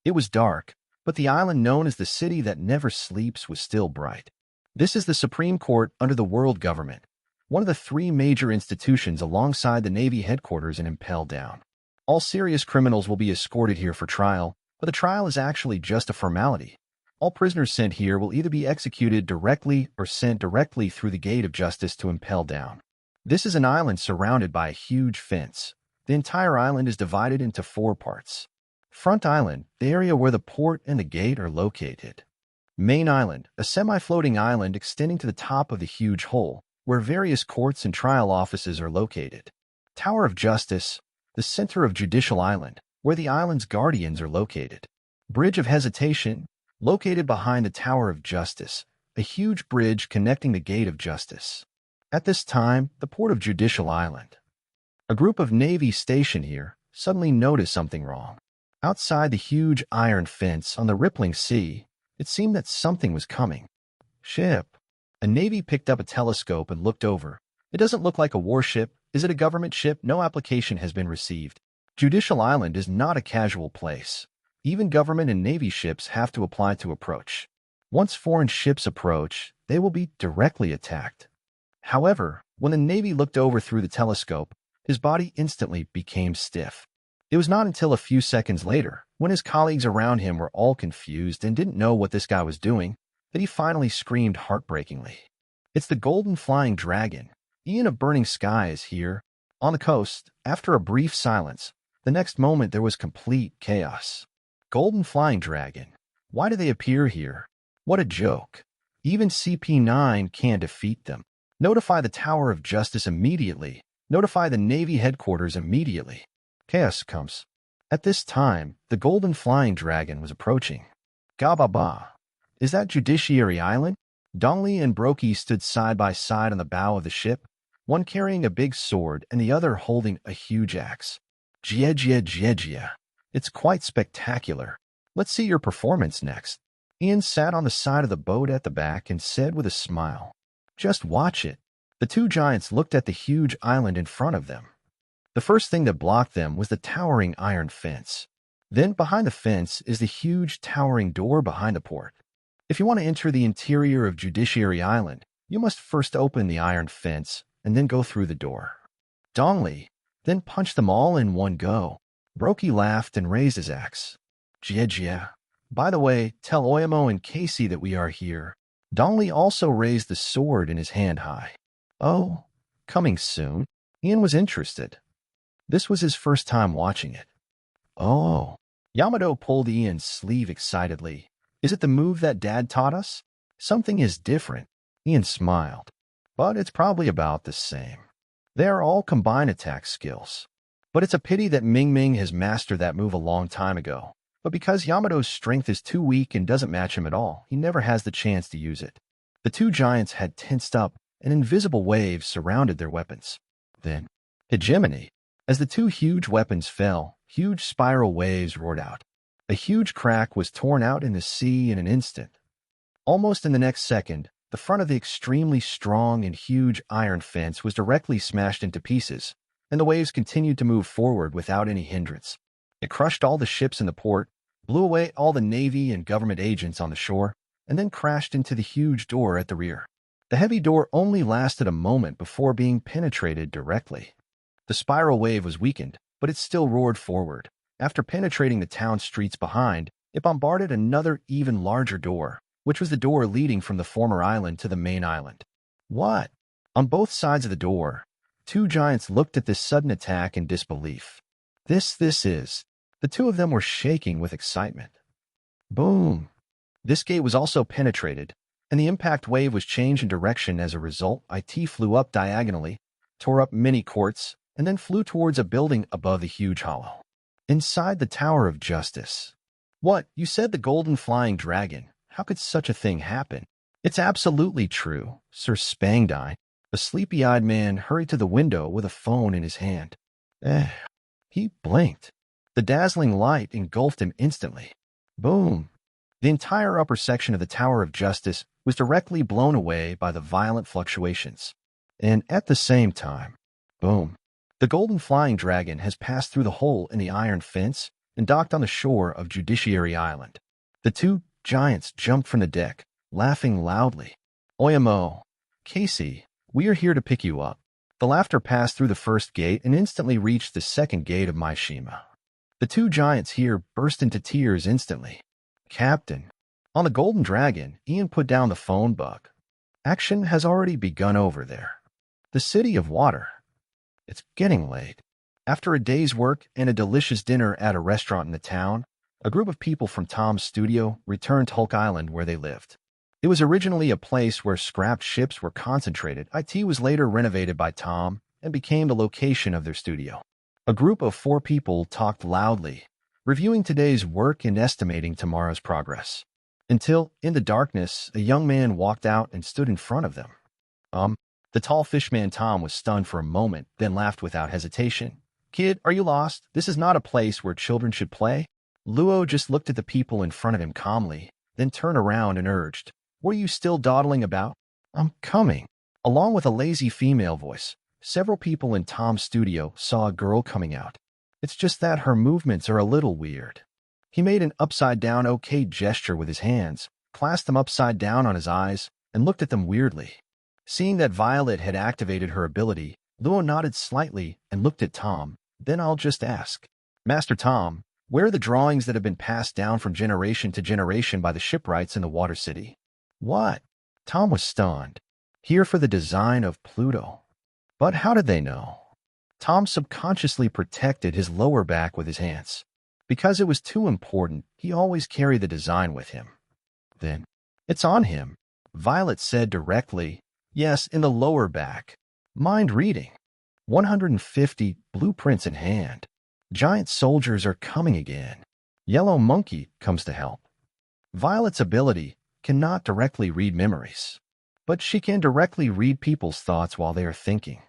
It was dark, but the island known as the city that never sleeps was still bright. This is the Supreme Court under the world government, one of the 3 major institutions alongside the Navy headquarters in Impel Down. All serious criminals will be escorted here for trial, but the trial is actually just a formality. All prisoners sent here will either be executed directly or sent directly through the gate of justice to Impel Down. This is an island surrounded by a huge fence. The entire island is divided into 4 parts. Front Island, the area where the port and the gate are located. Main Island, a semi-floating island extending to the top of the huge hole, where various courts and trial offices are located. Tower of Justice, the center of Judicial Island, where the island's guardians are located. Bridge of Hesitation, located behind the Tower of Justice, a huge bridge connecting the Gate of Justice. At this time, the port of Judicial Island. A group of Navy stationed here suddenly noticed something wrong. Outside the huge iron fence on the rippling sea, it seemed that something was coming. Ship. A Navy picked up a telescope and looked over. It doesn't look like a warship. Is it a government ship? No application has been received. Judicial Island is not a casual place. Even government and Navy ships have to apply to approach. Once foreign ships approach, they will be directly attacked. However, when the Navy looked over through the telescope, his body instantly became stiff. It was not until a few seconds later, when his colleagues around him were all confused and didn't know what this guy was doing, that he finally screamed heartbreakingly. It's the Golden Flying Dragon. Ian of Burning Sky is here. On the coast, after a brief silence, the next moment there was complete chaos. Golden Flying Dragon. Why do they appear here? What a joke. Even CP9 can't defeat them. Notify the Tower of Justice immediately. Notify the Navy headquarters immediately. Chaos comes. At this time, the Golden Flying Dragon was approaching. Gababa. Is that Judiciary Island? Dongli and Brokey stood side by side on the bow of the ship, one carrying a big sword and the other holding a huge axe. Jia. It's quite spectacular. Let's see your performance next. Ian sat on the side of the boat at the back and said with a smile, "Just watch it." The two giants looked at the huge island in front of them. The first thing that blocked them was the towering iron fence. Then behind the fence is the huge towering door behind the port. If you want to enter the interior of Judiciary Island, you must first open the iron fence and then go through the door. Dongli then punched them all in one go. Brokey laughed and raised his axe. Jia. By the way, tell Oyamo and Casey that we are here. Dongli also raised the sword in his hand high. Oh, coming soon. Ian was interested. This was his first time watching it. Oh. Yamato pulled Ian's sleeve excitedly. Is it the move that Dad taught us? Something is different. Ian smiled. But it's probably about the same. They are all combined attack skills. But it's a pity that Ming Ming has mastered that move a long time ago. But because Yamato's strength is too weak and doesn't match him at all, he never has the chance to use it. The two giants had tensed up, and invisible waves surrounded their weapons. Then, hegemony. As the two huge weapons fell, huge spiral waves roared out. A huge crack was torn out in the sea in an instant. Almost in the next second, the front of the extremely strong and huge iron fence was directly smashed into pieces, and the waves continued to move forward without any hindrance. It crushed all the ships in the port, blew away all the Navy and government agents on the shore, and then crashed into the huge door at the rear. The heavy door only lasted a moment before being penetrated directly. The spiral wave was weakened, but it still roared forward. After penetrating the town streets behind, it bombarded another even larger door, which was the door leading from the former island to the main island. What? On both sides of the door, two giants looked at this sudden attack in disbelief. This is. The two of them were shaking with excitement. Boom. This gate was also penetrated, and the impact wave was changed in direction as a result. It flew up diagonally, tore up many courts, and then flew towards a building above the huge hollow. Inside the Tower of Justice. What? You said the Golden Flying Dragon. How could such a thing happen? It's absolutely true, Sir Spangdine. A sleepy-eyed man hurried to the window with a phone in his hand. He blinked. The dazzling light engulfed him instantly. Boom. The entire upper section of the Tower of Justice was directly blown away by the violent fluctuations. And at the same time, boom. The Golden Flying Dragon has passed through the hole in the iron fence and docked on the shore of Judiciary Island. The two giants jumped from the deck, laughing loudly. Oyamo, Casey, we are here to pick you up. The laughter passed through the first gate and instantly reached the second gate of Mishima. The two giants here burst into tears instantly. Captain. On the Golden Dragon, Ian put down the phone book. Action has already begun over there. The City of Water. It's getting late. After a day's work and a delicious dinner at a restaurant in the town, a group of people from Tom's studio returned to Hulk Island where they lived. It was originally a place where scrapped ships were concentrated. It was later renovated by Tom and became the location of their studio. A group of 4 people talked loudly, reviewing today's work and estimating tomorrow's progress. Until, in the darkness, a young man walked out and stood in front of them. The tall fishman Tom was stunned for a moment, then laughed without hesitation. "Kid, are you lost? This is not a place where children should play." Luo just looked at the people in front of him calmly, then turned around and urged, "What are you still dawdling about?" "I'm coming." Along with a lazy female voice, several people in Tom's studio saw a girl coming out. It's just that her movements are a little weird. He made an upside-down OK gesture with his hands, clasped them upside down on his eyes, and looked at them weirdly. Seeing that Violet had activated her ability, Luo nodded slightly and looked at Tom. "Then I'll just ask. Master Tom, where are the drawings that have been passed down from generation to generation by the shipwrights in the Water City?" "What?" Tom was stunned. "Here for the design of Pluto." "But how did they know?" Tom subconsciously protected his lower back with his hands. Because it was too important, he always carried the design with him. "Then it's on him," Violet said directly. "Yes, in the lower back. Mind reading. 150 blueprints in hand. Giant soldiers are coming again. Yellow monkey comes to help." Violet's ability cannot directly read memories, but she can directly read people's thoughts while they are thinking.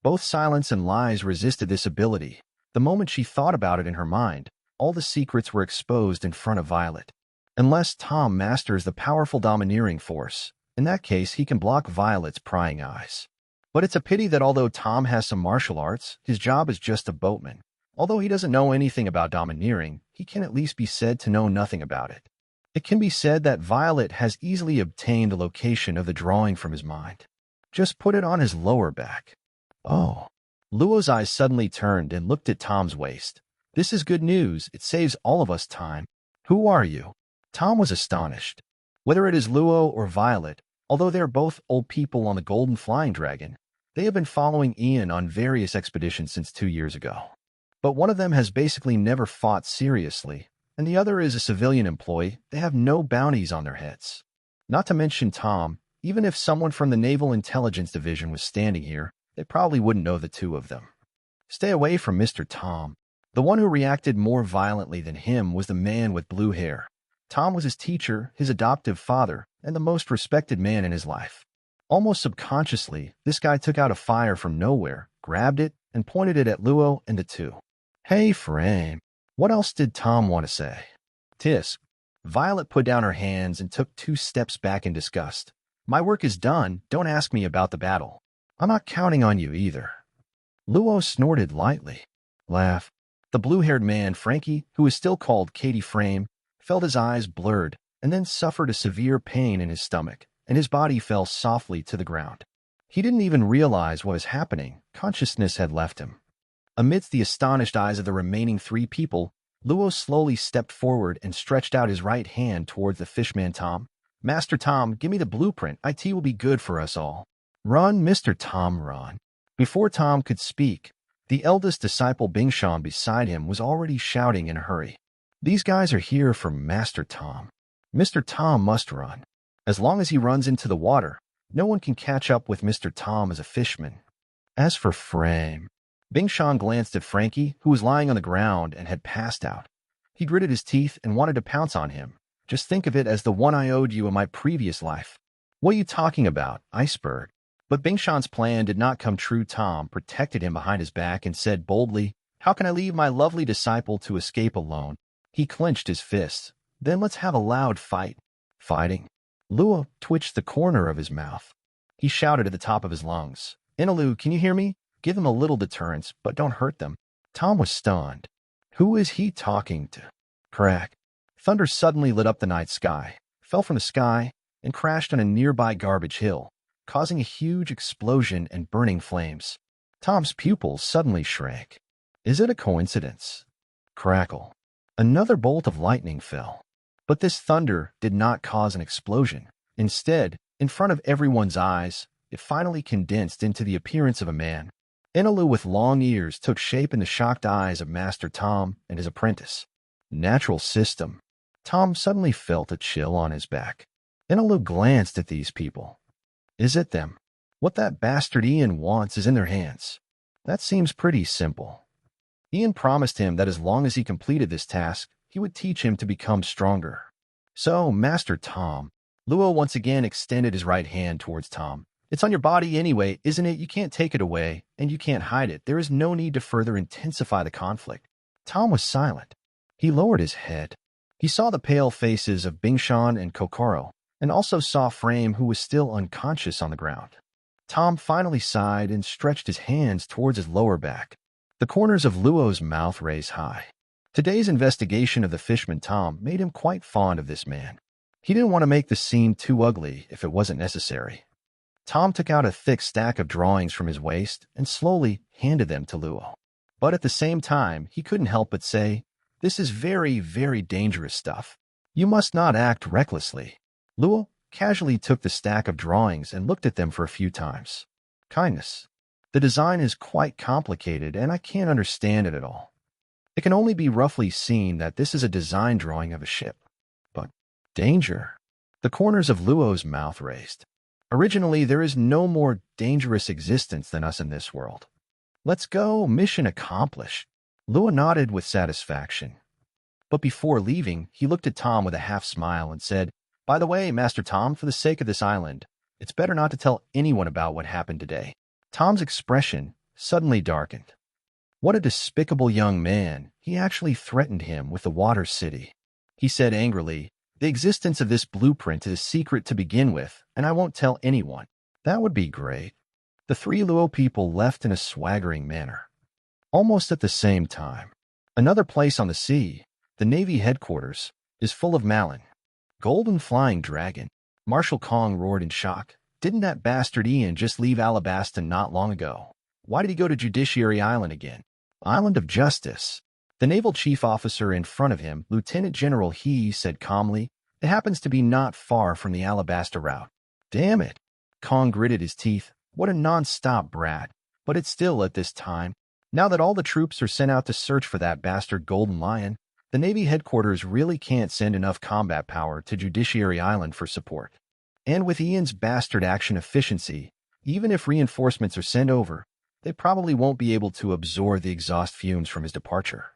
Both silence and lies resisted this ability. The moment she thought about it in her mind, all the secrets were exposed in front of Violet. Unless Tom masters the powerful domineering force, in that case he can block Violet's prying eyes. But it's a pity that although Tom has some martial arts, his job is just a boatman. Although he doesn't know anything about domineering, he can at least be said to know nothing about it. It can be said that Violet has easily obtained the location of the drawing from his mind. Just put it on his lower back. Oh. Luo's eyes suddenly turned and looked at Tom's waist. "This is good news. It saves all of us time." "Who are you?" Tom was astonished. Whether it is Luo or Violet, although they are both old people on the Golden Flying Dragon, they have been following Ian on various expeditions since 2 years ago. But one of them has basically never fought seriously, and the other is a civilian employee. They have no bounties on their heads. Not to mention Tom, even if someone from the Naval Intelligence Division was standing here, they probably wouldn't know the two of them. Stay away from Mr. Tom. The one who reacted more violently than him was the man with blue hair. Tom was his teacher, his adoptive father, and the most respected man in his life. Almost subconsciously, this guy took out a fire from nowhere, grabbed it, and pointed it at Luo and the two. "Hey, Frame." What else did Tom want to say? "Tisk." Violet put down her hands and took 2 steps back in disgust. "My work is done. Don't ask me about the battle. I'm not counting on you either." Luo snorted lightly. Laugh. The blue-haired man, Frankie, who is still called Katie Frame, felt his eyes blurred and then suffered a severe pain in his stomach, and his body fell softly to the ground. He didn't even realize what was happening. Consciousness had left him. Amidst the astonished eyes of the remaining 3 people, Luo slowly stepped forward and stretched out his right hand towards the fishman Tom. "Master Tom, give me the blueprint. IT will be good for us all." "Run, Mr. Tom, run." Before Tom could speak, the eldest disciple Bingshan beside him was already shouting in a hurry. "These guys are here for Master Tom. Mr. Tom must run. As long as he runs into the water, no one can catch up with Mr. Tom as a fishman." As for Frame, Bingshan glanced at Frankie, who was lying on the ground and had passed out. He gritted his teeth and wanted to pounce on him. "Just think of it as the one I owed you in my previous life." "What are you talking about, iceberg?" But Bingshan's plan did not come true. Tom protected him behind his back and said boldly, "How can I leave my lovely disciple to escape alone?" He clenched his fists. "Then let's have a loud fight." "Fighting?" Luo twitched the corner of his mouth. He shouted at the top of his lungs, "Inalu, can you hear me? Give them a little deterrence, but don't hurt them." Tom was stunned. Who is he talking to? Crack. Thunder suddenly lit up the night sky, fell from the sky, and crashed on a nearby garbage hill, causing a huge explosion and burning flames. Tom's pupils suddenly shrank. Is it a coincidence? Crackle. Another bolt of lightning fell. But this thunder did not cause an explosion. Instead, in front of everyone's eyes, it finally condensed into the appearance of a man. Inalu with long ears took shape in the shocked eyes of Master Tom and his apprentice. Natural system. Tom suddenly felt a chill on his back. Enelu glanced at these people. Is it them? What that bastard Ian wants is in their hands. That seems pretty simple. Ian promised him that as long as he completed this task, he would teach him to become stronger. So, Master Tom, Luo once again extended his right hand towards Tom. It's on your body anyway, isn't it? You can't take it away, and you can't hide it. There is no need to further intensify the conflict. Tom was silent. He lowered his head. He saw the pale faces of Bingshan and Kokoro, and also saw Frame, who was still unconscious on the ground. Tom finally sighed and stretched his hands towards his lower back. The corners of Luo's mouth raised high. Today's investigation of the fishman Tom made him quite fond of this man. He didn't want to make the scene too ugly if it wasn't necessary. Tom took out a thick stack of drawings from his waist and slowly handed them to Luo. But at the same time, he couldn't help but say, "This is very, very dangerous stuff. You must not act recklessly." Luo casually took the stack of drawings and looked at them for a few times. Kindness. The design is quite complicated and I can't understand it at all. It can only be roughly seen that this is a design drawing of a ship. But danger. The corners of Luo's mouth raised. Originally, there is no more dangerous existence than us in this world. Let's go, mission accomplished. Luo nodded with satisfaction. But before leaving, he looked at Tom with a half smile and said, "By the way, Master Tom, for the sake of this island, it's better not to tell anyone about what happened today." Tom's expression suddenly darkened. What a despicable young man. He actually threatened him with the Water City. He said angrily, "The existence of this blueprint is secret to begin with, and I won't tell anyone." That would be great. The three Luo people left in a swaggering manner. Almost at the same time, another place on the sea, the Navy headquarters, is full of Malin. Golden Flying Dragon. Marshal Kong roared in shock. Didn't that bastard Ian just leave Alabasta not long ago? Why did he go to Judiciary Island again? Island of Justice. The naval chief officer in front of him, Lieutenant General He, said calmly, "It happens to be not far from the Alabasta route." Damn it. Kong gritted his teeth. What a non-stop brat. But it's still at this time. Now that all the troops are sent out to search for that bastard Golden Lion, the Navy headquarters really can't send enough combat power to Judiciary Island for support. And with Ian's bastard action efficiency, even if reinforcements are sent over, they probably won't be able to absorb the exhaust fumes from his departure.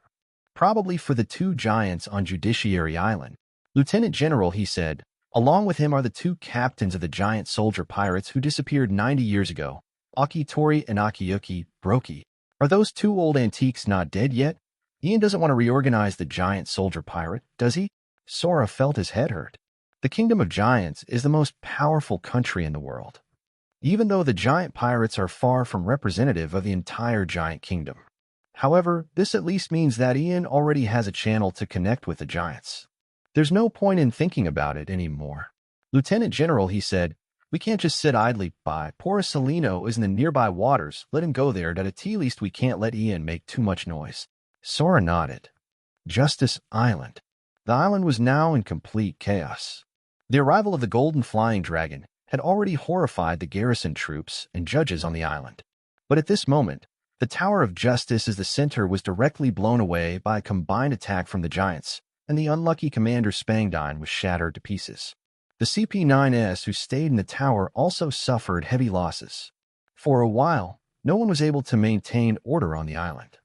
Probably for the two giants on Judiciary Island. Lieutenant General, he said, along with him are the two captains of the giant soldier pirates who disappeared 90 years ago, Akitori and Akiyuki Broki. Are those two old antiques not dead yet? Ian doesn't want to reorganize the giant soldier pirate, does he? Sora felt his head hurt. The Kingdom of Giants is the most powerful country in the world, even though the giant pirates are far from representative of the entire giant kingdom. However, this at least means that Ian already has a channel to connect with the giants. There's no point in thinking about it anymore. Lieutenant General, he said, we can't just sit idly by. Poor Salino is in the nearby waters. Let him go there, at least we can't let Ian make too much noise. Sora nodded. Justice Island. The island was now in complete chaos. The arrival of the Golden Flying Dragon had already horrified the garrison troops and judges on the island. But at this moment, the Tower of Justice as the center was directly blown away by a combined attack from the giants, and the unlucky Commander Spangdine was shattered to pieces. The CP-9S who stayed in the tower also suffered heavy losses. For a while, no one was able to maintain order on the island.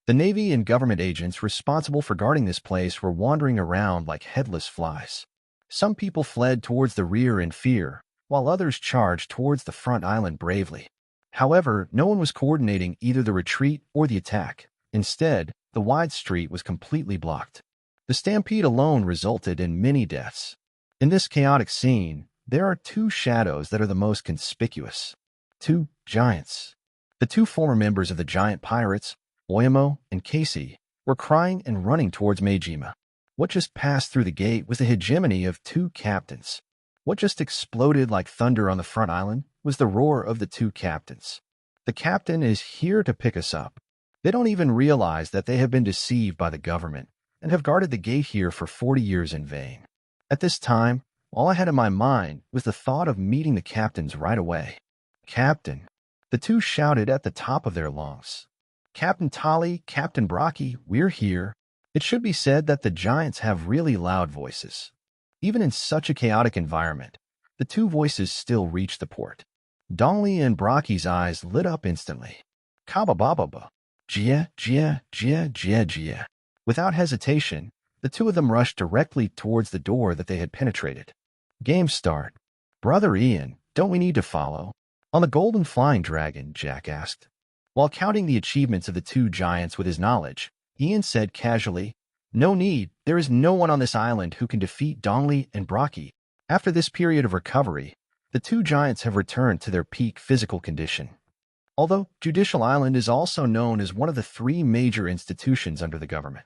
The Navy and government agents responsible for guarding this place were wandering around like headless flies. Some people fled towards the rear in fear, while others charged towards the front island bravely. However, no one was coordinating either the retreat or the attack. Instead, the wide street was completely blocked. The stampede alone resulted in many deaths. In this chaotic scene, there are two shadows that are the most conspicuous. Two giants. The two former members of the giant pirates, Oyamo and Casey, were crying and running towards Meijima. What just passed through the gate was the hegemony of two captains. What just exploded like thunder on the front island was the roar of the two captains. The captain is here to pick us up. They don't even realize that they have been deceived by the government and have guarded the gate here for 40 years in vain. At this time, all I had in my mind was the thought of meeting the captains right away. Captain. The two shouted at the top of their lungs. Captain Tali, Captain Brocky, we're here. It should be said that the giants have really loud voices. Even in such a chaotic environment, the two voices still reached the port. Dongli and Brocky's eyes lit up instantly. Kabababa. Jia, Jia, Jia, Jia, Jia. Without hesitation, the two of them rushed directly towards the door that they had penetrated. Game start. Brother Ian, don't we need to follow? On the golden flying dragon, Jack asked. While counting the achievements of the two giants with his knowledge, Ian said casually, No need, there is no one on this island who can defeat Dongli and Brocky. After this period of recovery, the two giants have returned to their peak physical condition. Although Judicial Island is also known as one of the three major institutions under the government.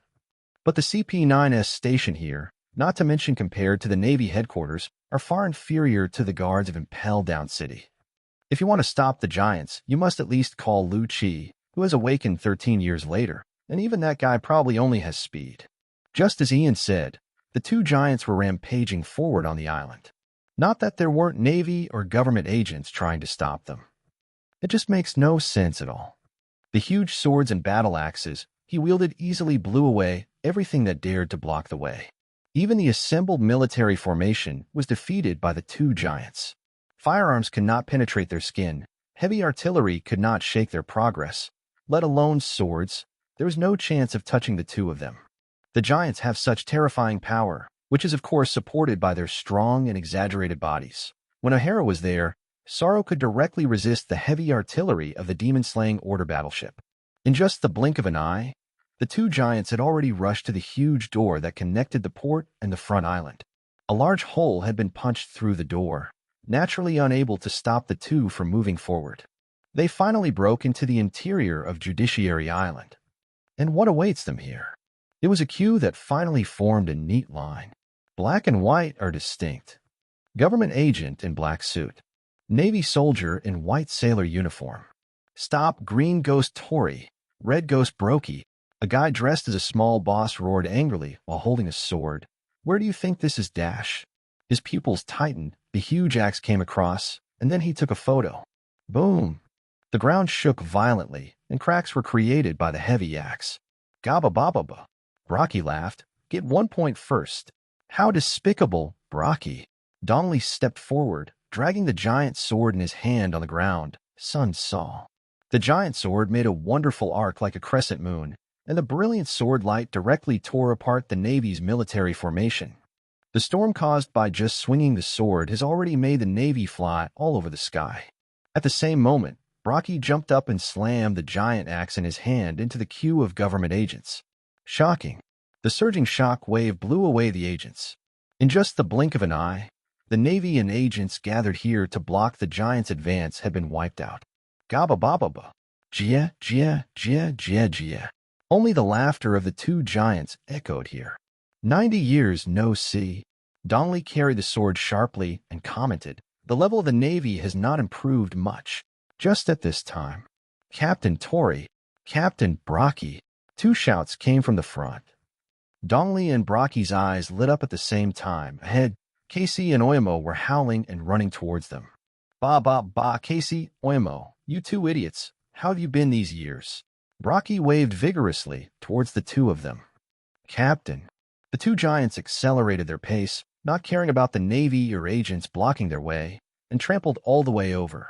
But the CP9S station here, not to mention compared to the Navy headquarters, are far inferior to the guards of Impel Down City. If you want to stop the giants, you must at least call Lu Chi, who has awakened 13 years later, and even that guy probably only has speed. Just as Ian said, the two giants were rampaging forward on the island. Not that there weren't Navy or government agents trying to stop them. It just makes no sense at all. The huge swords and battle axes he wielded easily blew away everything that dared to block the way. Even the assembled military formation was defeated by the two giants. Firearms could not penetrate their skin. Heavy artillery could not shake their progress. Let alone swords, there was no chance of touching the two of them. The giants have such terrifying power, which is of course supported by their strong and exaggerated bodies. When O'Hara was there, Sorrow could directly resist the heavy artillery of the demon-slaying order battleship. In just the blink of an eye, the two giants had already rushed to the huge door that connected the port and the front island. A large hole had been punched through the door, naturally unable to stop the two from moving forward. They finally broke into the interior of Judiciary Island. And what awaits them here? It was a queue that finally formed a neat line. Black and white are distinct. Government agent in black suit. Navy soldier in white sailor uniform. Stop, green ghost Tory. Red ghost Brokey. A guy dressed as a small boss roared angrily while holding a sword. Where do you think this is, Dash? His pupils tightened, the huge axe came across, and then he took a photo. Boom! The ground shook violently, and cracks were created by the heavy axe. Gabba-babba-ba. Brocky laughed. Get 1 point first. How despicable, Brocky. Dongli stepped forward, dragging the giant sword in his hand on the ground. Sun saw. The giant sword made a wonderful arc like a crescent moon, and the brilliant sword light directly tore apart the Navy's military formation. The storm caused by just swinging the sword has already made the Navy fly all over the sky. At the same moment, Brocky jumped up and slammed the giant axe in his hand into the queue of government agents. Shocking. The surging shock wave blew away the agents. In just the blink of an eye, the Navy and agents gathered here to block the giant's advance had been wiped out. Gabba-babba-ba. Jia, Jia, Jia, Jia, Jia. Only the laughter of the two giants echoed here. 90 years no see. Dongli carried the sword sharply and commented, The level of the Navy has not improved much. Just at this time, Captain Tory, Captain Brocky. Two shouts came from the front. Dongli and Brocky's eyes lit up at the same time. Ahead, Casey and Oyamo were howling and running towards them. Ba, Casey, Oyamo, you two idiots. How have you been these years? Brocky waved vigorously towards the two of them. Captain. The two giants accelerated their pace, not caring about the Navy or agents blocking their way, and trampled all the way over.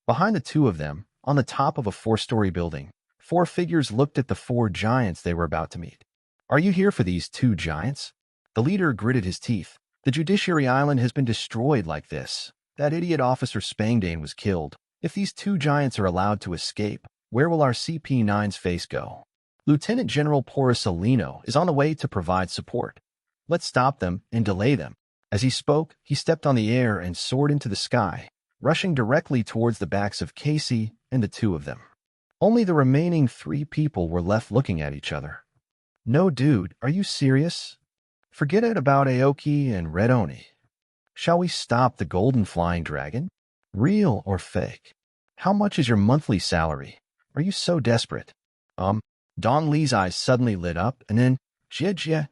Behind the two of them, on the top of a 4-story building, 4 figures looked at the 4 giants they were about to meet. Are you here for these 2 giants? The leader gritted his teeth. The Judiciary Island has been destroyed like this. That idiot Officer Spangdane was killed. If these 2 giants are allowed to escape, where will our CP9's face go? Lieutenant General Porcelino is on the way to provide support. Let's stop them and delay them. As he spoke, he stepped on the air and soared into the sky, rushing directly towards the backs of Casey and the 2 of them. Only the remaining 3 people were left looking at each other. No, dude, are you serious? Forget it about Aoki and Red Oni. Shall we stop the Golden Flying Dragon? Real or fake? How much is your monthly salary? Are you so desperate? Dong Li's eyes suddenly lit up, and then, Jia,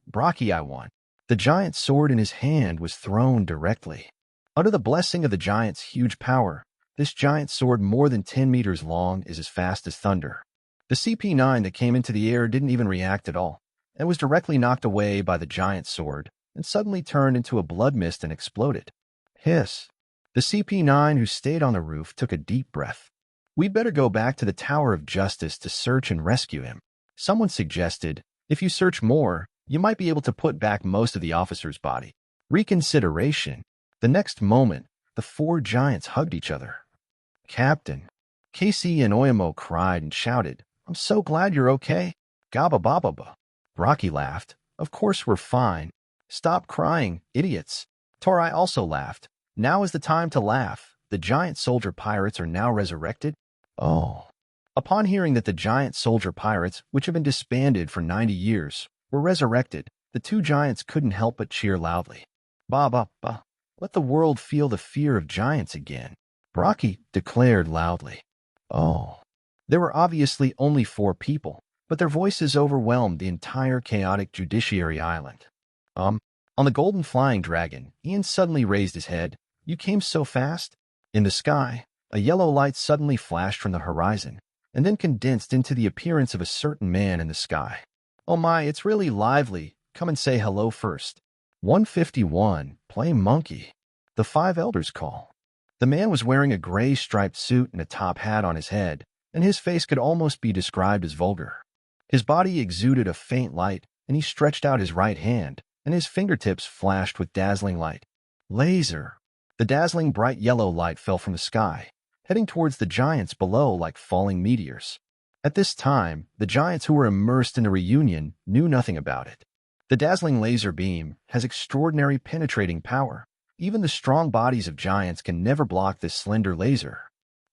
Brocky, I want. The giant sword in his hand was thrown directly. Under the blessing of the giant's huge power, this giant sword more than 10 meters long is as fast as thunder. The CP9 that came into the air didn't even react at all, and was directly knocked away by the giant sword, and suddenly turned into a blood mist and exploded. Hiss. The CP9 who stayed on the roof took a deep breath. We'd better go back to the Tower of Justice to search and rescue him. Someone suggested, if you search more, you might be able to put back most of the officer's body. Reconsideration. The next moment, the four giants hugged each other. Captain. Casey and Oyamo cried and shouted, I'm so glad you're okay. Gaba baba. Rocky laughed. Of course we're fine. Stop crying, idiots. Torai also laughed. Now is the time to laugh. The giant soldier pirates are now resurrected. Oh. Upon hearing that the giant soldier pirates, which have been disbanded for 90 years, were resurrected, the two giants couldn't help but cheer loudly. Ba. Let the world feel the fear of giants again. Rocky declared loudly. Oh. There were obviously only 4 people, but their voices overwhelmed the entire chaotic Judiciary Island. On the golden flying dragon, Ian suddenly raised his head. You came so fast? In the sky, a yellow light suddenly flashed from the horizon, and then condensed into the appearance of a certain man in the sky. Oh my, it's really lively. Come and say hello first. 151, play monkey. The 5 elders call. The man was wearing a gray striped suit and a top hat on his head, and his face could almost be described as vulgar. His body exuded a faint light, and he stretched out his right hand, and his fingertips flashed with dazzling light. Laser. The dazzling bright yellow light fell from the sky, heading towards the giants below like falling meteors. At this time, the giants who were immersed in the reunion knew nothing about it. The dazzling laser beam has extraordinary penetrating power. Even the strong bodies of giants can never block this slender laser.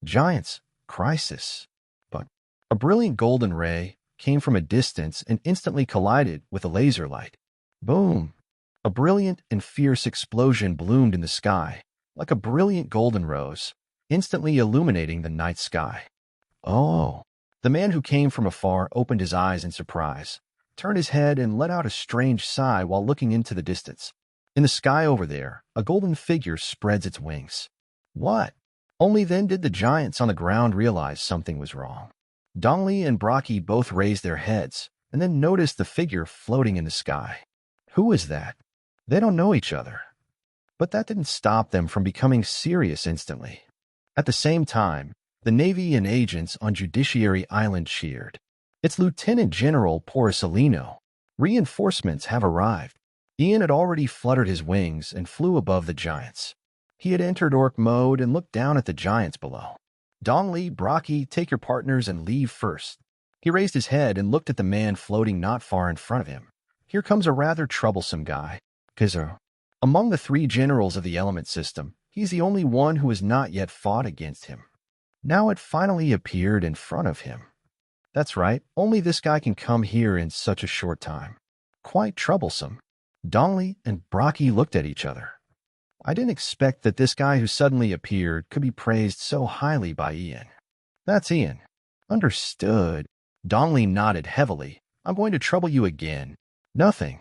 Giants, crisis. But a brilliant golden ray came from a distance and instantly collided with a laser light. Boom! A brilliant and fierce explosion bloomed in the sky, like a brilliant golden rose, instantly illuminating the night sky. Oh! The man who came from afar opened his eyes in surprise, turned his head and let out a strange sigh while looking into the distance. In the sky over there, a golden figure spreads its wings. What? Only then did the giants on the ground realize something was wrong. Dongli and Brocky both raised their heads and then noticed the figure floating in the sky. Who is that? They don't know each other. But that didn't stop them from becoming serious instantly. At the same time, the Navy and agents on Judiciary Island cheered. It's Lieutenant General Porcellino. Reinforcements have arrived. Ian had already fluttered his wings and flew above the giants. He had entered orc mode and looked down at the giants below. Dongli, Brocky, take your partners and leave first. He raised his head and looked at the man floating not far in front of him. Here comes a rather troublesome guy. Kaido. Among the 3 generals of the element system, he's the only one who has not yet fought against him. Now it finally appeared in front of him. That's right, only this guy can come here in such a short time. Quite troublesome. Dongli and Brocky looked at each other. I didn't expect that this guy who suddenly appeared could be praised so highly by Ian. That's Ian. Understood. Dongli nodded heavily. I'm going to trouble you again. Nothing.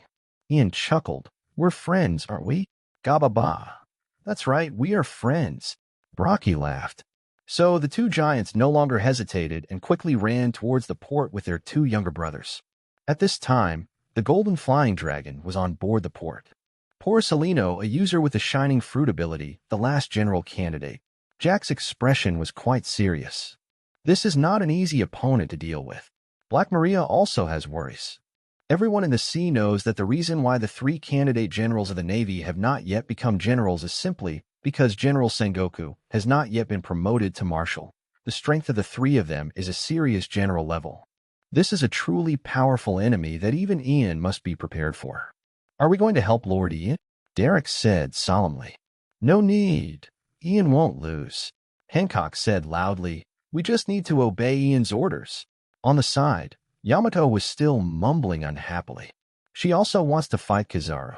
Ian chuckled. We're friends, aren't we? Gaba ba. That's right, we are friends. Brocky laughed. So the 2 giants no longer hesitated and quickly ran towards the port with their 2 younger brothers. At this time, the golden flying dragon was on board the port. Porcellino, a user with the shining fruit ability, the last general candidate. Jack's expression was quite serious. This is not an easy opponent to deal with. Black Maria also has worries. Everyone in the sea knows that the reason why the 3 candidate generals of the Navy have not yet become generals is simply because General Sengoku has not yet been promoted to Marshal. The strength of the 3 of them is a serious general level. This is a truly powerful enemy that even Ian must be prepared for. Are we going to help Lord Ian? Derek said solemnly. No need. Ian won't lose. Hancock said loudly. We just need to obey Ian's orders. On the side, Yamato was still mumbling unhappily. She also wants to fight Kizaru.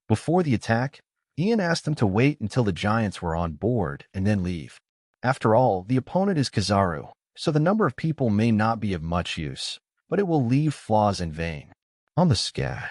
Before the attack, Ian asked him to wait until the giants were on board and then leave. After all, the opponent is Kizaru, so the number of people may not be of much use, but it will leave flaws in vain. On the sky.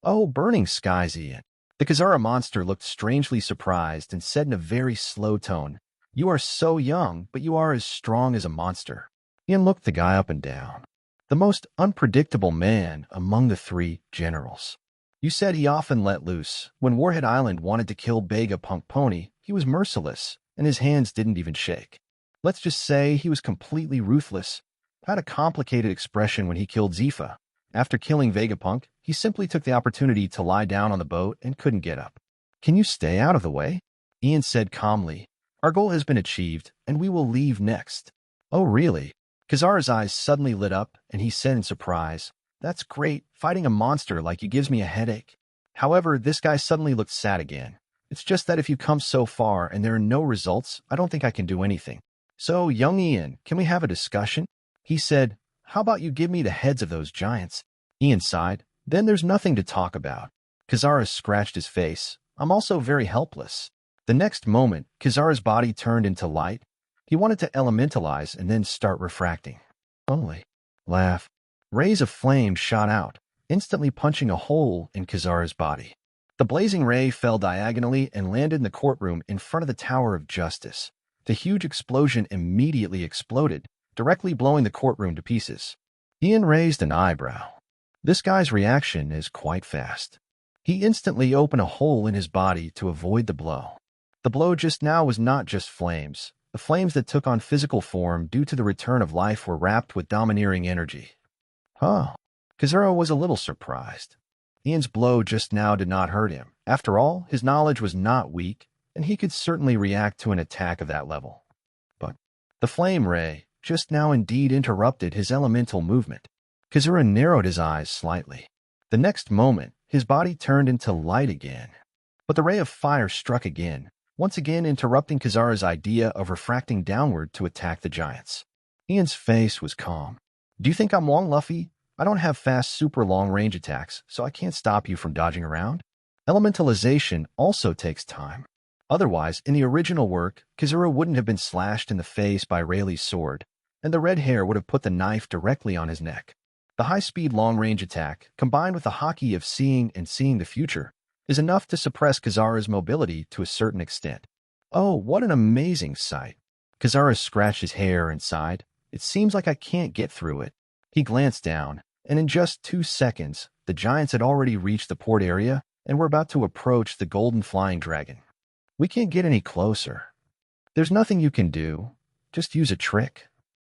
Oh, burning skies, Ian. The Kizaru monster looked strangely surprised and said in a very slow tone, You are so young, but you are as strong as a monster. Ian looked the guy up and down. The most unpredictable man among the 3 generals. You said he often let loose. When Warhead Island wanted to kill Vegapunk Pony, he was merciless, and his hands didn't even shake. Let's just say he was completely ruthless. Had a complicated expression when he killed Zifa. After killing Vegapunk, he simply took the opportunity to lie down on the boat and couldn't get up. Can you stay out of the way? Ian said calmly. Our goal has been achieved, and we will leave next. Oh, really? Kazara's eyes suddenly lit up, and he said in surprise, That's great. Fighting a monster like you gives me a headache. However, this guy suddenly looked sad again. It's just that if you come so far and there are no results, I don't think I can do anything. So, young Ian, can we have a discussion? He said, How about you give me the heads of those giants? Ian sighed. Then there's nothing to talk about. Kazara scratched his face. I'm also very helpless. The next moment, Kazara's body turned into light. He wanted to elementalize and then start refracting. Only. Laugh. Rays of flame shot out, instantly punching a hole in Kazara's body. The blazing ray fell diagonally and landed in the courtroom in front of the Tower of Justice. The huge explosion immediately exploded, directly blowing the courtroom to pieces. Ian raised an eyebrow. This guy's reaction is quite fast. He instantly opened a hole in his body to avoid the blow. The blow just now was not just flames. The flames that took on physical form due to the return of life were wrapped with domineering energy. Huh. Kazura was a little surprised. Ian's blow just now did not hurt him. After all, his knowledge was not weak, and he could certainly react to an attack of that level. But the flame ray just now indeed interrupted his elemental movement. Kazura narrowed his eyes slightly. The next moment, his body turned into light again. But the ray of fire struck again, once again interrupting Kazara's idea of refracting downward to attack the giants. Ian's face was calm. Do you think I'm long, Luffy? I don't have fast, super long-range attacks, so I can't stop you from dodging around. Elementalization also takes time. Otherwise, in the original work, Kazura wouldn't have been slashed in the face by Rayleigh's sword, and the red hair would have put the knife directly on his neck. The high-speed long-range attack, combined with the haki of seeing and seeing the future, is enough to suppress Kazara's mobility to a certain extent. Oh, what an amazing sight. Kazara scratched his hair and sighed. It seems like I can't get through it. He glanced down, and in just 2 seconds, the giants had already reached the port area and were about to approach the golden flying dragon. We can't get any closer. There's nothing you can do. Just use a trick.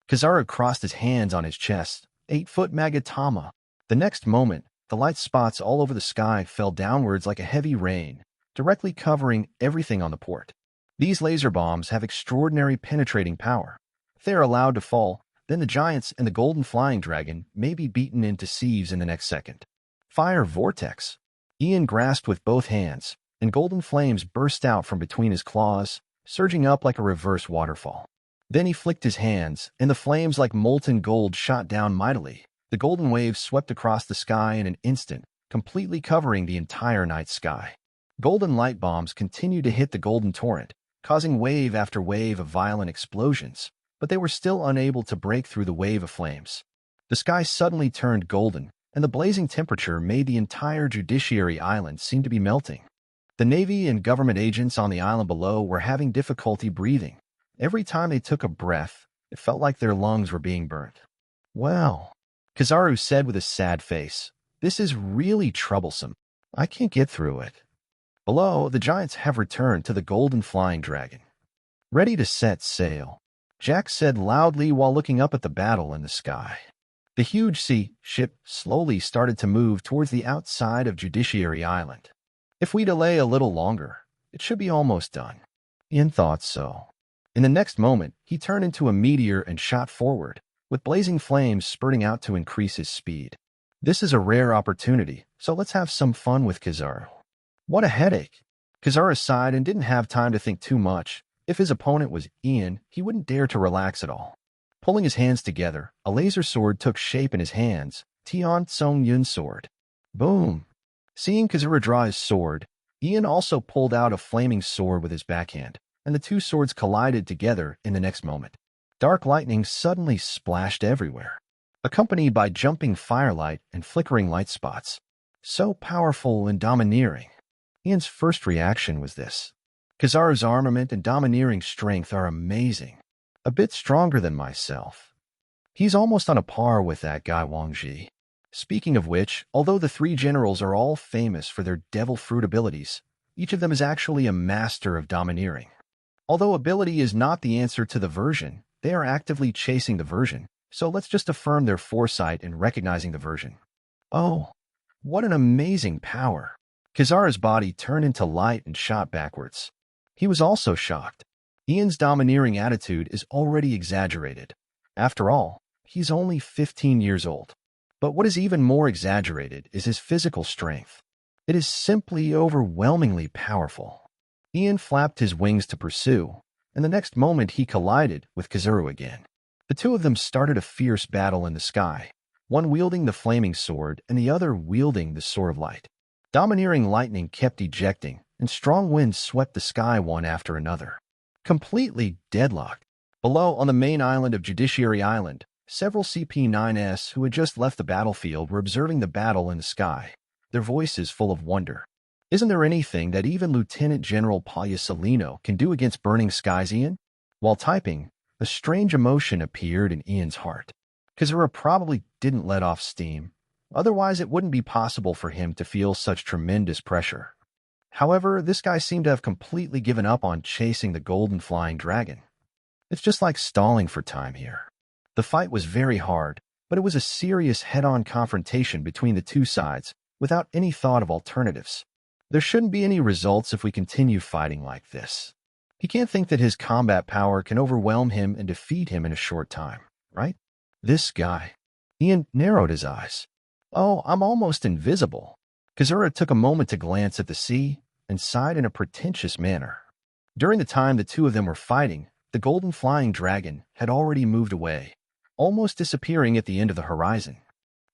Kazara crossed his hands on his chest. 8-foot Magatama. The next moment, the light spots all over the sky fell downwards like a heavy rain, directly covering everything on the port. These laser bombs have extraordinary penetrating power. If they are allowed to fall, then the giants and the golden flying dragon may be beaten into sieves in the next second. Fire vortex. Ian grasped with both hands, and golden flames burst out from between his claws, surging up like a reverse waterfall. Then he flicked his hands, and the flames like molten gold shot down mightily. The golden waves swept across the sky in an instant, completely covering the entire night sky. Golden light bombs continued to hit the golden torrent, causing wave after wave of violent explosions, but they were still unable to break through the wave of flames. The sky suddenly turned golden, and the blazing temperature made the entire Judiciary Island seem to be melting. The Navy and government agents on the island below were having difficulty breathing. Every time they took a breath, it felt like their lungs were being burnt. Well, Kizaru said with a sad face, this is really troublesome. I can't get through it. Below, the giants have returned to the golden flying dragon. Ready to set sail, Jack said loudly while looking up at the battle in the sky. The huge sea ship slowly started to move towards the outside of Judiciary Island. If we delay a little longer, it should be almost done. Ian thought so. In the next moment, he turned into a meteor and shot forward, with blazing flames spurting out to increase his speed. This is a rare opportunity, so let's have some fun with Kizaru. What a headache. Kizaru sighed and didn't have time to think too much. If his opponent was Ian, he wouldn't dare to relax at all. Pulling his hands together, a laser sword took shape in his hands, Tian Tsung Yun's sword. Boom! Seeing Kizaru draw his sword, Ian also pulled out a flaming sword with his backhand, and the two swords collided together in the next moment. Dark lightning suddenly splashed everywhere, accompanied by jumping firelight and flickering light spots. So powerful and domineering. Ian's first reaction was this. Kizaru's armament and domineering strength are amazing. A bit stronger than myself. He's almost on a par with that guy Wang Ji. Speaking of which, although the three generals are all famous for their devil fruit abilities, each of them is actually a master of domineering. Although ability is not the answer to the version, they are actively chasing the version, so let's just affirm their foresight in recognizing the version. Oh, what an amazing power! Kizaru's body turned into light and shot backwards. He was also shocked. Ian's domineering attitude is already exaggerated. After all, he's only 15 years old. But what is even more exaggerated is his physical strength. It is simply overwhelmingly powerful. Ian flapped his wings to pursue, and the next moment he collided with Kizaru again. The two of them started a fierce battle in the sky, one wielding the flaming sword and the other wielding the sword of light. Domineering lightning kept ejecting, and strong winds swept the sky one after another. Completely deadlocked. Below, on the main island of Judiciary Island, several CP-9s who had just left the battlefield were observing the battle in the sky, their voices full of wonder. Isn't there anything that even Lieutenant General Pagliasolino can do against burning skies, Ian? While typing, a strange emotion appeared in Ian's heart. Kizaru probably didn't let off steam. Otherwise, it wouldn't be possible for him to feel such tremendous pressure. However, this guy seemed to have completely given up on chasing the golden flying dragon. It's just like stalling for time here. The fight was very hard, but it was a serious head-on confrontation between the two sides, without any thought of alternatives. There shouldn't be any results if we continue fighting like this. He can't think that his combat power can overwhelm him and defeat him in a short time, right? This guy. Ian narrowed his eyes. Oh, I'm almost invisible. Kizaru took a moment to glance at the sea and sighed in a pretentious manner. During the time the two of them were fighting, the golden flying dragon had already moved away, almost disappearing at the end of the horizon.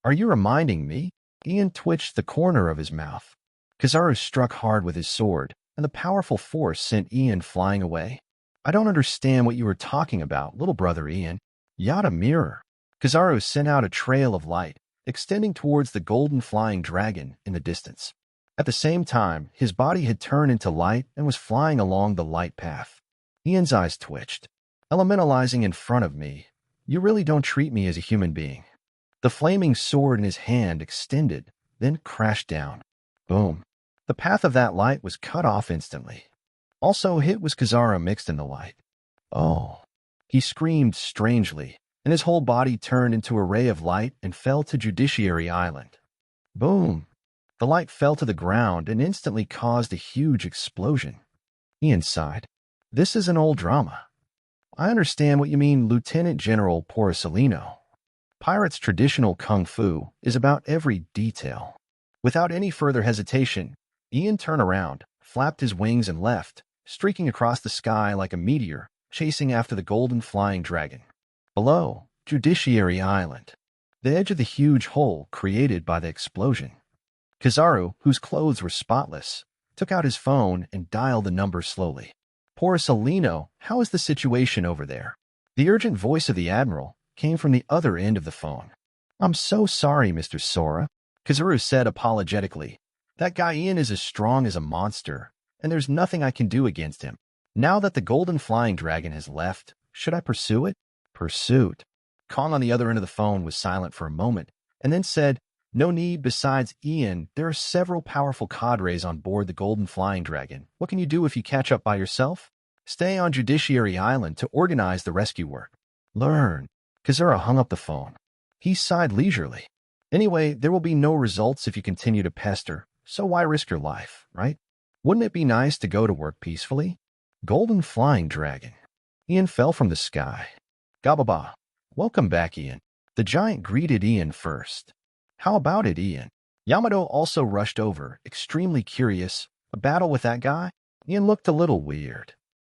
Are you reminding me? Ian twitched the corner of his mouth. Kizaru struck hard with his sword, and the powerful force sent Ian flying away. I don't understand what you were talking about, little brother Ian. Yada mirror. Kizaru sent out a trail of light, extending towards the golden flying dragon in the distance. At the same time, his body had turned into light and was flying along the light path. Ian's eyes twitched. Elementalizing in front of me. You really don't treat me as a human being. The flaming sword in his hand extended, then crashed down. Boom. The path of that light was cut off instantly. Also hit was Kizaru mixed in the light. Oh. He screamed strangely, and his whole body turned into a ray of light and fell to Judiciary Island. Boom! The light fell to the ground and instantly caused a huge explosion. Ian sighed. This is an old drama. I understand what you mean, Lieutenant General Pagliasolino. Pirates' traditional kung fu is about every detail. Without any further hesitation, Ian turned around, flapped his wings and left, streaking across the sky like a meteor, chasing after the golden flying dragon. Below, Judiciary Island, the edge of the huge hole created by the explosion. Kizaru, whose clothes were spotless, took out his phone and dialed the number slowly. Pagliasolino, how is the situation over there? The urgent voice of the Admiral came from the other end of the phone. I'm so sorry, Mr. Sora, Kizaru said apologetically. That guy Ian is as strong as a monster, and there's nothing I can do against him. Now that the golden flying dragon has left, should I pursue it? Pursuit. Kong on the other end of the phone was silent for a moment, and then said, No need. Besides Ian, there are several powerful cadres on board the golden flying dragon. What can you do if you catch up by yourself? Stay on Judiciary Island to organize the rescue work. Learn. Kizaru hung up the phone. He sighed leisurely. Anyway, there will be no results if you continue to pester, so why risk your life, right? Wouldn't it be nice to go to work peacefully? Golden flying dragon. Ian fell from the sky. Gababa. Welcome back, Ian. The giant greeted Ian first. How about it, Ian? Yamato also rushed over, extremely curious. A battle with that guy? Ian looked a little weird.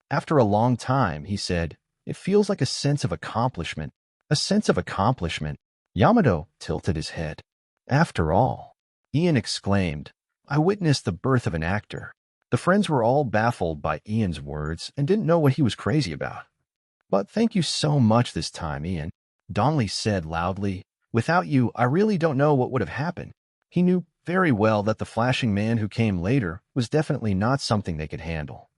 After a long time, he said, It feels like a sense of accomplishment. A sense of accomplishment. Yamato tilted his head. After all, Ian exclaimed, I witnessed the birth of an actor. The friends were all baffled by Ian's words and didn't know what he was crazy about. But thank you so much this time, Ian, Donnelly said loudly. Without you, I really don't know what would have happened. He knew very well that the flashing man who came later was definitely not something they could handle.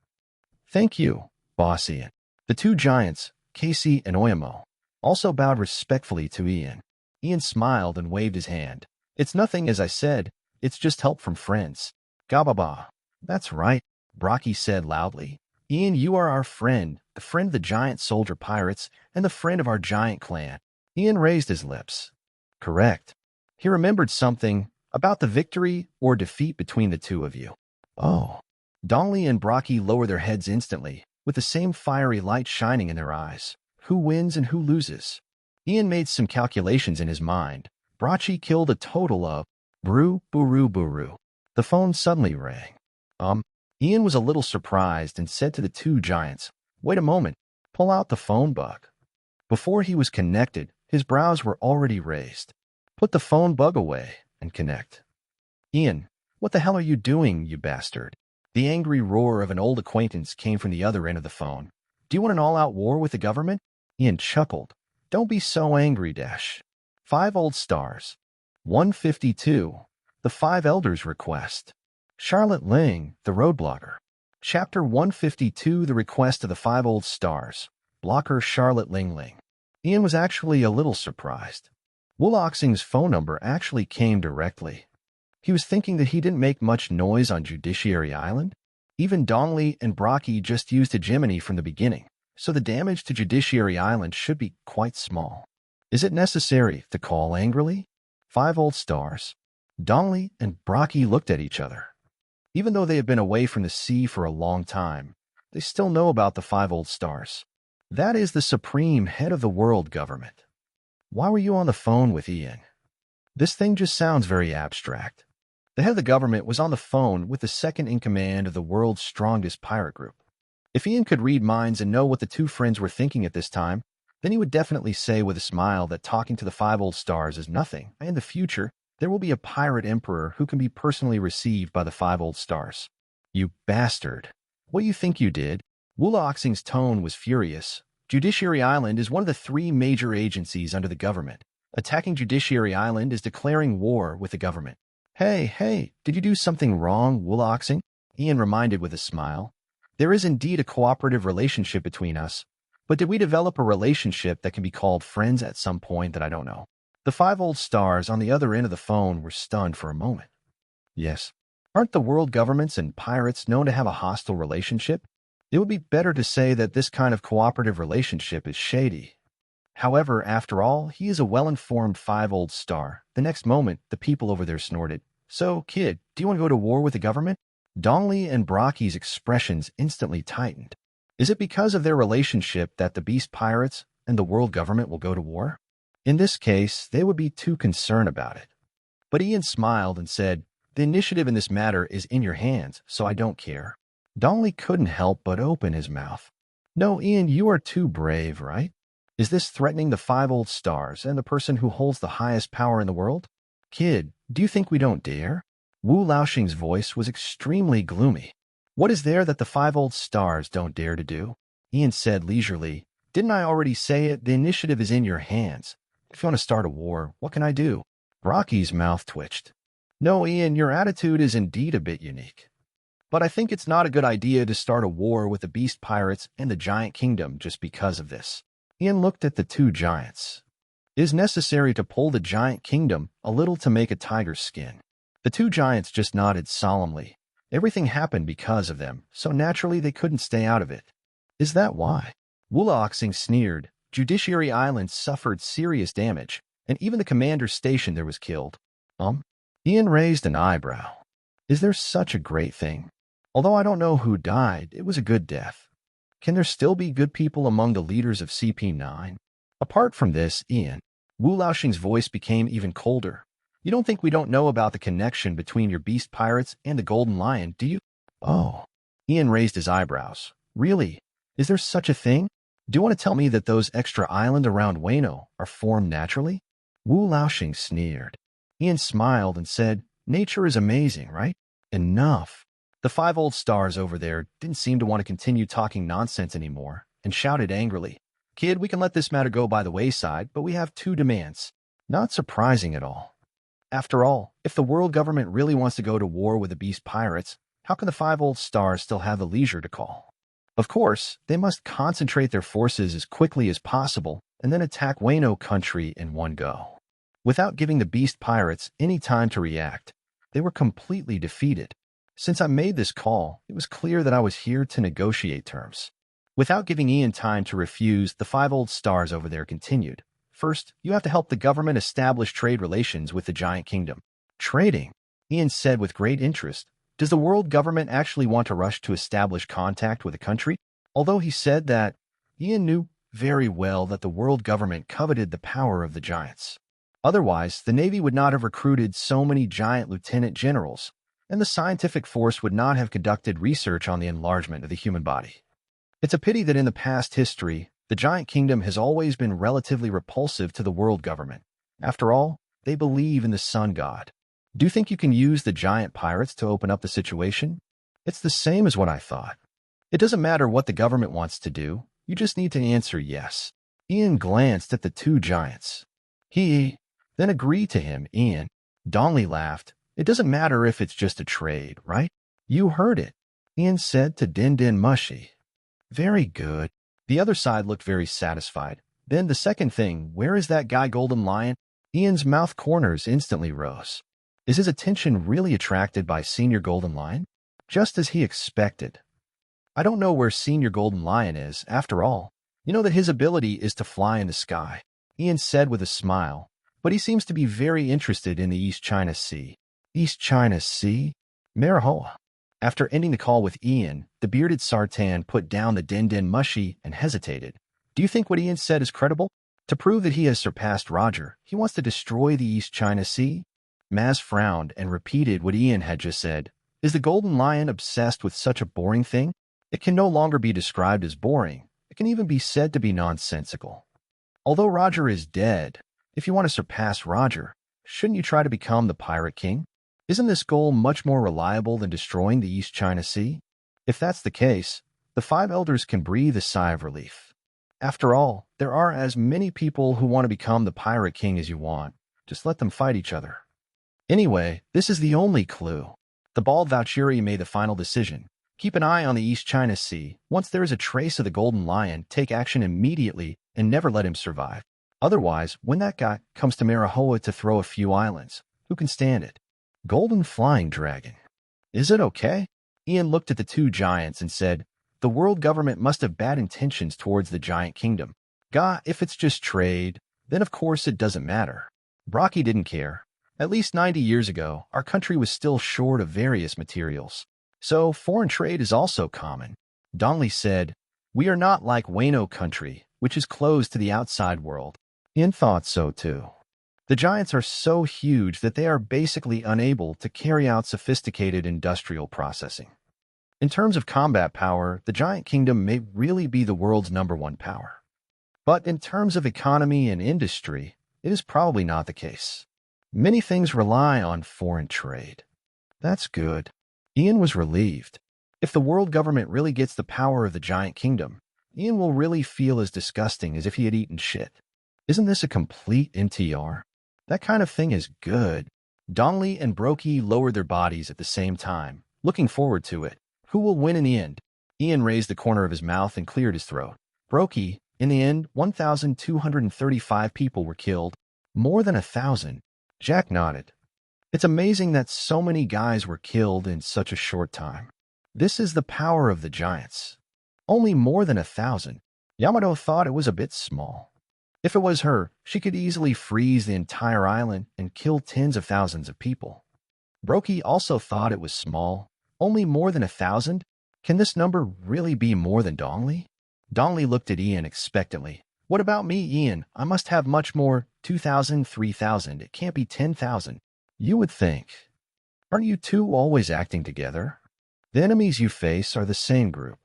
Thank you, Boss Ian. The two giants, Casey and Oyamo, also bowed respectfully to Ian. Ian smiled and waved his hand, It's nothing, as I said. It's just help from friends. Gababa. That's right, Brocky said loudly. Ian, you are our friend, the friend of the giant soldier pirates, and the friend of our giant clan. Ian raised his lips. Correct. He remembered something about the victory or defeat between the two of you. Oh. Donnelly and Brocky lower their heads instantly, with the same fiery light shining in their eyes. Who wins and who loses? Ian made some calculations in his mind. Brocky killed a total of Buru, Buru, Buru. The phone suddenly rang. Ian was a little surprised and said to the two giants, Wait a moment, pull out the phone bug. Before he was connected, his brows were already raised. Put the phone bug away and connect. Ian, what the hell are you doing, you bastard? The angry roar of an old acquaintance came from the other end of the phone. Do you want an all-out war with the government? Ian chuckled. Don't be so angry, Dash. 5 old stars. 152. The 5 Elders' Request. Charlotte Ling, the road blogger. Chapter 152, The Request of the 5 Old Stars. Blocker Charlotte Ling Ling. Ian was actually a little surprised. Wuloxing's phone number actually came directly. He was thinking that he didn't make much noise on Judiciary Island. Even Donnelly and Brocky just used hegemony from the beginning, so the damage to Judiciary Island should be quite small. Is it necessary to call angrily? 5 old stars. Donnelly and Brocky looked at each other. Even though they have been away from the sea for a long time, they still know about the 5 old stars. That is the supreme head of the world government. Why were you on the phone with Ian? This thing just sounds very abstract. The head of the government was on the phone with the second in command of the world's strongest pirate group. If Ian could read minds and know what the two friends were thinking at this time, then he would definitely say with a smile that talking to the 5 old stars is nothing, and in the future, there will be a pirate emperor who can be personally received by the 5 old stars. You bastard. What do you think you did? Wuloxing's tone was furious. Judiciary Island is one of the 3 major agencies under the government. Attacking Judiciary Island is declaring war with the government. Hey, did you do something wrong, Wuloxing? Ian reminded with a smile. There is indeed a cooperative relationship between us, but did we develop a relationship that can be called friends at some point that I don't know? The 5 old stars on the other end of the phone were stunned for a moment. Yes. Aren't the world governments and pirates known to have a hostile relationship? It would be better to say that this kind of cooperative relationship is shady. However, after all, he is a well-informed 5 old star. The next moment, the people over there snorted. So, kid, do you want to go to war with the government? Donnelly and Brocky's expressions instantly tightened. Is it because of their relationship that the beast pirates and the world government will go to war? In this case, they would be too concerned about it. But Ian smiled and said, The initiative in this matter is in your hands, so I don't care. Donnelly couldn't help but open his mouth. No, Ian, you are too brave, right? Is this threatening the 5 old stars and the person who holds the highest power in the world? Kid, do you think we don't dare? Wu Laoxing's voice was extremely gloomy. What is there that the 5 old stars don't dare to do? Ian said leisurely. Didn't I already say it? The initiative is in your hands. If you want to start a war, what can I do? Brocky's mouth twitched. No, Ian, your attitude is indeed a bit unique. But I think it's not a good idea to start a war with the beast pirates and the giant kingdom just because of this. Ian looked at the 2 giants. It is necessary to pull the giant kingdom a little to make a tiger's skin. The 2 giants just nodded solemnly. Everything happened because of them, so naturally they couldn't stay out of it. Is that why? Wuloxing sneered. Judiciary Island suffered serious damage, and even the commander's station there was killed. Ian raised an eyebrow. Is there such a great thing? Although I don't know who died, it was a good death. Can there still be good people among the leaders of CP9? Apart from this, Ian, Wu Laoxing's voice became even colder. You don't think we don't know about the connection between your beast pirates and the Golden Lion, do you? Oh. Ian raised his eyebrows. Really? Is there such a thing? Do you want to tell me that those extra islands around Wano are formed naturally? Wu Laoxing sneered. Ian smiled and said, Nature is amazing, right? Enough. The 5 old stars over there didn't seem to want to continue talking nonsense anymore and shouted angrily, Kid, we can let this matter go by the wayside, but we have 2 demands. Not surprising at all. After all, if the world government really wants to go to war with the beast pirates, how can the 5 old stars still have the leisure to call? Of course, they must concentrate their forces as quickly as possible and then attack Wano country in one go. without giving the beast pirates any time to react. They were completely defeated. Since I made this call, it was clear that I was here to negotiate terms. Without giving Ian time to refuse, the 5 old stars over there continued. First, you have to help the government establish trade relations with the giant kingdom. Trading? Ian said with great interest. Does the world government actually want to rush to establish contact with a country? Although he said that, Ian knew very well that the world government coveted the power of the giants. Otherwise, the Navy would not have recruited so many giant lieutenant generals, and the scientific force would not have conducted research on the enlargement of the human body. It's a pity that in the past history, the giant kingdom has always been relatively repulsive to the world government. After all, they believe in the sun god. Do you think you can use the giant pirates to open up the situation? It's the same as what I thought. It doesn't matter what the government wants to do, you just need to answer yes. Ian glanced at the 2 giants. He then agreed to him. Ian. Dongli laughed. It doesn't matter if it's just a trade, right? You heard it, Ian said to Din Din Mushi. Very good. The other side looked very satisfied. Then the second thing, where is that guy Golden Lion? Ian's mouth corners instantly rose. Is his attention really attracted by Senior Golden Lion? Just as he expected. I don't know where Senior Golden Lion is, after all. You know that his ability is to fly in the sky, Ian said with a smile, but he seems to be very interested in the East China Sea. East China Sea? Marihoa. After ending the call with Ian, the bearded Sartan put down the Din Din Mushi and hesitated. Do you think what Ian said is credible? To prove that he has surpassed Roger, he wants to destroy the East China Sea? Maz frowned and repeated what Ian had just said. Is the Golden Lion obsessed with such a boring thing? It can no longer be described as boring. It can even be said to be nonsensical. Although Roger is dead, if you want to surpass Roger, shouldn't you try to become the Pirate King? Isn't this goal much more reliable than destroying the East China Sea? If that's the case, the 5 elders can breathe a sigh of relief. After all, there are as many people who want to become the Pirate King as you want. Just let them fight each other. Anyway, this is the only clue. The bald Vauchiri made the final decision. Keep an eye on the East China Sea. Once there is a trace of the Golden Lion, take action immediately and never let him survive. Otherwise, when that guy comes to Marihoa to throw a few islands, who can stand it? Golden Flying Dragon. Is it okay? Ian looked at the 2 giants and said, the world government must have bad intentions towards the giant kingdom. If it's just trade, then of course it doesn't matter. Brocky didn't care. At least 90 years ago, our country was still short of various materials. So foreign trade is also common. Dongli said, we are not like Wano country, which is closed to the outside world. Ian thought so too. The giants are so huge that they are basically unable to carry out sophisticated industrial processing. In terms of combat power, the giant kingdom may really be the world's #1 power. But in terms of economy and industry, it is probably not the case. Many things rely on foreign trade. That's good. Ian was relieved. If the world government really gets the power of the giant kingdom, Ian will really feel as disgusting as if he had eaten shit. Isn't this a complete MTR? That kind of thing is good. Dongli and Brokey lowered their bodies at the same time, looking forward to it. Who will win in the end? Ian raised the corner of his mouth and cleared his throat. Brokey, in the end, 1,235 people were killed. More than 1,000. Jack nodded. It's amazing that so many guys were killed in such a short time. This is the power of the giants. Only more than 1,000. Yamato thought it was a bit small. If it was her, she could easily freeze the entire island and kill tens of thousands of people. Brokey also thought it was small. Only more than 1,000? Can this number really be more than Dongli? Dongli looked at Ian expectantly. What about me, Ian? I must have much more. 2,000, 3,000. It can't be 10,000. You would think. Aren't you two always acting together? The enemies you face are the same group.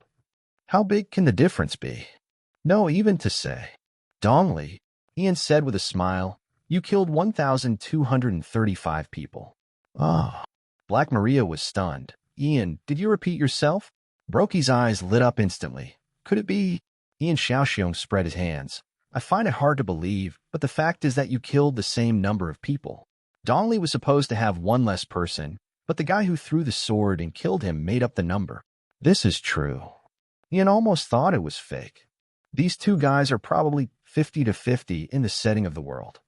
How big can the difference be? No, even to say. Dongli, Ian said with a smile, you killed 1,235 people. Oh. Black Maria was stunned. Ian, did you repeat yourself? Brokey's eyes lit up instantly. Could it be? Ian Xiaoxiong spread his hands. I find it hard to believe, but the fact is that you killed the same number of people. Dongli was supposed to have one less person, but the guy who threw the sword and killed him made up the number. This is true. Ian almost thought it was fake. These two guys are probably 50 to 50 in the setting of the world.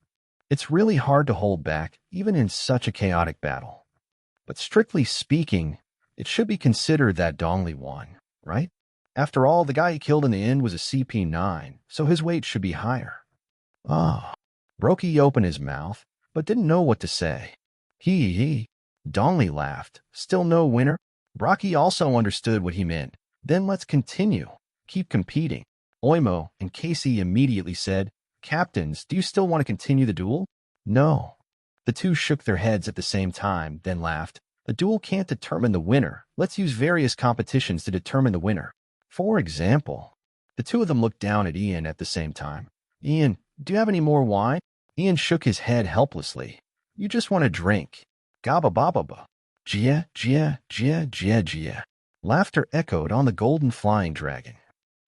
It's really hard to hold back, even in such a chaotic battle. But strictly speaking, it should be considered that Dongli won, right? After all, the guy he killed in the end was a CP9, so his weight should be higher. Ah. Brokey opened his mouth, but didn't know what to say. He. Dongli laughed. Still no winner? Brocky also understood what he meant. Then let's continue. Keep competing. Oimo and Casey immediately said, Captains, do you still want to continue the duel? No. The two shook their heads at the same time, then laughed. A duel can't determine the winner. Let's use various competitions to determine the winner. For example, the two of them looked down at Ian at the same time. Ian, do you have any more wine? Ian shook his head helplessly. You just want a drink. Gaba baba ba. Jia, jia, jia, jia, jia. Laughter echoed on the golden flying dragon.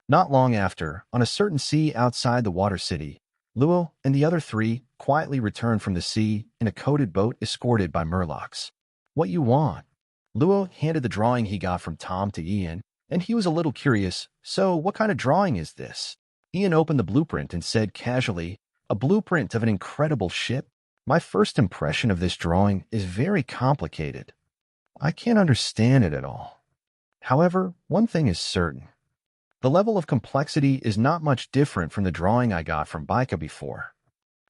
Not long after, on a certain sea outside the water city, Luo and the other three quietly returned from the sea in a coated boat escorted by Murlocs. What you want? Luo handed the drawing he got from Tom to Ian, and he was a little curious. So, what kind of drawing is this? Ian opened the blueprint and said casually, a blueprint of an incredible ship? My first impression of this drawing is very complicated. I can't understand it at all. However, one thing is certain. The level of complexity is not much different from the drawing I got from Baika before.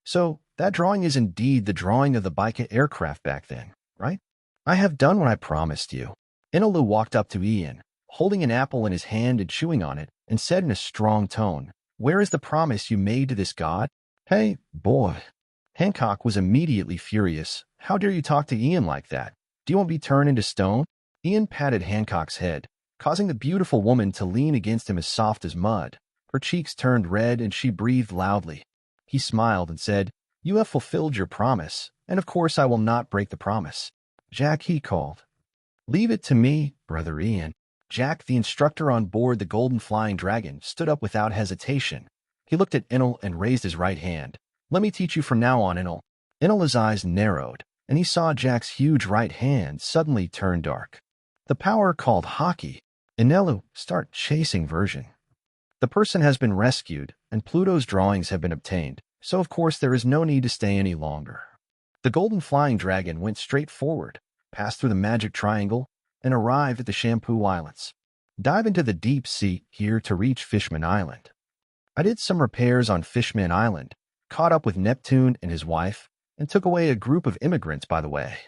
So, that drawing is indeed the drawing of the Baika aircraft back then, right? I have done what I promised you. Inalu walked up to Ian, holding an apple in his hand and chewing on it, and said in a strong tone, Where is the promise you made to this god? Hey, boy. Hancock was immediately furious. How dare you talk to Ian like that? Do you want to be turned into stone? Ian patted Hancock's head, causing the beautiful woman to lean against him as soft as mud. Her cheeks turned red and she breathed loudly. He smiled and said, You have fulfilled your promise, and of course I will not break the promise. Jack, he called. Leave it to me, brother Ian. Jack, the instructor on board the Golden Flying Dragon, stood up without hesitation. He looked at Enel and raised his right hand. Let me teach you from now on, Enel. Enel's eyes narrowed, and he saw Jack's huge right hand suddenly turn dark. The power called Hockey. Enelu, start chasing version. The person has been rescued, and Pluto's drawings have been obtained, so of course there is no need to stay any longer. The Golden Flying Dragon went straight forward, passed through the magic triangle, and arrived at the Shampoo Islands. Dive into the deep sea here to reach Fishman Island. I did some repairs on Fishman Island, caught up with Neptune and his wife, and took away a group of immigrants by the way.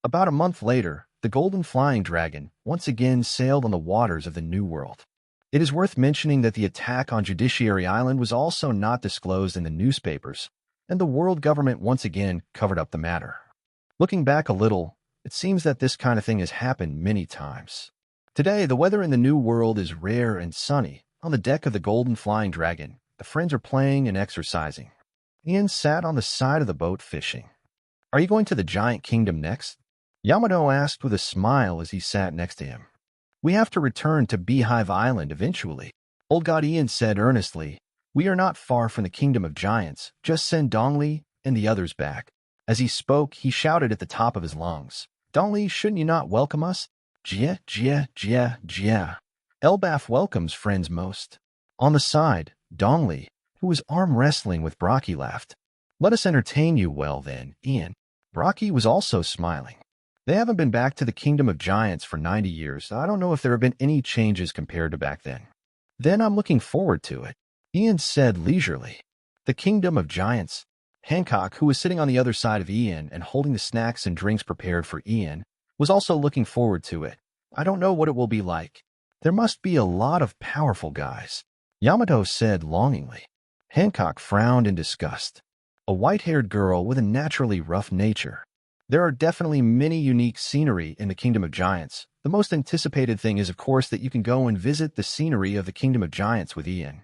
About a month later, the Golden Flying Dragon once again sailed on the waters of the New World. It is worth mentioning that the attack on Judiciary Island was also not disclosed in the newspapers, and the world government once again covered up the matter. Looking back a little, it seems that this kind of thing has happened many times. Today, the weather in the New World is rare and sunny. On the deck of the Golden Flying Dragon, the friends are playing and exercising. Ian sat on the side of the boat fishing. Are you going to the Giant Kingdom next? Yamato asked with a smile as he sat next to him. We have to return to Beehive Island eventually. Old God Ian said earnestly, We are not far from the Kingdom of Giants. Just send Dongli and the others back. As he spoke, he shouted at the top of his lungs. Dongli, shouldn't you not welcome us? Jia, jia, jia, jia. Elbaf welcomes friends most. On the side, Dongli, who was arm wrestling with Brocky, laughed. Let us entertain you well then, Ian. Brocky was also smiling. They haven't been back to the Kingdom of Giants for 90 years. I don't know if there have been any changes compared to back then. Then I'm looking forward to it, Ian said leisurely. The Kingdom of Giants. Hancock, who was sitting on the other side of Ian and holding the snacks and drinks prepared for Ian, was also looking forward to it. I don't know what it will be like. There must be a lot of powerful guys, Yamato said longingly. Hancock frowned in disgust. A white-haired girl with a naturally rough nature. There are definitely many unique scenery in the Kingdom of Giants. The most anticipated thing is, of course, that you can go and visit the scenery of the Kingdom of Giants with Ian.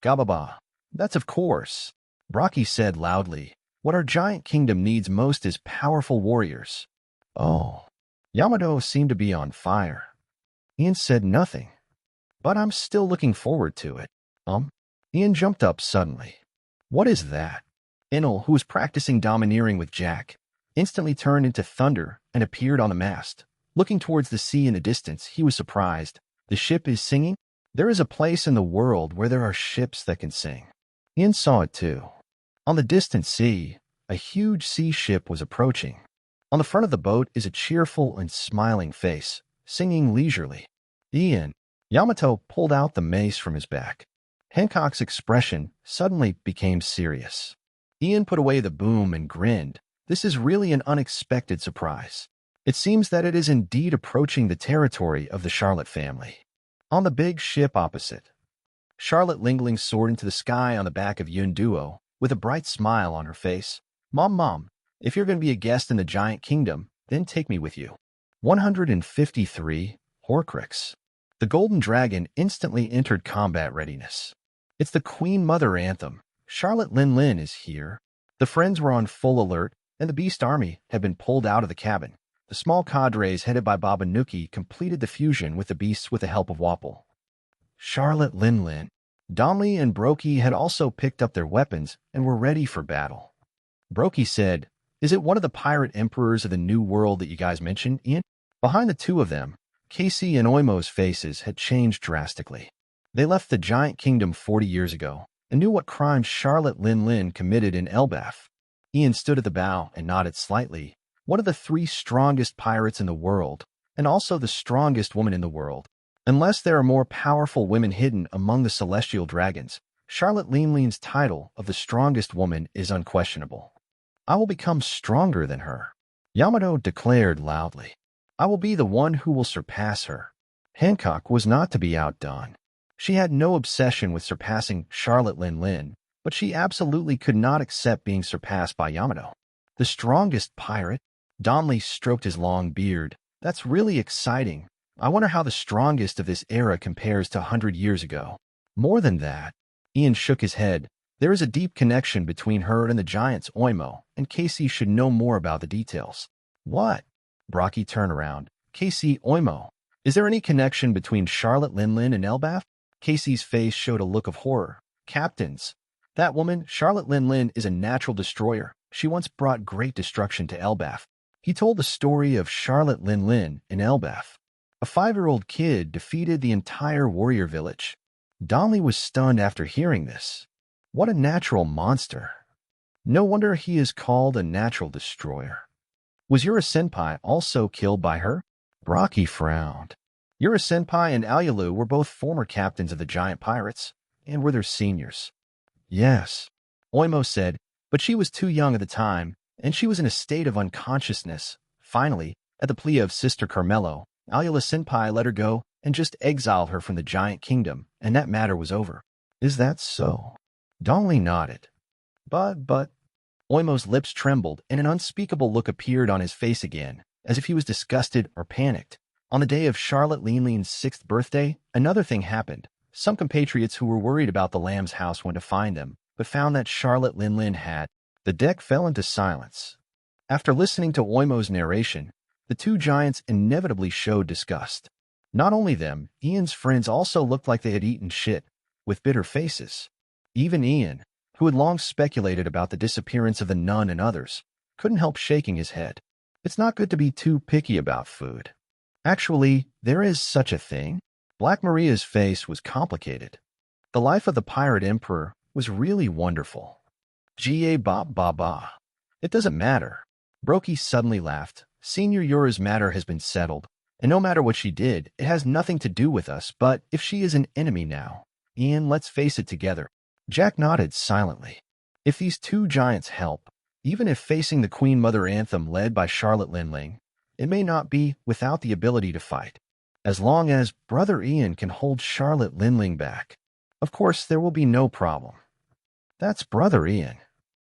Gababa. That's of course. Brocky said loudly, What our giant kingdom needs most is powerful warriors. Oh. Yamato seemed to be on fire. Ian said nothing. But I'm still looking forward to it. Ian jumped up suddenly. What is that? Enel, who was practicing domineering with Jack, instantly turned into thunder and appeared on the mast. Looking towards the sea in the distance, he was surprised. The ship is singing? There is a place in the world where there are ships that can sing. Ian saw it too. On the distant sea, A huge sea ship was approaching. On the front of the boat is a cheerful and smiling face, singing leisurely. Ian. Yamato pulled out the mace from his back. Hancock's expression suddenly became serious. Ian put away the boom and grinned. This is really an unexpected surprise. It seems that it is indeed approaching the territory of the Charlotte family. On the big ship opposite, Charlotte Lingling soared into the sky on the back of Yun Duo, with a bright smile on her face. Mom, if you're going to be a guest in the giant kingdom, then take me with you. 153, Horcrux. The Golden Dragon instantly entered combat readiness. It's the Queen Mother anthem. Charlotte Lin is here. The friends were on full alert, and the Beast Army had been pulled out of the cabin. The small cadres headed by Babanuki completed the fusion with the beasts with the help of Wapple. Charlotte Lin, Donley and Brokey had also picked up their weapons and were ready for battle. Brokey said, "Is it one of the pirate emperors of the New World that you guys mentioned, Ian?" Behind the two of them, Casey and Oimo's faces had changed drastically. They left the giant kingdom 40 years ago and knew what crimes Charlotte Lin committed in Elbaf. Ian stood at the bow and nodded slightly. One of the 3 strongest pirates in the world, and also the strongest woman in the world. Unless there are more powerful women hidden among the celestial dragons, Charlotte Lin's title of the strongest woman is unquestionable. I will become stronger than her, Yamato declared loudly. I will be the one who will surpass her. Hancock was not to be outdone. She had no obsession with surpassing Charlotte Lin, but she absolutely could not accept being surpassed by Yamato. The strongest pirate? Donley stroked his long beard. That's really exciting. I wonder how the strongest of this era compares to 100 years ago. More than that, Ian shook his head. There is a deep connection between her and the giants Oimo, and Casey should know more about the details. What? Brokey turned around. Casey Oimo. Is there any connection between Charlotte Lin and Elbaf? Casey's face showed a look of horror. Captains. That woman, Charlotte Lin, is a natural destroyer. She once brought great destruction to Elbaf. He told the story of Charlotte Lin in Elbaf. A 5-year-old kid defeated the entire warrior village. Donley was stunned after hearing this. What a natural monster. No wonder he is called a natural destroyer. Was Yura Senpai also killed by her? Brokey frowned. Yura Senpai and Alyalu were both former captains of the giant pirates, and were their seniors. Yes, Oimo said, but she was too young at the time, and she was in a state of unconsciousness. Finally, at the plea of Sister Carmelo, Alyala Senpai let her go and just exiled her from the giant kingdom, and that matter was over. Is that so? Donley nodded. But, Oimo's lips trembled, and an unspeakable look appeared on his face again, as if he was disgusted or panicked. On the day of Charlotte Lin's 6th birthday, another thing happened. Some compatriots who were worried about the Lamb's house went to find them, but found that Charlotte Lin had. The deck fell into silence. After listening to Oimo's narration, the 2 giants inevitably showed disgust. Not only them, Ian's friends also looked like they had eaten shit, with bitter faces. Even Ian, who had long speculated about the disappearance of the nun and others, couldn't help shaking his head. It's not good to be too picky about food. Actually, there is such a thing. Black Maria's face was complicated. The life of the pirate emperor was really wonderful. Ba. It doesn't matter. Brokey suddenly laughed. Senior Yura's matter has been settled, and no matter what she did, it has nothing to do with us, but if she is an enemy now, Ian, let's face it together. Jack nodded silently. If these 2 giants help, even if facing the Queen Mother anthem led by Charlotte Lin, it may not be without the ability to fight. As long as Brother Ian can hold Charlotte Lin back, of course there will be no problem. That's Brother Ian.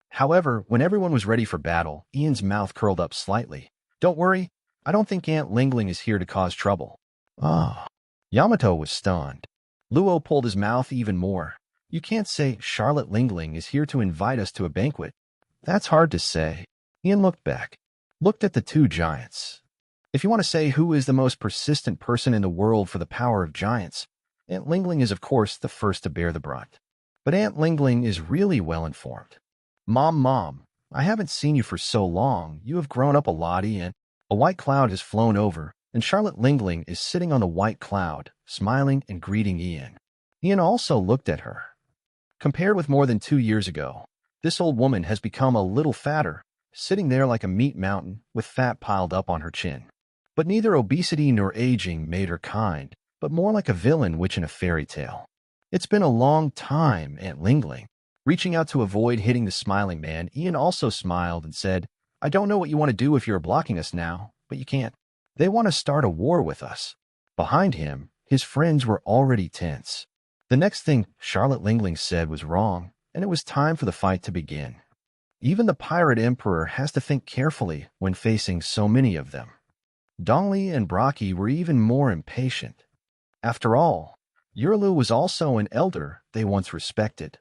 However, when everyone was ready for battle, Ian's mouth curled up slightly. Don't worry, I don't think Aunt Lingling is here to cause trouble. Ah. Yamato was stunned. Luo pulled his mouth even more. You can't say Charlotte Lingling is here to invite us to a banquet. That's hard to say. Ian looked back, looked at the 2 giants. If you want to say who is the most persistent person in the world for the power of giants, Aunt Lingling is of course the first to bear the brunt. But Aunt Lingling is really well informed. Mom, I haven't seen you for so long. You have grown up a lot, Ian. A white cloud has flown over, and Charlotte Lingling is sitting on the white cloud, smiling and greeting Ian. Ian also looked at her. Compared with more than 2 years ago, This old woman has become a little fatter, sitting there like a meat mountain with fat piled up on her chin. But neither obesity nor aging made her kind, but more like a villain witch in a fairy tale. It's been a long time, Aunt Lingling. Reaching out to avoid hitting the smiling man, Ian also smiled and said, I don't know what you want to do if you're blocking us now, but you can't. They want to start a war with us. Behind him, his friends were already tense. The next thing Charlotte Lingling said was wrong, and it was time for the fight to begin. Even the pirate emperor has to think carefully when facing so many of them. Dongli and Braki were even more impatient. After all, Yurlu was also an elder they once respected.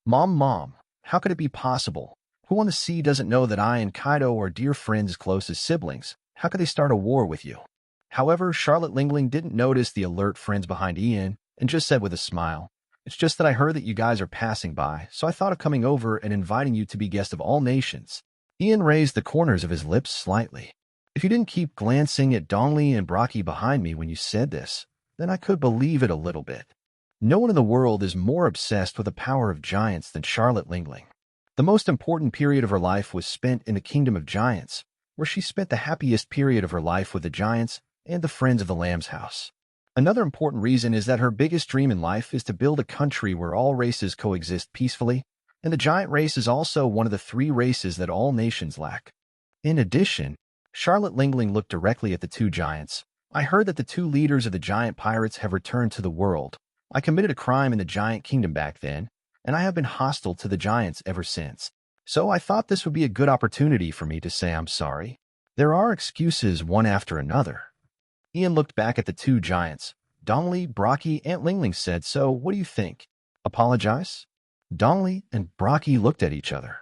Mom, how could it be possible? Who on the sea doesn't know that I and Kaido are dear friends close as siblings? How could they start a war with you? However, Charlotte Lingling didn't notice the alert friends behind Ian and just said with a smile, It's just that I heard that you guys are passing by, so I thought of coming over and inviting you to be guest of all nations. Ian raised the corners of his lips slightly. If you didn't keep glancing at Dongli and Braki behind me when you said this, then I could believe it a little bit. No one in the world is more obsessed with the power of giants than Charlotte Lingling. The most important period of her life was spent in the Kingdom of Giants, where she spent the happiest period of her life with the giants and the friends of the Lamb's House. Another important reason is that her biggest dream in life is to build a country where all races coexist peacefully, and the giant race is also one of the 3 races that all nations lack. In addition, Charlotte Lingling looked directly at the 2 giants. I heard that the 2 leaders of the giant pirates have returned to the world. I committed a crime in the giant kingdom back then, and I have been hostile to the giants ever since. So I thought this would be a good opportunity for me to say I'm sorry. There are excuses one after another. Ian looked back at the 2 giants. Dongli, Braki, Aunt Lingling said, So, what do you think? Apologize? Dongli and Braki looked at each other.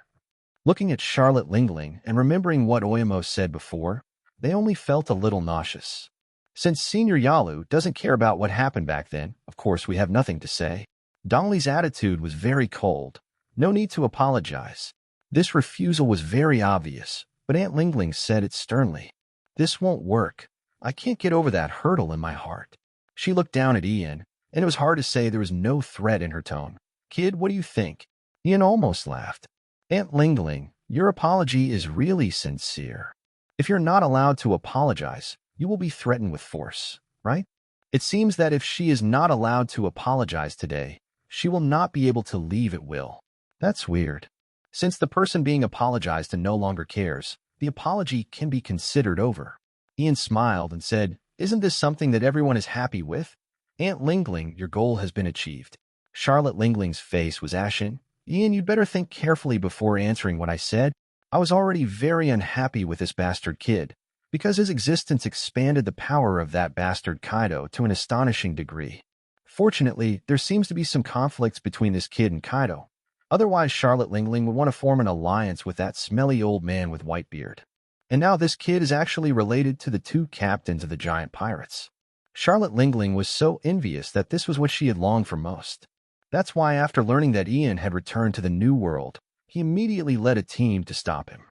Looking at Charlotte Lingling and remembering what Oyamo said before, they only felt a little nauseous. Since Senior Yalu doesn't care about what happened back then, of course we have nothing to say. Dongli's attitude was very cold. No need to apologize. This refusal was very obvious, but Aunt Lingling said it sternly. This won't work. I can't get over that hurdle in my heart. She looked down at Ian, and it was hard to say there was no threat in her tone. Kid, what do you think? Ian almost laughed. Aunt Lingling, your apology is really sincere. If you're not allowed to apologize, you will be threatened with force, right? It seems that if she is not allowed to apologize today, she will not be able to leave at will. That's weird. Since the person being apologized to no longer cares, the apology can be considered over. Ian smiled and said, Isn't this something that everyone is happy with? Aunt Lingling, your goal has been achieved. Charlotte Lingling's face was ashen. Ian, you'd better think carefully before answering what I said. I was already very unhappy with this bastard kid, because his existence expanded the power of that bastard Kaido to an astonishing degree. Fortunately, there seems to be some conflicts between this kid and Kaido. Otherwise, Charlotte Lingling would want to form an alliance with that smelly old man with white beard. And now this kid is actually related to the 2 captains of the giant pirates. Charlotte Lingling was so envious that this was what she had longed for most. That's why after learning that Ian had returned to the New World, he immediately led a team to stop him.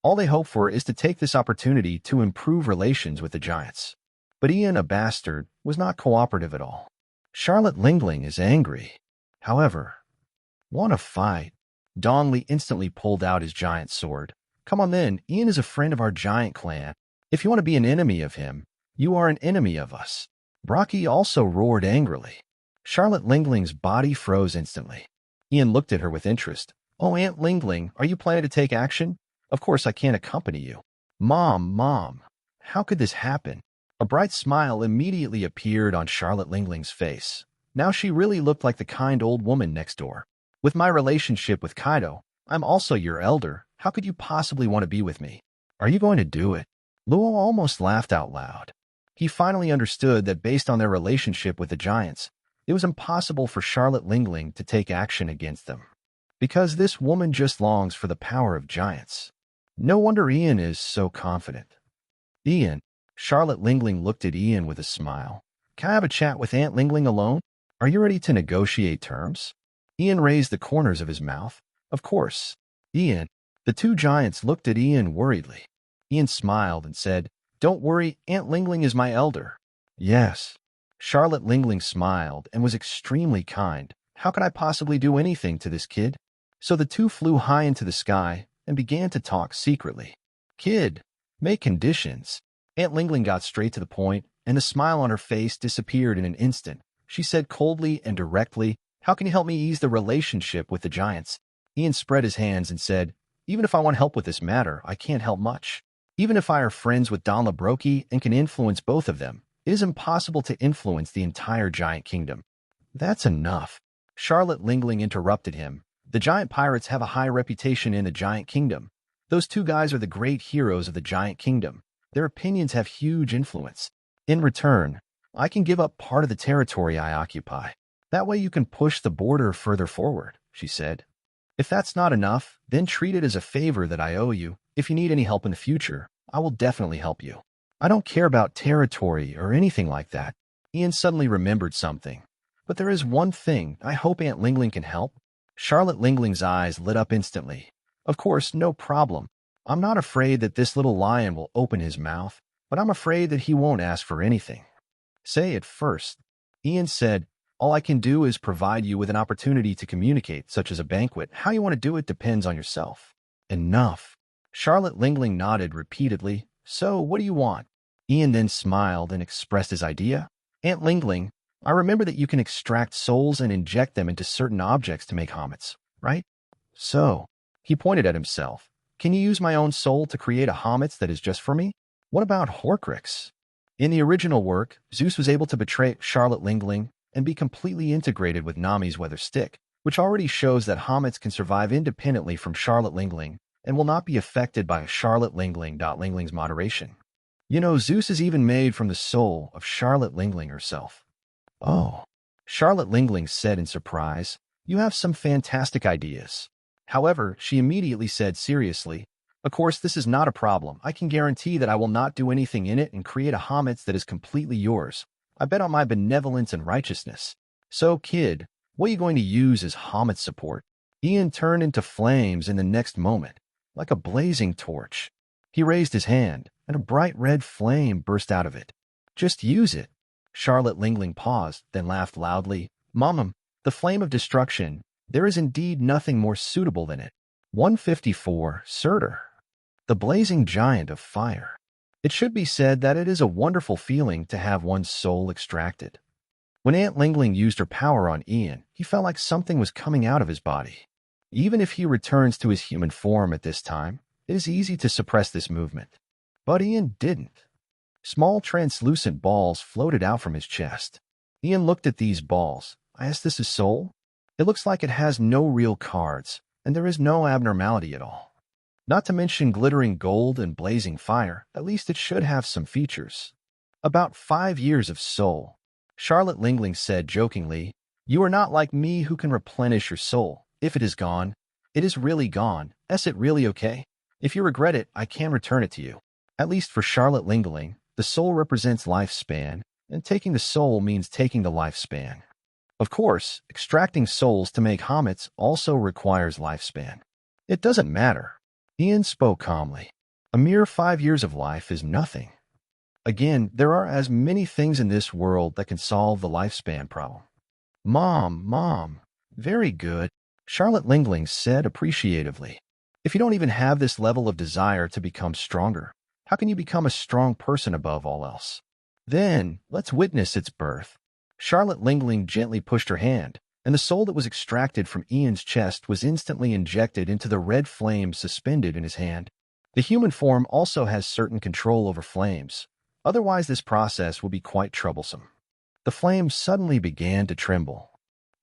All they hope for is to take this opportunity to improve relations with the giants. But Ian, a bastard, was not cooperative at all. Charlotte Lingling is angry. However, want to fight? Dongli instantly pulled out his giant sword. Come on then, Ian is a friend of our giant clan. If you want to be an enemy of him, you are an enemy of us. Braki also roared angrily. Charlotte Lingling's body froze instantly. Ian looked at her with interest. Oh, Aunt Lingling, are you planning to take action? Of course I can't accompany you. Mom, how could this happen? A bright smile immediately appeared on Charlotte Lingling's face. Now she really looked like the kind old woman next door. With my relationship with Kaido, I'm also your elder. How could you possibly want to be with me? Are you going to do it? Luo almost laughed out loud. He finally understood that based on their relationship with the giants, it was impossible for Charlotte Lingling to take action against them. Because this woman just longs for the power of giants. No wonder Ian is so confident. Ian, Charlotte Lingling looked at Ian with a smile. Can I have a chat with Aunt Lingling alone? Are you ready to negotiate terms? Ian raised the corners of his mouth. Of course. Ian, the 2 giants looked at Ian worriedly. Ian smiled and said, Don't worry, Aunt Lingling is my elder. Yes. Charlotte Lingling smiled and was extremely kind. How could I possibly do anything to this kid? So the two flew high into the sky and began to talk secretly. Kid, make conditions. Aunt Lingling got straight to the point, and the smile on her face disappeared in an instant. She said coldly and directly, how can you help me ease the relationship with the giants? Ian spread his hands and said, even if I want help with this matter, I can't help much. Even if I are friends with Don Labroki and can influence both of them, it is impossible to influence the entire giant kingdom. That's enough. Charlotte Lingling interrupted him. The giant pirates have a high reputation in the giant kingdom. Those two guys are the great heroes of the giant kingdom. Their opinions have huge influence. In return, I can give up part of the territory I occupy. That way you can push the border further forward, she said. If that's not enough, then treat it as a favor that I owe you. If you need any help in the future, I will definitely help you. I don't care about territory or anything like that. Ian suddenly remembered something. But there is one thing. I hope Aunt Lingling can help. Charlotte Lingling's eyes lit up instantly. Of course, no problem. I'm not afraid that this little lion will open his mouth, but I'm afraid that he won't ask for anything. Say it first. Ian said, all I can do is provide you with an opportunity to communicate, such as a banquet. How you want to do it depends on yourself. Enough. Charlotte Lingling nodded repeatedly. So, what do you want? Ian then smiled and expressed his idea. Aunt Lingling, I remember that you can extract souls and inject them into certain objects to make homets, right? So, he pointed at himself. Can you use my own soul to create a homets that is just for me? What about Horcrux? In the original work, Zeus was able to betray Charlotte Lingling and be completely integrated with Nami's weather stick, which already shows that homets can survive independently from Charlotte Lingling and will not be affected by Charlotte Lingling's moderation. You know, Zeus is even made from the soul of Charlotte Lingling herself. Oh, Charlotte Lingling said in surprise, you have some fantastic ideas. However, she immediately said seriously, of course, this is not a problem. I can guarantee that I will not do anything in it and create a homets that is completely yours. I bet on my benevolence and righteousness. So, kid, what are you going to use as homets support? Ian turned into flames in the next moment, like a blazing torch. He raised his hand, and a bright red flame burst out of it. Just use it. Charlotte Lingling paused, then laughed loudly. Mom, the flame of destruction. There is indeed nothing more suitable than it. 154, Surtur. The blazing giant of fire. It should be said that it is a wonderful feeling to have one's soul extracted. When Aunt Lingling used her power on Ian, he felt like something was coming out of his body. Even if he returns to his human form at this time, it is easy to suppress this movement. But Ian didn't. Small translucent balls floated out from his chest. Ian looked at these balls. I asked, this is soul? It looks like it has no real cards, and there is no abnormality at all. Not to mention glittering gold and blazing fire, at least it should have some features. About 5 years of soul. Charlotte Lingling said jokingly, you are not like me who can replenish your soul. If it is gone, it is really gone. Is it really okay? If you regret it, I can return it to you. At least for Charlotte Lingling, the soul represents lifespan, and taking the soul means taking the lifespan. Of course, extracting souls to make homets also requires lifespan. It doesn't matter. Ian spoke calmly. A mere 5 years of life is nothing. Again, there are as many things in this world that can solve the lifespan problem. Mom, very good, Charlotte Lingling said appreciatively. If you don't even have this level of desire to become stronger, how can you become a strong person above all else? Then, let's witness its birth. Charlotte Lingling gently pushed her hand, and the soul that was extracted from Ian's chest was instantly injected into the red flame suspended in his hand. The human form also has certain control over flames. Otherwise, this process will be quite troublesome. The flame suddenly began to tremble.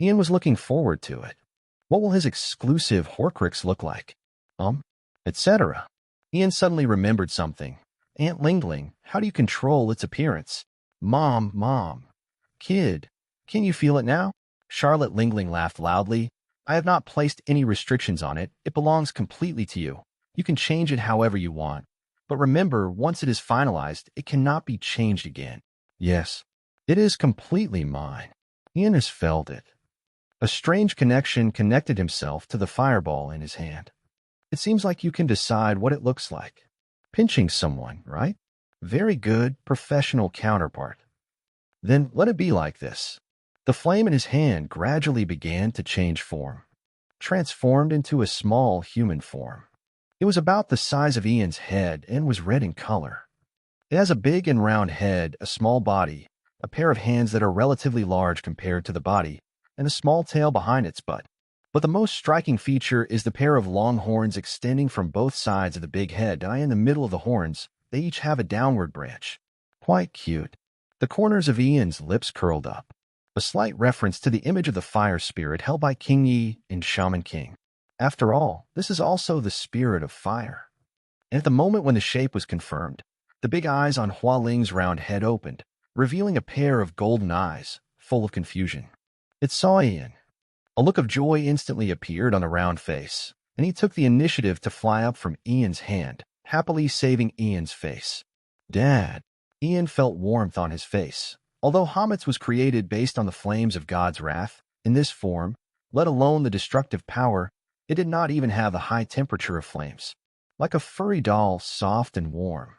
Ian was looking forward to it. What will his exclusive Horcrux look like? Etc. Ian suddenly remembered something. Aunt Lingling, how do you control its appearance? Mom. Kid, can you feel it now? Charlotte Lingling laughed loudly. I have not placed any restrictions on it. It belongs completely to you. You can change it however you want. But remember, once it is finalized, it cannot be changed again. Yes, it is completely mine. Ian has felt it. A strange connection connected himself to the fireball in his hand. It seems like you can decide what it looks like. Pinching someone, right? Very good, professional counterpart. Then let it be like this. The flame in his hand gradually began to change form. transformed into a small human form. It was about the size of Ian's head and was red in color. It has a big and round head, a small body, a pair of hands that are relatively large compared to the body, and a small tail behind its butt. But the most striking feature is the pair of long horns extending from both sides of the big head, and in the middle of the horns, they each have a downward branch. Quite cute. The corners of Ian's lips curled up, a slight reference to the image of the fire spirit held by King Yi in Shaman King. After all, this is also the spirit of fire. And at the moment when the shape was confirmed, the big eyes on Hua Ling's round head opened, revealing a pair of golden eyes, full of confusion. It saw Ian. A look of joy instantly appeared on the round face, and he took the initiative to fly up from Ian's hand, happily saving Ian's face. Dad. Ian felt warmth on his face. Although Hametz was created based on the flames of God's wrath, in this form, let alone the destructive power, it did not even have the high temperature of flames. Like a furry doll, soft and warm.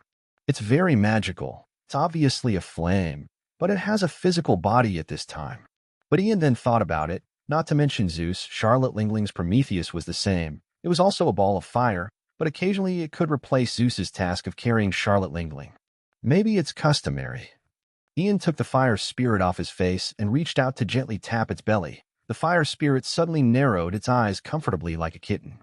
It's very magical. It's obviously a flame, but it has a physical body at this time. But Ian then thought about it, not to mention Zeus. Charlotte Lingling's Prometheus was the same. It was also a ball of fire, but occasionally it could replace Zeus's task of carrying Charlotte Lingling. Maybe it's customary. Ian took the fire spirit off his face and reached out to gently tap its belly. The fire spirit suddenly narrowed its eyes comfortably like a kitten.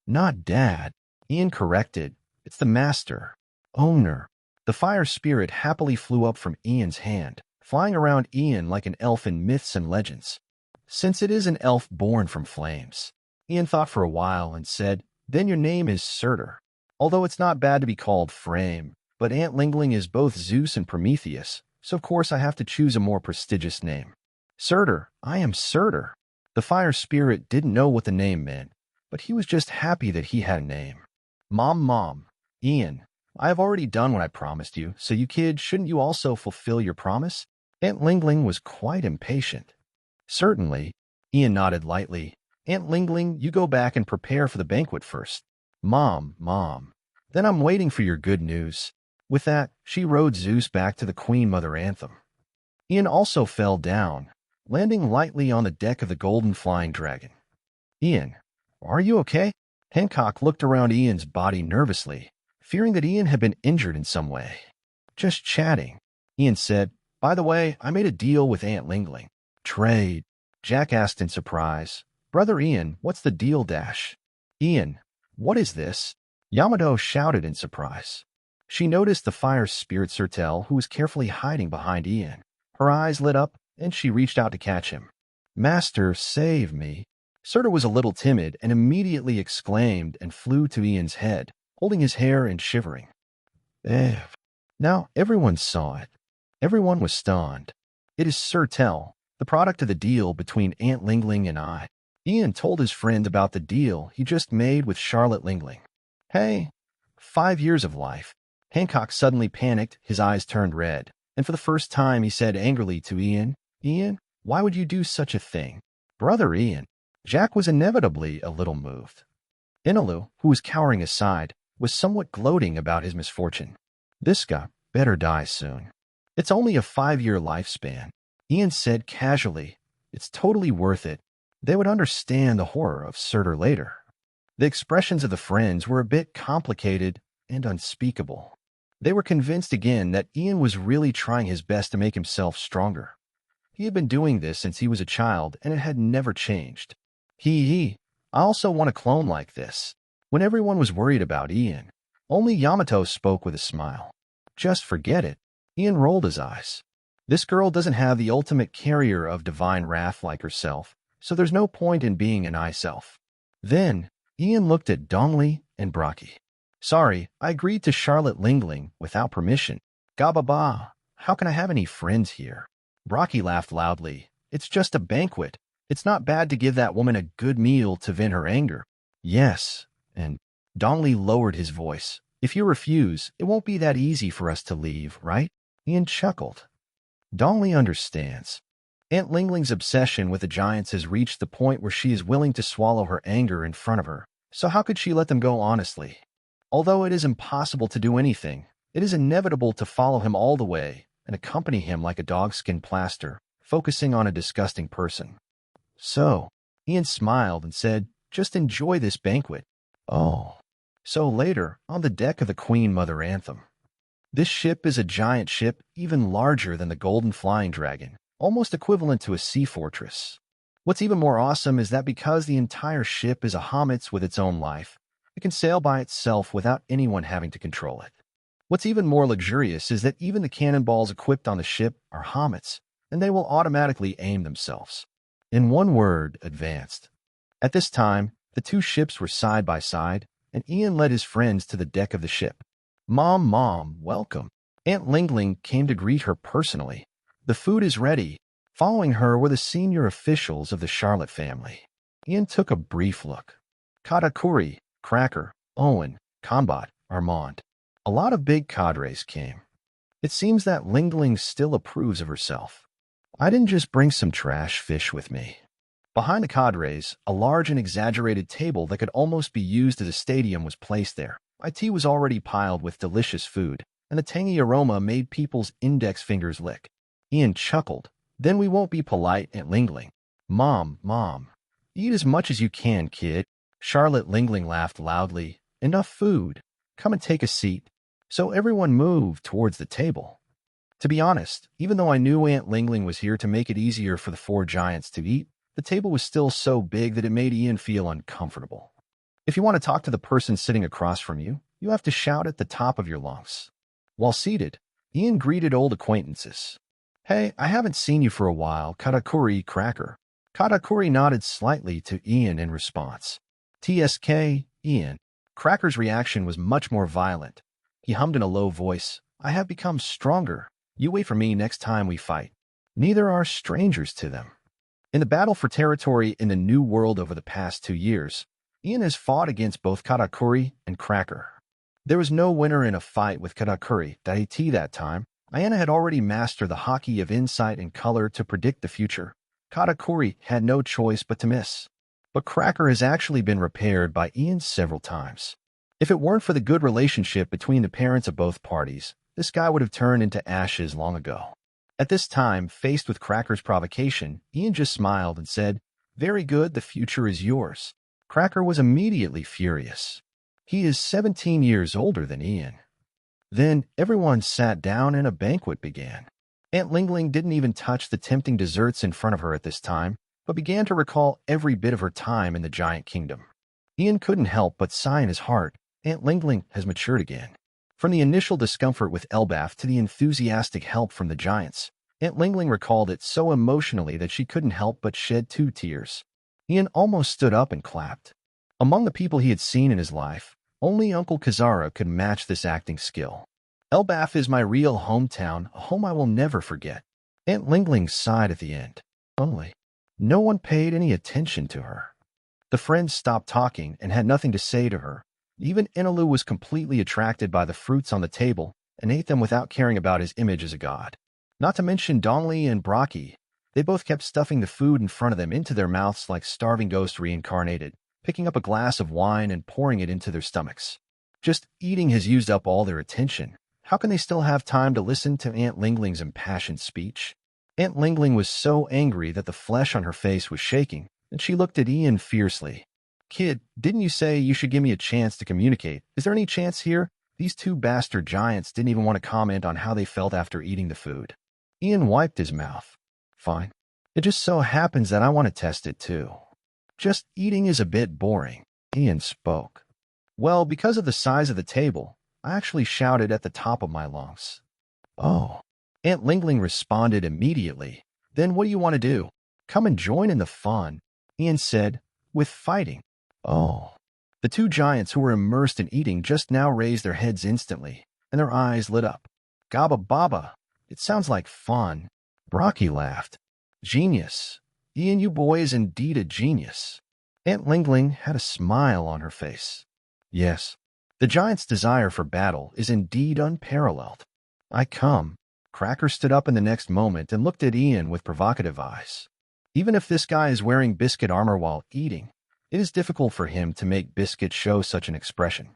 Not Dad. Ian corrected. It's the master. Owner. The fire spirit happily flew up from Ian's hand, flying around Ian like an elf in myths and legends. Since it is an elf born from flames, Ian thought for a while and said, then your name is Surtur. Although it's not bad to be called Frame, but Aunt Lingling is both Zeus and Prometheus, so of course I have to choose a more prestigious name. Surtur, I am Surtur. The fire spirit didn't know what the name meant, but he was just happy that he had a name. Mom, Ian, I have already done what I promised you, so you kids, shouldn't you also fulfill your promise? Aunt Lingling was quite impatient. Certainly, Ian nodded lightly. Aunt Lingling, you go back and prepare for the banquet first. Mom, then I'm waiting for your good news. With that, she rode Zeus back to the Queen Mother Anthem. Ian also fell down, landing lightly on the deck of the Golden Flying Dragon. Ian, are you okay? Hancock looked around Ian's body nervously, fearing that Ian had been injured in some way. Just chatting. Ian said, by the way, I made a deal with Aunt Lingling. Trade? Jack asked in surprise. Brother Ian, what's the deal dash? Ian, what is this? Yamato shouted in surprise. She noticed the fire spirit Surtel, who was carefully hiding behind Ian. Her eyes lit up, and she reached out to catch him. Master, save me. Surtur was a little timid and immediately exclaimed and flew to Ian's head, holding his hair and shivering. Now everyone saw it. Everyone was stunned. It is Surtel, the product of the deal between Aunt Lingling and I. Ian told his friend about the deal he just made with Charlotte Lingling. Hey, 5 years of life. Hancock suddenly panicked, his eyes turned red, and for the first time he said angrily to Ian, Ian, why would you do such a thing? Brother Ian. Jack was inevitably a little moved. Inalu, who was cowering aside, was somewhat gloating about his misfortune. This guy better die soon. It's only a 5-year lifespan. Ian said casually, it's totally worth it. They would understand the horror of Surtur later. The expressions of the friends were a bit complicated and unspeakable. They were convinced again that Ian was really trying his best to make himself stronger. He had been doing this since he was a child, and it had never changed. I also want a clone like this. When everyone was worried about Ian, only Yamato spoke with a smile. Just forget it. Ian rolled his eyes. This girl doesn't have the ultimate carrier of divine wrath like herself, so there's no point in being an I-self. Then, Ian looked at Dongli and Braki. Sorry, I agreed to Charlotte Lingling without permission. Gababa, how can I have any friends here? Braki laughed loudly. It's just a banquet. It's not bad to give that woman a good meal to vent her anger. Yes, and Dongli lowered his voice. If you refuse, it won't be that easy for us to leave, right? Ian chuckled. Dongli understands. Aunt Lingling's obsession with the giants has reached the point where she is willing to swallow her anger in front of her, so how could she let them go honestly? Although it is impossible to do anything, it is inevitable to follow him all the way and accompany him like a dogskin plaster, focusing on a disgusting person. So, Ian smiled and said, Just enjoy this banquet. Oh. So later, on the deck of the Queen Mother Anthem. This ship is a giant ship, even larger than the Golden Flying Dragon, almost equivalent to a sea fortress. What's even more awesome is that because the entire ship is a Hametz with its own life, it can sail by itself without anyone having to control it. What's even more luxurious is that even the cannonballs equipped on the ship are Hametz, and they will automatically aim themselves. In one word, advanced. At this time, the two ships were side by side, and Ian led his friends to the deck of the ship. Mom, welcome. Aunt Lingling came to greet her personally. The food is ready. Following her were the senior officials of the Charlotte family. Ian took a brief look. Katakuri, Cracker, Owen, Combat, Armand. A lot of big cadres came. It seems that Lingling still approves of herself. I didn't just bring some trash fish with me. Behind the cadres, a large and exaggerated table that could almost be used as a stadium was placed there. My tea was already piled with delicious food, and the tangy aroma made people's index fingers lick. Ian chuckled. Then we won't be polite, Aunt Lingling. Mom, eat as much as you can, kid. Charlotte Lingling laughed loudly. Enough food. Come and take a seat. So everyone moved towards the table. To be honest, even though I knew Aunt Lingling was here to make it easier for the four giants to eat, the table was still so big that it made Ian feel uncomfortable. If you want to talk to the person sitting across from you, you have to shout at the top of your lungs. While seated, Ian greeted old acquaintances. Hey, I haven't seen you for a while, Katakuri, Cracker. Katakuri nodded slightly to Ian in response. TSK, Ian. Cracker's reaction was much more violent. He hummed in a low voice. I have become stronger. You wait for me next time we fight. Neither are strangers to them. In the battle for territory in the New World over the past 2 years, Ian has fought against both Katakuri and Cracker. There was no winner in a fight with Katakuri that time. Ayana had already mastered the hockey of insight and color to predict the future. Katakuri had no choice but to miss. But Cracker has actually been repaired by Ian several times. If it weren't for the good relationship between the parents of both parties, this guy would have turned into ashes long ago. At this time, faced with Cracker's provocation, Ian just smiled and said, Very good, the future is yours. Cracker was immediately furious. He is 17 years older than Ian. Then everyone sat down and a banquet began. Aunt Lingling didn't even touch the tempting desserts in front of her at this time, but began to recall every bit of her time in the giant kingdom. Ian couldn't help but sigh in his heart. Aunt Lingling has matured again. From the initial discomfort with Elbaf to the enthusiastic help from the giants, Aunt Lingling recalled it so emotionally that she couldn't help but shed 2 tears. Ian almost stood up and clapped. Among the people he had seen in his life, only Uncle Kazara could match this acting skill. Elbaf is my real hometown, a home I will never forget. Aunt Lingling sighed at the end. Only, no one paid any attention to her. The friends stopped talking and had nothing to say to her. Even Inalu was completely attracted by the fruits on the table and ate them without caring about his image as a god. Not to mention Dongli and Braki. They both kept stuffing the food in front of them into their mouths like starving ghosts reincarnated, picking up a glass of wine and pouring it into their stomachs. Just eating has used up all their attention. How can they still have time to listen to Aunt Lingling's impassioned speech? Aunt Lingling was so angry that the flesh on her face was shaking, and she looked at Ian fiercely. Kid, didn't you say you should give me a chance to communicate? Is there any chance here? These 2 bastard giants didn't even want to comment on how they felt after eating the food. Ian wiped his mouth. Fine. It just so happens that I want to test it too. Just eating is a bit boring. Ian spoke. Well, because of the size of the table, I actually shouted at the top of my lungs. Oh. Aunt Lingling responded immediately. Then what do you want to do? Come and join in the fun, Ian said, with fighting. Oh. The 2 giants who were immersed in eating just now raised their heads instantly, and their eyes lit up. Gaba Baba. It sounds like fun. Braki laughed. Genius. Ian, you boy is indeed a genius. Aunt Lingling had a smile on her face. Yes. The giant's desire for battle is indeed unparalleled. I come. Cracker stood up in the next moment and looked at Ian with provocative eyes. Even if this guy is wearing biscuit armor while eating, it is difficult for him to make Biscuit show such an expression.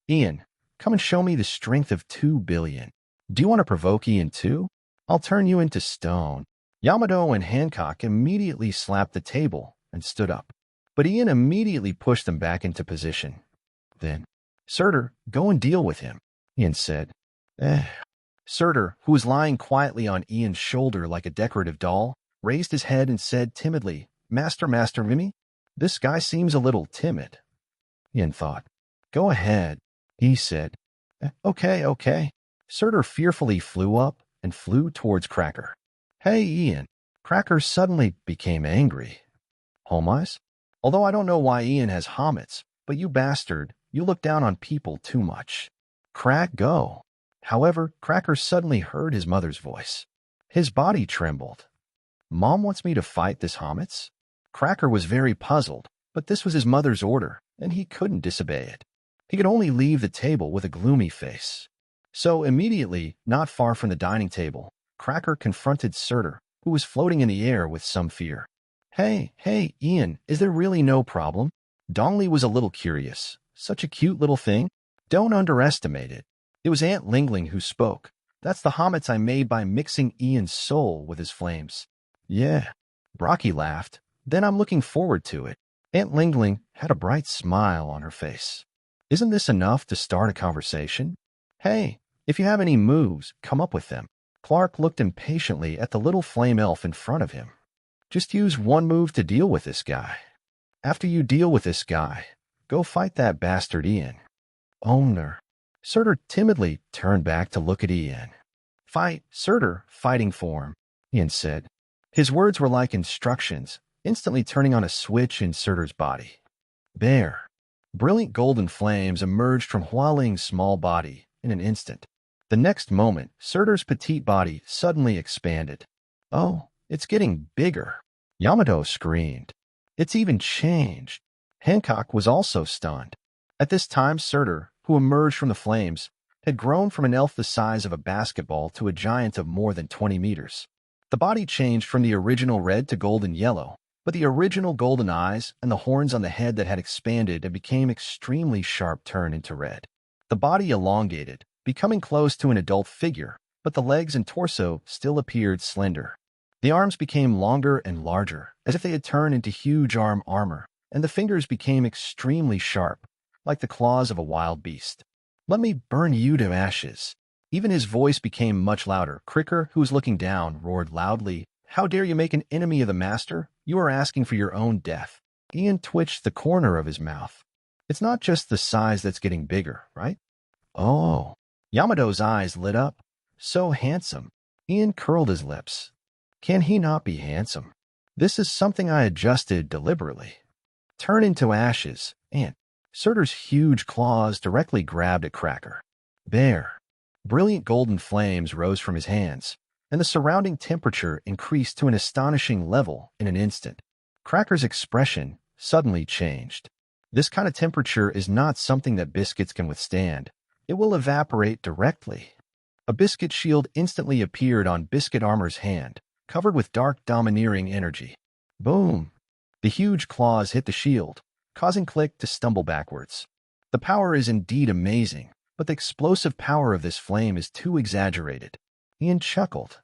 Ian, come and show me the strength of 2 billion. Do you want to provoke Ian too? I'll turn you into stone. Yamato and Hancock immediately slapped the table and stood up. but Ian immediately pushed them back into position. Then, Surtur, go and deal with him, Ian said. Surtur, who was lying quietly on Ian's shoulder like a decorative doll, raised his head and said timidly, Master Mimi, this guy seems a little timid. Ian thought. Go ahead, he said. Okay. Surtur fearfully flew up and flew towards Cracker. Hey, Ian. Cracker suddenly became angry. Homais? Although I don't know why Ian has hobbits, but you bastard, you look down on people too much. Crack, go. However, Cracker suddenly heard his mother's voice. His body trembled. Mom wants me to fight this hobbits? Cracker was very puzzled, but this was his mother's order, and he couldn't disobey it. He could only leave the table with a gloomy face. So immediately, not far from the dining table, Cracker confronted Surtur, who was floating in the air with some fear. Hey, Ian, is there really no problem? Dongli was a little curious. Such a cute little thing. Don't underestimate it. It was Aunt Lingling who spoke. That's the hobbits I made by mixing Ian's soul with his flames. Yeah. Brocky laughed. Then I'm looking forward to it. Aunt Lingling had a bright smile on her face. Isn't this enough to start a conversation? Hey, if you have any moves, come up with them. Clark looked impatiently at the little flame elf in front of him. Just use one move to deal with this guy. After you deal with this guy, go fight that bastard Ian. Owner. Surtur timidly turned back to look at Ian. Fight, Surtur, fighting form, Ian said. His words were like instructions, instantly turning on a switch in Surtur's body. Bear. Brilliant golden flames emerged from Hualing's small body in an instant. The next moment, Surtur's petite body suddenly expanded. Oh, it's getting bigger. Yamato screamed. It's even changed. Hancock was also stunned. At this time, Surtur, who emerged from the flames, had grown from an elf the size of a basketball to a giant of more than 20 meters. The body changed from the original red to golden yellow, but the original golden eyes and the horns on the head that had expanded and became extremely sharp turned into red. The body elongated, becoming close to an adult figure, but the legs and torso still appeared slender. The arms became longer and larger, as if they had turned into huge arm armor, and the fingers became extremely sharp, like the claws of a wild beast. Let me burn you to ashes. Even his voice became much louder. Cricker, who was looking down, roared loudly, How dare you make an enemy of the master? You are asking for your own death. Ian twitched the corner of his mouth. It's not just the size that's getting bigger, right? Oh. Yamato's eyes lit up. So handsome. Ian curled his lips. Can he not be handsome? This is something I adjusted deliberately. Turn into ashes, and Surtur's huge claws directly grabbed at Cracker. Bear. Brilliant golden flames rose from his hands, and the surrounding temperature increased to an astonishing level in an instant. Cracker's expression suddenly changed. This kind of temperature is not something that biscuits can withstand. It will evaporate directly. A biscuit shield instantly appeared on Biscuit Armor's hand, covered with dark, domineering energy. Boom! The huge claws hit the shield, causing Click to stumble backwards. The power is indeed amazing, but the explosive power of this flame is too exaggerated. Ian chuckled.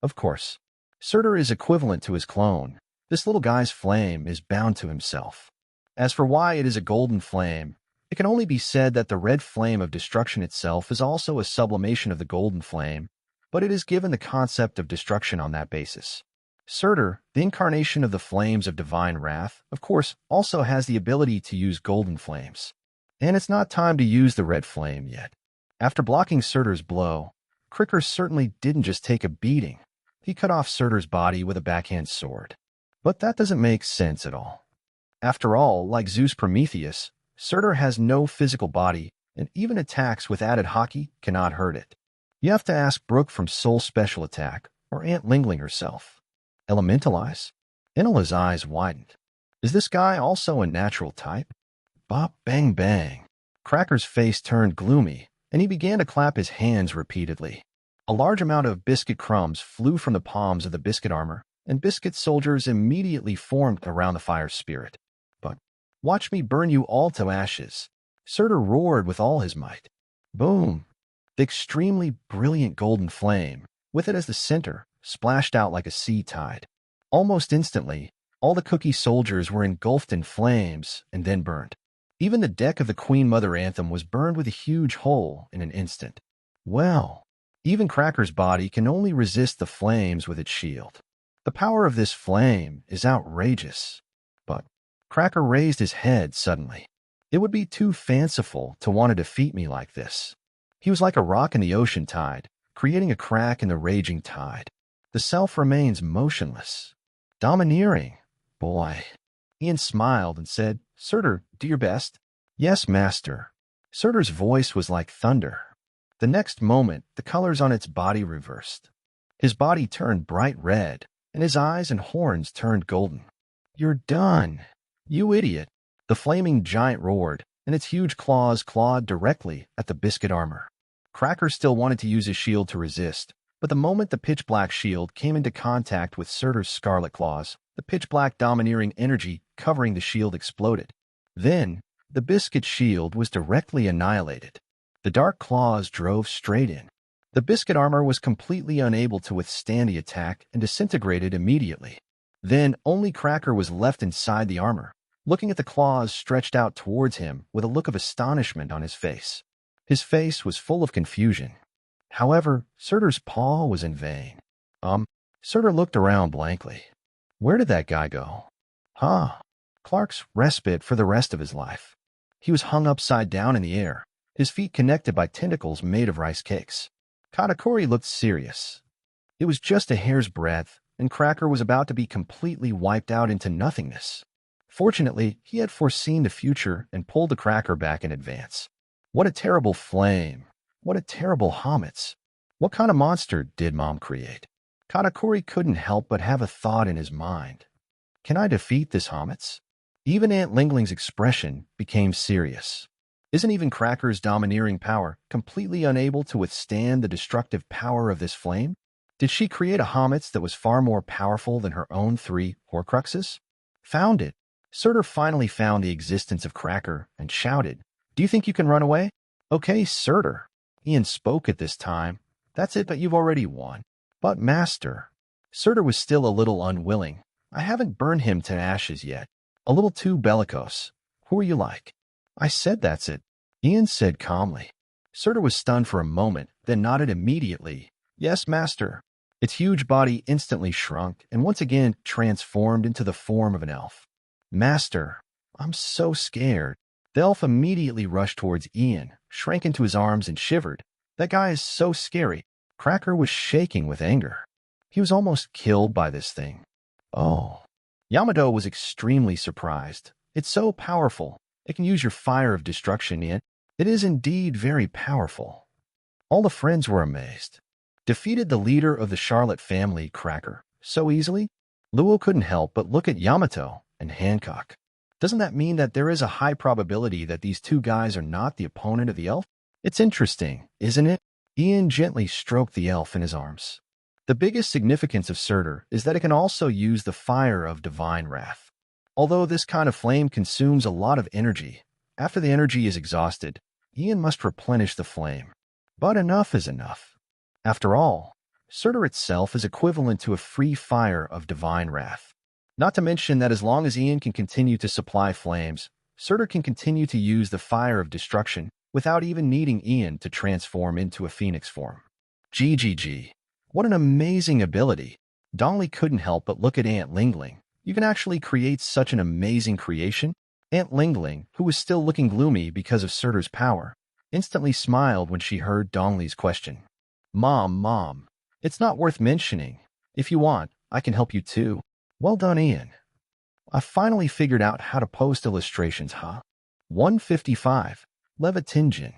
Of course, Surtur is equivalent to his clone. This little guy's flame is bound to himself. As for why it is a golden flame, it can only be said that the red flame of destruction itself is also a sublimation of the golden flame, but it is given the concept of destruction on that basis. Surtur, the incarnation of the flames of divine wrath, of course, also has the ability to use golden flames. And it's not time to use the red flame yet. After blocking Surtur's blow, Cricker certainly didn't just take a beating. He cut off Surtur's body with a backhand sword. But that doesn't make sense at all. After all, like Zeus Prometheus, Surtur has no physical body, and even attacks with added hockey cannot hurt it. You have to ask Brooke from Soul Special Attack, or Aunt Lingling herself. Elementalize? Enila's eyes widened. Is this guy also a natural type? Bop, bang, bang. Cracker's face turned gloomy, and he began to clap his hands repeatedly. A large amount of biscuit crumbs flew from the palms of the biscuit armor, and biscuit soldiers immediately formed around the fire spirit. But watch me burn you all to ashes. Surtur roared with all his might. Boom! The extremely brilliant golden flame, with it as the center, splashed out like a sea tide. Almost instantly, All the cookie soldiers were engulfed in flames and then burned. Even the deck of the Queen Mother Anthem was burned with a huge hole in an instant. Well, even Cracker's body can only resist the flames with its shield. The power of this flame is outrageous. But Cracker raised his head suddenly. It would be too fanciful to want to defeat me like this. He was like a rock in the ocean tide, creating a crack in the raging tide. The self remains motionless. Domineering. Boy. Ian smiled and said, Surtur, do your best. Yes, master. Surtur's voice was like thunder. The next moment, the colors on its body reversed. His body turned bright red, and his eyes and horns turned golden. You're done. You idiot. The flaming giant roared, and its huge claws clawed directly at the biscuit armor. Cracker still wanted to use his shield to resist, but the moment the pitch-black shield came into contact with Surtur's scarlet claws, the pitch-black domineering energy covering the shield exploded. Then, the biscuit shield was directly annihilated. The dark claws drove straight in. The biscuit armor was completely unable to withstand the attack and disintegrated immediately. Then, only Cracker was left inside the armor, looking at the claws stretched out towards him with a look of astonishment on his face. His face was full of confusion. However, Surtur's paw was in vain. Surtur looked around blankly. Where did that guy go? Clark's respite for the rest of his life. He was hung upside down in the air, his feet connected by tentacles made of rice cakes. Katakuri looked serious. It was just a hair's breadth, and Cracker was about to be completely wiped out into nothingness. Fortunately, he had foreseen the future and pulled the Cracker back in advance. What a terrible flame. What a terrible Homets. What kind of monster did Mom create? Katakuri couldn't help but have a thought in his mind. Can I defeat this Homets? Even Aunt Lingling's expression became serious. Isn't even Cracker's domineering power completely unable to withstand the destructive power of this flame? Did she create a Homets that was far more powerful than her own 3 Horcruxes? Found it. Surtur finally found the existence of Cracker and shouted, Do you think you can run away? Okay, Surtur. Ian spoke at this time. That's it, but you've already won. But, Master. Surtur was still a little unwilling. I haven't burned him to ashes yet. A little too bellicose. Who are you like? I said that's it. Ian said calmly. Surtur was stunned for a moment, then nodded immediately. Yes, Master. Its huge body instantly shrunk and once again transformed into the form of an elf. Master, I'm so scared. The elf immediately rushed towards Ian, shrank into his arms and shivered. That guy is so scary. Cracker was shaking with anger. He was almost killed by this thing. Oh. Yamato was extremely surprised. It's so powerful. It can use your fire of destruction, Ian. It is indeed very powerful. All the friends were amazed. Defeated the leader of the Charlotte family, Cracker, so easily? Luo couldn't help but look at Yamato and Hancock. Doesn't that mean that there is a high probability that these two guys are not the opponent of the elf? It's interesting, isn't it? Ian gently stroked the elf in his arms. The biggest significance of Surtur is that it can also use the fire of divine wrath. Although this kind of flame consumes a lot of energy, after the energy is exhausted, Ian must replenish the flame. But enough is enough. After all, Surtur itself is equivalent to a free fire of divine wrath. Not to mention that as long as Ian can continue to supply flames, Surtur can continue to use the fire of destruction without even needing Ian to transform into a phoenix form. GGG. What an amazing ability. Dongli couldn't help but look at Aunt Lingling. You can actually create such an amazing creation? Aunt Lingling, who was still looking gloomy because of Surtur's power, instantly smiled when she heard Dongli's question. Mom, it's not worth mentioning. If you want, I can help you too. Well done, Ian. I finally figured out how to post illustrations, huh? 155. Levitinjin.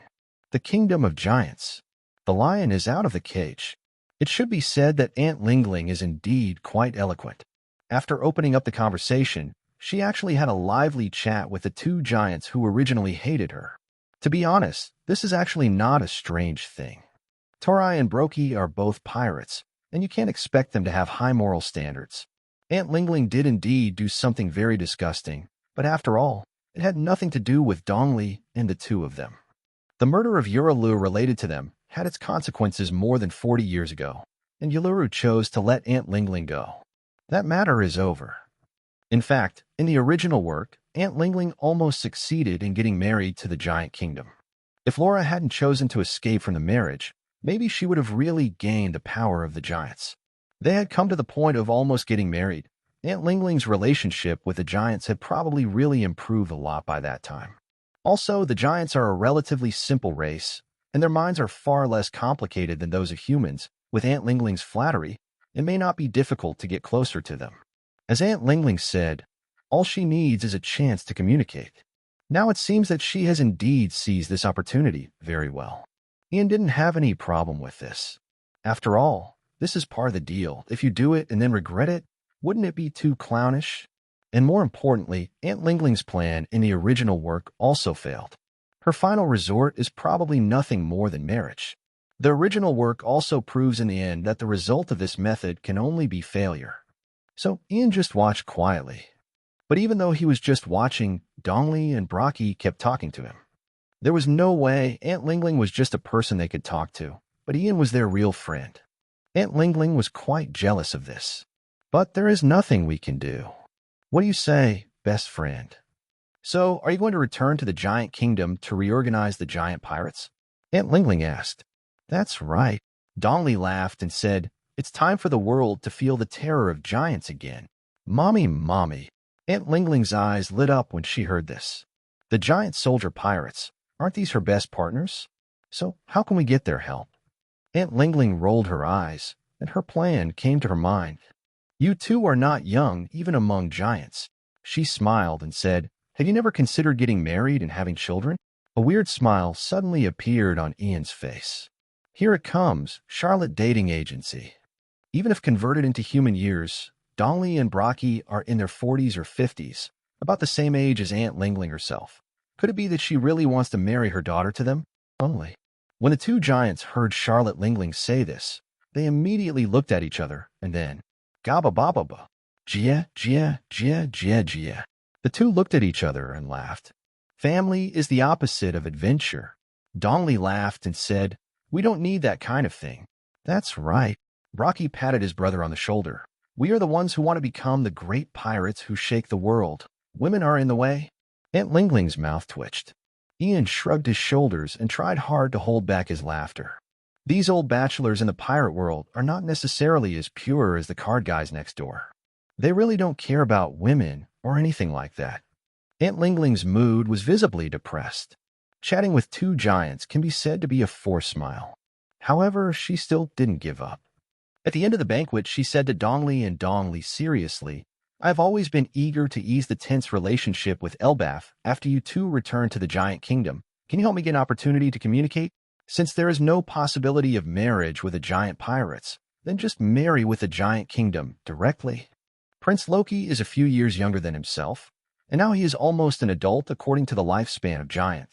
The Kingdom of Giants. The lion is out of the cage. It should be said that Aunt Lingling is indeed quite eloquent. After opening up the conversation, she actually had a lively chat with the two giants who originally hated her. To be honest, this is actually not a strange thing. Torai and Brokey are both pirates, and you can't expect them to have high moral standards. Aunt Lingling did indeed do something very disgusting, but after all, it had nothing to do with Dongli and the two of them. The murder of Yurulu related to them had its consequences more than 40 years ago, and Yuluru chose to let Aunt Lingling go. That matter is over. In fact, in the original work, Aunt Lingling almost succeeded in getting married to the Giant Kingdom. If Laura hadn't chosen to escape from the marriage, maybe she would have really gained the power of the giants. They had come to the point of almost getting married. Aunt Lingling's relationship with the giants had probably really improved a lot by that time. Also, the giants are a relatively simple race, and their minds are far less complicated than those of humans. With Aunt Lingling's flattery, it may not be difficult to get closer to them. As Aunt Lingling said, all she needs is a chance to communicate. Now it seems that she has indeed seized this opportunity very well. Ian didn't have any problem with this. After all, this is part of the deal. If you do it and then regret it, wouldn't it be too clownish? And more importantly, Aunt Lingling's plan in the original work also failed. Her final resort is probably nothing more than marriage. The original work also proves in the end that the result of this method can only be failure. So Ian just watched quietly. But even though he was just watching, Dongli and Brocky kept talking to him. There was no way Aunt Lingling was just a person they could talk to, but Ian was their real friend. Aunt Lingling was quite jealous of this. But there is nothing we can do. What do you say, best friend? So, are you going to return to the Giant Kingdom to reorganize the giant pirates? Aunt Lingling asked. That's right. Dongli laughed and said, it's time for the world to feel the terror of giants again. Mommy. Aunt Lingling's eyes lit up when she heard this. The giant soldier pirates, aren't these her best partners? So how can we get their help? Aunt Lingling rolled her eyes, and her plan came to her mind. You two are not young, even among giants. She smiled and said, have you never considered getting married and having children? A weird smile suddenly appeared on Ian's face. Here it comes, Charlotte Dating Agency. Even if converted into human years, Dongli and Brocky are in their 40s or 50s, about the same age as Aunt Lingling herself. Could it be that she really wants to marry her daughter to them? Only. When the two giants heard Charlotte Lingling say this, they immediately looked at each other, and then, Gaba Baba Ba. Jia. The two looked at each other and laughed. Family is the opposite of adventure. Dongli laughed and said, we don't need that kind of thing. That's right. Brocky patted his brother on the shoulder. We are the ones who want to become the great pirates who shake the world. Women are in the way. Aunt Lingling's mouth twitched. Ian shrugged his shoulders and tried hard to hold back his laughter. These old bachelors in the pirate world are not necessarily as pure as the card guys next door. They really don't care about women or anything like that. Aunt Lingling's mood was visibly depressed. Chatting with two giants can be said to be a forced smile. However, she still didn't give up. At the end of the banquet, she said to Dongli seriously, I've always been eager to ease the tense relationship with Elbaf after you two return to the Giant Kingdom. Can you help me get an opportunity to communicate? Since there is no possibility of marriage with the giant pirates, then just marry with the Giant Kingdom directly. Prince Loki is a few years younger than himself, and now he is almost an adult according to the lifespan of giant.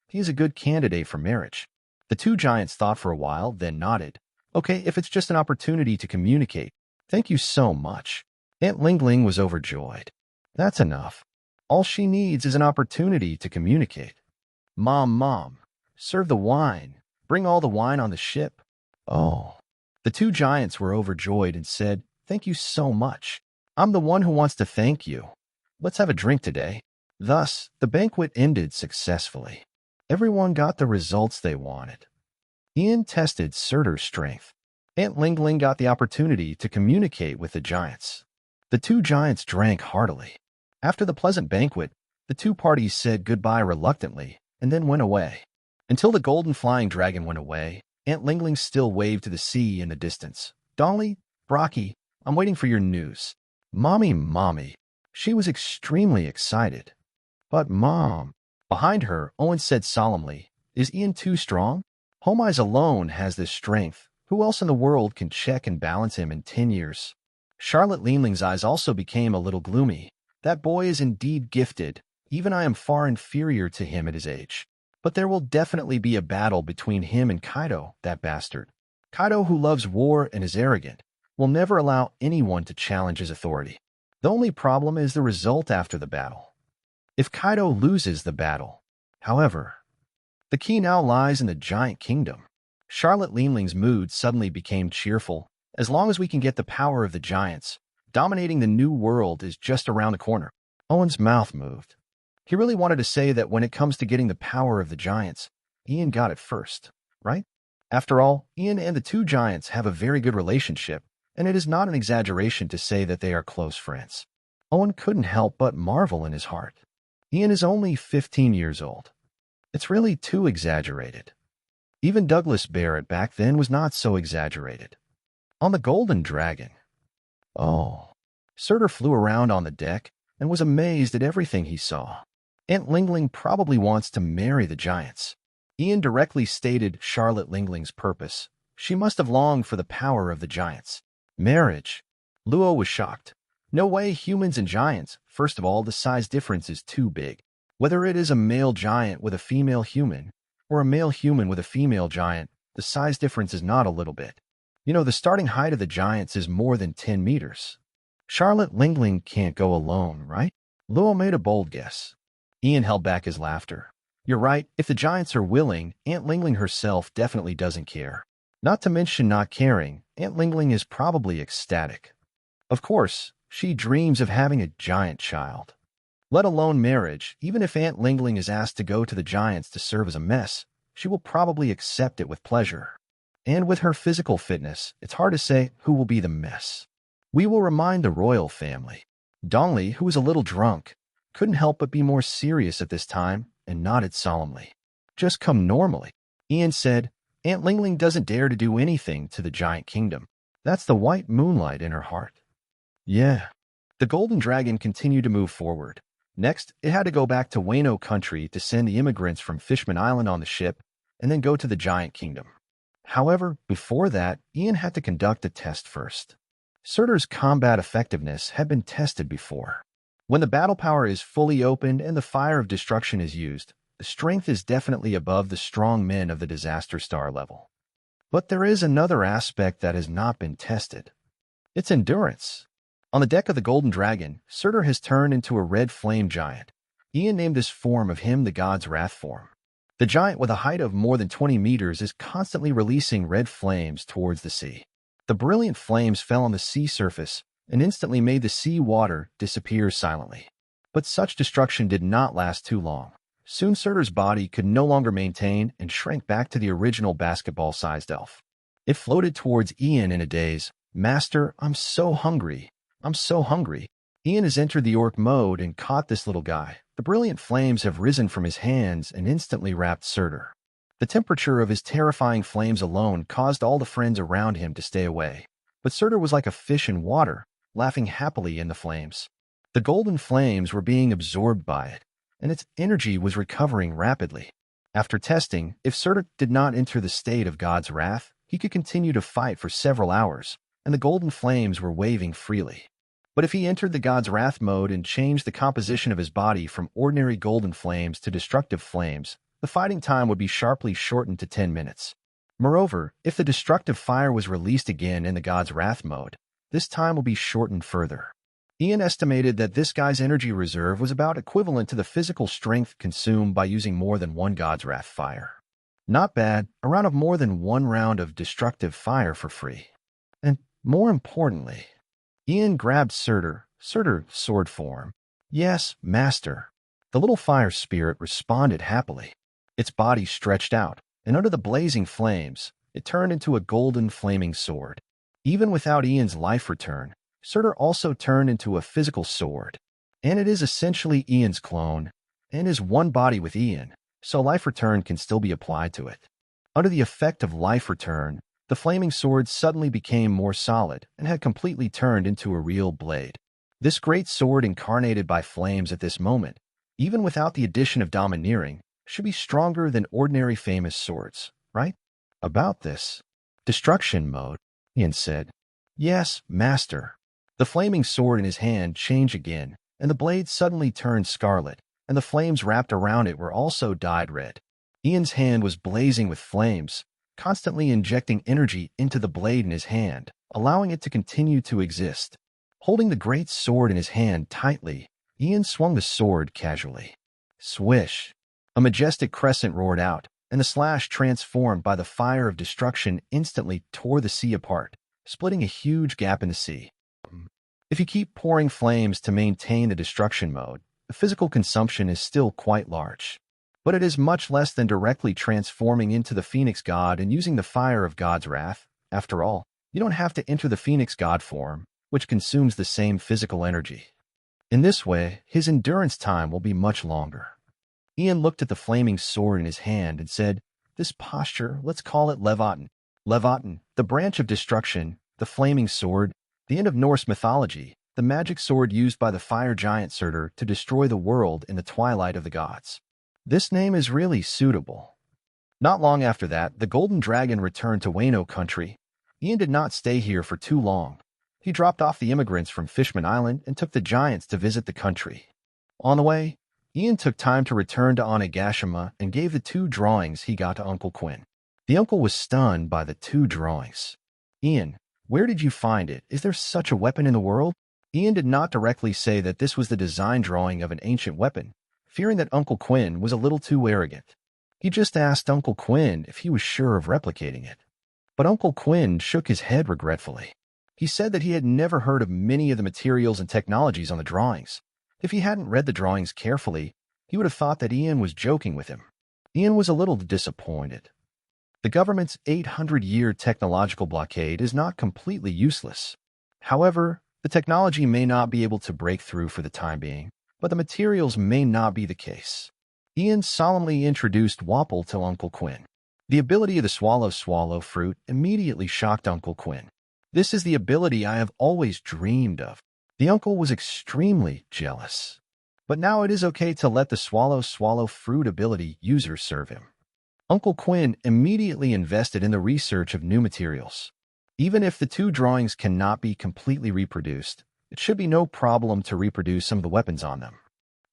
He is a good candidate for marriage. The two giants thought for a while, then nodded. Okay, if it's just an opportunity to communicate, thank you so much. Aunt Lingling was overjoyed. That's enough. All she needs is an opportunity to communicate. Mom, serve the wine. Bring all the wine on the ship. Oh. The two giants were overjoyed and said, thank you so much. I'm the one who wants to thank you. Let's have a drink today. Thus, the banquet ended successfully. Everyone got the results they wanted. Ian tested Surtur's strength. Aunt Lingling got the opportunity to communicate with the giants. The two giants drank heartily. After the pleasant banquet, the two parties said goodbye reluctantly and then went away. Until the golden flying dragon went away, Aunt Lingling still waved to the sea in the distance. Dongli, Brocky, I'm waiting for your news. Mommy. She was extremely excited. But Mom. Behind her, Owen said solemnly, is Ian too strong? Home Eyes alone has this strength. Who else in the world can check and balance him in 10 years? Charlotte Lingling's eyes also became a little gloomy. That boy is indeed gifted. Even I am far inferior to him at his age. But there will definitely be a battle between him and Kaido, that bastard. Kaido, who loves war and is arrogant, will never allow anyone to challenge his authority. The only problem is the result after the battle. If Kaido loses the battle, however, the key now lies in the Giant Kingdom. Charlotte Lingling's mood suddenly became cheerful. As long as we can get the power of the giants, Dominating the new world is just around the corner. Owen's mouth moved. He really wanted to say that when it comes to getting the power of the giants, Ian got it first, right? After all, Ian and the two giants have a very good relationship, and it is not an exaggeration to say that they are close friends. Owen couldn't help but marvel in his heart. Ian is only 15 years old. It's really too exaggerated. Even Douglas Barrett back then was not so exaggerated. On the Golden Dragon. Oh. Surtur flew around on the deck and was amazed at everything he saw. Aunt Lingling probably wants to marry the giants. Ian directly stated Charlotte Lingling's purpose. She must have longed for the power of the giants. Marriage. Luo was shocked. No way, humans and giants. First of all, the size difference is too big. Whether it is a male giant with a female human, or a male human with a female giant, the size difference is not a little bit. You know, the starting height of the giants is more than 10 meters. Charlotte Lingling can't go alone, right? Luo made a bold guess. Ian held back his laughter. You're right, if the giants are willing, Aunt Lingling herself definitely doesn't care. Not to mention not caring, Aunt Lingling is probably ecstatic. Of course, she dreams of having a giant child. Let alone marriage, even if Aunt Lingling is asked to go to the giants to serve as a mess, she will probably accept it with pleasure. And with her physical fitness, it's hard to say who will be the mess. We will remind the royal family. Dongli, who was a little drunk, couldn't help but be more serious at this time and nodded solemnly. Just come normally. Ian said, Aunt Lingling doesn't dare to do anything to the giant kingdom. That's the white moonlight in her heart. Yeah. The Golden Dragon continued to move forward. Next, it had to go back to Wano country to send the immigrants from Fishman Island on the ship and then go to the giant kingdom. However, before that, Ian had to conduct a test first. Surtur's combat effectiveness had been tested before. When the battle power is fully opened and the fire of destruction is used, the strength is definitely above the strong men of the Disaster Star level. But there is another aspect that has not been tested. It's endurance. On the deck of the Golden Dragon, Surtur has turned into a red flame giant. Ian named this form of him the God's Wrath form. The giant with a height of more than 20 meters is constantly releasing red flames towards the sea. The brilliant flames fell on the sea surface and instantly made the sea water disappear silently. But such destruction did not last too long. Soon Surtur's body could no longer maintain and shrank back to the original basketball-sized elf. It floated towards Ian in a daze. Master, I'm so hungry. I'm so hungry. Ian has entered the orc mode and caught this little guy. The brilliant flames have risen from his hands and instantly wrapped Surtur. The temperature of his terrifying flames alone caused all the friends around him to stay away. But Surtur was like a fish in water, laughing happily in the flames. The golden flames were being absorbed by it, and its energy was recovering rapidly. After testing, if Surtur did not enter the state of God's wrath, he could continue to fight for several hours, and the golden flames were waving freely. But if he entered the God's Wrath mode and changed the composition of his body from ordinary golden flames to destructive flames, the fighting time would be sharply shortened to 10 minutes. Moreover, if the destructive fire was released again in the God's Wrath mode, this time will be shortened further. Ian estimated that this guy's energy reserve was about equivalent to the physical strength consumed by using more than one God's Wrath fire. Not bad, a round of more than one round of destructive fire for free. And more importantly, Ian grabbed Surtur's sword form. Yes, master. The little fire spirit responded happily. Its body stretched out, and under the blazing flames, it turned into a golden flaming sword. Even without Ian's life return, Surtur also turned into a physical sword. And it is essentially Ian's clone, and is one body with Ian, so life return can still be applied to it. Under the effect of life return, the flaming sword suddenly became more solid and had completely turned into a real blade. This great sword incarnated by flames at this moment, even without the addition of domineering, should be stronger than ordinary famous swords, right? About this. Destruction mode, Ian said. Yes, master. The flaming sword in his hand changed again, and the blade suddenly turned scarlet, and the flames wrapped around it were also dyed red. Ian's hand was blazing with flames, constantly injecting energy into the blade in his hand, allowing it to continue to exist. Holding the great sword in his hand tightly, Ian swung the sword casually. Swish! A majestic crescent roared out, and the slash transformed by the fire of destruction instantly tore the sea apart, splitting a huge gap in the sea. If you keep pouring flames to maintain the destruction mode, the physical consumption is still quite large. But it is much less than directly transforming into the Phoenix God and using the fire of God's wrath. After all, you don't have to enter the Phoenix God form, which consumes the same physical energy. In this way, his endurance time will be much longer. Ian looked at the flaming sword in his hand and said, "This posture, let's call it Leviathan." Leviathan, the branch of destruction, the flaming sword, the end of Norse mythology, the magic sword used by the fire giant Surtur to destroy the world in the twilight of the gods. This name is really suitable. Not long after that, the Golden Dragon returned to Wano country. Ian did not stay here for too long. He dropped off the immigrants from Fishman Island and took the giants to visit the country. On the way, Ian took time to return to Onigashima and gave the 2 drawings he got to Uncle Quinn. The uncle was stunned by the 2 drawings. "Ian, where did you find it? Is there such a weapon in the world?" Ian did not directly say that this was the design drawing of an ancient weapon, fearing that Uncle Quinn was a little too arrogant. He just asked Uncle Quinn if he was sure of replicating it. But Uncle Quinn shook his head regretfully. He said that he had never heard of many of the materials and technologies on the drawings. If he hadn't read the drawings carefully, he would have thought that Ian was joking with him. Ian was a little disappointed. The government's 800-year technological blockade is not completely useless. However, the technology may not be able to break through for the time being, but the materials may not be the case. Ian solemnly introduced Wapple to Uncle Quinn. The ability of the swallow fruit immediately shocked Uncle Quinn. "This is the ability I have always dreamed of." The uncle was extremely jealous. But now it is okay to let the swallow fruit ability user serve him. Uncle Quinn immediately invested in the research of new materials. Even if the 2 drawings cannot be completely reproduced, it should be no problem to reproduce some of the weapons on them.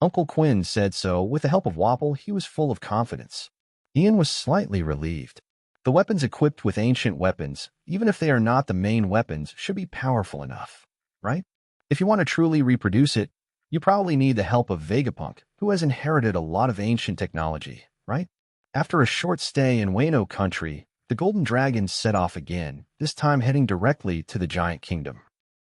Uncle Quinn said so. With the help of Wapple, he was full of confidence. Ian was slightly relieved. The weapons equipped with ancient weapons, even if they are not the main weapons, should be powerful enough, right? If you want to truly reproduce it, you probably need the help of Vegapunk, who has inherited a lot of ancient technology, right? After a short stay in Wano country, the Golden Dragon set off again, this time heading directly to the Giant Kingdom.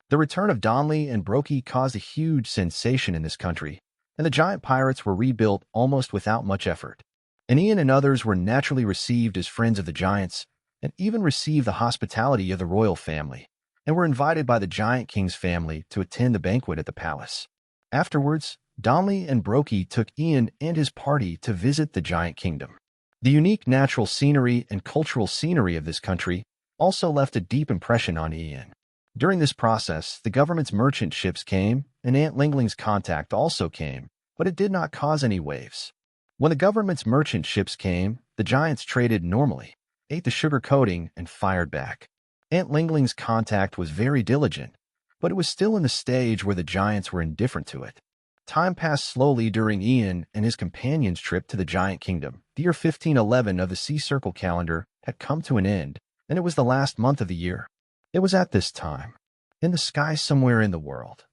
The return of Donley and Brokey caused a huge sensation in this country, and the giant pirates were rebuilt almost without much effort. And Ian and others were naturally received as friends of the giants, and even received the hospitality of the royal family, and were invited by the Giant King's family to attend the banquet at the palace. Afterwards, Donley and Brokey took Ian and his party to visit the Giant Kingdom. The unique natural scenery and cultural scenery of this country also left a deep impression on Ian. During this process, the government's merchant ships came, and Aunt Lingling's contact also came, but it did not cause any waves. When the government's merchant ships came, the giants traded normally, ate the sugar coating, and fired back. Aunt Lingling's contact was very diligent, but it was still in the stage where the giants were indifferent to it. Time passed slowly during Ian and his companion's trip to the Giant Kingdom. The year 1511 of the Sea Circle calendar had come to an end, and it was the last month of the year. It was at this time, in the sky somewhere in the world.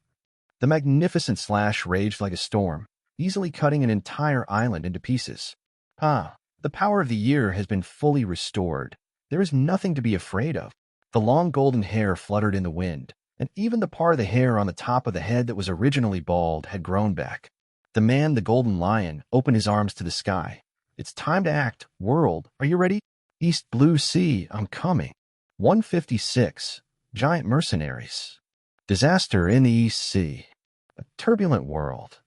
The magnificent slash raged like a storm, easily cutting an entire island into pieces. The power of the year has been fully restored. There is nothing to be afraid of. The long golden hair fluttered in the wind, and even the part of the hair on the top of the head that was originally bald had grown back. The man, the golden lion, opened his arms to the sky. "It's time to act. World, are you ready? East Blue Sea, I'm coming." 156. Giant mercenaries. Disaster in the East Sea. A turbulent world.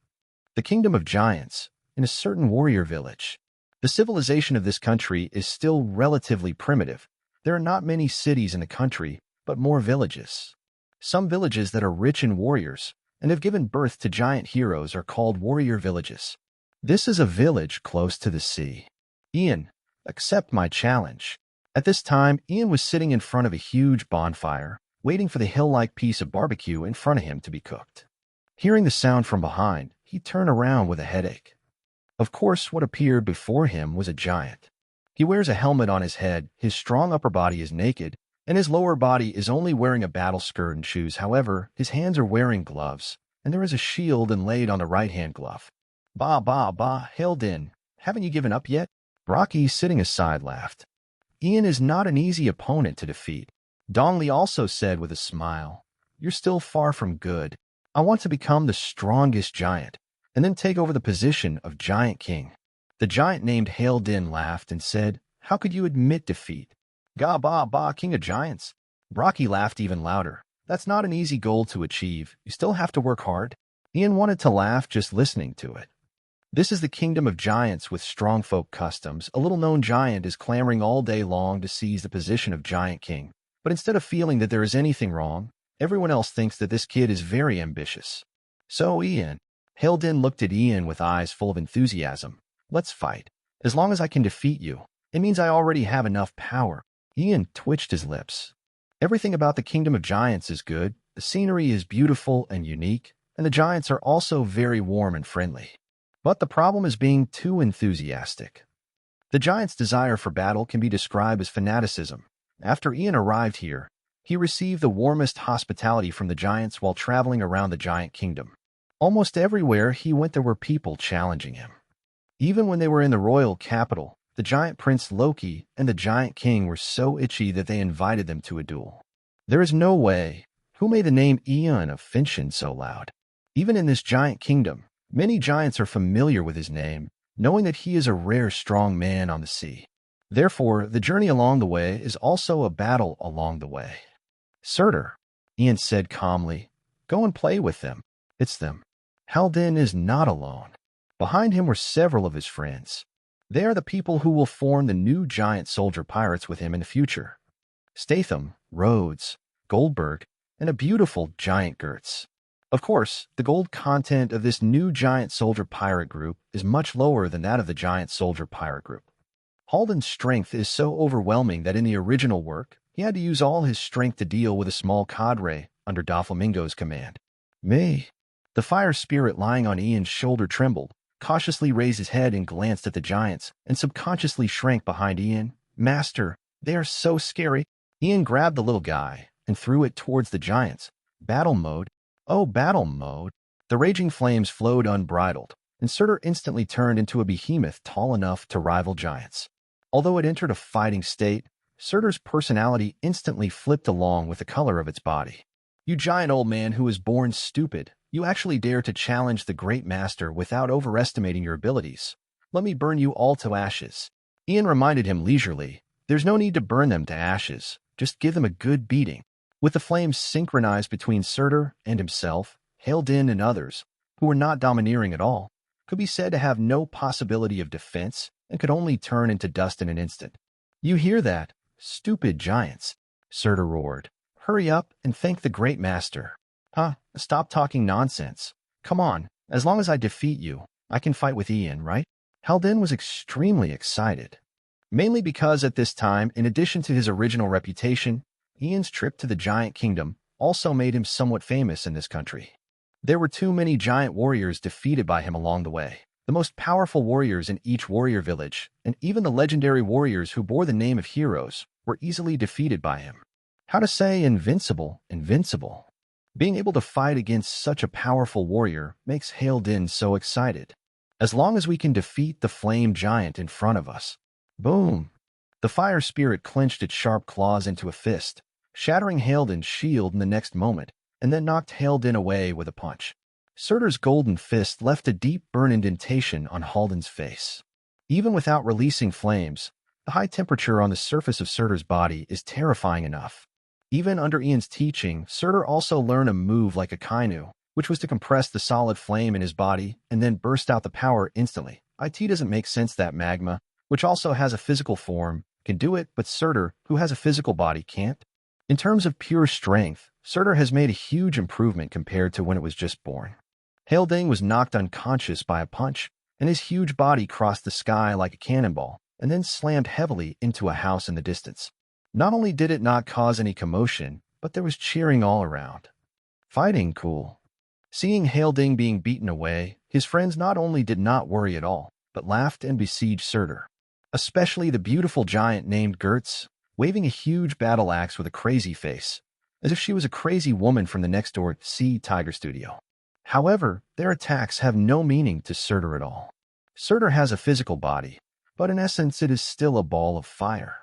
The kingdom of giants, in a certain warrior village. The civilization of this country is still relatively primitive. There are not many cities in the country, but more villages. Some villages that are rich in warriors and have given birth to giant heroes are called warrior villages. This is a village close to the sea. Ian, accept my challenge. At this time, Ian was sitting in front of a huge bonfire, waiting for the hill-like piece of barbecue in front of him to be cooked. Hearing the sound from behind, he turned around with a headache. Of course, what appeared before him was a giant. He wears a helmet on his head, his strong upper body is naked, and his lower body is only wearing a battle skirt and shoes. However, his hands are wearing gloves, and there is a shield inlaid on the right-hand glove. Bah, held in. Haven't you given up yet? Rocky, sitting aside, laughed. Ian is not an easy opponent to defeat. Donley also said with a smile. you're still far from good. I want to become the strongest giant, and then take over the position of Giant King." The giant named Hail Din laughed and said, "How could you admit defeat? Ga ba ba, king of giants." Brocky laughed even louder. "That's not an easy goal to achieve. You still have to work hard." Ian wanted to laugh just listening to it. This is the kingdom of giants with strong folk customs. A little-known giant is clamoring all day long to seize the position of Giant King. But instead of feeling that there is anything wrong, everyone else thinks that this kid is very ambitious. "So, Ian," Hail Din looked at Ian with eyes full of enthusiasm. "Let's fight. As long as I can defeat you, it means I already have enough power." Ian twitched his lips. Everything about the kingdom of giants is good. The scenery is beautiful and unique, and the giants are also very warm and friendly. But the problem is being too enthusiastic. The giant's desire for battle can be described as fanaticism. After Ian arrived here, he received the warmest hospitality from the giants while traveling around the giant kingdom. Almost everywhere he went there were people challenging him. Even when they were in the royal capital, the giant prince Loki and the giant king were so itchy that they invited them to a duel. There is no way. Who made the name Ian of Finshin so loud? Even in this giant kingdom, many giants are familiar with his name, knowing that he is a rare strong man on the sea. Therefore, the journey along the way is also a battle along the way. "Surtur," Ian said calmly, "go and play with them. It's them." Hail Din is not alone. Behind him were several of his friends. They are the people who will form the new giant soldier pirates with him in the future. Statham, Rhodes, Goldberg, and a beautiful giant Gertz. Of course, the gold content of this new giant soldier pirate group is much lower than that of the giant soldier pirate group. Halden's strength is so overwhelming that in the original work, he had to use all his strength to deal with a small cadre under Doflamingo's command. Me. The fire spirit lying on Ian's shoulder trembled, cautiously raised his head and glanced at the giants, and subconsciously shrank behind Ian. "Master, they are so scary." Ian grabbed the little guy and threw it towards the giants. Battle mode. Oh, battle mode. The raging flames flowed unbridled, and Surtur instantly turned into a behemoth tall enough to rival giants. Although it entered a fighting state, Surtur's personality instantly flipped along with the color of its body. "You giant old man who was born stupid, you actually dare to challenge the great master without overestimating your abilities. Let me burn you all to ashes." Ian reminded him leisurely, "There's no need to burn them to ashes. Just give them a good beating." With the flames synchronized between Surtur and himself, Hail Din and others, who were not domineering at all, could be said to have no possibility of defense and could only turn into dust in an instant. "You hear that? Stupid giants," Surtur roared. "Hurry up and thank the great master." "Huh, stop talking nonsense. Come on, as long as I defeat you, I can fight with Ian, right?" Hail Din was extremely excited. Mainly because at this time, in addition to his original reputation, Ian's trip to the giant kingdom also made him somewhat famous in this country. There were too many giant warriors defeated by him along the way. The most powerful warriors in each warrior village, and even the legendary warriors who bore the name of heroes, were easily defeated by him. How to say invincible? Being able to fight against such a powerful warrior makes Hail Din so excited. As long as we can defeat the flame giant in front of us. Boom! The fire spirit clenched its sharp claws into a fist, shattering Hail Din's shield in the next moment, and then knocked Hail Din away with a punch. Surtur's golden fist left a deep burn indentation on Halden's face. Even without releasing flames, the high temperature on the surface of Surtur's body is terrifying enough. Even under Ian's teaching, Surtur also learned a move like a Kaido, which was to compress the solid flame in his body and then burst out the power instantly. It doesn't make sense that magma, which also has a physical form, can do it, but Surtur, who has a physical body, can't. In terms of pure strength, Surtur has made a huge improvement compared to when it was just born. Hail Din was knocked unconscious by a punch, and his huge body crossed the sky like a cannonball, and then slammed heavily into a house in the distance. Not only did it not cause any commotion, but there was cheering all around. Fighting cool. Seeing Hail Din being beaten away, his friends not only did not worry at all, but laughed and besieged Surtur. Especially the beautiful giant named Gertz, waving a huge battle axe with a crazy face, as if she was a crazy woman from the next-door Sea Tiger studio. However, their attacks have no meaning to Surtur at all. Surtur has a physical body, but in essence it is still a ball of fire.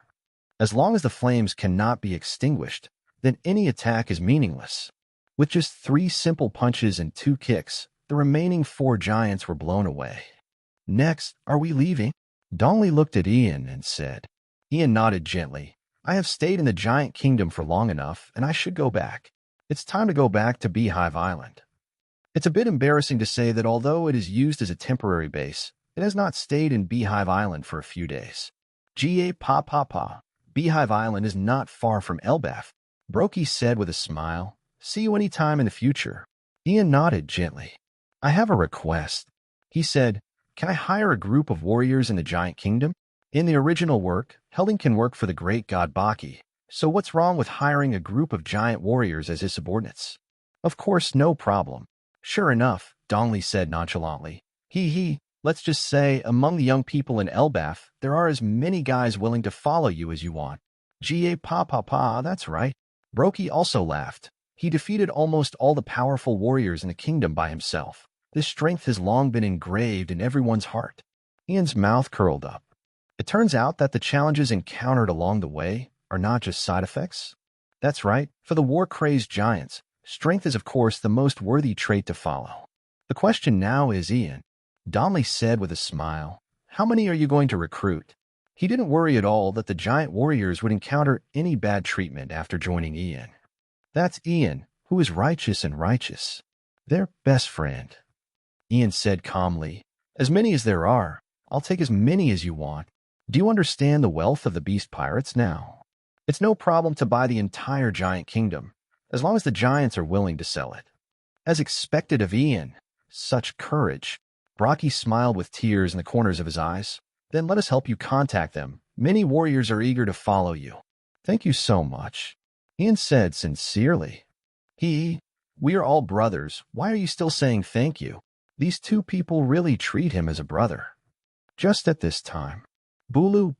As long as the flames cannot be extinguished, then any attack is meaningless. With just 3 simple punches and 2 kicks, the remaining 4 giants were blown away. Next, are we leaving? Donnelly looked at Ian and said. Ian nodded gently. I have stayed in the giant kingdom for long enough, and I should go back. It's time to go back to Beehive Island. It's a bit embarrassing to say that although it is used as a temporary base, it has not stayed in Beehive Island for a few days. Pa. Beehive Island is not far from Elbaf, Brokey said with a smile. See you any time in the future. Ian nodded gently. I have a request. He said, can I hire a group of warriors in the giant kingdom? In the original work, Helding can work for the great god Baki, so what's wrong with hiring a group of giant warriors as his subordinates? Of course, no problem. Sure enough, Donnelly said nonchalantly. Let's just say among the young people in Elbaf, there are as many guys willing to follow you as you want. Pa, that's right. Brokey also laughed. He defeated almost all the powerful warriors in the kingdom by himself. This strength has long been engraved in everyone's heart. Ian's mouth curled up. It turns out that the challenges encountered along the way are not just side effects. That's right, for the war-crazed giants, strength is of course the most worthy trait to follow. The question now is, Ian, Donnelly said with a smile, how many are you going to recruit? He didn't worry at all that the giant warriors would encounter any bad treatment after joining Ian. That's Ian, who is righteous and righteous. Their best friend. Ian said calmly, as many as there are, I'll take as many as you want. Do you understand the wealth of the beast pirates now? It's no problem to buy the entire giant kingdom, as long as the giants are willing to sell it. As expected of Ian, such courage. Brocky smiled with tears in the corners of his eyes. Then let us help you contact them. Many warriors are eager to follow you. Thank you so much. Ian said sincerely. We are all brothers. Why are you still saying thank you? These 2 people really treat him as a brother. Just at this time, Bulu.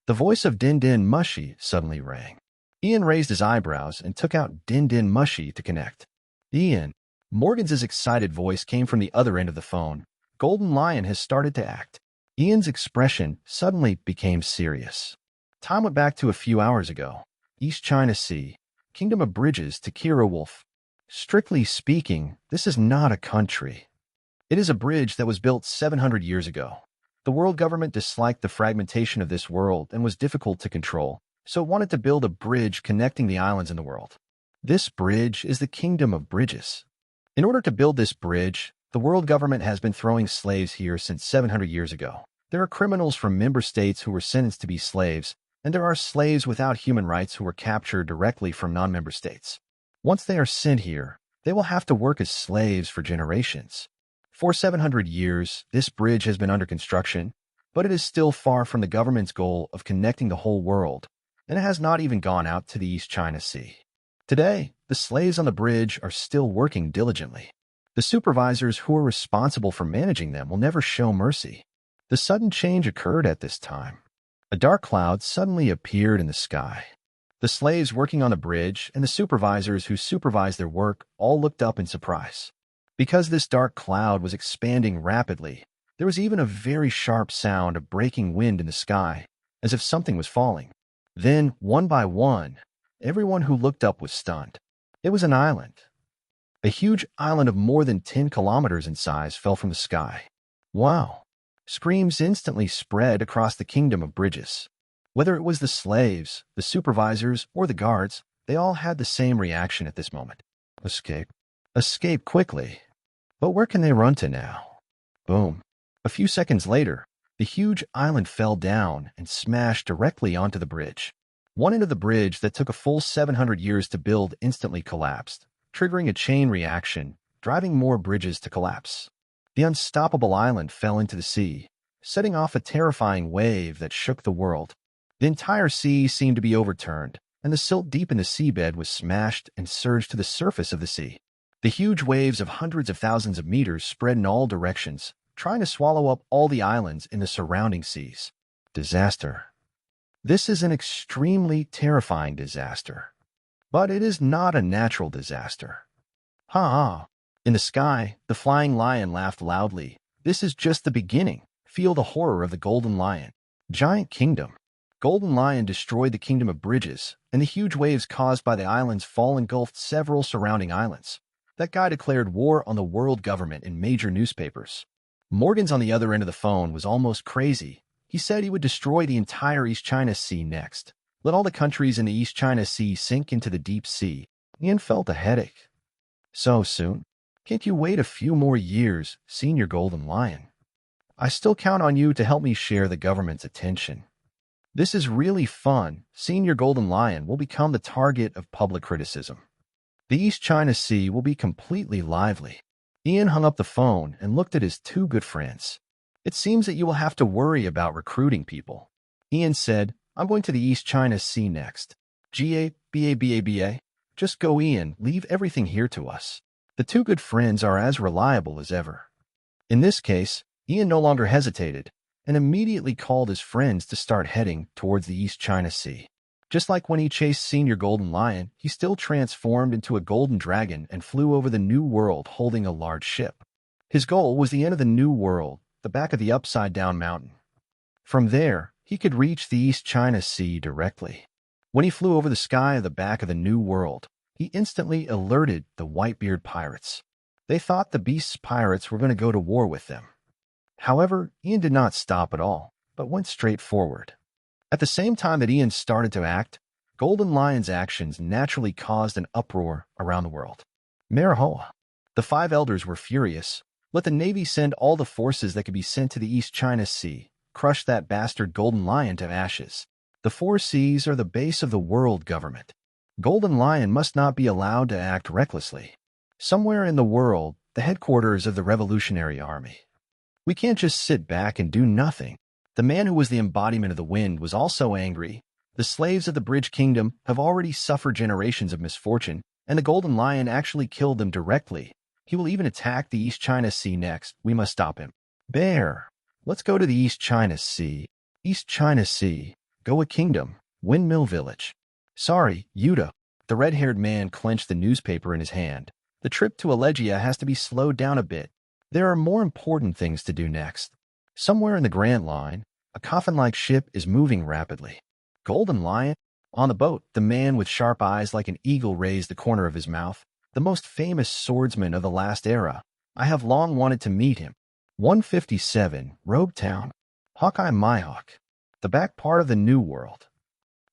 The voice of Din Din Mushi suddenly rang. Ian raised his eyebrows and took out Din Din Mushi to connect. Ian. Morgan's excited voice came from the other end of the phone. Golden Lion has started to act. Ian's expression suddenly became serious. Time went back to a few hours ago. East China Sea, Kingdom of Bridges to Kira Wolf. Strictly speaking, this is not a country. It is a bridge that was built 700 years ago. The world government disliked the fragmentation of this world and was difficult to control, so it wanted to build a bridge connecting the islands in the world. This bridge is the Kingdom of Bridges. In order to build this bridge, the world government has been throwing slaves here since 700 years ago. There are criminals from member states who were sentenced to be slaves, and there are slaves without human rights who were captured directly from non-member states. Once they are sent here, they will have to work as slaves for generations. For 700 years, this bridge has been under construction, but it is still far from the government's goal of connecting the whole world, and it has not even gone out to the East China Sea. Today, the slaves on the bridge are still working diligently. The supervisors who are responsible for managing them will never show mercy. The sudden change occurred at this time. A dark cloud suddenly appeared in the sky. The slaves working on the bridge and the supervisors who supervised their work all looked up in surprise. Because this dark cloud was expanding rapidly, there was even a very sharp sound of breaking wind in the sky, as if something was falling. Then, one by one, everyone who looked up was stunned. It was an island. A huge island of more than 10 kilometers in size fell from the sky. Wow! Screams instantly spread across the Kingdom of Bridges. Whether it was the slaves, the supervisors, or the guards, they all had the same reaction at this moment. Escape. Escape quickly. But where can they run to now? Boom. A few seconds later, the huge island fell down and smashed directly onto the bridge. One end of the bridge that took a full 700 years to build instantly collapsed, triggering a chain reaction, driving more bridges to collapse. The unstoppable island fell into the sea, setting off a terrifying wave that shook the world. The entire sea seemed to be overturned, and the silt deep in the seabed was smashed and surged to the surface of the sea. The huge waves of hundreds of thousands of meters spread in all directions, trying to swallow up all the islands in the surrounding seas. Disaster. This is an extremely terrifying disaster. But it is not a natural disaster. Ha! In the sky, the flying lion laughed loudly. This is just the beginning. Feel the horror of the golden lion. Giant kingdom. Golden Lion destroyed the Kingdom of Bridges, and the huge waves caused by the island's fall engulfed several surrounding islands. That guy declared war on the world government in major newspapers. Morgan's on the other end of the phone was almost crazy. He said he would destroy the entire East China Sea next. Let all the countries in the East China Sea sink into the deep sea. Ian felt a headache. So soon? Can't you wait a few more years, Senior Golden Lion? I still count on you to help me share the government's attention. This is really fun. Senior Golden Lion will become the target of public criticism. The East China Sea will be completely lively. Ian hung up the phone and looked at his two good friends. It seems that you will have to worry about recruiting people. Ian said, I'm going to the East China Sea next. G-A-B-A-B-A-B-A. Just go, Ian. Leave everything here to us. The two good friends are as reliable as ever. In this case, Ian no longer hesitated and immediately called his friends to start heading towards the East China Sea. Just like when he chased Senior Golden Lion, he still transformed into a golden dragon and flew over the New World holding a large ship. His goal was the end of the New World, the back of the upside-down mountain. From there, he could reach the East China Sea directly. When he flew over the sky of the back of the New World, he instantly alerted the Whitebeard pirates. They thought the Beast's pirates were going to go to war with them. However, Ian did not stop at all, but went straight forward. At the same time that Ian started to act, Golden Lion's actions naturally caused an uproar around the world. Marahoa. The five elders were furious. Let the Navy send all the forces that could be sent to the East China Sea. Crush that bastard Golden Lion to ashes. The four seas are the base of the world government. Golden Lion must not be allowed to act recklessly. Somewhere in the world, the headquarters of the Revolutionary Army. We can't just sit back and do nothing. The man who was the embodiment of the wind was also angry. The slaves of the Bridge Kingdom have already suffered generations of misfortune, and the Golden Lion actually killed them directly. He will even attack the East China Sea next. We must stop him. Bear, let's go to the East China Sea. East China Sea. Goa Kingdom. Windmill Village. Sorry, Yuta. The red-haired man clenched the newspaper in his hand. The trip to Elegia has to be slowed down a bit. There are more important things to do next. Somewhere in the Grand Line, a coffin-like ship is moving rapidly. Golden Lion? On the boat, the man with sharp eyes like an eagle raised the corner of his mouth. The most famous swordsman of the last era. I have long wanted to meet him. 157, Rogue Town. Hawkeye Myhawk. The back part of the New World.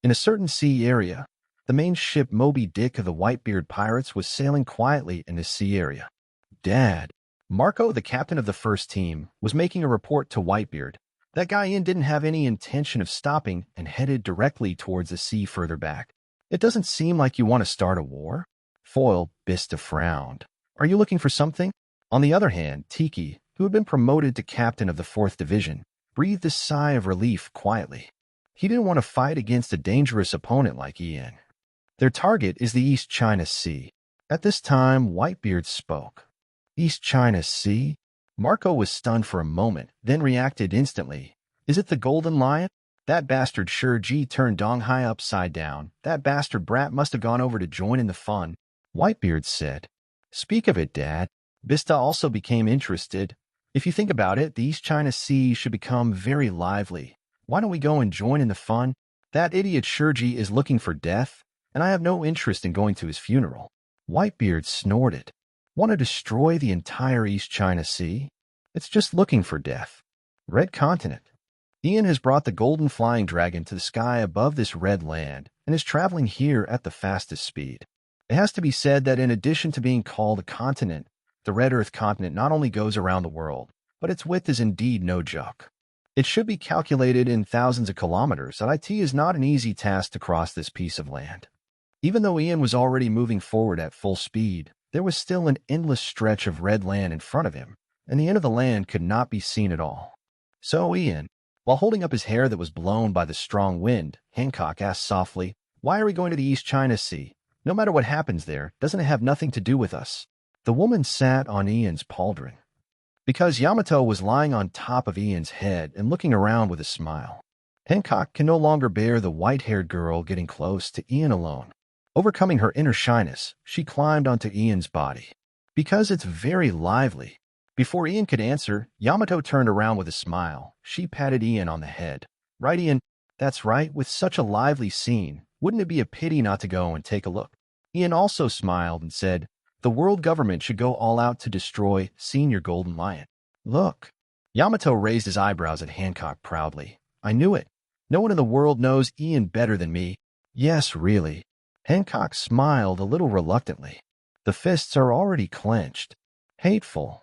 In a certain sea area, the main ship Moby Dick of the Whitebeard pirates was sailing quietly in this sea area. Dad. Marco, the captain of the first team, was making a report to Whitebeard. That guy Ian didn't have any intention of stopping and headed directly towards the sea further back. It doesn't seem like you want to start a war. Foil Bista frowned. Are you looking for something? On the other hand, Tiki, who had been promoted to captain of the 4th Division, breathed a sigh of relief quietly. He didn't want to fight against a dangerous opponent like Ian. Their target is the East China Sea. At this time, Whitebeard spoke. East China Sea? Marco was stunned for a moment, then reacted instantly. Is it the Golden Lion? That bastard Shurji turned Dong Hai upside down. That bastard brat must have gone over to join in the fun. Whitebeard said. Speak of it, Dad. Bista also became interested. If you think about it, the East China Sea should become very lively. Why don't we go and join in the fun? That idiot Shurji is looking for death, and I have no interest in going to his funeral. Whitebeard snorted. Want to destroy the entire East China Sea? It's just looking for death. Red Continent. Ian has brought the golden flying dragon to the sky above this red land and is traveling here at the fastest speed. It has to be said that in addition to being called a continent, the Red Earth continent not only goes around the world, but its width is indeed no joke. It should be calculated in thousands of kilometers, and it is not an easy task to cross this piece of land. Even though Ian was already moving forward at full speed, there was still an endless stretch of red land in front of him, and the end of the land could not be seen at all. So Ian, while holding up his hair that was blown by the strong wind, Hancock asked softly, Why are we going to the East China Sea? No matter what happens there, doesn't it have nothing to do with us? The woman sat on Ian's pauldron. Because Yamato was lying on top of Ian's head and looking around with a smile. Hancock can no longer bear the white-haired girl getting close to Ian alone. Overcoming her inner shyness, she climbed onto Ian's body. Because it's very lively. Before Ian could answer, Yamato turned around with a smile. She patted Ian on the head. Right, Ian? That's right, with such a lively scene, wouldn't it be a pity not to go and take a look? Ian also smiled and said, the world government should go all out to destroy Senior Golden Lion. Look. Yamato raised his eyebrows at Hancock proudly. I knew it. No one in the world knows Ian better than me. Yes, really. Hancock smiled a little reluctantly. The fists are already clenched. Hateful.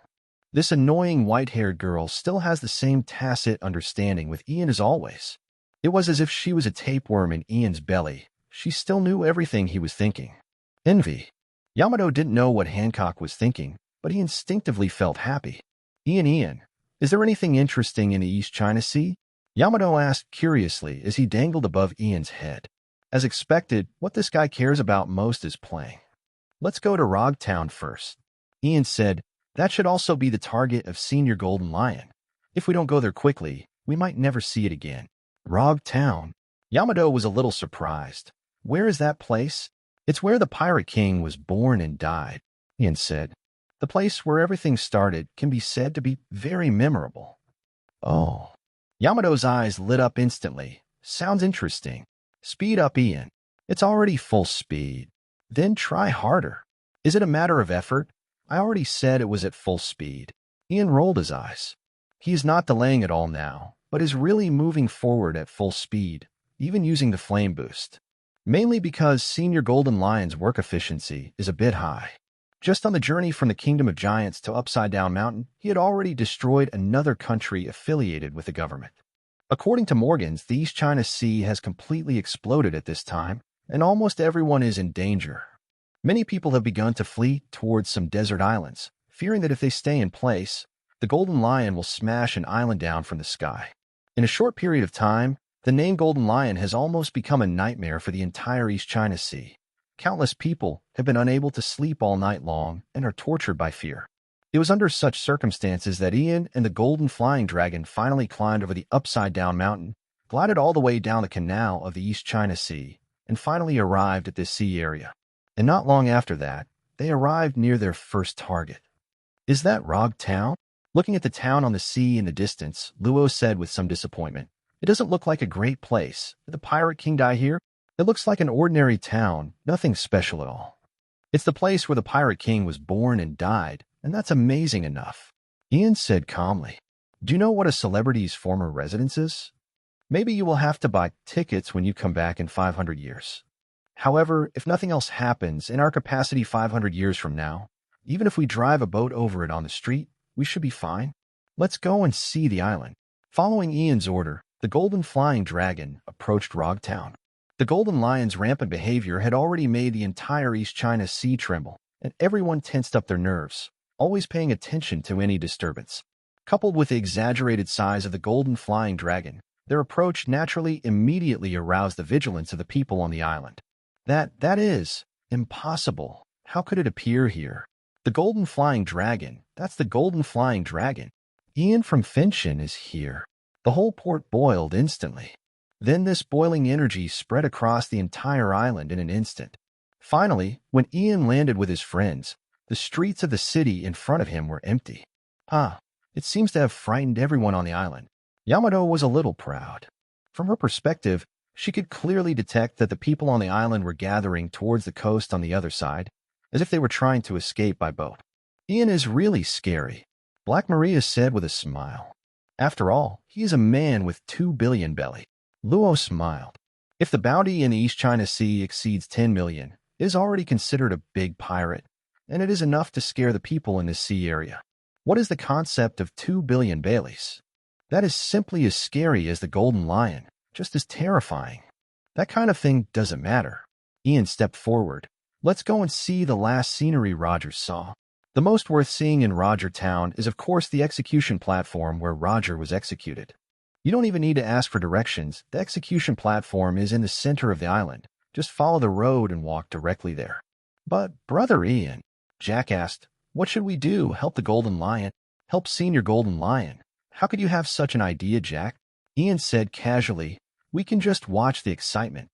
This annoying white-haired girl still has the same tacit understanding with Ian as always. It was as if she was a tapeworm in Ian's belly. She still knew everything he was thinking. Envy. Yamato didn't know what Hancock was thinking, but he instinctively felt happy. Ian, is there anything interesting in the East China Sea? Yamato asked curiously as he dangled above Ian's head. As expected, what this guy cares about most is playing. Let's go to Rog Town first. Ian said, that should also be the target of Senior Golden Lion. If we don't go there quickly, we might never see it again. Rog Town. Yamato was a little surprised. Where is that place? It's where the Pirate King was born and died, Ian said. The place where everything started can be said to be very memorable. Oh. Yamato's eyes lit up instantly. Sounds interesting. Speed up, Ian. It's already full speed. Then try harder. Is it a matter of effort? I already said it was at full speed. Ian rolled his eyes. He is not delaying at all now, but is really moving forward at full speed, even using the flame boost. Mainly because Senior Golden Lion's work efficiency is a bit high. Just on the journey from the Kingdom of Giants to Upside Down Mountain, he had already destroyed another country affiliated with the government. According to Morgans, the East China Sea has completely exploded at this time, and almost everyone is in danger. Many people have begun to flee towards some desert islands, fearing that if they stay in place, the Golden Lion will smash an island down from the sky. In a short period of time, the name Golden Lion has almost become a nightmare for the entire East China Sea. Countless people have been unable to sleep all night long and are tortured by fear. It was under such circumstances that Ian and the Golden Flying Dragon finally climbed over the Upside Down Mountain, glided all the way down the canal of the East China Sea, and finally arrived at this sea area. And not long after that, they arrived near their first target. Is that Rog Town? Looking at the town on the sea in the distance, Luo said with some disappointment, it doesn't look like a great place. Did the Pirate King die here? It looks like an ordinary town, nothing special at all. It's the place where the Pirate King was born and died, and that's amazing enough. Ian said calmly, do you know what a celebrity's former residence is? Maybe you will have to buy tickets when you come back in 500 years. However, if nothing else happens in our capacity 500 years from now, even if we drive a boat over it on the street, we should be fine. Let's go and see the island. Following Ian's order, the Golden Flying Dragon approached Rog Town. The Golden Lion's rampant behavior had already made the entire East China Sea tremble, and everyone tensed up their nerves, always paying attention to any disturbance. Coupled with the exaggerated size of the Golden Flying Dragon, their approach naturally immediately aroused the vigilance of the people on the island. That is impossible. How could it appear here? The Golden Flying Dragon, that's the Golden Flying Dragon. Ian from Finchin is here. The whole port boiled instantly. Then this boiling energy spread across the entire island in an instant. Finally, when Ian landed with his friends, the streets of the city in front of him were empty. It seems to have frightened everyone on the island. Yamato was a little proud. From her perspective, she could clearly detect that the people on the island were gathering towards the coast on the other side, as if they were trying to escape by boat. Ian is really scary, Black Maria said with a smile. After all, he is a man with 2 billion belly. Luo smiled. If the bounty in the East China Sea exceeds 10 million, it is already considered a big pirate, and it is enough to scare the people in this sea area. What is the concept of 2 billion Baileys? That is simply as scary as the Golden Lion, just as terrifying. That kind of thing doesn't matter. Ian stepped forward. Let's go and see the last scenery Roger saw. The most worth seeing in Roger Town is of course the execution platform where Roger was executed. You don't even need to ask for directions. The execution platform is in the center of the island. Just follow the road and walk directly there. But, Brother Ian, Jack asked, what should we do? Help the Golden Lion? Help Senior Golden Lion? How could you have such an idea, Jack? Ian said casually, we can just watch the excitement.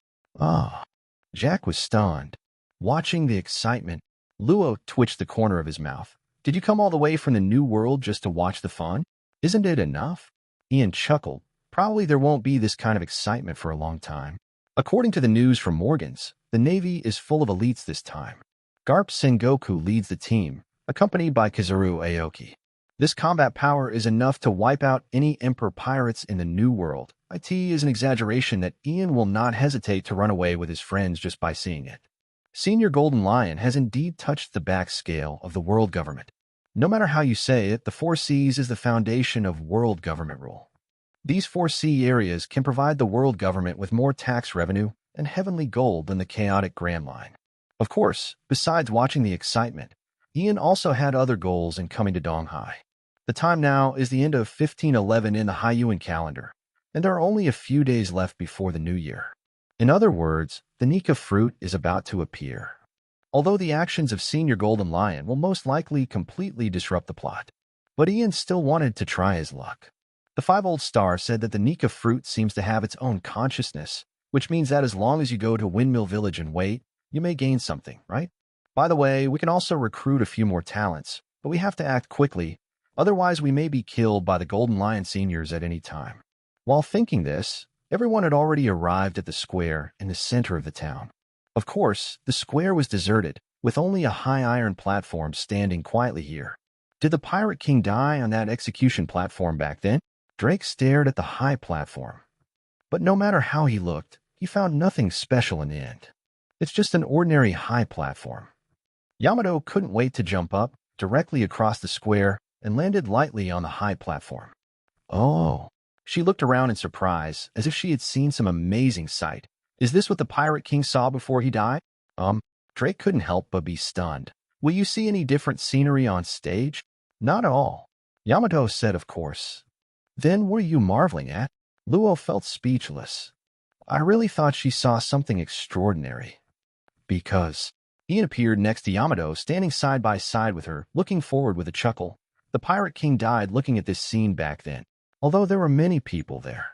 Jack was stunned. Watching the excitement, Luo twitched the corner of his mouth. Did you come all the way from the New World just to watch the fun? Isn't it enough? Ian chuckled. Probably there won't be this kind of excitement for a long time. According to the news from Morgan's, the Navy is full of elites this time. Garp Sengoku leads the team, accompanied by Kizaru Aoki. This combat power is enough to wipe out any Emperor pirates in the New World. It is an exaggeration that Ian will not hesitate to run away with his friends just by seeing it. Senior Golden Lion has indeed touched the back scale of the world government. No matter how you say it, the 4 Seas is the foundation of world government rule. These 4 sea areas can provide the world government with more tax revenue and heavenly gold than the chaotic Grand Line. Of course, besides watching the excitement, Ian also had other goals in coming to Donghai. The time now is the end of 1511 in the Haiyuan calendar, and there are only a few days left before the new year. In other words, the Nika fruit is about to appear. Although the actions of Senior Golden Lion will most likely completely disrupt the plot, but Ian still wanted to try his luck. The 5-Old Star said that the Nika fruit seems to have its own consciousness, which means that as long as you go to Windmill Village and wait, you may gain something, right? By the way, we can also recruit a few more talents, but we have to act quickly, otherwise we may be killed by the Golden Lion seniors at any time. While thinking this, everyone had already arrived at the square in the center of the town. Of course, the square was deserted, with only a high iron platform standing quietly here. Did the Pirate King die on that execution platform back then? Drake stared at the high platform. But no matter how he looked, he found nothing special in the end. It's just an ordinary high platform. Yamato couldn't wait to jump up directly across the square and landed lightly on the high platform. Oh, she looked around in surprise, as if she had seen some amazing sight. Is this what the Pirate King saw before he died? Drake couldn't help but be stunned. Will you see any different scenery on stage? Not at all. Yamato said, of course. Then what are you marveling at? Luo felt speechless. I really thought she saw something extraordinary. Because Ian appeared next to Yamato, standing side by side with her, looking forward with a chuckle. The Pirate King died looking at this scene back then, although there were many people there.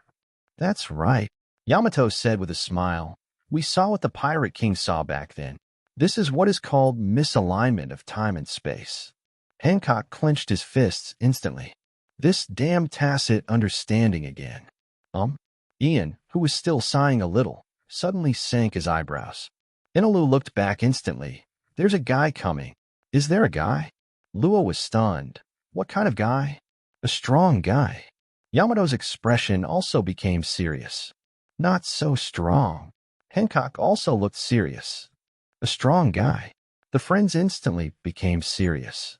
That's right, Yamato said with a smile. We saw what the Pirate King saw back then. This is what is called misalignment of time and space. Hancock clenched his fists instantly. This damn tacit understanding again. Ian, who was still sighing a little, suddenly sank his eyebrows. Inoue looked back instantly. There's a guy coming. Is there a guy? Luo was stunned. What kind of guy? A strong guy. Yamato's expression also became serious. Not so strong. Hancock also looked serious. A strong guy. The friends instantly became serious.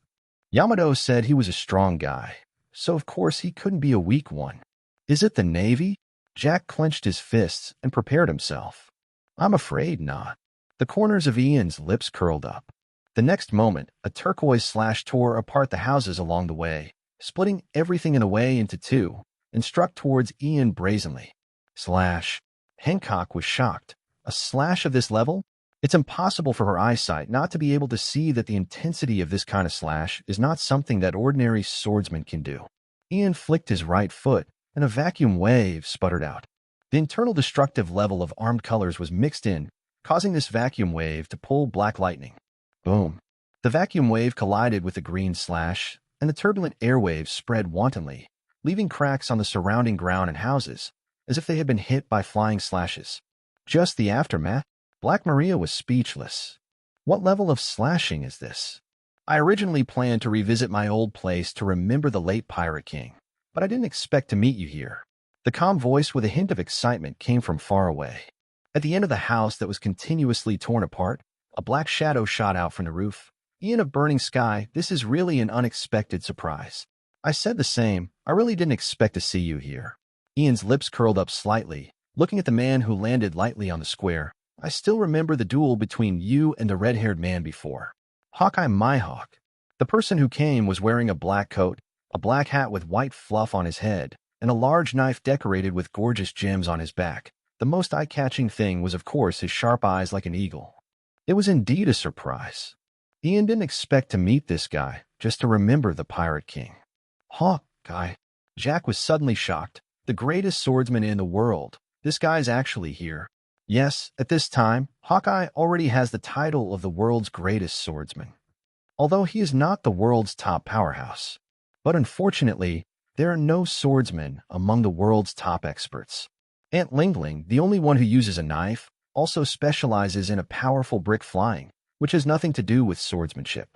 Yamato said he was a strong guy, so of course he couldn't be a weak one. Is it the Navy? Jack clenched his fists and prepared himself. I'm afraid not. The corners of Ian's lips curled up. The next moment, a turquoise slash tore apart the houses along the way, splitting everything in the way into two, and struck towards Ian brazenly. Slash. Hancock was shocked. A slash of this level? It's impossible for her eyesight not to be able to see that the intensity of this kind of slash is not something that ordinary swordsmen can do. Ian flicked his right foot, and a vacuum wave sputtered out. The internal destructive level of armed colors was mixed in, causing this vacuum wave to pull black lightning. Boom. The vacuum wave collided with the green slash, and the turbulent airwaves spread wantonly, leaving cracks on the surrounding ground and houses, as if they had been hit by flying slashes. Just the aftermath? Black Maria was speechless. What level of slashing is this? I originally planned to revisit my old place to remember the late Pirate King, but I didn't expect to meet you here. The calm voice with a hint of excitement came from far away. At the end of the house that was continuously torn apart, a black shadow shot out from the roof. Ian of Burning Sky, this is really an unexpected surprise. I said the same. I really didn't expect to see you here. Ian's lips curled up slightly, looking at the man who landed lightly on the square. I still remember the duel between you and the red-haired man before. Hawkeye Myhawk. The person who came was wearing a black coat, a black hat with white fluff on his head, and a large knife decorated with gorgeous gems on his back. The most eye-catching thing was, of course, his sharp eyes like an eagle. It was indeed a surprise. Ian didn't expect to meet this guy, just to remember the Pirate King. Hawkeye. Jack was suddenly shocked. The greatest swordsman in the world. This guy's actually here. Yes, at this time, Hawkeye already has the title of the world's greatest swordsman. Although he is not the world's top powerhouse. But unfortunately, There are no swordsmen among the world's top experts. Aunt Lingling, the only one who uses a knife, also specializes in a powerful brick flying, which has nothing to do with swordsmanship.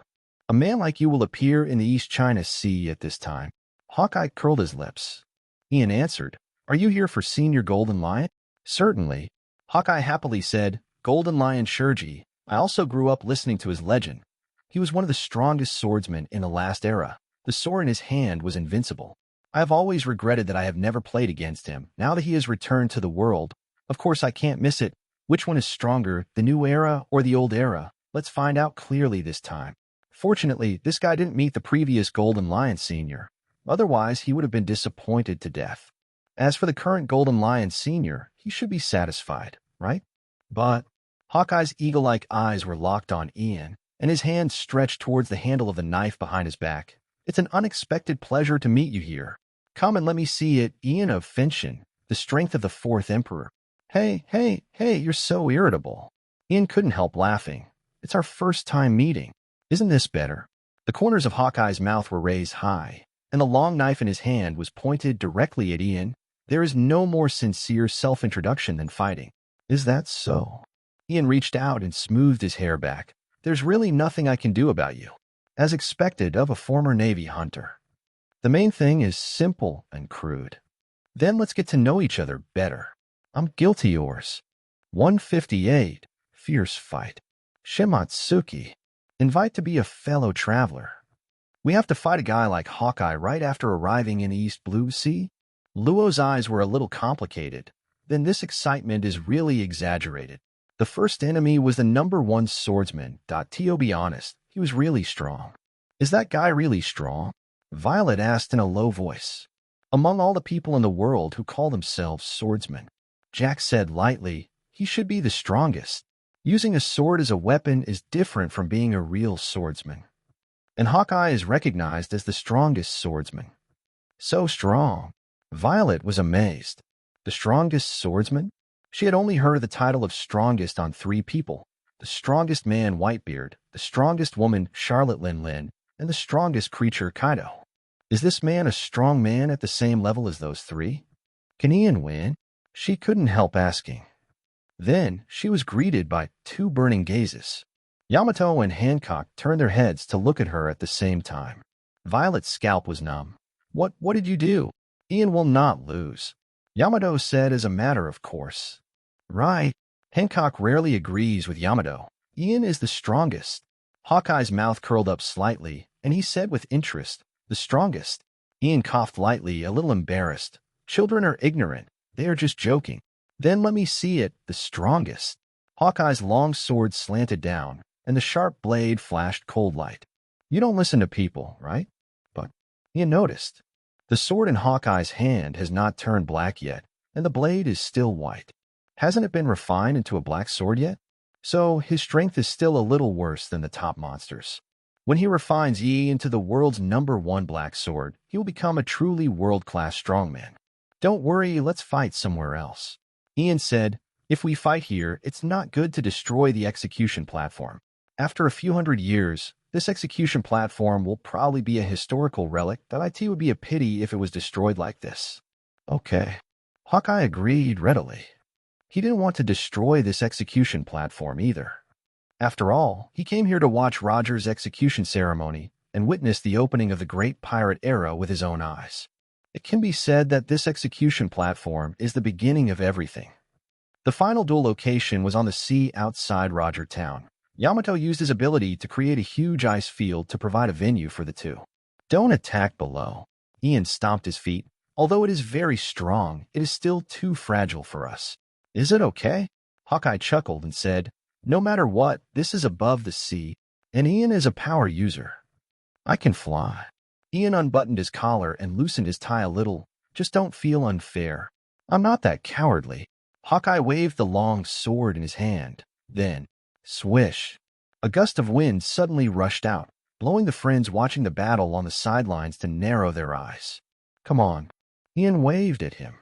A man like you will appear in the East China Sea at this time. Hawkeye curled his lips. Ian answered, "Are you here for Senior Golden Lion?" "Certainly." Hawkeye happily said, "Golden Lion Shurji. I also grew up listening to his legend. He was one of the strongest swordsmen in the last era. The sword in his hand was invincible. I have always regretted that I have never played against him. Now that he has returned to the world, of course I can't miss it. Which one is stronger, the new era or the old era? Let's find out clearly this time." Fortunately, this guy didn't meet the previous Golden Lion Senior. Otherwise, he would have been disappointed to death. As for the current Golden Lion Senior, he should be satisfied, right? But Hawkeye's eagle-like eyes were locked on Ian, and his hand stretched towards the handle of the knife behind his back. "It's an unexpected pleasure to meet you here. Come and let me see it, Ian of Finshin, the strength of the Fourth Emperor." Hey, you're so irritable." Ian couldn't help laughing. "It's our first time meeting. Isn't this better?" The corners of Hawkeye's mouth were raised high, and the long knife in his hand was pointed directly at Ian. There is no more sincere self-introduction than fighting. "Is that so?" Ian reached out and smoothed his hair back. "There's really nothing I can do about you. As expected of a former Navy hunter. The main thing is simple and crude. Then let's get to know each other better. I'm guilty yours." 158. Fierce fight. Shimatsuki. Invite to be a fellow traveler. We have to fight a guy like Hawkeye right after arriving in the East Blue Sea? Luo's eyes were a little complicated. Then this excitement is really exaggerated. The first enemy was the #1 swordsman. To be honest, he was really strong. "Is that guy really strong?" Violet asked in a low voice. "Among all the people in the world who call themselves swordsmen," Jack said lightly, "he should be the strongest. Using a sword as a weapon is different from being a real swordsman. And Hawkeye is recognized as the strongest swordsman." "So strong." Violet was amazed. The strongest swordsman? She had only heard the title of strongest on 3 people. The strongest man, Whitebeard, the strongest woman, Charlotte Lin, and the strongest creature, Kaido. Is this man a strong man at the same level as those 3? Can Ian win? She couldn't help asking. Then she was greeted by 2 burning gazes. Yamato and Hancock turned their heads to look at her at the same time. Violet's scalp was numb. What did you do?" "Ian will not lose," Yamato said as a matter of course. "Right." Hancock rarely agrees with Yamato. "Ian is the strongest." Hawkeye's mouth curled up slightly, and he said with interest, "The strongest." Ian coughed lightly, a little embarrassed. "Children are ignorant. They are just joking." "Then let me see it, the strongest." Hawkeye's long sword slanted down, and the sharp blade flashed cold light. "You don't listen to people, right?" But Ian noticed. The sword in Hawkeye's hand has not turned black yet, and the blade is still white. Hasn't it been refined into a black sword yet? So his strength is still a little worse than the top monsters. When he refines Yi into the world's #1 black sword, he will become a truly world-class strongman. "Don't worry, let's fight somewhere else." Ian said, "If we fight here, it's not good to destroy the execution platform. After a few hundred years, this execution platform will probably be a historical relic that it would be a pity if it was destroyed like this." "Okay." Hawkeye agreed readily. He didn't want to destroy this execution platform either. After all, he came here to watch Roger's execution ceremony and witness the opening of the Great Pirate Era with his own eyes. It can be said that this execution platform is the beginning of everything. The final duel location was on the sea outside Roger Town. Yamato used his ability to create a huge ice field to provide a venue for the 2. "Don't attack below." Ian stomped his feet. "Although it is very strong, it is still too fragile for us." "Is it okay?" Hawkeye chuckled and said, "No matter what, this is above the sea, and Ian is a power user. I can fly." Ian unbuttoned his collar and loosened his tie a little. "Just don't feel unfair. I'm not that cowardly." Hawkeye waved the long sword in his hand. Then, swish! A gust of wind suddenly rushed out, blowing the friends watching the battle on the sidelines to narrow their eyes. "Come on." Ian waved at him.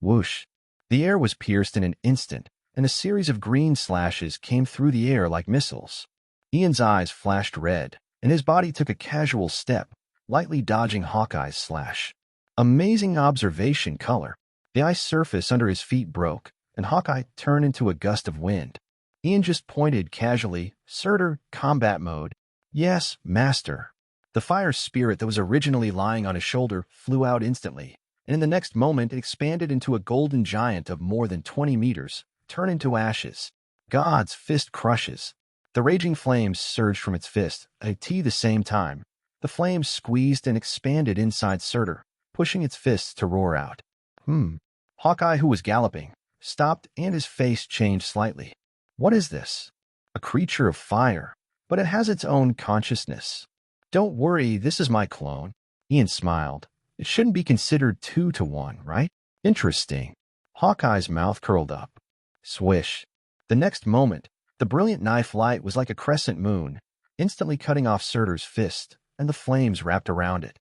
Whoosh! The air was pierced in an instant, and a series of green slashes came through the air like missiles. Ian's eyes flashed red, and his body took a casual step, lightly dodging Hawkeye's slash. Amazing observation color. The ice surface under his feet broke, and Hawkeye turned into a gust of wind. Ian just pointed casually, Surtur, combat mode. Yes, master. The fire spirit that was originally lying on his shoulder flew out instantly, and in the next moment it expanded into a golden giant of more than 20 meters, turned into ashes. God's fist crushes. The raging flames surged from its fist, at the same time. The flames squeezed and expanded inside Surtur, pushing its fists to roar out. Hawkeye, who was galloping, stopped and his face changed slightly. What is this? A creature of fire, but it has its own consciousness. Don't worry, this is my clone. Ian smiled. It shouldn't be considered 2 to 1, right? Interesting. Hawkeye's mouth curled up. Swish. The next moment, the brilliant knife light was like a crescent moon, instantly cutting off Surtur's fist, and the flames wrapped around it.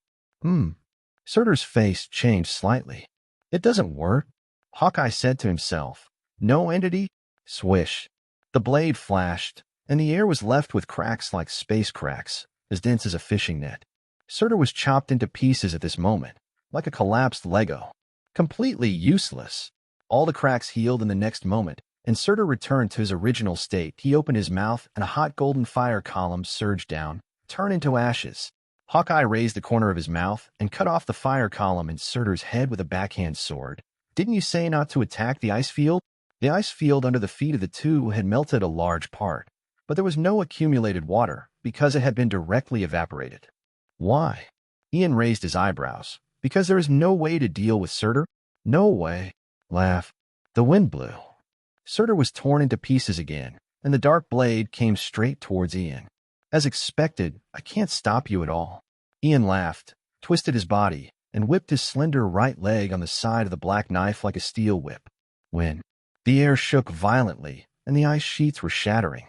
Surtur's face changed slightly. It doesn't work, Hawkeye said to himself. No entity? Swish. The blade flashed, and the air was left with cracks like space cracks, as dense as a fishing net. Surtur was chopped into pieces at this moment, like a collapsed Lego. Completely useless. All the cracks healed in the next moment, and Surtur returned to his original state. He opened his mouth, and a hot golden fire column surged down, turned into ashes. Hawkeye raised the corner of his mouth and cut off the fire column in Surtur's head with a backhand sword. Didn't you say not to attack the ice field? The ice field under the feet of the two had melted a large part, but there was no accumulated water because it had been directly evaporated. Why? Ian raised his eyebrows. Because there is no way to deal with Surtur? No way. Laugh. The wind blew. Surtur was torn into pieces again, and the dark blade came straight towards Ian. As expected, I can't stop you at all. Ian laughed, twisted his body, and whipped his slender right leg on the side of the black knife like a steel whip. When the air shook violently, and the ice sheets were shattering.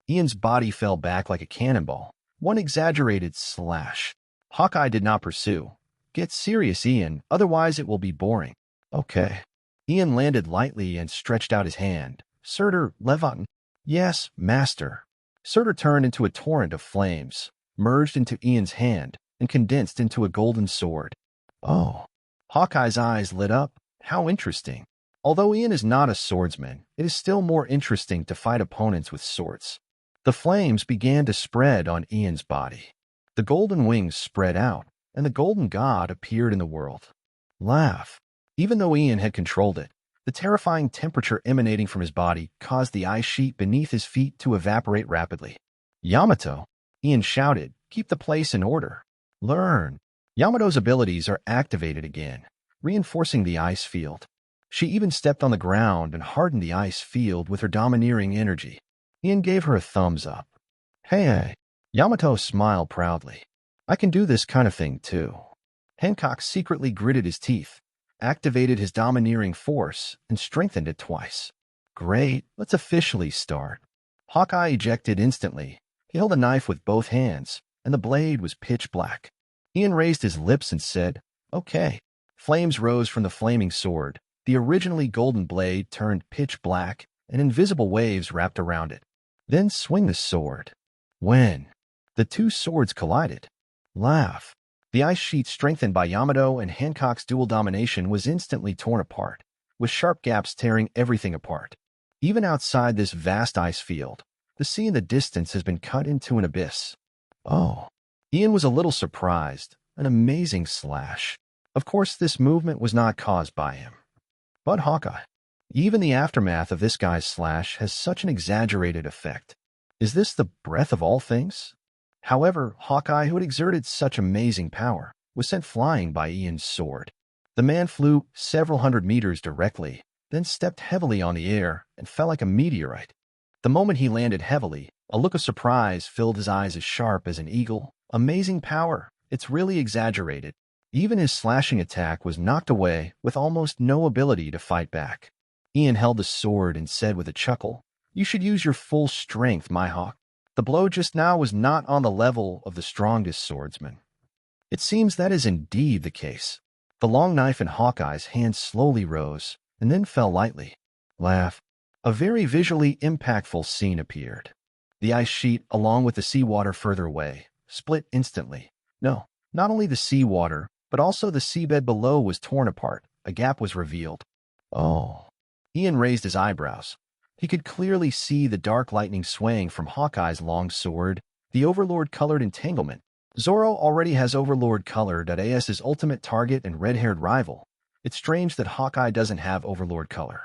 Ian's body fell back like a cannonball, one exaggerated slash. Hawkeye did not pursue. Get serious, Ian, otherwise it will be boring. Okay. Ian landed lightly and stretched out his hand. Surtur, Levant. Yes, master. Surtur turned into a torrent of flames, merged into Ian's hand, and condensed into a golden sword. Oh. Hawkeye's eyes lit up. How interesting. Although Ian is not a swordsman, it is still more interesting to fight opponents with swords. The flames began to spread on Ian's body. The golden wings spread out, and the golden god appeared in the world. Laugh. Even though Ian had controlled it, the terrifying temperature emanating from his body caused the ice sheet beneath his feet to evaporate rapidly. Yamato, Ian shouted, keep the place in order. Learn. Yamato's abilities are activated again, reinforcing the ice field. She even stepped on the ground and hardened the ice field with her domineering energy. Ian gave her a thumbs up. Hey. Yamato smiled proudly. I can do this kind of thing too. Hancock secretly gritted his teeth, activated his domineering force, and strengthened it twice. Great, let's officially start. Hawkeye ejected instantly. He held a knife with both hands, and the blade was pitch black. Ian raised his lips and said, Okay. Flames rose from the flaming sword. The originally golden blade turned pitch black, and invisible waves wrapped around it. Then swing the sword. When the two swords collided. Laugh. The ice sheet strengthened by Yamato and Hancock's dual domination was instantly torn apart, with sharp gaps tearing everything apart. Even outside this vast ice field, the sea in the distance has been cut into an abyss. Oh. Ian was a little surprised. An amazing slash. Of course, this movement was not caused by him. But Hawkeye. Even the aftermath of this guy's slash has such an exaggerated effect. Is this the breath of all things? However, Hawkeye, who had exerted such amazing power, was sent flying by Ian's sword. The man flew several hundred meters directly, then stepped heavily on the air and fell like a meteorite. The moment he landed heavily, a look of surprise filled his eyes as sharp as an eagle. Amazing power. It's really exaggerated. Even his slashing attack was knocked away with almost no ability to fight back. Ian held the sword and said with a chuckle, You should use your full strength, my hawk. The blow just now was not on the level of the strongest swordsman. It seems that is indeed the case. The long knife in Hawkeye's hand slowly rose, and then fell lightly. Laugh. A very visually impactful scene appeared. The ice sheet, along with the seawater further away, split instantly. No, not only the seawater, but also the seabed below was torn apart. A gap was revealed. Oh. Ian raised his eyebrows. He could clearly see the dark lightning swaying from Hawkeye's long sword, the Overlord-colored entanglement. Zoro already has Overlord-colored as his ultimate target and red-haired rival. It's strange that Hawkeye doesn't have Overlord color.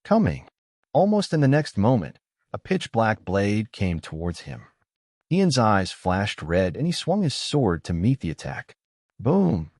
Coming. Almost in the next moment, a pitch-black blade came towards him. Ian's eyes flashed red and he swung his sword to meet the attack. Boom!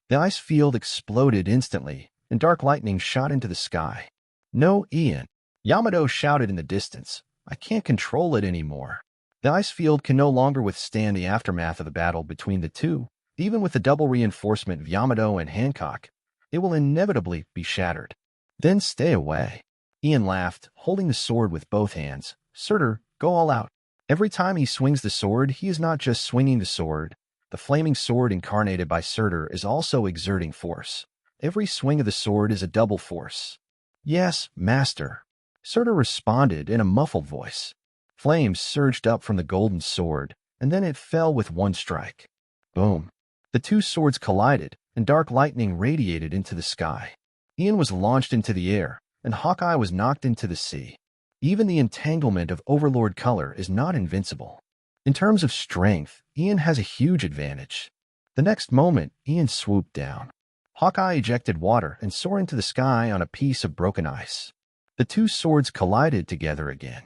The ice field exploded instantly, and dark lightning shot into the sky. No, Ian. Yamato shouted in the distance. I can't control it anymore. The ice field can no longer withstand the aftermath of the battle between the two. Even with the double reinforcement of Yamato and Hancock, it will inevitably be shattered. Then stay away. Ian laughed, holding the sword with both hands. Surtur, go all out. Every time he swings the sword, he is not just swinging the sword. The flaming sword incarnated by Surtur is also exerting force. Every swing of the sword is a double force. Yes, master. Surtur responded in a muffled voice. Flames surged up from the golden sword, and then it fell with one strike. Boom. The two swords collided, and dark lightning radiated into the sky. Ian was launched into the air, and Hawkeye was knocked into the sea. Even the entanglement of Overlord color is not invincible. In terms of strength, Ian has a huge advantage. The next moment, Ian swooped down. Hawkeye ejected water and soared into the sky on a piece of broken ice. The two swords collided together again.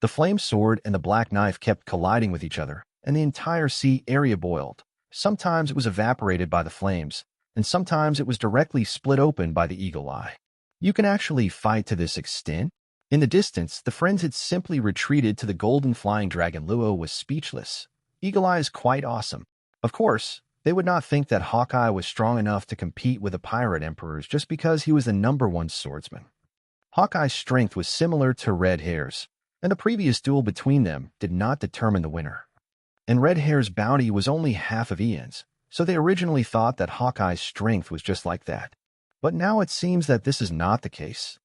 The flame sword and the black knife kept colliding with each other, and the entire sea area boiled. Sometimes it was evaporated by the flames, and sometimes it was directly split open by the eagle eye. You can actually fight to this extent? In the distance, the friends had simply retreated to the golden flying dragon. Luo was speechless. Eagle Eye is quite awesome. Of course, they would not think that Hawkeye was strong enough to compete with the pirate emperors just because he was the #1 swordsman. Hawkeye's strength was similar to Red Hair's, and the previous duel between them did not determine the winner. And Red Hair's bounty was only half of Ian's, so they originally thought that Hawkeye's strength was just like that. But now it seems that this is not the case.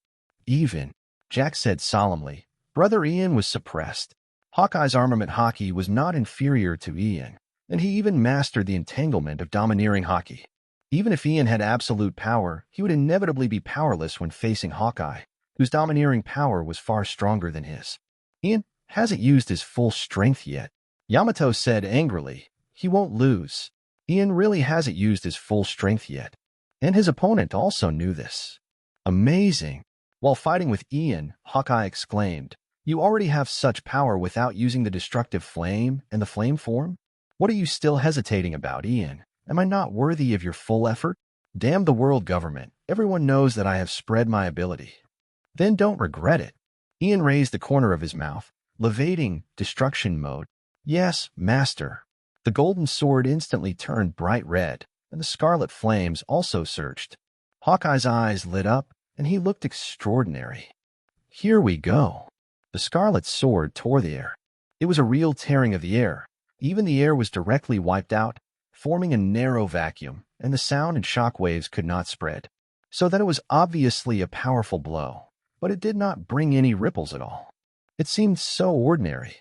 Even, Jack said solemnly, Brother Ian was suppressed. Hawkeye's armament haki was not inferior to Ian, and he even mastered the entanglement of domineering haki. Even if Ian had absolute power, he would inevitably be powerless when facing Hawkeye, whose domineering power was far stronger than his. Ian hasn't used his full strength yet. Yamato said angrily, he won't lose. Ian really hasn't used his full strength yet. And his opponent also knew this. Amazing. While fighting with Ian, Hawkeye exclaimed, You already have such power without using the destructive flame and the flame form? What are you still hesitating about, Ian? Am I not worthy of your full effort? Damn the world government. Everyone knows that I have spread my ability. Then don't regret it. Ian raised the corner of his mouth, levating destruction mode. Yes, master. The golden sword instantly turned bright red, and the scarlet flames also surged. Hawkeye's eyes lit up, and he looked extraordinary. Here we go. The scarlet sword tore the air. It was a real tearing of the air. Even the air was directly wiped out, forming a narrow vacuum, and the sound and shock waves could not spread. So that it was obviously a powerful blow, but it did not bring any ripples at all. It seemed so ordinary.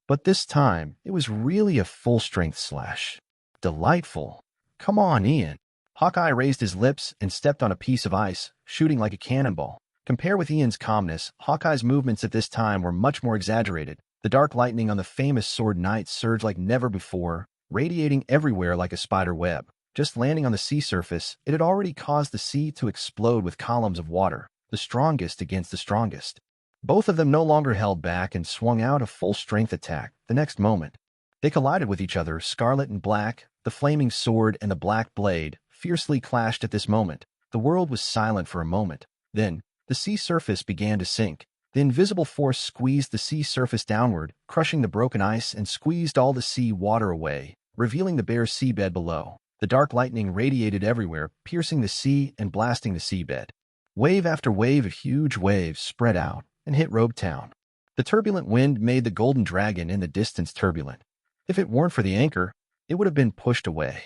But this time, it was really a full-strength slash. Delightful. Come on, Ian. Hawkeye raised his lips and stepped on a piece of ice, shooting like a cannonball. Compared with Ian's calmness, Hawkeye's movements at this time were much more exaggerated. The dark lightning on the famous Sword Knight surged like never before, radiating everywhere like a spider web. Just landing on the sea surface, it had already caused the sea to explode with columns of water, the strongest against the strongest. Both of them no longer held back and swung out a full-strength attack. The next moment, they collided with each other, scarlet and black, the flaming sword and the black blade, fiercely clashed at this moment. The world was silent for a moment. Then, the sea surface began to sink. The invisible force squeezed the sea surface downward, crushing the broken ice and squeezed all the sea water away, revealing the bare seabed below. The dark lightning radiated everywhere, piercing the sea and blasting the seabed. Wave after wave of huge waves spread out and hit Robe Town. The turbulent wind made the golden dragon in the distance turbulent. If it weren't for the anchor, it would have been pushed away.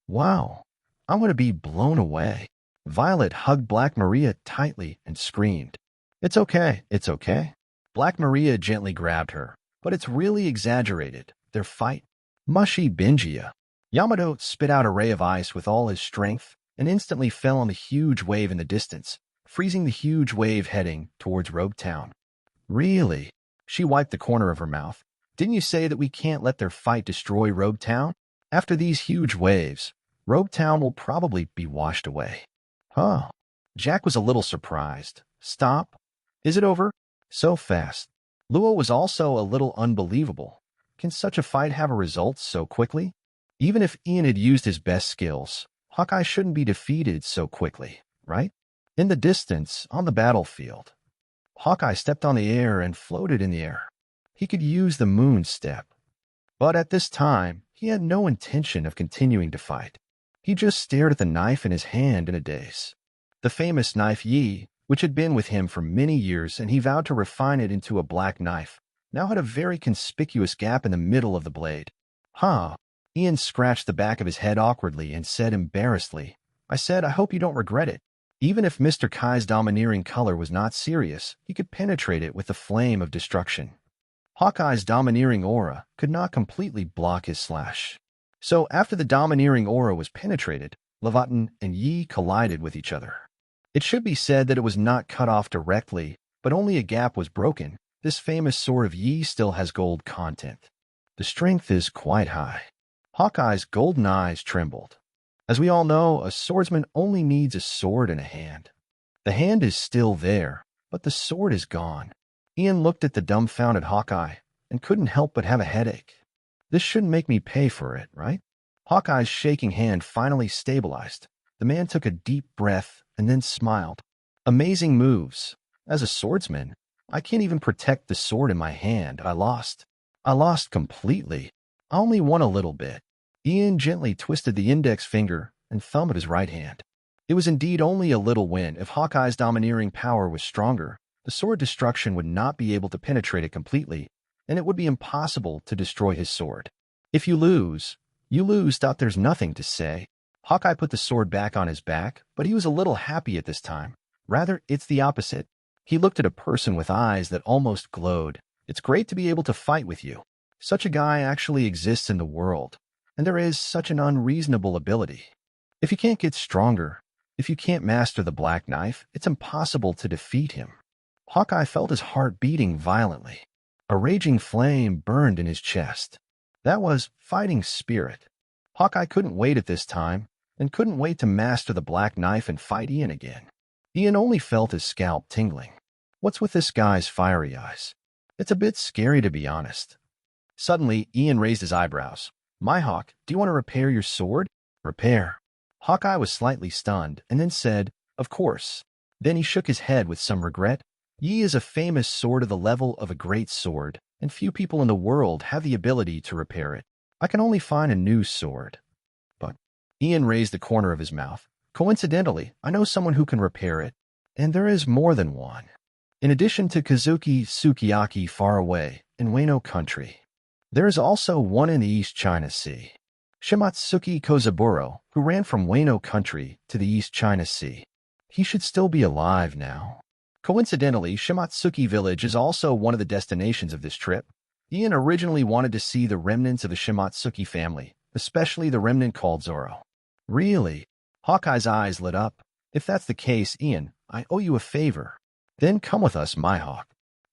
Wow, I'm going to be blown away. Violet hugged Black Maria tightly and screamed, It's okay, it's okay. Black Maria gently grabbed her, but it's really exaggerated. Their fight. Mushy Bingia. Yamato spit out a ray of ice with all his strength and instantly fell on the huge wave in the distance, freezing the huge wave heading towards Rogue Town. Really? She wiped the corner of her mouth. Didn't you say that we can't let their fight destroy Rogue Town? After these huge waves, Rogue Town will probably be washed away. Huh. Jack was a little surprised. Stop. Is it over? So fast. Luo was also a little unbelievable. Can such a fight have a result so quickly? Even if Ian had used his best skills, Hawkeye shouldn't be defeated so quickly, right? In the distance, on the battlefield, Hawkeye stepped on the air and floated in the air. He could use the moon step. But at this time, he had no intention of continuing to fight. He just stared at the knife in his hand in a daze. The famous knife Yi, which had been with him for many years and he vowed to refine it into a black knife, now had a very conspicuous gap in the middle of the blade. Huh. Ian scratched the back of his head awkwardly and said embarrassedly, I hope you don't regret it. Even if Mr. Kai's domineering color was not serious, he could penetrate it with the flame of destruction. Hawkeye's domineering aura could not completely block his slash. So after the domineering aura was penetrated, Leviathan and Yi collided with each other. It should be said that it was not cut off directly, but only a gap was broken. This famous sword of Yi still has gold content. The strength is quite high. Hawkeye's golden eyes trembled. As we all know, a swordsman only needs a sword and a hand. The hand is still there, but the sword is gone. Ian looked at the dumbfounded Hawkeye and couldn't help but have a headache. This shouldn't make me pay for it, right? Hawkeye's shaking hand finally stabilized. The man took a deep breath and then smiled. Amazing moves. As a swordsman, I can't even protect the sword in my hand. I lost. I lost completely. I only won a little bit. Ian gently twisted the index finger and thumb of his right hand. It was indeed only a little win. If Hawkeye's domineering power was stronger, the sword destruction would not be able to penetrate it completely, and it would be impossible to destroy his sword. If you lose, you lose. There's nothing to say. Hawkeye put the sword back on his back, but he was a little happy at this time. Rather, it's the opposite. He looked at a person with eyes that almost glowed. It's great to be able to fight with you. Such a guy actually exists in the world, and there is such an unreasonable ability. If you can't get stronger, if you can't master the black knife, it's impossible to defeat him. Hawkeye felt his heart beating violently. A raging flame burned in his chest. That was fighting spirit. Hawkeye couldn't wait at this time, and couldn't wait to master the black knife and fight Ian again. Ian only felt his scalp tingling. What's with this guy's fiery eyes? It's a bit scary, to be honest. Suddenly, Ian raised his eyebrows. Mihawk, do you want to repair your sword? Repair. Hawkeye was slightly stunned, and then said, Of course. Then he shook his head with some regret. Yi is a famous sword of the level of a great sword, and few people in the world have the ability to repair it. I can only find a new sword. But Ian raised the corner of his mouth. Coincidentally, I know someone who can repair it, and there is more than one. In addition to Kazuki Sukiyaki far away in Wano country, there is also one in the East China Sea. Shimatsuki Kozaburo, who ran from Wano country to the East China Sea. He should still be alive now. Coincidentally, Shimatsuki village is also one of the destinations of this trip. Ian originally wanted to see the remnants of the Shimatsuki family, especially the remnant called Zoro. Really? Hawkeye's eyes lit up. If that's the case, Ian, I owe you a favor. Then come with us, Mihawk.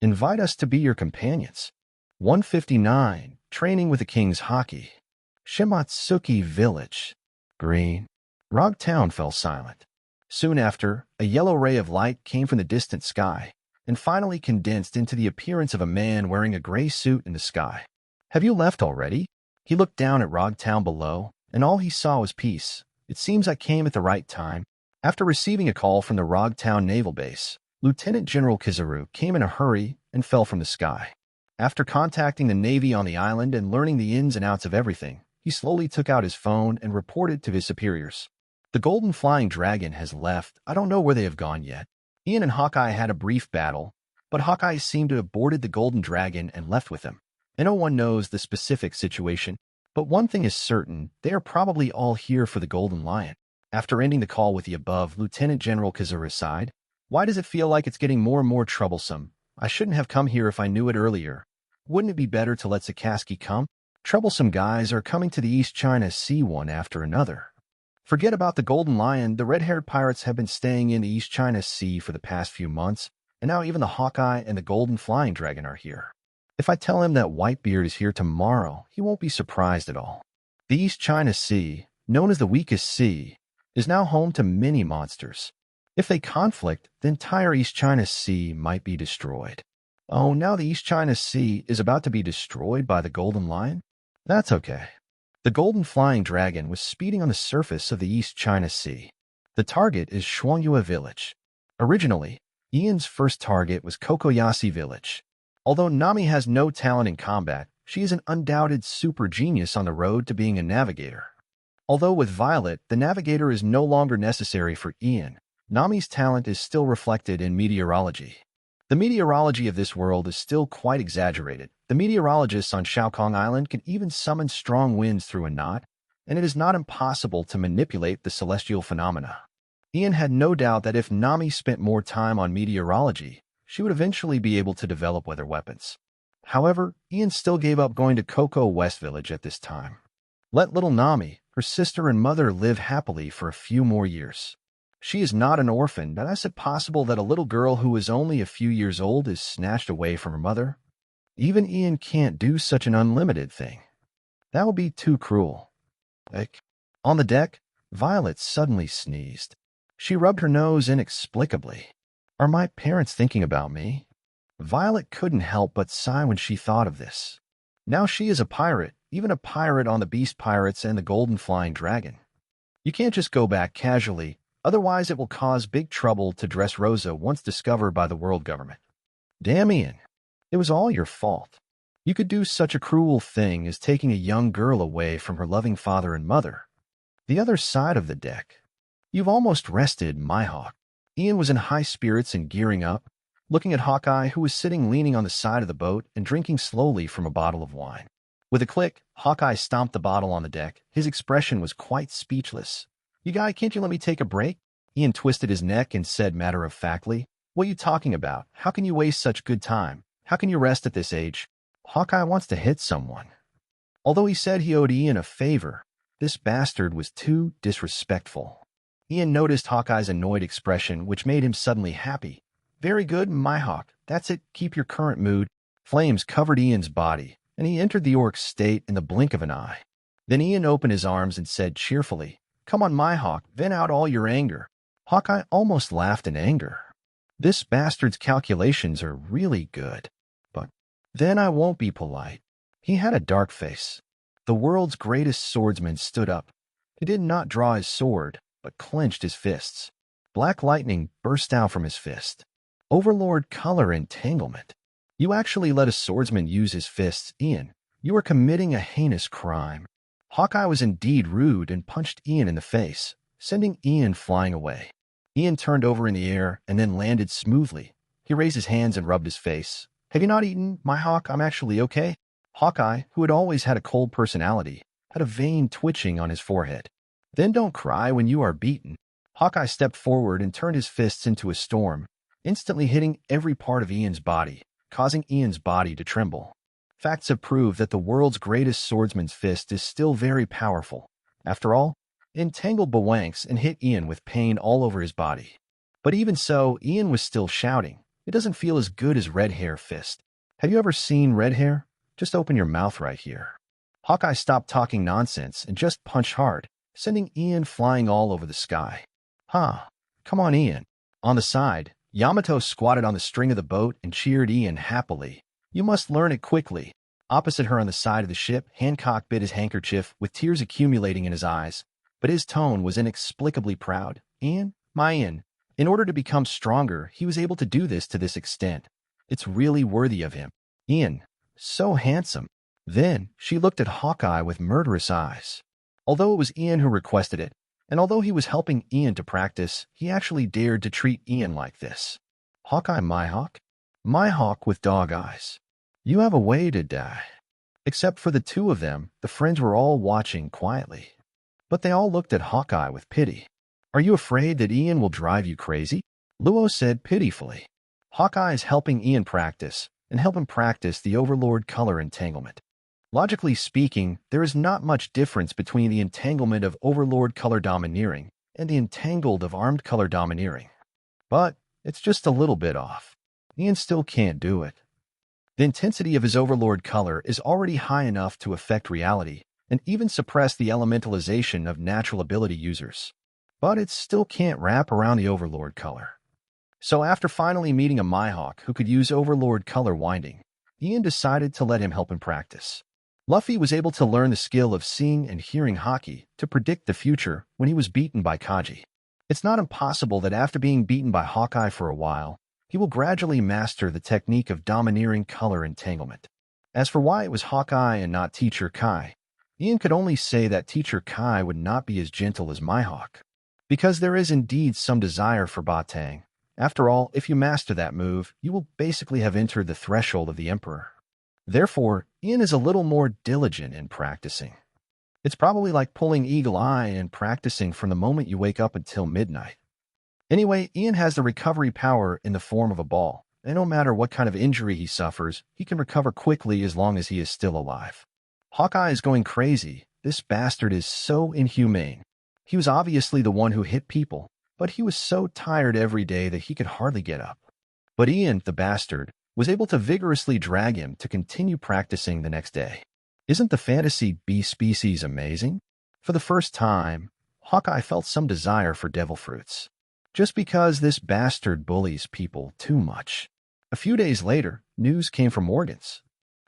Invite us to be your companions. 159. Training with the King's Hockey. Shimatsuki Village. Green. Rogue Town fell silent. Soon after, a yellow ray of light came from the distant sky, and finally condensed into the appearance of a man wearing a gray suit in the sky. Have you left already? He looked down at Rogue Town below, and all he saw was peace. It seems I came at the right time. After receiving a call from the Rogue Town Naval Base, Lieutenant General Kizaru came in a hurry and fell from the sky. After contacting the Navy on the island and learning the ins and outs of everything, he slowly took out his phone and reported to his superiors. The Golden Flying Dragon has left. I don't know where they have gone yet. Ian and Hawkeye had a brief battle, but Hawkeye seemed to have boarded the Golden Dragon and left with him. And no one knows the specific situation, but one thing is certain, they are probably all here for the Golden Lion. After ending the call with the above, Lieutenant General Kizaru sighed. Why does it feel like it's getting more and more troublesome? I shouldn't have come here if I knew it earlier. Wouldn't it be better to let Sakaski come? Troublesome guys are coming to the East China Sea one after another. Forget about the Golden Lion, the red-haired pirates have been staying in the East China Sea for the past few months, and now even the Hawkeye and the Golden Flying Dragon are here. If I tell him that Whitebeard is here tomorrow, he won't be surprised at all. The East China Sea, known as the weakest sea, is now home to many monsters. If they conflict, the entire East China Sea might be destroyed. Oh, now the East China Sea is about to be destroyed by the Golden Lion? That's okay. The Golden Flying Dragon was speeding on the surface of the East China Sea. The target is Shuangyue Village. Originally, Ian's first target was Kokoyashi Village. Although Nami has no talent in combat, she is an undoubted super genius on the road to being a navigator. Although with Violet, the navigator is no longer necessary for Ian, Nami's talent is still reflected in meteorology. The meteorology of this world is still quite exaggerated. The meteorologists on Shaokong Island can even summon strong winds through a knot, and it is not impossible to manipulate the celestial phenomena. Ian had no doubt that if Nami spent more time on meteorology, she would eventually be able to develop weather weapons. However, Ian still gave up going to Coco West Village at this time. Let little Nami, her sister and mother live happily for a few more years. She is not an orphan, but is it possible that a little girl who is only a few years old is snatched away from her mother? Even Ian can't do such an unlimited thing. That would be too cruel. On the deck, Violet suddenly sneezed. She rubbed her nose inexplicably. Are my parents thinking about me? Violet couldn't help but sigh when she thought of this. Now she is a pirate, even a pirate on the Beast Pirates and the Golden Flying Dragon. You can't just go back casually, otherwise it will cause big trouble to Dressrosa once discovered by the world government. Damn, Ian. It was all your fault. You could do such a cruel thing as taking a young girl away from her loving father and mother. The other side of the deck. You've almost rested, my hawk. Ian was in high spirits and gearing up, looking at Hawkeye, who was sitting leaning on the side of the boat and drinking slowly from a bottle of wine. With a click, Hawkeye stomped the bottle on the deck. His expression was quite speechless. You guy, can't you let me take a break? Ian twisted his neck and said matter-of-factly, What are you talking about? How can you waste such good time? How can you rest at this age? Hawkeye wants to hit someone. Although he said he owed Ian a favor, this bastard was too disrespectful. Ian noticed Hawkeye's annoyed expression, which made him suddenly happy. Very good, my hawk. That's it. Keep your current mood. Flames covered Ian's body, and he entered the orc's state in the blink of an eye. Then Ian opened his arms and said cheerfully, Come on, my hawk, vent out all your anger. Hawkeye almost laughed in anger. This bastard's calculations are really good. But then I won't be polite. He had a dark face. The world's greatest swordsman stood up. He did not draw his sword, but clenched his fists. Black lightning burst out from his fist. Overlord color entanglement. You actually let a swordsman use his fists, Ian. You are committing a heinous crime. Hawkeye was indeed rude and punched Ian in the face, sending Ian flying away. Ian turned over in the air and then landed smoothly. He raised his hands and rubbed his face. Have you not eaten, my hawk? I'm actually okay. Hawkeye, who had always had a cold personality, had a vein twitching on his forehead. Then don't cry when you are beaten. Hawkeye stepped forward and turned his fists into a storm, instantly hitting every part of Ian's body, causing Ian's body to tremble. Facts have proved that the world's greatest swordsman's fist is still very powerful. After all, it entangled Bawanks and hit Ian with pain all over his body. But even so, Ian was still shouting. It doesn't feel as good as Red Hair Fist. Have you ever seen Red Hair? Just open your mouth right here. Hawkeye stopped talking nonsense and just punched hard, sending Ian flying all over the sky. Come on, Ian. On the side, Yamato squatted on the string of the boat and cheered Ian happily. You must learn it quickly. Opposite her on the side of the ship, Hancock bit his handkerchief with tears accumulating in his eyes, but his tone was inexplicably proud. Ian, my Ian. In order to become stronger, he was able to do this to this extent. It's really worthy of him. Ian, so handsome. Then she looked at Hawkeye with murderous eyes. Although it was Ian who requested it, and although he was helping Ian to practice, he actually dared to treat Ian like this. Hawkeye, my hawk? My hawk with dog eyes. You have a way to die. Except for the two of them, the friends were all watching quietly. But they all looked at Hawkeye with pity. Are you afraid that Ian will drive you crazy? Luo said pitifully. Hawkeye is helping Ian practice, and help him practice the Overlord color entanglement. Logically speaking, there is not much difference between the entanglement of overlord color domineering and the entangled of armed color domineering. But it's just a little bit off. Ian still can't do it. The intensity of his overlord color is already high enough to affect reality and even suppress the elementalization of natural ability users. But it still can't wrap around the overlord color. So after finally meeting a Mihawk who could use overlord color winding, Ian decided to let him help him practice. Luffy was able to learn the skill of seeing and hearing haki to predict the future when he was beaten by Kaji. It's not impossible that after being beaten by Hawkeye for a while, he will gradually master the technique of domineering color entanglement. As for why it was Hawkeye and not Teacher Kai, Ian could only say that Teacher Kai would not be as gentle as Mihawk. Because there is indeed some desire for Batang. After all, if you master that move, you will basically have entered the threshold of the Emperor. Therefore, Ian is a little more diligent in practicing. It's probably like pulling Eagle Eye and practicing from the moment you wake up until midnight. Anyway, Ian has the recovery power in the form of a ball, and no matter what kind of injury he suffers, he can recover quickly as long as he is still alive. Hawkeye is going crazy. This bastard is so inhumane. He was obviously the one who hit people, but he was so tired every day that he could hardly get up. But Ian, the bastard, was able to vigorously drag him to continue practicing the next day. Isn't the fantasy bee species amazing? For the first time, Hawkeye felt some desire for devil fruits. Just because this bastard bullies people too much. A few days later, news came from Morgan's.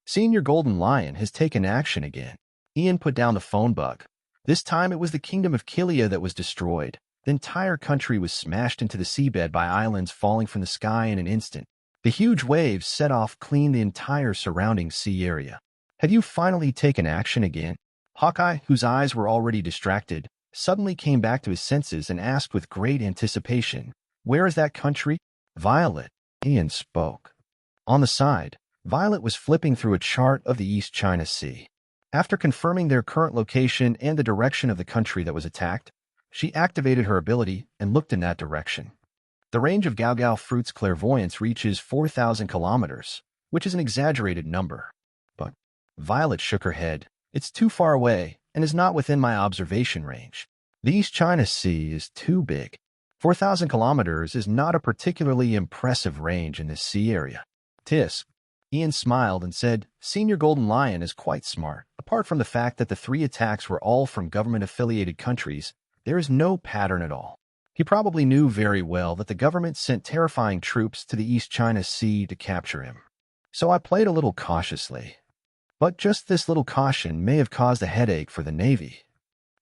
Senior Golden Lion has taken action again. Ian put down the phone bug. This time it was the kingdom of Kilia that was destroyed. The entire country was smashed into the seabed by islands falling from the sky in an instant. The huge waves set off clean the entire surrounding sea area. Have you finally taken action again? Hawkeye, whose eyes were already distracted, suddenly came back to his senses and asked with great anticipation, "Where is that country?" "Violet," Ian spoke. On the side, Violet was flipping through a chart of the East China Sea. After confirming their current location and the direction of the country that was attacked, she activated her ability and looked in that direction. The range of Gao Gao Fruit's clairvoyance reaches 4,000 kilometers, which is an exaggerated number. But Violet shook her head. "It's too far away and is not within my observation range. The East China Sea is too big. 4,000 kilometers is not a particularly impressive range in this sea area." "Tisk." Ian smiled and said, "Senior Golden Lion is quite smart. Apart from the fact that the 3 attacks were all from government-affiliated countries, there is no pattern at all. He probably knew very well that the government sent terrifying troops to the East China Sea to capture him. So I played a little cautiously. But just this little caution may have caused a headache for the Navy.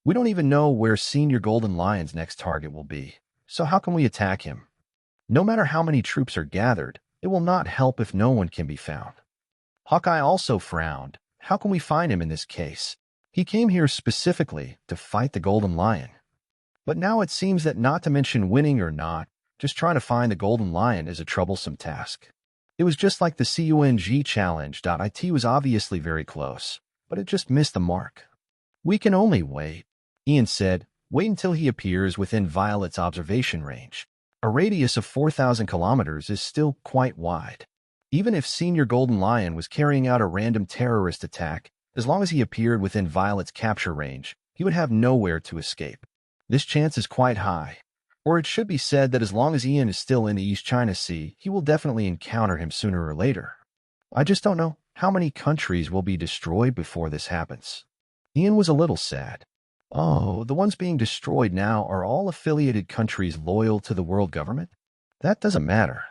We don't even know where Senior Golden Lion's next target will be, so how can we attack him? No matter how many troops are gathered, it will not help if no one can be found." Hawkeye also frowned. How can we find him in this case? He came here specifically to fight the Golden Lion. But now it seems that not to mention winning or not, just trying to find the Golden Lion is a troublesome task. It was just like the CUNG challenge. It was obviously very close, but it just missed the mark. "We can only wait," Ian said. "Wait until he appears within Violet's observation range. A radius of 4,000 kilometers is still quite wide. Even if Senior Golden Lion was carrying out a random terrorist attack, as long as he appeared within Violet's capture range, he would have nowhere to escape. This chance is quite high. Or it should be said that as long as Ian is still in the East China Sea, he will definitely encounter him sooner or later. I just don't know how many countries will be destroyed before this happens." Ian was a little sad. "Oh, the ones being destroyed now are all affiliated countries loyal to the world government? That doesn't matter.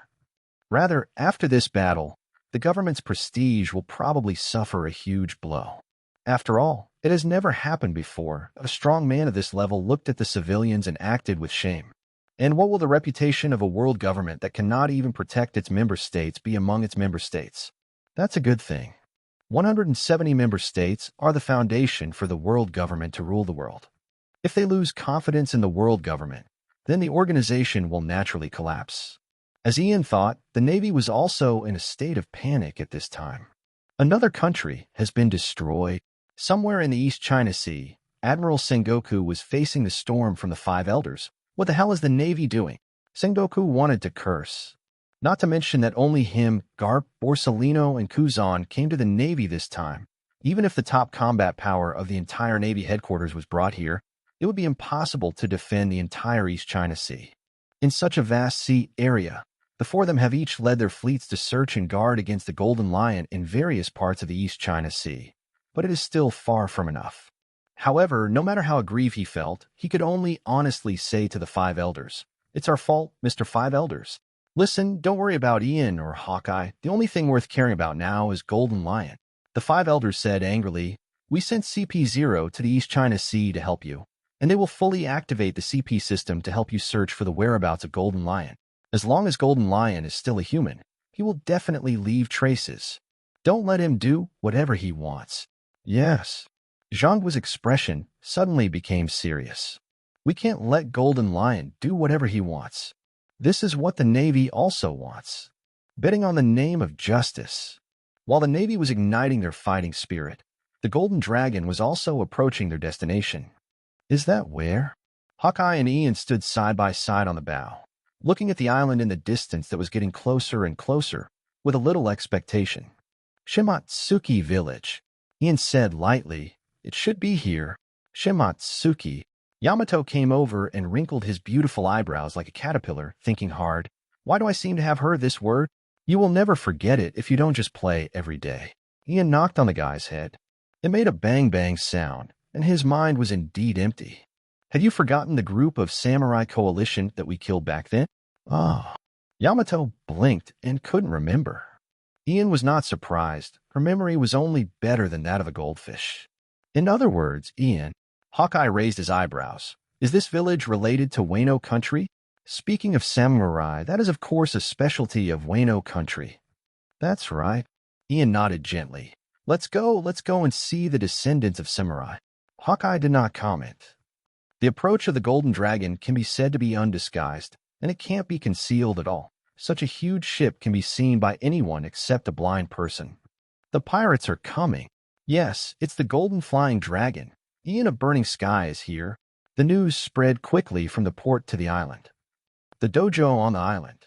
Rather, after this battle, the government's prestige will probably suffer a huge blow. After all, it has never happened before. A strong man of this level looked at the civilians and acted with shame. And what will the reputation of a world government that cannot even protect its member states be among its member states? That's a good thing. 170 member states are the foundation for the world government to rule the world. If they lose confidence in the world government, then the organization will naturally collapse." As Ian thought, the Navy was also in a state of panic at this time. Another country has been destroyed. Somewhere in the East China Sea, Admiral Sengoku was facing the storm from the 5 elders. What the hell is the Navy doing? Sengoku wanted to curse. Not to mention that only him, Garp, Borsellino, and Kuzan came to the Navy this time. Even if the top combat power of the entire Navy headquarters was brought here, it would be impossible to defend the entire East China Sea. In such a vast sea area, the four of them have each led their fleets to search and guard against the Golden Lion in various parts of the East China Sea, but it is still far from enough. However, no matter how aggrieved he felt, he could only honestly say to the five elders, "It's our fault, Mr. Five Elders. Listen, don't worry about Ian or Hawkeye. The only thing worth caring about now is Golden Lion." The five elders said angrily, "We sent CP0 to the East China Sea to help you, and they will fully activate the CP system to help you search for the whereabouts of Golden Lion. As long as Golden Lion is still a human, he will definitely leave traces. Don't let him do whatever he wants." Yes. Zhangguo's expression suddenly became serious. We can't let Golden Lion do whatever he wants. This is what the Navy also wants. Betting on the name of justice. While the Navy was igniting their fighting spirit, the Golden Dragon was also approaching their destination. Is that where? Hawkeye and Ian stood side by side on the bow, looking at the island in the distance that was getting closer and closer, with a little expectation. Shimatsuki Village. Ian said lightly, "It should be here." Shimatsuki. Yamato came over and wrinkled his beautiful eyebrows like a caterpillar, thinking hard. Why do I seem to have heard this word? You will never forget it if you don't just play every day. Ian knocked on the guy's head. It made a bang-bang sound, and his mind was indeed empty. Had you forgotten the group of samurai coalition that we killed back then? Ah. Yamato blinked and couldn't remember. Ian was not surprised. Her memory was only better than that of a goldfish. In other words, Ian, Hawkeye raised his eyebrows. Is this village related to Wano country? Speaking of samurai, that is of course a specialty of Wano country. That's right. Ian nodded gently. Let's go and see the descendants of samurai. Hawkeye did not comment. The approach of the Golden Dragon can be said to be undisguised, and it can't be concealed at all. Such a huge ship can be seen by anyone except a blind person. The pirates are coming. Yes, it's the Golden Flying Dragon. Ian of Burning Sky is here. The news spread quickly from the port to the island. The dojo on the island.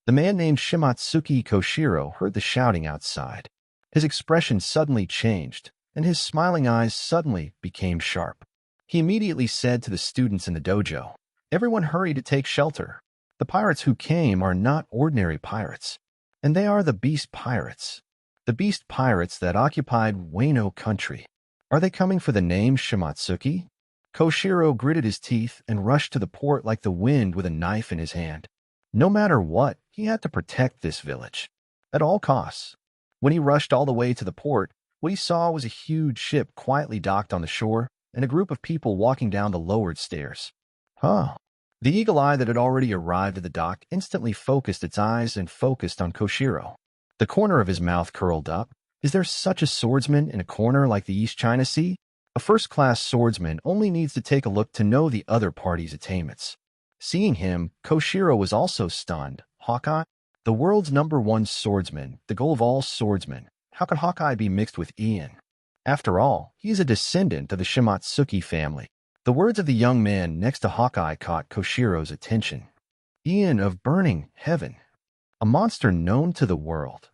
The man named Shimatsuki Koshiro heard the shouting outside. His expression suddenly changed, and his smiling eyes suddenly became sharp. He immediately said to the students in the dojo, "Everyone hurry to take shelter. The pirates who came are not ordinary pirates, and they are the beast pirates. The beast pirates that occupied Wano country. Are they coming for the name Shimatsuki?" Koshiro gritted his teeth and rushed to the port like the wind with a knife in his hand. No matter what, he had to protect this village. At all costs. When he rushed all the way to the port, what he saw was a huge ship quietly docked on the shore and a group of people walking down the lowered stairs. Huh. The eagle eye that had already arrived at the dock instantly focused its eyes and focused on Koshiro. The corner of his mouth curled up. Is there such a swordsman in a corner like the East China Sea? A first-class swordsman only needs to take a look to know the other party's attainments. Seeing him, Koshiro was also stunned. Hawkeye? The world's #1 swordsman, the goal of all swordsmen. How could Hawkeye be mixed with Ian? After all, he is a descendant of the Shimatsuki family. The words of the young man next to Hawkeye caught Koshiro's attention. Ian of Burning Heaven. A monster known to the world.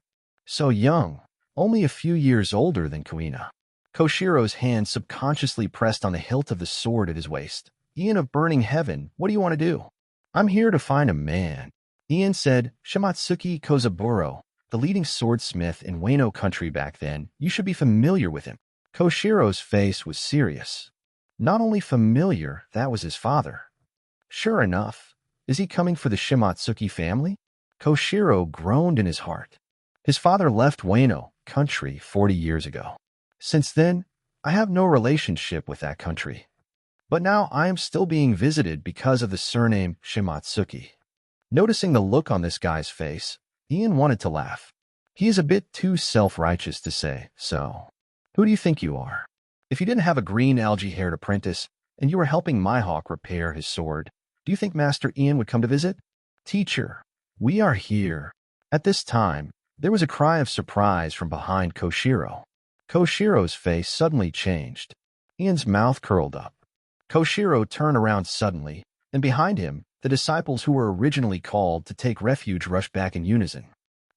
So young, only a few years older than Kuina. Koshiro's hand subconsciously pressed on the hilt of the sword at his waist. Ian of Burning Heaven, what do you want to do? I'm here to find a man. Ian said, Shimatsuki Kozaburo, the leading swordsmith in Wano country back then. You should be familiar with him. Koshiro's face was serious. Not only familiar, that was his father. Sure enough, is he coming for the Shimatsuki family? Koshiro groaned in his heart. His father left Wano country 40 years ago. Since then, I have no relationship with that country. But now I am still being visited because of the surname Shimatsuki. Noticing the look on this guy's face, Ian wanted to laugh. He is a bit too self-righteous to say so. Who do you think you are? If you didn't have a green algae-haired apprentice and you were helping Mihawk repair his sword, do you think Master Ian would come to visit? Teacher, we are here. At this time, there was a cry of surprise from behind Koshiro. Koshiro's face suddenly changed. Ian's mouth curled up. Koshiro turned around suddenly, and behind him, the disciples who were originally called to take refuge rushed back in unison.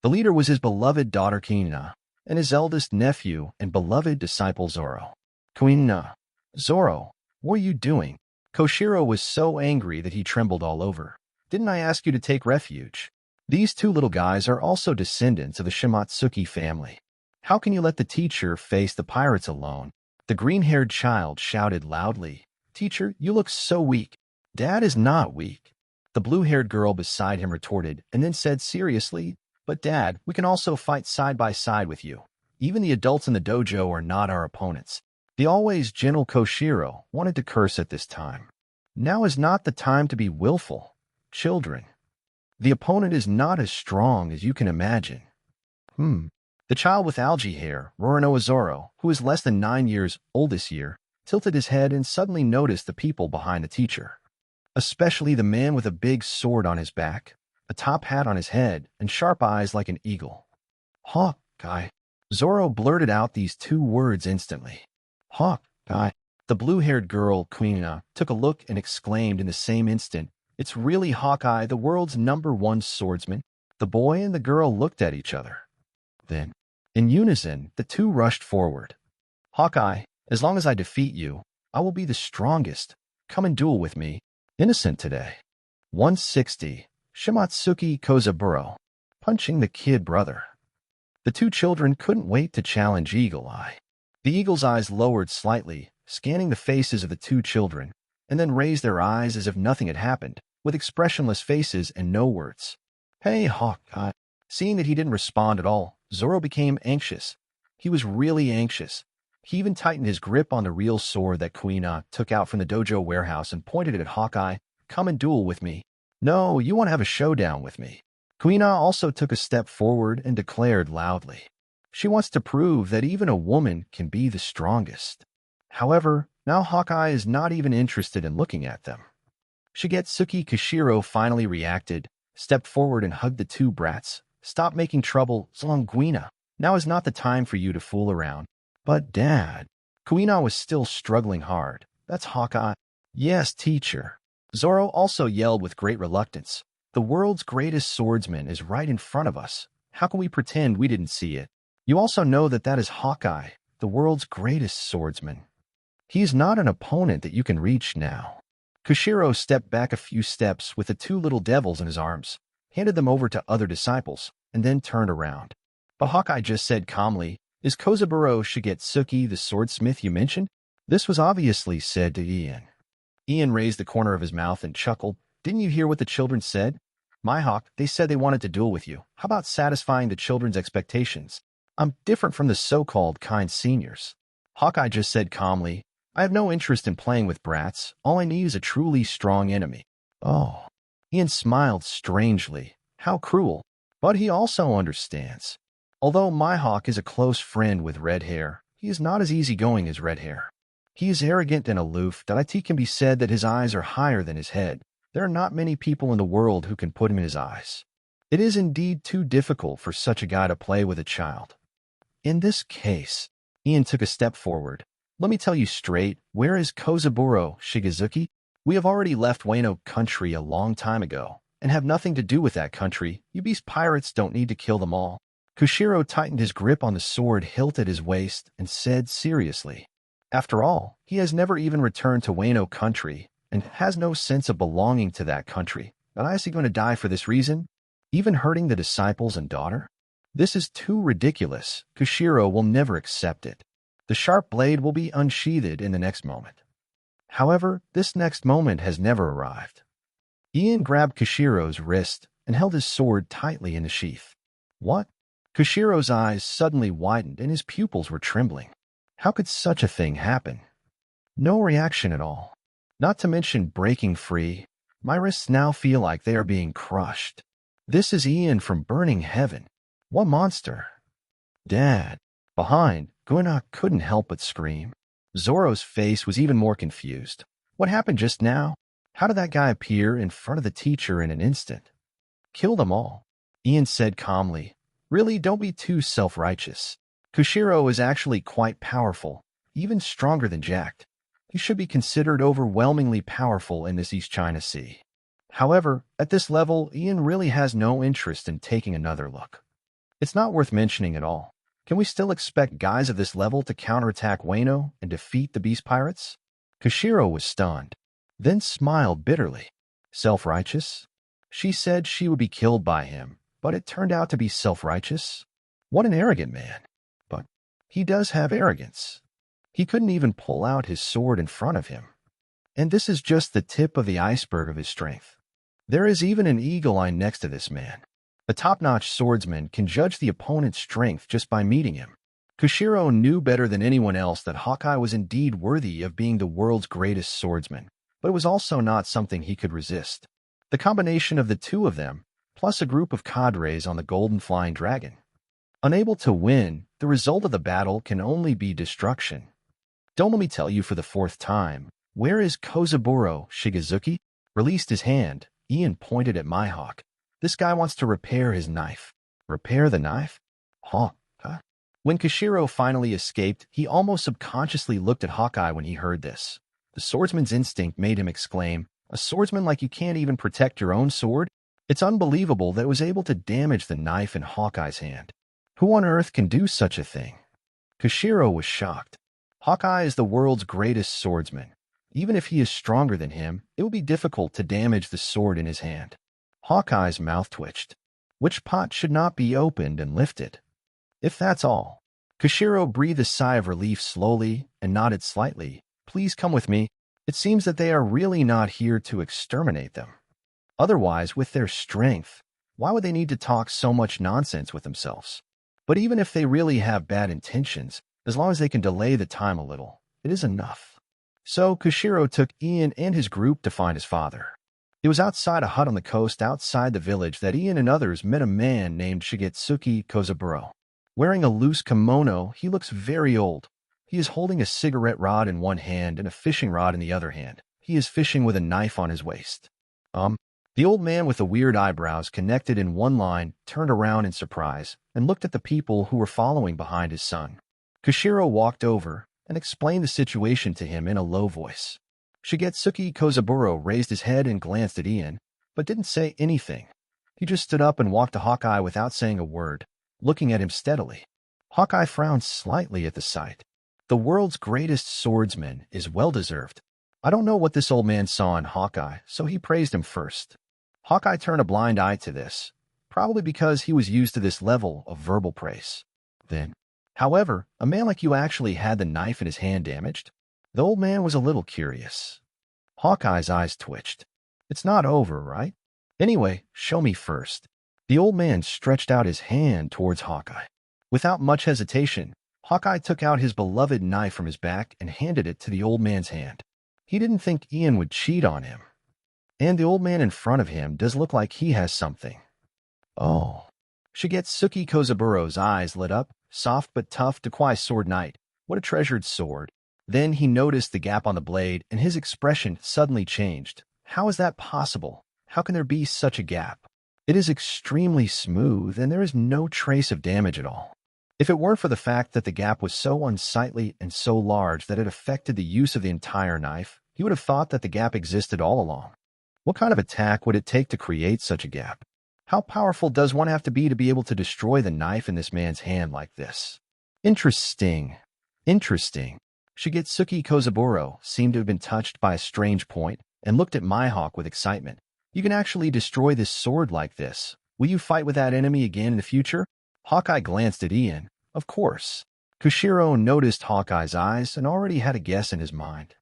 The leader was his beloved daughter Kina, and his eldest nephew and beloved disciple Zoro. Kuina, Zoro, what are you doing? Koshiro was so angry that he trembled all over. Didn't I ask you to take refuge? These two little guys are also descendants of the Shimatsuki family. How can you let the teacher face the pirates alone? The green-haired child shouted loudly. Teacher, you look so weak. Dad is not weak. The blue-haired girl beside him retorted and then said seriously, but Dad, we can also fight side by side with you. Even the adults in the dojo are not our opponents. The always gentle Koshiro wanted to curse at this time. Now is not the time to be willful. Children. The opponent is not as strong as you can imagine. The child with algae hair, Roronoa Zoro, who is less than 9 years old this year, tilted his head and suddenly noticed the people behind the teacher. Especially the man with a big sword on his back, a top hat on his head, and sharp eyes like an eagle. Hawkeye. Zoro blurted out these two words instantly. Hawkeye. The blue-haired girl, Kuina, took a look and exclaimed in the same instant, It's really Hawkeye, the world's #1 swordsman. The boy and the girl looked at each other. Then, in unison, the two rushed forward. Hawkeye, as long as I defeat you, I will be the strongest. Come and duel with me. Innocent today. 160. Shimatsuki Kozaburo. Punching the kid brother. The two children couldn't wait to challenge Eagle Eye. The eagle's eyes lowered slightly, scanning the faces of the two children, and then raised their eyes as if nothing had happened, with expressionless faces and no words. Hey, Hawkeye. Seeing that he didn't respond at all, Zoro became anxious. He was really anxious. He even tightened his grip on the real sword that Kuina took out from the dojo warehouse and pointed it at Hawkeye. Come and duel with me. No, you want to have a showdown with me. Kuina also took a step forward and declared loudly. She wants to prove that even a woman can be the strongest. However, now Hawkeye is not even interested in looking at them. Shigetsuki Koshiro finally reacted, stepped forward and hugged the two brats. Stop making trouble, Zlonguina. Now is not the time for you to fool around. But Dad, Kuina was still struggling hard. That's Hawkeye. Yes, teacher. Zoro also yelled with great reluctance. The world's greatest swordsman is right in front of us. How can we pretend we didn't see it? You also know that that is Hawkeye, the world's greatest swordsman. He is not an opponent that you can reach now. Koshiro stepped back a few steps with the two little devils in his arms, handed them over to other disciples, and then turned around. But Hawkeye just said calmly, Is Kozaburo Shigetsuki the swordsmith you mentioned? This was obviously said to Ian. Ian raised the corner of his mouth and chuckled. Didn't you hear what the children said? My Hawk, they said they wanted to duel with you. How about satisfying the children's expectations? I'm different from the so-called kind seniors. Hawkeye just said calmly, I have no interest in playing with brats. All I need is a truly strong enemy. Oh. Ian smiled strangely. How cruel. But he also understands. Although Mihawk is a close friend with Red Hair, he is not as easygoing as Red Hair. He is arrogant and aloof. That it can be said that his eyes are higher than his head. There are not many people in the world who can put him in his eyes. It is indeed too difficult for such a guy to play with a child. In this case, Ian took a step forward. Let me tell you straight, where is Kozaburo Shigezuki? We have already left Wano country a long time ago, and have nothing to do with that country. You beast pirates don't need to kill them all. Koshiro tightened his grip on the sword hilt at his waist and said seriously, After all, he has never even returned to Wano country, and has no sense of belonging to that country. But is he going to die for this reason? Even hurting the disciples and daughter? This is too ridiculous. Koshiro will never accept it. The sharp blade will be unsheathed in the next moment. However, this next moment has never arrived. Ian grabbed Koshiro's wrist and held his sword tightly in the sheath. What? Koshiro's eyes suddenly widened and his pupils were trembling. How could such a thing happen? No reaction at all. Not to mention breaking free. My wrists now feel like they are being crushed. This is Ian from Burning Heaven. What monster? Dad. Behind, Guina couldn't help but scream. Zoro's face was even more confused. What happened just now? How did that guy appear in front of the teacher in an instant? Kill them all, Ian said calmly. Really, don't be too self-righteous. Koshiro is actually quite powerful, even stronger than Jack. He should be considered overwhelmingly powerful in this East China Sea. However, at this level, Ian really has no interest in taking another look. It's not worth mentioning at all. Can we still expect guys of this level to counterattack Wano and defeat the Beast Pirates? Koshiro was stunned, then smiled bitterly. Self-righteous? She said she would be killed by him, but it turned out to be self-righteous? What an arrogant man. But he does have arrogance. He couldn't even pull out his sword in front of him. And this is just the tip of the iceberg of his strength. There is even an eagle eye next to this man. A top-notch swordsman can judge the opponent's strength just by meeting him. Koshiro knew better than anyone else that Hawkeye was indeed worthy of being the world's greatest swordsman, but it was also not something he could resist. The combination of the two of them, plus a group of cadres on the Golden Flying Dragon. Unable to win, the result of the battle can only be destruction. Don't let me tell you for the fourth time, where is Kozaburo Shigezuki? Released his hand, Ian pointed at Mihawk. This guy wants to repair his knife. Repair the knife? Huh? When Koshiro finally escaped, he almost subconsciously looked at Hawkeye when he heard this. The swordsman's instinct made him exclaim, "A swordsman like you can't even protect your own sword?" It's unbelievable that it was able to damage the knife in Hawkeye's hand. Who on earth can do such a thing? Koshiro was shocked. Hawkeye is the world's greatest swordsman. Even if he is stronger than him, it will be difficult to damage the sword in his hand. Hawkeye's mouth twitched. Which pot should not be opened and lifted? If that's all. Koshiro breathed a sigh of relief slowly and nodded slightly. Please come with me. It seems that they are really not here to exterminate them. Otherwise, with their strength, why would they need to talk so much nonsense with themselves? But even if they really have bad intentions, as long as they can delay the time a little, it is enough. So Koshiro took Ian and his group to find his father. It was outside a hut on the coast outside the village that Ian and others met a man named Shigetsuki Kozaburo. Wearing a loose kimono, he looks very old. He is holding a cigarette rod in one hand and a fishing rod in the other hand. He is fishing with a knife on his waist. The old man with the weird eyebrows connected in one line turned around in surprise and looked at the people who were following behind his son. Koshiro walked over and explained the situation to him in a low voice. Shigetsuki Kozaburo raised his head and glanced at Ian, but didn't say anything. He just stood up and walked to Hawkeye without saying a word, looking at him steadily. Hawkeye frowned slightly at the sight. The world's greatest swordsman is well-deserved. I don't know what this old man saw in Hawkeye, so he praised him first. Hawkeye turned a blind eye to this, probably because he was used to this level of verbal praise. Then, however, a man like you actually had the knife in his hand damaged? The old man was a little curious. Hawkeye's eyes twitched. It's not over, right? Anyway, show me first. The old man stretched out his hand towards Hawkeye. Without much hesitation, Hawkeye took out his beloved knife from his back and handed it to the old man's hand. He didn't think Ian would cheat on him. And the old man in front of him does look like he has something. Oh. Shigetsuki Kozaburo's eyes lit up, soft but tough Dekwai sword knight. What a treasured sword. Then he noticed the gap on the blade, and his expression suddenly changed. How is that possible? How can there be such a gap? It is extremely smooth, and there is no trace of damage at all. If it weren't for the fact that the gap was so unsightly and so large that it affected the use of the entire knife, he would have thought that the gap existed all along. What kind of attack would it take to create such a gap? How powerful does one have to be able to destroy the knife in this man's hand like this? Interesting. Shigetsuki Kozaburo seemed to have been touched by a strange point and looked at Mihawk with excitement. You can actually destroy this sword like this. Will you fight with that enemy again in the future? Hawkeye glanced at Ian. Of course. Koshiro noticed Hawkeye's eyes and already had a guess in his mind.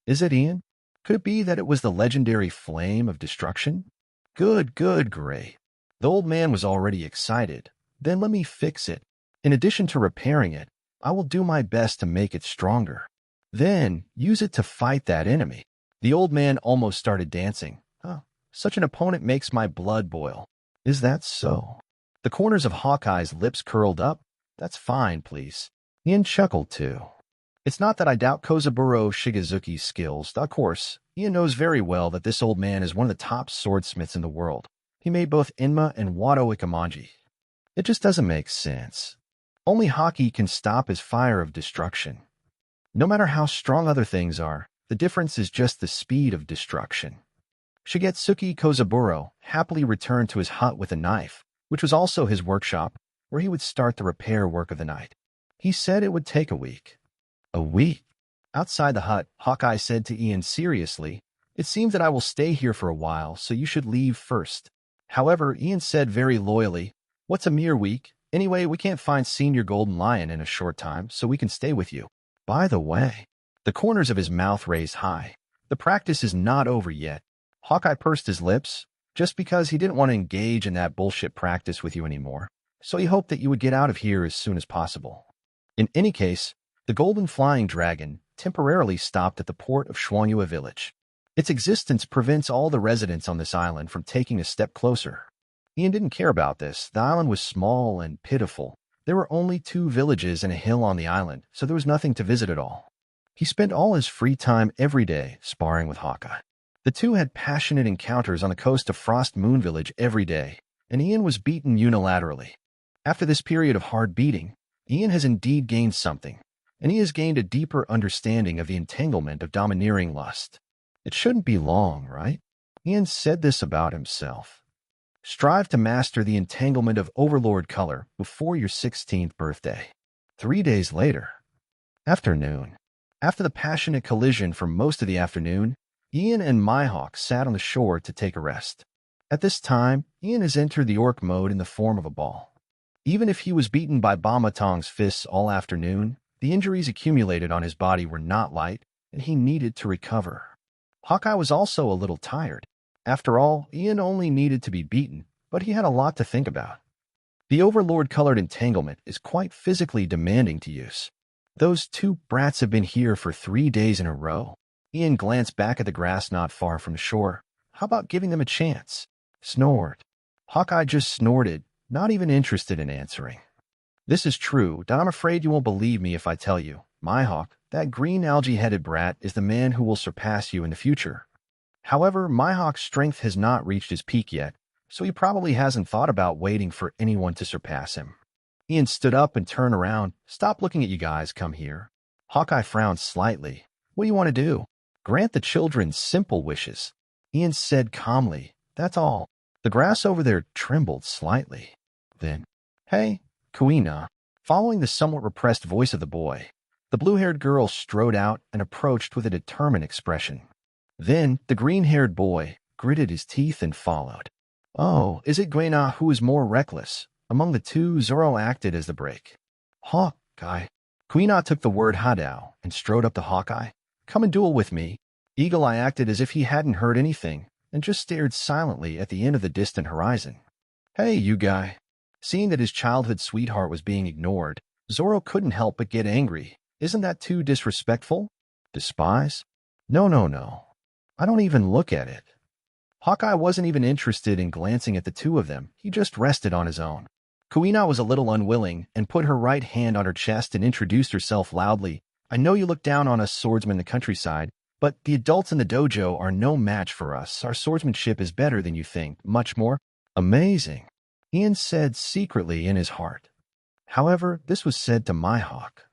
Is it Ian? Could it be that it was the legendary flame of destruction? Good, Gray. The old man was already excited. Then let me fix it. In addition to repairing it, I will do my best to make it stronger. Then use it to fight that enemy. The old man almost started dancing. Oh, such an opponent makes my blood boil. Is that so? The corners of Hawkeye's lips curled up. That's fine, please. Ian chuckled too. It's not that I doubt Kozaburo Shigezuki's skills. Of course, Ian knows very well that this old man is one of the top swordsmiths in the world. He made both Inma and Wado Ikamanji. It just doesn't make sense. Only Haki can stop his fire of destruction. No matter how strong other things are, the difference is just the speed of destruction. Shigetsuki Kozaburo happily returned to his hut with a knife, which was also his workshop. where he would start the repair work of the night. He said it would take a week. A week? Outside the hut, Hawkeye said to Ian seriously, "It seems that I will stay here for a while, so you should leave first." However, Ian said very loyally, "What's a mere week? Anyway, we can't find Senior Golden Lion in a short time, so we can stay with you. By the way," the corners of his mouth raised high, "the practice is not over yet." Hawkeye pursed his lips, just because he didn't want to engage in that bullshit practice with you anymore, so he hoped that you would get out of here as soon as possible. In any case, the Golden Flying Dragon temporarily stopped at the port of Shuanyue village. Its existence prevents all the residents on this island from taking a step closer. Ian didn't care about this. The island was small and pitiful. There were only 2 villages and a hill on the island, so there was nothing to visit at all. He spent all his free time every day sparring with Hawkeye. The two had passionate encounters on the coast of Frost Moon Village every day, and Ian was beaten unilaterally. After this period of hard beating, Ian has indeed gained something, and he has gained a deeper understanding of the entanglement of domineering lust. It shouldn't be long, right? Ian said this about himself. Strive to master the entanglement of Overlord color before your 16th birthday. 3 days later. Afternoon. After the passionate collision for most of the afternoon, Ian and Mihawk sat on the shore to take a rest. At this time, Ian has entered the orc mode in the form of a ball. Even if he was beaten by Bamatong's fists all afternoon, the injuries accumulated on his body were not light, and he needed to recover. Hawkeye was also a little tired. After all, Ian only needed to be beaten, but he had a lot to think about. The Overlord-colored entanglement is quite physically demanding to use. Those 2 brats have been here for 3 days in a row. Ian glanced back at the grass not far from the shore. How about giving them a chance? Snored. Hawkeye just snorted, not even interested in answering. This is true, and I'm afraid you won't believe me if I tell you. Mihawk, that green algae-headed brat, is the man who will surpass you in the future. However, Mihawk's strength has not reached his peak yet, so he probably hasn't thought about waiting for anyone to surpass him. Ian stood up and turned around. "Stop looking at you guys, come here." Hawkeye frowned slightly. "What do you want to do?" "Grant the children simple wishes." Ian said calmly, "That's all." The grass over there trembled slightly. Then, "Hey, Kuina." Following the somewhat repressed voice of the boy, the blue-haired girl strode out and approached with a determined expression. Then the green-haired boy gritted his teeth and followed. "Oh, is it Guena who is more reckless?" Among the two, Zoro acted as the break. "Hawkeye." Kuina took the word Hadao and strode up to Hawkeye. "Come and duel with me." Eagle Eye acted as if he hadn't heard anything and just stared silently at the end of the distant horizon. "Hey, you guy." Seeing that his childhood sweetheart was being ignored, Zoro couldn't help but get angry. "Isn't that too disrespectful?" "Despise? No. I don't even look at it." Hawkeye wasn't even interested in glancing at the two of them. He just rested on his own. Kuina was a little unwilling and put her right hand on her chest and introduced herself loudly. "I know you look down on us swordsmen in the countryside, but the adults in the dojo are no match for us. Our swordsmanship is better than you think, much more." "Amazing," Ian said secretly in his heart. However, this was said to Mihawk.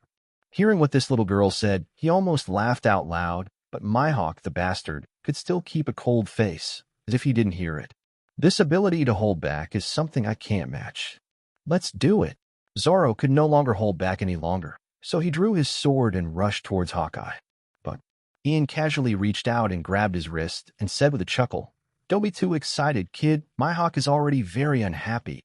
Hearing what this little girl said, he almost laughed out loud, but Mihawk, the bastard, could still keep a cold face, as if he didn't hear it. "This ability to hold back is something I can't match. Let's do it." Zoro could no longer hold back any longer, so he drew his sword and rushed towards Hawkeye. But Ian casually reached out and grabbed his wrist and said with a chuckle, "Don't be too excited, kid. Mihawk is already very unhappy."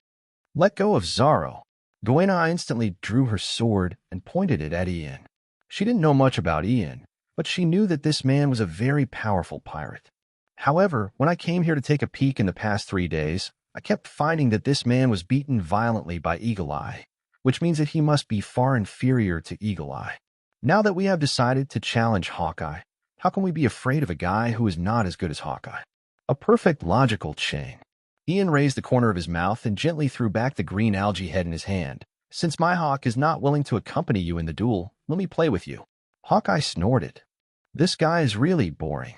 "Let go of Zoro." Goena instantly drew her sword and pointed it at Ian. She didn't know much about Ian, but she knew that this man was a very powerful pirate. However, when I came here to take a peek in the past 3 days, I kept finding that this man was beaten violently by Eagle Eye, which means that he must be far inferior to Eagle Eye. Now that we have decided to challenge Hawkeye, how can we be afraid of a guy who is not as good as Hawkeye? A perfect logical chain. Ian raised the corner of his mouth and gently threw back the green algae head in his hand. "Since Mihawk is not willing to accompany you in the duel, let me play with you." Hawkeye snorted. "This guy is really boring."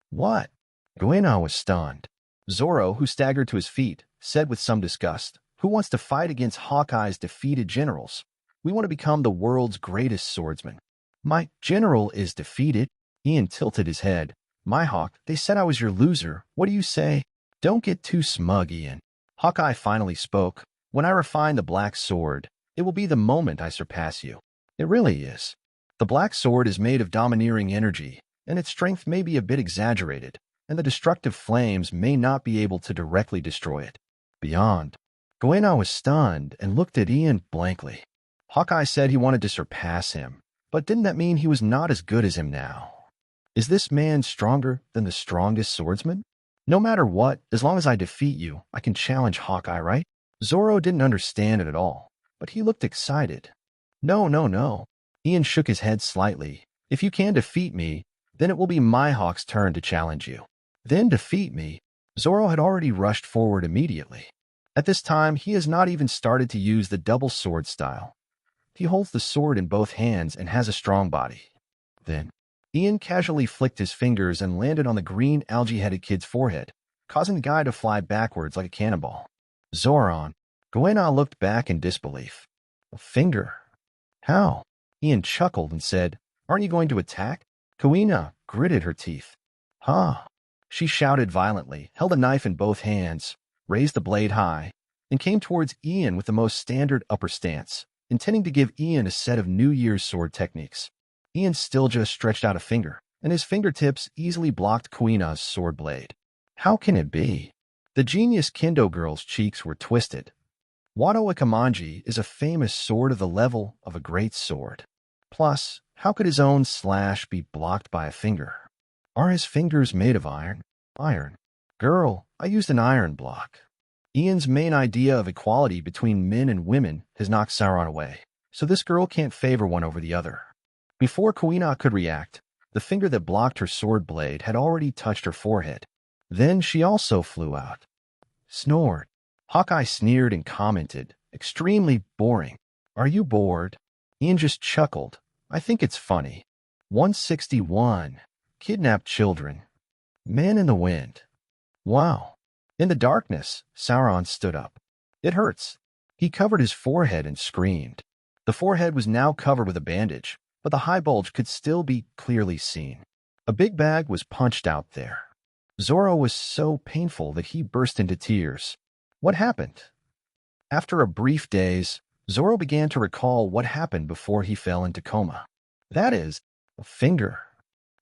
"What?" Goena was stunned. Zoro, who staggered to his feet, said with some disgust, "Who wants to fight against Hawkeye's defeated generals? We want to become the world's greatest swordsman." "My general is defeated." Ian tilted his head. "Mihawk, they said I was your loser. What do you say?" "Don't get too smug, Ian." Hawkeye finally spoke. When I refine the black sword, it will be the moment I surpass you. It really is. The black sword is made of domineering energy, and its strength may be a bit exaggerated, and the destructive flames may not be able to directly destroy it. Beyond, Goena was stunned and looked at Ian blankly. Hawkeye said he wanted to surpass him, but didn't that mean he was not as good as him now? Is this man stronger than the strongest swordsman? No matter what, as long as I defeat you, I can challenge Hawkeye, right? Zoro didn't understand it at all, but he looked excited. No, no, no. Ian shook his head slightly. If you can defeat me, then it will be Mihawk's turn to challenge you. Then defeat me? Zoro had already rushed forward immediately. At this time, he has not even started to use the double sword style. He holds the sword in both hands and has a strong body. Then, Ian casually flicked his fingers and landed on the green algae-headed kid's forehead, causing the guy to fly backwards like a cannonball. Zoran. Goena looked back in disbelief. A finger? How? Ian chuckled and said, Aren't you going to attack? Goena gritted her teeth. Huh? She shouted violently, held a knife in both hands, raised the blade high, and came towards Ian with the most standard upper stance, intending to give Ian a set of New Year's sword techniques. Ian still just stretched out a finger, and his fingertips easily blocked Goena's sword blade. How can it be? The genius Kendo girl's cheeks were twisted. Wado Ikamanji is a famous sword of the level of a great sword. Plus, how could his own slash be blocked by a finger? Are his fingers made of iron? Iron. Girl, I used an iron block. Ian's main idea of equality between men and women has knocked Sauron away, so this girl can't favor one over the other. Before Goena could react, the finger that blocked her sword blade had already touched her forehead. Then she also flew out. Snored. Hawkeye sneered and commented, Extremely boring. Are you bored? Ian just chuckled. I think it's funny. 161. Kidnapped children. Man in the wind. Wow. In the darkness, Sauron stood up. It hurts. He covered his forehead and screamed. The forehead was now covered with a bandage, but the high bulge could still be clearly seen. A big bag was punched out there. Zoro was so painful that he burst into tears. What happened? After a brief daze, Zoro began to recall what happened before he fell into coma. That is, a finger.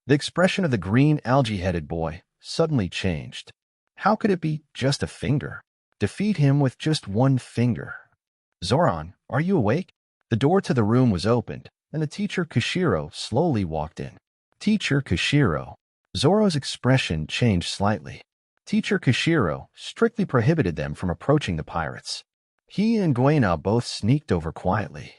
The expression of the green algae-headed boy suddenly changed. How could it be just a finger? Defeat him with just one finger. Zoran, are you awake? The door to the room was opened, and the teacher Kushiro slowly walked in. Teacher Kushiro. Zoro's expression changed slightly. Teacher Kushiro strictly prohibited them from approaching the pirates. He and Goena both sneaked over quietly.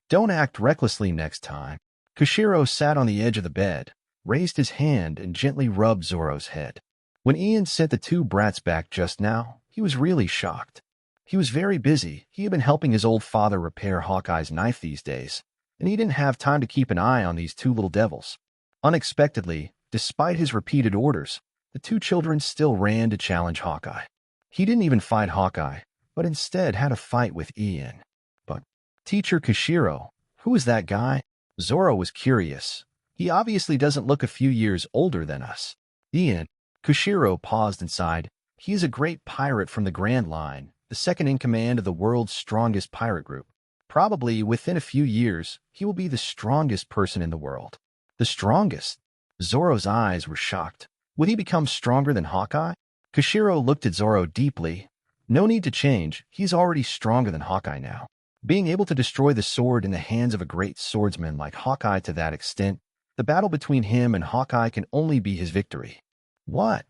Don't act recklessly next time. Kushiro sat on the edge of the bed, raised his hand, and gently rubbed Zoro's head. When Ian sent the two brats back just now, he was really shocked. He was very busy. He had been helping his old father repair Hawkeye's knife these days, and he didn't have time to keep an eye on these two little devils. Unexpectedly, despite his repeated orders, the two children still ran to challenge Hawkeye. He didn't even fight Hawkeye, but instead had a fight with Ian. But, Teacher Kushiro, who is that guy? Zoro was curious. He obviously doesn't look a few years older than us. Ian, Kushiro paused and sighed. He is a great pirate from the Grand Line, the second in command of the world's strongest pirate group. Probably within a few years, he will be the strongest person in the world. The strongest? Zoro's eyes were shocked. Would he become stronger than Hawkeye? Kushiro looked at Zoro deeply. No need to change. He's already stronger than Hawkeye now. Being able to destroy the sword in the hands of a great swordsman like Hawkeye to that extent, the battle between him and Hawkeye can only be his victory. What?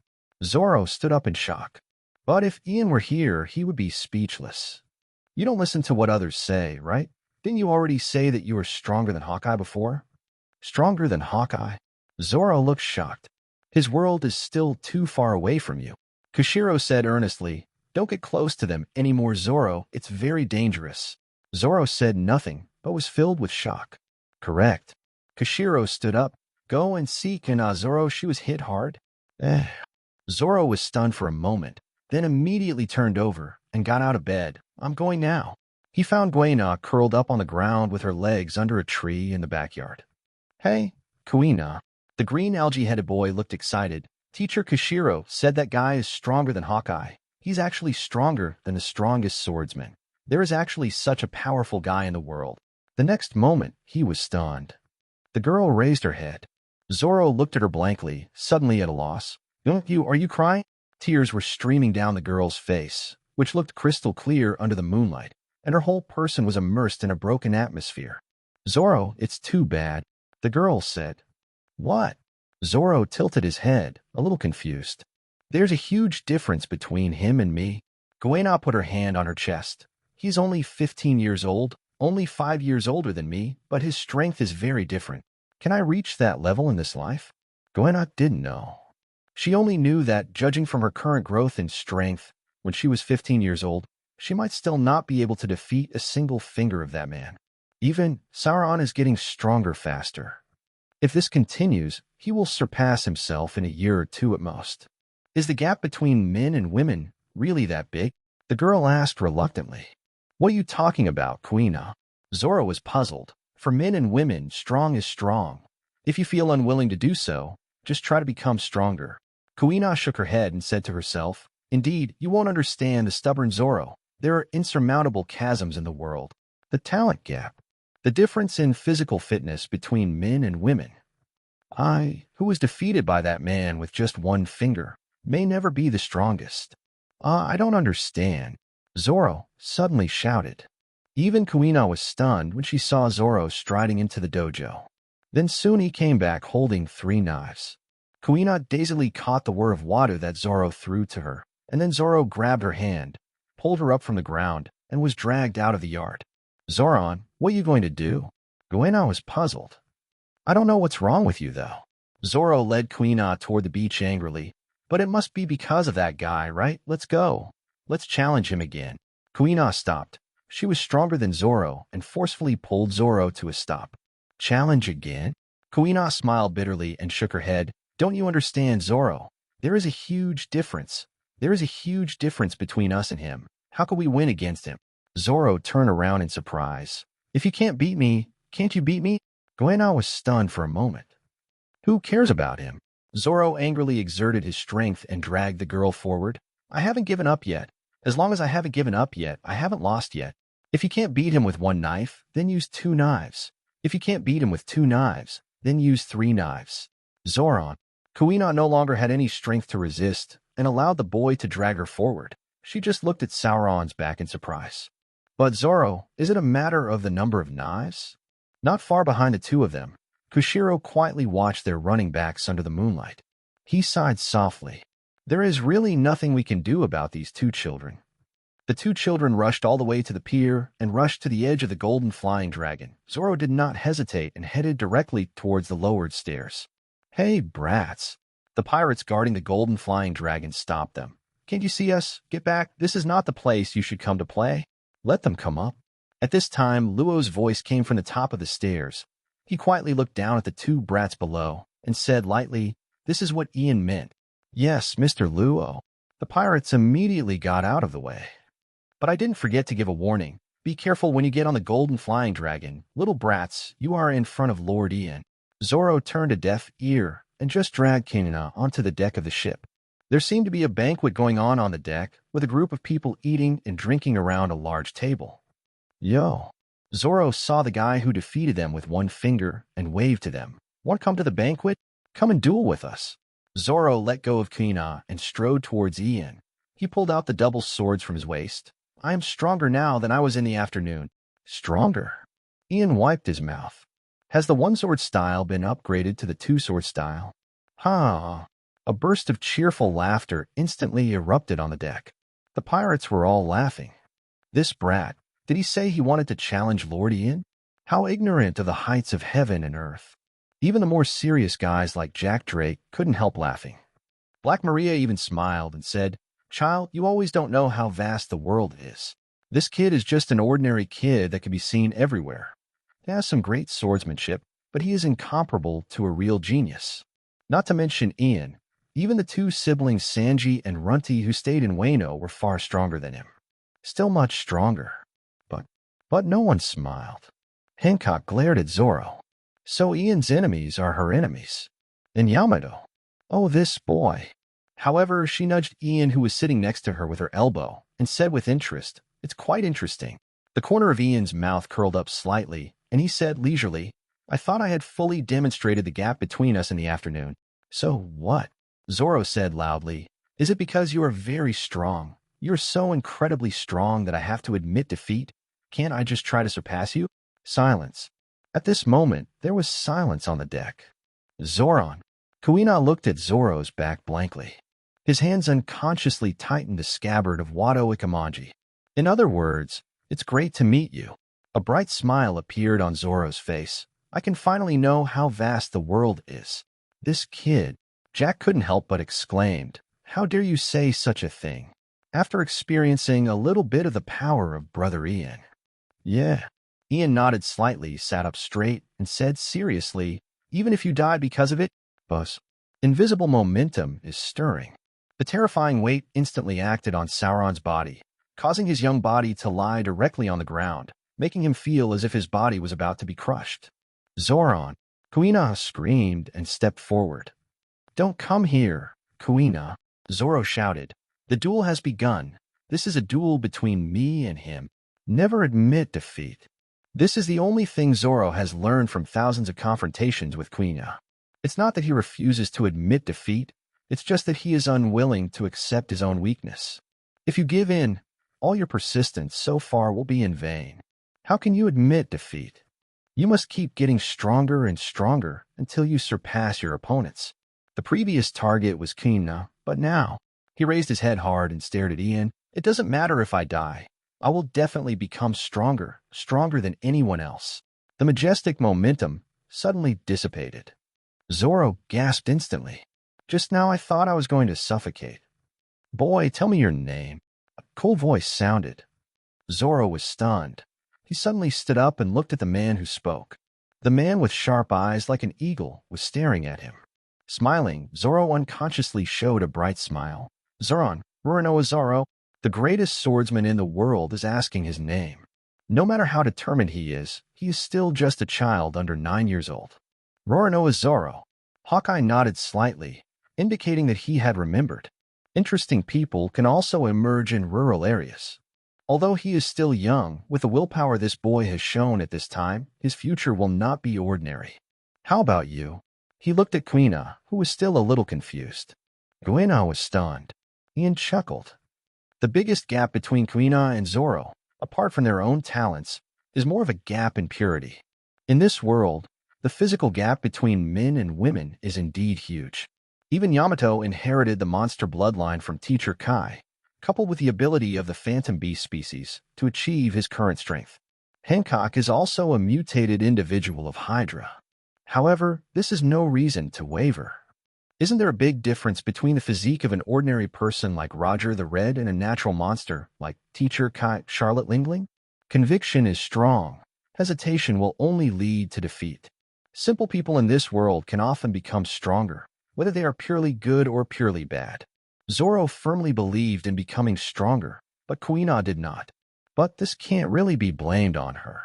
Zoro stood up in shock. But if Ian were here, he would be speechless. You don't listen to what others say, right? Didn't you already say that you were stronger than Hawkeye before? Stronger than Hawkeye? Zoro looked shocked. His world is still too far away from you. Kushiro said earnestly, Don't get close to them anymore, Zoro. It's very dangerous. Zoro said nothing, but was filled with shock. Correct. Kushiro stood up. Go and see Kana, Zoro. She was hit hard. Zoro was stunned for a moment, then immediately turned over and got out of bed. I'm going now. He found Goena curled up on the ground with her legs under a tree in the backyard. Hey, Goena. The green algae-headed boy looked excited. Teacher Kushiro said that guy is stronger than Hawkeye. He's actually stronger than the strongest swordsman. There is actually such a powerful guy in the world. The next moment, he was stunned. The girl raised her head. Zoro looked at her blankly, suddenly at a loss. Are you crying? Tears were streaming down the girl's face, which looked crystal clear under the moonlight, and her whole person was immersed in a broken atmosphere. Zoro, it's too bad, the girl said. What? Zoro tilted his head, a little confused. There's a huge difference between him and me. Kuina put her hand on her chest. He's only 15 years old, only 5 years older than me, but his strength is very different. Can I reach that level in this life? Kuina didn't know. She only knew that, judging from her current growth in strength, when she was 15 years old, she might still not be able to defeat a single finger of that man. Even Sauron is getting stronger faster. If this continues, he will surpass himself in a year or two at most. Is the gap between men and women really that big? The girl asked reluctantly. What are you talking about, Kuina? Zoro was puzzled. For men and women, strong is strong. If you feel unwilling to do so, just try to become stronger. Kuina shook her head and said to herself, Indeed, you won't understand the stubborn Zoro. There are insurmountable chasms in the world. The talent gap. The difference in physical fitness between men and women. I, who was defeated by that man with just one finger, may never be the strongest. I don't understand. Zoro suddenly shouted. Even Kuina was stunned when she saw Zoro striding into the dojo. Then soon he came back holding 3 knives. Kuina dazedly caught the whir of water that Zoro threw to her, and then Zoro grabbed her hand, pulled her up from the ground, and was dragged out of the yard. Zoran, what are you going to do? Kuina was puzzled. I don't know what's wrong with you, though. Zoro led Kuina toward the beach angrily. But it must be because of that guy, right? Let's go. Let's challenge him again. Kuina stopped. She was stronger than Zoro and forcefully pulled Zoro to a stop. Challenge again? Kuina smiled bitterly and shook her head. Don't you understand, Zoro? There is a huge difference. There is a huge difference between us and him. How could we win against him? Zoro turned around in surprise. If you can't beat me, can't you beat me? Kuina was stunned for a moment. Who cares about him? Zoro angrily exerted his strength and dragged the girl forward. I haven't given up yet. As long as I haven't given up yet, I haven't lost yet. If you can't beat him with 1 knife, then use 2 knives. If you can't beat him with 2 knives, then use 3 knives. Zoran. Kuina no longer had any strength to resist and allowed the boy to drag her forward. She just looked at Sauron's back in surprise. But Zoro, is it a matter of the number of knives? Not far behind the two of them, Kushiro quietly watched their running backs under the moonlight. He sighed softly. There is really nothing we can do about these 2 children. The 2 children rushed all the way to the pier and rushed to the edge of the golden flying dragon. Zoro did not hesitate and headed directly towards the lowered stairs. Hey, brats. The pirates guarding the golden flying dragon stopped them. Can't you see us? Get back. This is not the place you should come to play. Let them come up. At this time, Luo's voice came from the top of the stairs. He quietly looked down at the 2 brats below and said lightly, This is what Ian meant. Yes, Mr. Luo. The pirates immediately got out of the way. But I didn't forget to give a warning. Be careful when you get on the golden flying dragon. Little brats, you are in front of Lord Ian. Zoro turned a deaf ear and just dragged Kuina onto the deck of the ship. There seemed to be a banquet going on the deck, with a group of people eating and drinking around a large table. Yo. Zoro saw the guy who defeated them with 1 finger and waved to them. Want to come to the banquet? Come and duel with us. Zoro let go of Kuina and strode towards Ian. He pulled out the double swords from his waist. I am stronger now than I was in the afternoon. Stronger? Ian wiped his mouth. Has the 1-sword style been upgraded to the 2-sword style? Ha! A burst of cheerful laughter instantly erupted on the deck. The pirates were all laughing. This brat, did he say he wanted to challenge Lord Ian? How ignorant of the heights of heaven and earth. Even the more serious guys like Jack Drake couldn't help laughing. Black Maria even smiled and said, Child, you always don't know how vast the world is. This kid is just an ordinary kid that can be seen everywhere. He has some great swordsmanship, but he is incomparable to a real genius. Not to mention Ian. Even the 2 siblings Sanji and Runty who stayed in Wano were far stronger than him. Still much stronger. But no one smiled. Hancock glared at Zoro. So Ian's enemies are her enemies. And Yamato. Oh, this boy. However, she nudged Ian, who was sitting next to her, with her elbow, and said with interest, It's quite interesting. The corner of Ian's mouth curled up slightly, and he said leisurely, I thought I had fully demonstrated the gap between us in the afternoon. So what? Zoro said loudly. Is it because you are very strong? You're so incredibly strong that I have to admit defeat? Can't I just try to surpass you? Silence. At this moment, there was silence on the deck. Zoran. Kuina looked at Zoro's back blankly. His hands unconsciously tightened the scabbard of Wado Ikamanji. In other words, it's great to meet you. A bright smile appeared on Zoro's face. I can finally know how vast the world is. This kid. Jack couldn't help but exclaimed, how dare you say such a thing? After experiencing a little bit of the power of Brother Ian. Yeah. Ian nodded slightly, sat up straight, and said seriously, even if you died because of it, Buzz. Invisible momentum is stirring. The terrifying weight instantly acted on Sauron's body, causing his young body to lie directly on the ground, making him feel as if his body was about to be crushed. Zoran. Kuina screamed and stepped forward. Don't come here, Kuina, Zoro shouted. The duel has begun. This is a duel between me and him. Never admit defeat. This is the only thing Zoro has learned from thousands of confrontations with Kuina. It's not that he refuses to admit defeat, it's just that he is unwilling to accept his own weakness. If you give in, all your persistence so far will be in vain. How can you admit defeat? You must keep getting stronger and stronger until you surpass your opponents. The previous target was Kuina, but now, he raised his head hard and stared at Ian. It doesn't matter if I die. I will definitely become stronger, stronger than anyone else. The majestic momentum suddenly dissipated. Zoro gasped instantly. Just now I thought I was going to suffocate. Boy, tell me your name. A cool voice sounded. Zoro was stunned. He suddenly stood up and looked at the man who spoke. The man with sharp eyes like an eagle was staring at him. Smiling, Zoro unconsciously showed a bright smile. Zoran, Roronoa Zoro, the greatest swordsman in the world, is asking his name. No matter how determined he is still just a child under 9 years old. Roronoa Zoro. Hawkeye nodded slightly, indicating that he had remembered. Interesting people can also emerge in rural areas. Although he is still young, with the willpower this boy has shown at this time, his future will not be ordinary. How about you? He looked at Kuina, who was still a little confused. Kuina was stunned. Ian chuckled. The biggest gap between Kuina and Zoro, apart from their own talents, is more of a gap in purity. In this world, the physical gap between men and women is indeed huge. Even Yamato inherited the monster bloodline from teacher Kai, coupled with the ability of the phantom beast species to achieve his current strength. Hancock is also a mutated individual of Hydra. However, this is no reason to waver. Isn't there a big difference between the physique of an ordinary person like Roger the Red and a natural monster like teacher Kai Charlotte Lingling? Conviction is strong. Hesitation will only lead to defeat. Simple people in this world can often become stronger, whether they are purely good or purely bad. Zoro firmly believed in becoming stronger, but Kuina did not. But this can't really be blamed on her.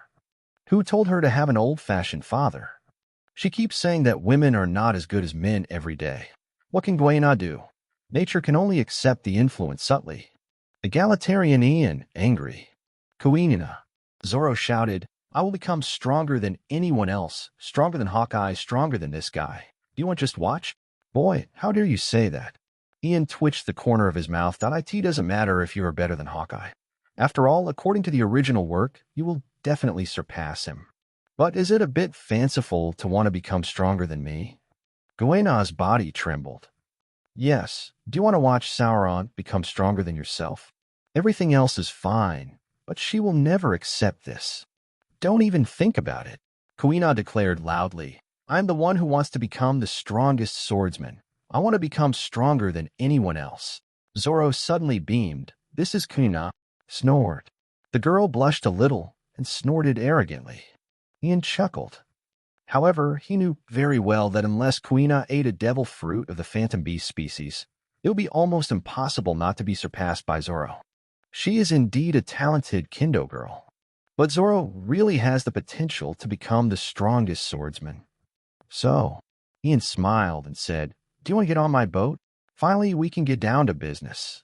Who told her to have an old-fashioned father? She keeps saying that women are not as good as men every day. What can Kuina do? Nature can only accept the influence subtly. Egalitarian Ian, angry. Kuina. Zoro shouted, I will become stronger than anyone else, stronger than Hawkeye, stronger than this guy. Do you want just watch? Boy, how dare you say that? Ian twitched the corner of his mouth. It doesn't matter if you are better than Hawkeye. After all, according to the original work, you will definitely surpass him. But is it a bit fanciful to want to become stronger than me? Guena's body trembled. Yes, do you want to watch Sauron become stronger than yourself? Everything else is fine, but she will never accept this. Don't even think about it. Kuina declared loudly, I'm the one who wants to become the strongest swordsman. I want to become stronger than anyone else. Zoro suddenly beamed. This is Kuina. Snored. The girl blushed a little and snorted arrogantly. Ian chuckled. However, he knew very well that unless Kuina ate a devil fruit of the phantom beast species, it would be almost impossible not to be surpassed by Zoro. She is indeed a talented Kendo girl. But Zoro really has the potential to become the strongest swordsman. So, Ian smiled and said, do you want to get on my boat? Finally, we can get down to business.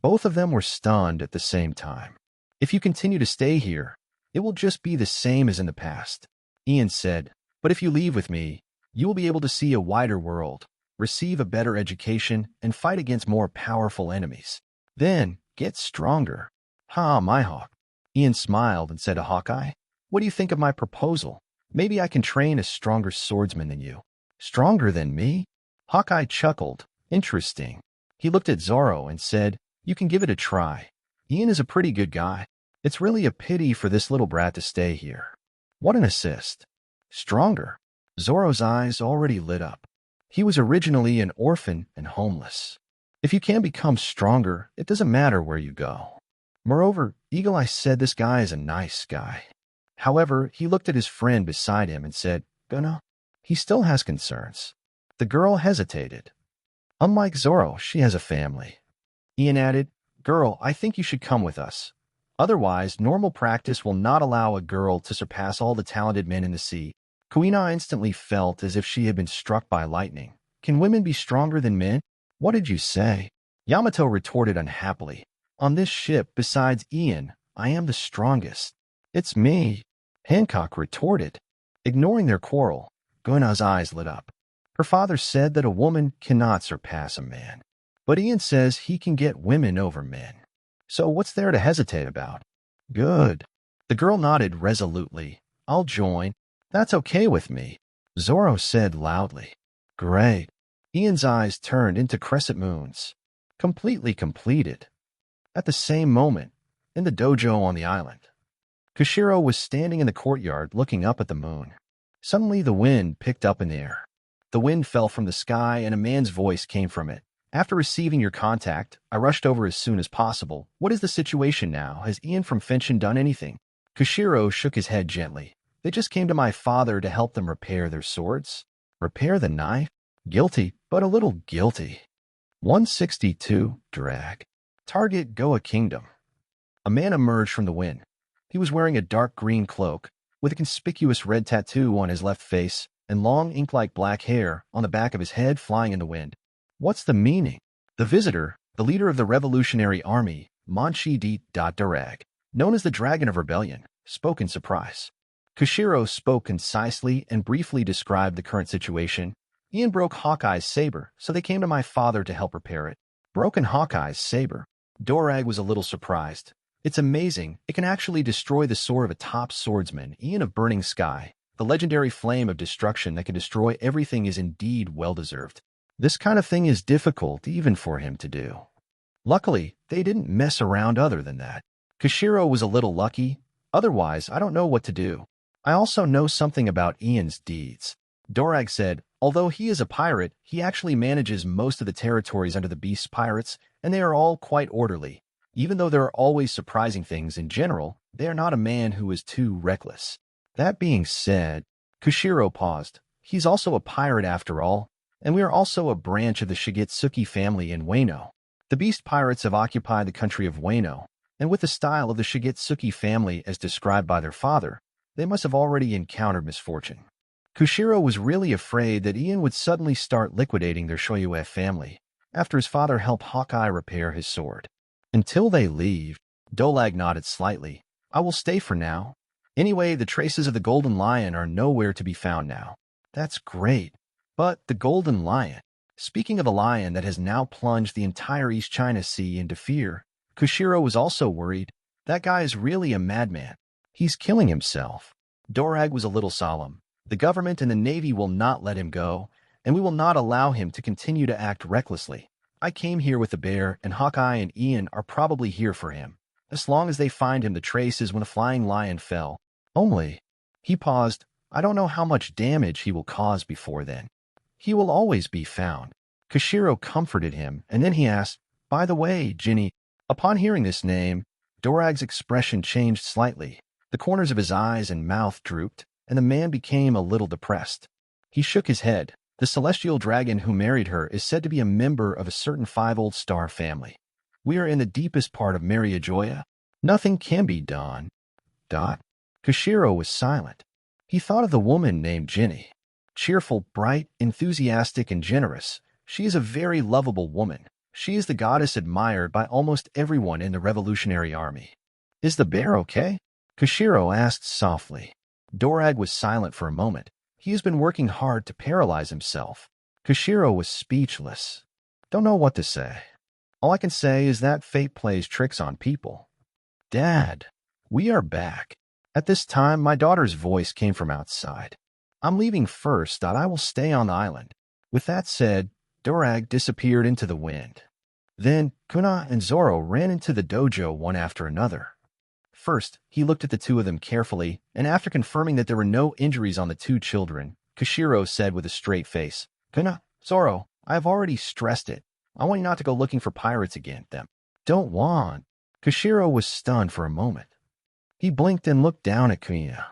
Both of them were stunned at the same time. If you continue to stay here, it will just be the same as in the past. Ian said, but if you leave with me, you will be able to see a wider world, receive a better education, and fight against more powerful enemies. Then, get stronger. Ha, my hawk. Ian smiled and said to Hawkeye, what do you think of my proposal? Maybe I can train a stronger swordsman than you. Stronger than me? Hawkeye chuckled. Interesting. He looked at Zoro and said, you can give it a try. Ian is a pretty good guy. It's really a pity for this little brat to stay here. What an assist. Stronger. Zoro's eyes already lit up. He was originally an orphan and homeless. If you can become stronger, it doesn't matter where you go. Moreover, Eagle Eye said this guy is a nice guy. However, he looked at his friend beside him and said, Gonna? He still has concerns. The girl hesitated. Unlike Zoro, she has a family. Ian added, Girl, I think you should come with us. Otherwise, normal practice will not allow a girl to surpass all the talented men in the sea. Kuina instantly felt as if she had been struck by lightning. Can women be stronger than men? What did you say? Yamato retorted unhappily. On this ship, besides Ian, I am the strongest. It's me. Hancock retorted. Ignoring their quarrel, Guina's eyes lit up. Her father said that a woman cannot surpass a man. But Ian says he can get women over men. So what's there to hesitate about? Good. The girl nodded resolutely. I'll join. That's okay with me. Zoro said loudly. Great. Ian's eyes turned into crescent moons. Completely completed. At the same moment, in the dojo on the island, Kushiro was standing in the courtyard looking up at the moon. Suddenly the wind picked up in the air. The wind fell from the sky and a man's voice came from it. After receiving your contact, I rushed over as soon as possible. What is the situation now? Has Ian from Fenshin done anything? Kushiro shook his head gently. They just came to my father to help them repair their swords. Repair the knife? Guilty, but a little guilty. 162, drag. Target Goa Kingdom. A man emerged from the wind. He was wearing a dark green cloak, with a conspicuous red tattoo on his left face, and long ink-like black hair on the back of his head flying in the wind. What's the meaning? The visitor, the leader of the Revolutionary Army, Monshi D. Darag, known as the Dragon of Rebellion, spoke in surprise. Kushiro spoke concisely and briefly described the current situation. Ian broke Hawkeye's saber, so they came to my father to help repair it. Broken Hawkeye's saber. Dorag was a little surprised. It's amazing. It can actually destroy the sword of a top swordsman, Ian of Burning Sky. The legendary flame of destruction that can destroy everything is indeed well-deserved. This kind of thing is difficult even for him to do. Luckily, they didn't mess around other than that. Kushiro was a little lucky. Otherwise, I don't know what to do. I also know something about Ian's deeds. Dorag said, although he is a pirate, he actually manages most of the territories under the Beast Pirates, and they are all quite orderly. Even though there are always surprising things in general, they are not a man who is too reckless. That being said, Kushiro paused. He's also a pirate after all, and we are also a branch of the Shigetsuki family in Wano. The Beast Pirates have occupied the country of Wano, and with the style of the Shigetsuki family as described by their father, they must have already encountered misfortune. Kushiro was really afraid that Ian would suddenly start liquidating their Shoyue family after his father helped Hawkeye repair his sword. Until they leave, Dolag nodded slightly. I will stay for now. Anyway, the traces of the Golden Lion are nowhere to be found now. That's great. But the Golden Lion. Speaking of a lion that has now plunged the entire East China Sea into fear, Kushiro was also worried. That guy is really a madman. He's killing himself. Dorag was a little solemn. The government and the Navy will not let him go, and we will not allow him to continue to act recklessly. I came here with the bear, and Hawkeye and Ian are probably here for him. As long as they find him, the traces when a flying lion fell. Only. He paused. I don't know how much damage he will cause before then. He will always be found. Kushiro comforted him, and then he asked, By the way, Ginny. Upon hearing this name, Dorag's expression changed slightly. The corners of his eyes and mouth drooped, and the man became a little depressed. He shook his head. The celestial dragon who married her is said to be a member of a certain five-old star family. We are in the deepest part of Mariajoya. Nothing can be done. Kushiro was silent. He thought of the woman named Ginny. Cheerful, bright, enthusiastic, and generous, she is a very lovable woman. She is the goddess admired by almost everyone in the Revolutionary Army. Is the bear okay? Koshiro asked softly. Dorag was silent for a moment. He has been working hard to paralyze himself. Koshiro was speechless. Don't know what to say. All I can say is that fate plays tricks on people. Dad, we are back. At this time, my daughter's voice came from outside. I'm leaving first, I will stay on the island. With that said, Dorag disappeared into the wind. Then, Kuna and Zoro ran into the dojo one after another. First, he looked at the two of them carefully, and after confirming that there were no injuries on the two children, Koshiro said with a straight face, Kuna, Zoro, I have already stressed it. I want you not to go looking for pirates again, them. Don't want. Koshiro was stunned for a moment. He blinked and looked down at Kuina.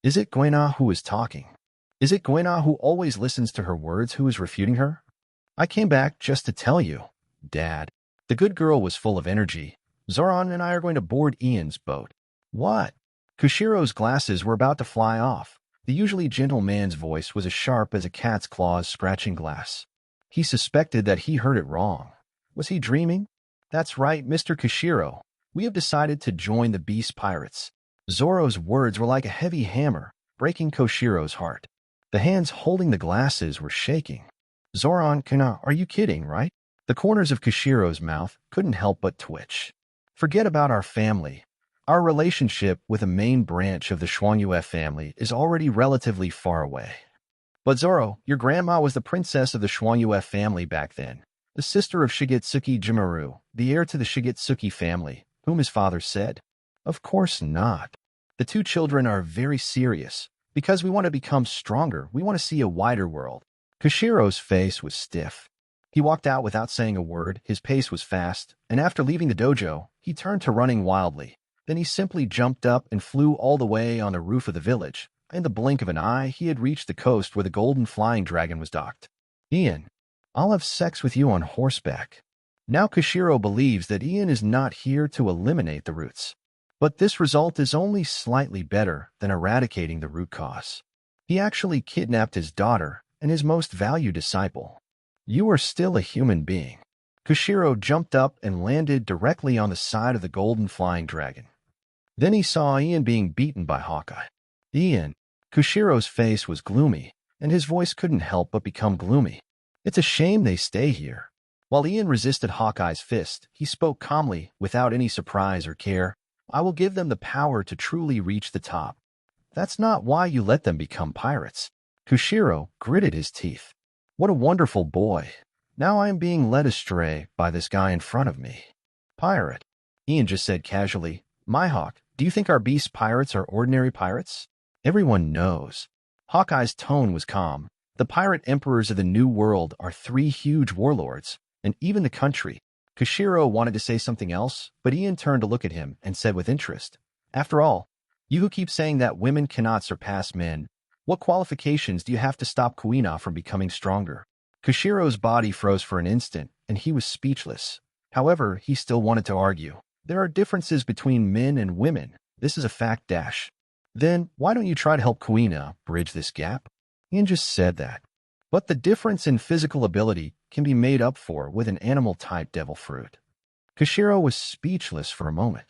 Is it Guena who is talking? Is it Guena who always listens to her words who is refuting her? I came back just to tell you, Dad. The good girl was full of energy. Zoran and I are going to board Ian's boat. What? Koshiro's glasses were about to fly off. The usually gentle man's voice was as sharp as a cat's claws scratching glass. He suspected that he heard it wrong. Was he dreaming? That's right, Mr. Koshiro. We have decided to join the Beast Pirates. Zoro's words were like a heavy hammer, breaking Koshiro's heart. The hands holding the glasses were shaking. Zoran, Kuna, are you kidding, right? The corners of Koshiro's mouth couldn't help but twitch. Forget about our family. Our relationship with a main branch of the Shuangyue family is already relatively far away. But Zoro, your grandma was the princess of the Shuangyue family back then, the sister of Shigetsuki Jimaru, the heir to the Shigetsuki family, whom his father said. Of course not. The two children are very serious. Because we want to become stronger, we want to see a wider world. Koshiro's face was stiff. He walked out without saying a word, his pace was fast, and after leaving the dojo, he turned to running wildly. Then he simply jumped up and flew all the way on the roof of the village. In the blink of an eye, he had reached the coast where the golden flying dragon was docked. Ian, I'll have sex with you on horseback. Now Koshiro believes that Ian is not here to eliminate the roots. But this result is only slightly better than eradicating the root cause. He actually kidnapped his daughter and his most valued disciple. You are still a human being. Koshiro jumped up and landed directly on the side of the golden flying dragon. Then he saw Ian being beaten by Hawkeye. Ian. Koshiro's face was gloomy, and his voice couldn't help but become gloomy. It's a shame they stay here. While Ian resisted Hawkeye's fist, he spoke calmly, without any surprise or care. I will give them the power to truly reach the top. That's not why you let them become pirates. Koshiro gritted his teeth. What a wonderful boy. Now I am being led astray by this guy in front of me. Pirate. Ian just said casually, Mihawk, do you think our beast pirates are ordinary pirates? Everyone knows. Hawkeye's tone was calm. The pirate emperors of the New World are 3 huge warlords, and even the country. Koshiro wanted to say something else, but Ian turned to look at him and said with interest, After all, you who keep saying that women cannot surpass men, what qualifications do you have to stop Kuina from becoming stronger? Koshiro's body froze for an instant, and he was speechless. However, he still wanted to argue. There are differences between men and women. This is a fact dash. Then, why don't you try to help Kuina bridge this gap? Ian just said that. But the difference in physical ability can be made up for with an animal-type devil fruit. Koshiro was speechless for a moment.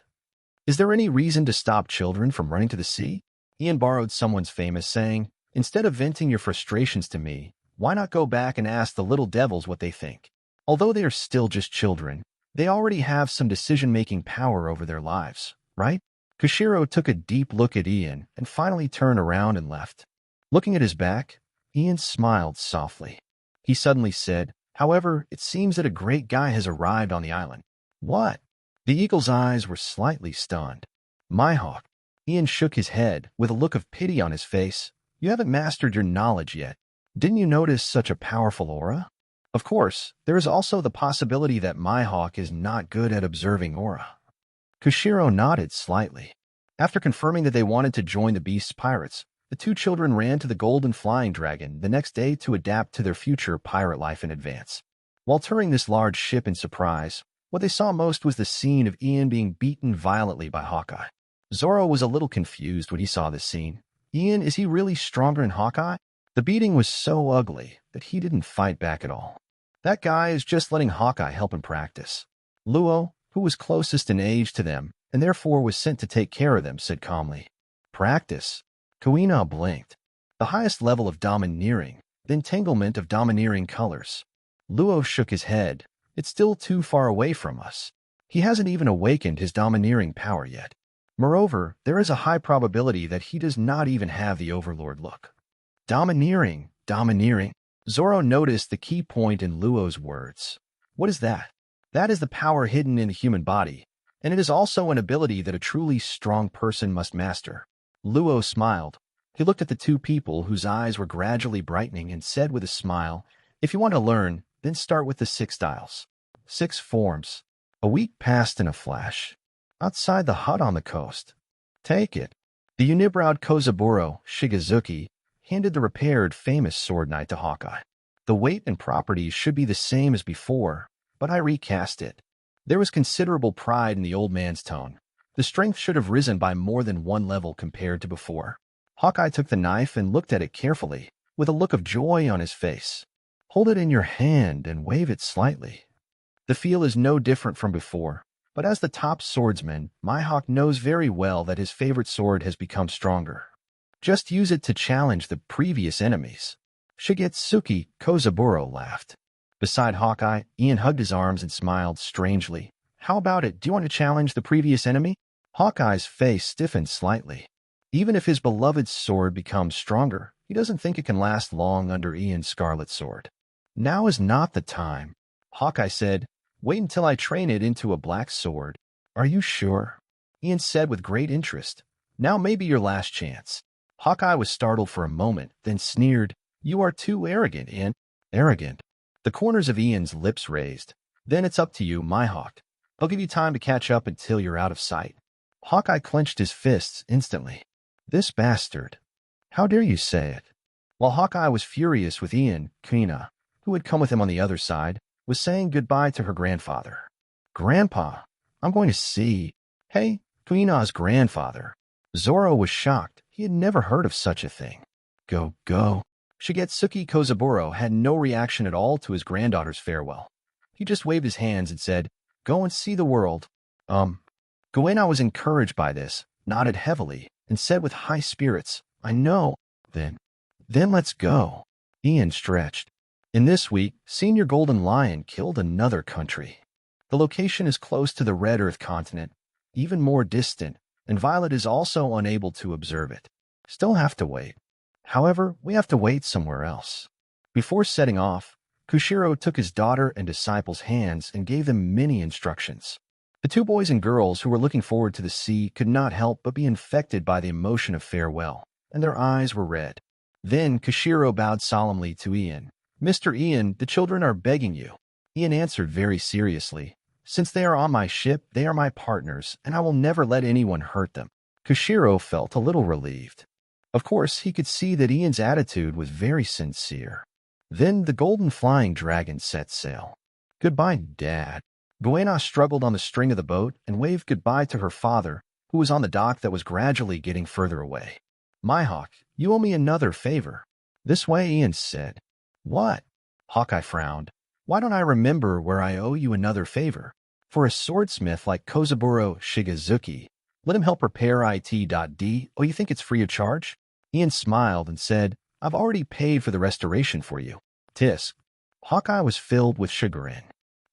Is there any reason to stop children from running to the sea? Ian borrowed someone's famous saying, Instead of venting your frustrations to me, why not go back and ask the little devils what they think? Although they are still just children, they already have some decision-making power over their lives, right? Koshiro took a deep look at Ian and finally turned around and left. Looking at his back, Ian smiled softly. He suddenly said, However, it seems that a great guy has arrived on the island. What? The eagle's eyes were slightly stunned. Mihawk. Ian shook his head with a look of pity on his face. You haven't mastered your knowledge yet. Didn't you notice such a powerful aura? Of course, there is also the possibility that Mihawk is not good at observing aura. Koshiro nodded slightly. After confirming that they wanted to join the Beast's pirates, the two children ran to the Golden Flying Dragon the next day to adapt to their future pirate life in advance. While touring this large ship in surprise, what they saw most was the scene of Ian being beaten violently by Hawkeye. Zoro was a little confused when he saw this scene. Ian, is he really stronger than Hawkeye? The beating was so ugly that he didn't fight back at all. That guy is just letting Hawkeye help him practice. Luo, who was closest in age to them and therefore was sent to take care of them, said calmly. Practice? Kuina blinked. The highest level of domineering, the entanglement of domineering colors. Luo shook his head. It's still too far away from us. He hasn't even awakened his domineering power yet. Moreover, there is a high probability that he does not even have the Overlord look. Domineering. Zoro noticed the key point in Luo's words. What is that? That is the power hidden in the human body, and it is also an ability that a truly strong person must master. Luo smiled. He looked at the two people whose eyes were gradually brightening and said with a smile, if you want to learn, then start with the 6 styles. 6 forms. A week passed in a flash. Outside the hut on the coast. Take it. The unibrowed Kozaburo, Shigezuki, handed the repaired famous sword knight to Hawkeye. The weight and properties should be the same as before, but I recast it. There was considerable pride in the old man's tone. The strength should have risen by more than 1 level compared to before. Hawkeye took the knife and looked at it carefully, with a look of joy on his face. Hold it in your hand and wave it slightly. The feel is no different from before, but as the top swordsman, Mihawk knows very well that his favorite sword has become stronger. Just use it to challenge the previous enemies. Shigetsuki Kozaburo laughed. Beside Hawkeye, Ian hugged his arms and smiled strangely. How about it? Do you want to challenge the previous enemy? Hawkeye's face stiffened slightly. Even if his beloved sword becomes stronger, he doesn't think it can last long under Ian's scarlet sword. Now is not the time. Hawkeye said, wait until I train it into a black sword. Are you sure? Ian said with great interest. Now may be your last chance. Hawkeye was startled for a moment, then sneered, you are too arrogant, Ian. Arrogant. The corners of Ian's lips raised. Then it's up to you, Mihawk. I'll give you time to catch up until you're out of sight. Hawkeye clenched his fists instantly. This bastard. How dare you say it? While Hawkeye was furious with Ian, Kuina, who had come with him on the other side, was saying goodbye to her grandfather. Grandpa, I'm going to see. Hey, Kuina's grandfather. Zoro was shocked. He had never heard of such a thing. Go. Shigetsuki Kozaburo had no reaction at all to his granddaughter's farewell. He just waved his hands and said, go and see the world. Kuina was encouraged by this, nodded heavily, and said with high spirits, I know. Then let's go. Ian stretched. In this week, Senior Golden Lion killed another country. The location is close to the Red Earth continent, even more distant, and Violet is also unable to observe it. Still have to wait. However, we have to wait somewhere else. Before setting off, Kushiro took his daughter and disciple's hands and gave them many instructions. The two boys and girls who were looking forward to the sea could not help but be infected by the emotion of farewell, and their eyes were red. Then Kushiro bowed solemnly to Ian. Mr. Ian, the children are begging you. Ian answered very seriously. Since they are on my ship, they are my partners, and I will never let anyone hurt them. Kushiro felt a little relieved. Of course, he could see that Ian's attitude was very sincere. Then the golden flying dragon set sail. Goodbye, Dad. Buena struggled on the string of the boat and waved goodbye to her father, who was on the dock that was gradually getting further away. Mihawk, you owe me another favor. This way, Ian said. What? Hawkeye frowned. Why don't I remember where I owe you another favor? For a swordsmith like Kozaburo Shigezuki, let him help repair IT.D. Oh, you think it's free of charge? Ian smiled and said, I've already paid for the restoration for you. Tisk. Hawkeye was filled with chagrin.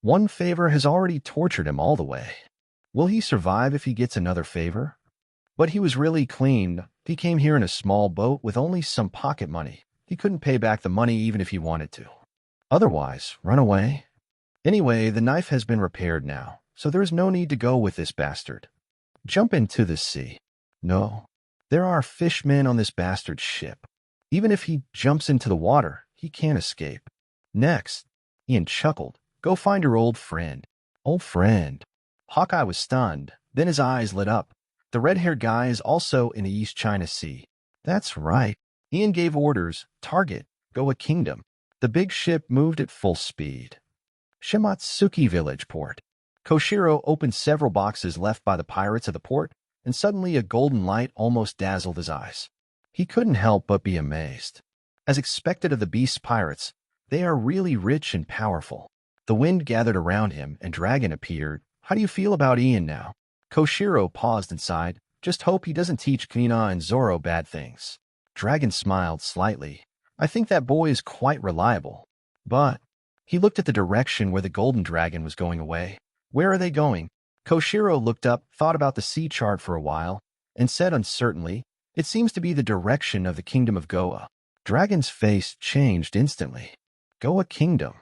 One favor has already tortured him all the way. Will he survive if he gets another favor? But he was really clean. He came here in a small boat with only some pocket money. He couldn't pay back the money even if he wanted to. Otherwise, run away. Anyway, the knife has been repaired now, so there's no need to go with this bastard. Jump into the sea. No, there are fishmen on this bastard's ship. Even if he jumps into the water, he can't escape. Next, Ian chuckled. Go find your old friend. Old friend. Hawkeye was stunned. Then his eyes lit up. The red-haired guy is also in the East China Sea. That's right. Ian gave orders. Target. Go a kingdom. The big ship moved at full speed. Shimatsuki Village Port. Koshiro opened several boxes left by the pirates of the port, and suddenly a golden light almost dazzled his eyes. He couldn't help but be amazed. As expected of the beast's pirates, They are really rich and powerful. The wind gathered around him, and Dragon appeared. How do you feel about Ian now? Koshiro paused and sighed. Just hope he doesn't teach Kuina and Zoro bad things. Dragon smiled slightly. I think that boy is quite reliable. But he looked at the direction where the golden dragon was going away. Where are they going? Koshiro looked up, thought about the sea chart for a while, and said uncertainly, it seems to be the direction of the kingdom of Goa. Dragon's face changed instantly. Goa Kingdom.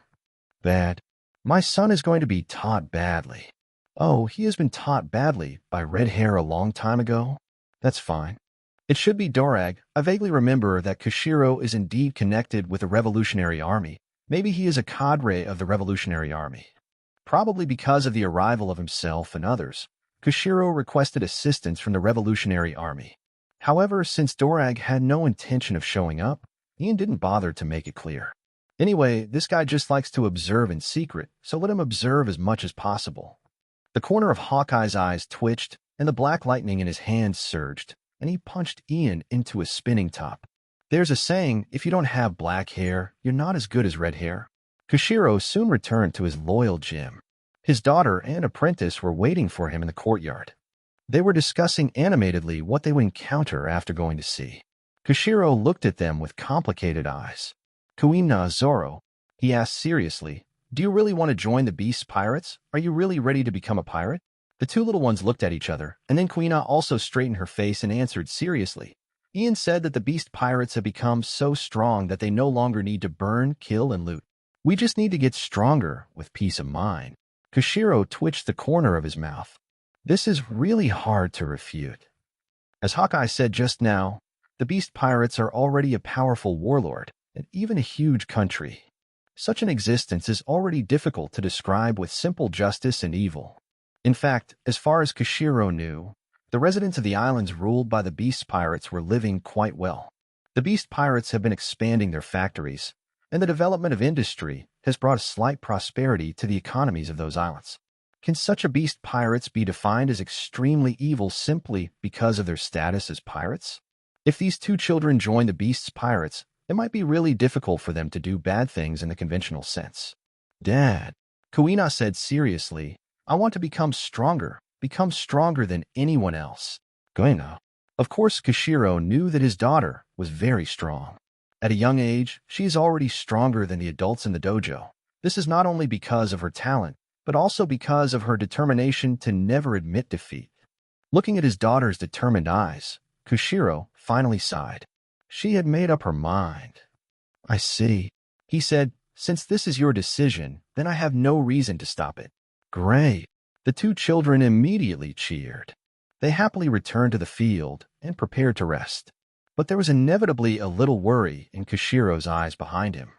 Bad. My son is going to be taught badly. Oh, he has been taught badly by Red Hair a long time ago? That's fine. It should be Dorag. I vaguely remember that Koshiro is indeed connected with the Revolutionary Army. Maybe he is a cadre of the Revolutionary Army. Probably because of the arrival of himself and others, Koshiro requested assistance from the Revolutionary Army. However, since Dorag had no intention of showing up, Ian didn't bother to make it clear. Anyway, this guy just likes to observe in secret, so let him observe as much as possible. The corner of Hawkeye's eyes twitched, and the black lightning in his hands surged, and he punched Ian into a spinning top. There's a saying, if you don't have black hair, you're not as good as red hair. Koshiro soon returned to his loyal gym. His daughter and apprentice were waiting for him in the courtyard. They were discussing animatedly what they would encounter after going to sea. Koshiro looked at them with complicated eyes. Kuina, Zoro, he asked seriously, do you really want to join the Beast Pirates? Are you really ready to become a pirate? The two little ones looked at each other, and then Kuina also straightened her face and answered seriously. Ian said that the Beast Pirates have become so strong that they no longer need to burn, kill, and loot. We just need to get stronger with peace of mind. Koshiro twitched the corner of his mouth. This is really hard to refute. As Hawkeye said just now, the Beast Pirates are already a powerful warlord, and even a huge country. Such an existence is already difficult to describe with simple justice and evil. In fact, as far as Koshiro knew, the residents of the islands ruled by the Beast Pirates were living quite well. The Beast Pirates have been expanding their factories, and the development of industry has brought a slight prosperity to the economies of those islands. Can such a Beast Pirates be defined as extremely evil simply because of their status as pirates? If these two children join the Beast's Pirates, it might be really difficult for them to do bad things in the conventional sense. Dad, Kuina said seriously, I want to become stronger than anyone else. Kuina. Of course, Koshiro knew that his daughter was very strong. At a young age, she is already stronger than the adults in the dojo. This is not only because of her talent, but also because of her determination to never admit defeat. Looking at his daughter's determined eyes, Koshiro finally sighed. She had made up her mind. I see, he said. Since this is your decision, then I have no reason to stop it. Great. The two children immediately cheered. They happily returned to the field and prepared to rest. But there was inevitably a little worry in Koshiro's eyes behind him.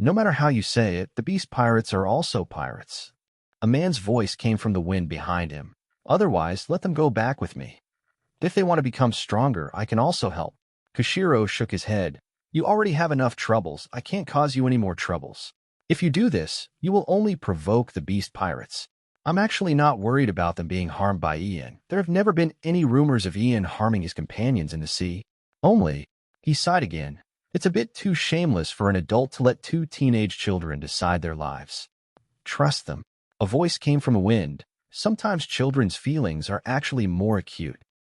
No matter how you say it, the Beast Pirates are also pirates. A man's voice came from the wind behind him. Otherwise, let them go back with me. If they want to become stronger, I can also help. Koshiro shook his head. You already have enough troubles. I can't cause you any more troubles. If you do this, you will only provoke the Beast Pirates. I'm actually not worried about them being harmed by Ian. There have never been any rumors of Ian harming his companions in the sea. Only, he sighed again, it's a bit too shameless for an adult to let two teenage children decide their lives. Trust them. A voice came from a wind. Sometimes children's feelings are actually more acute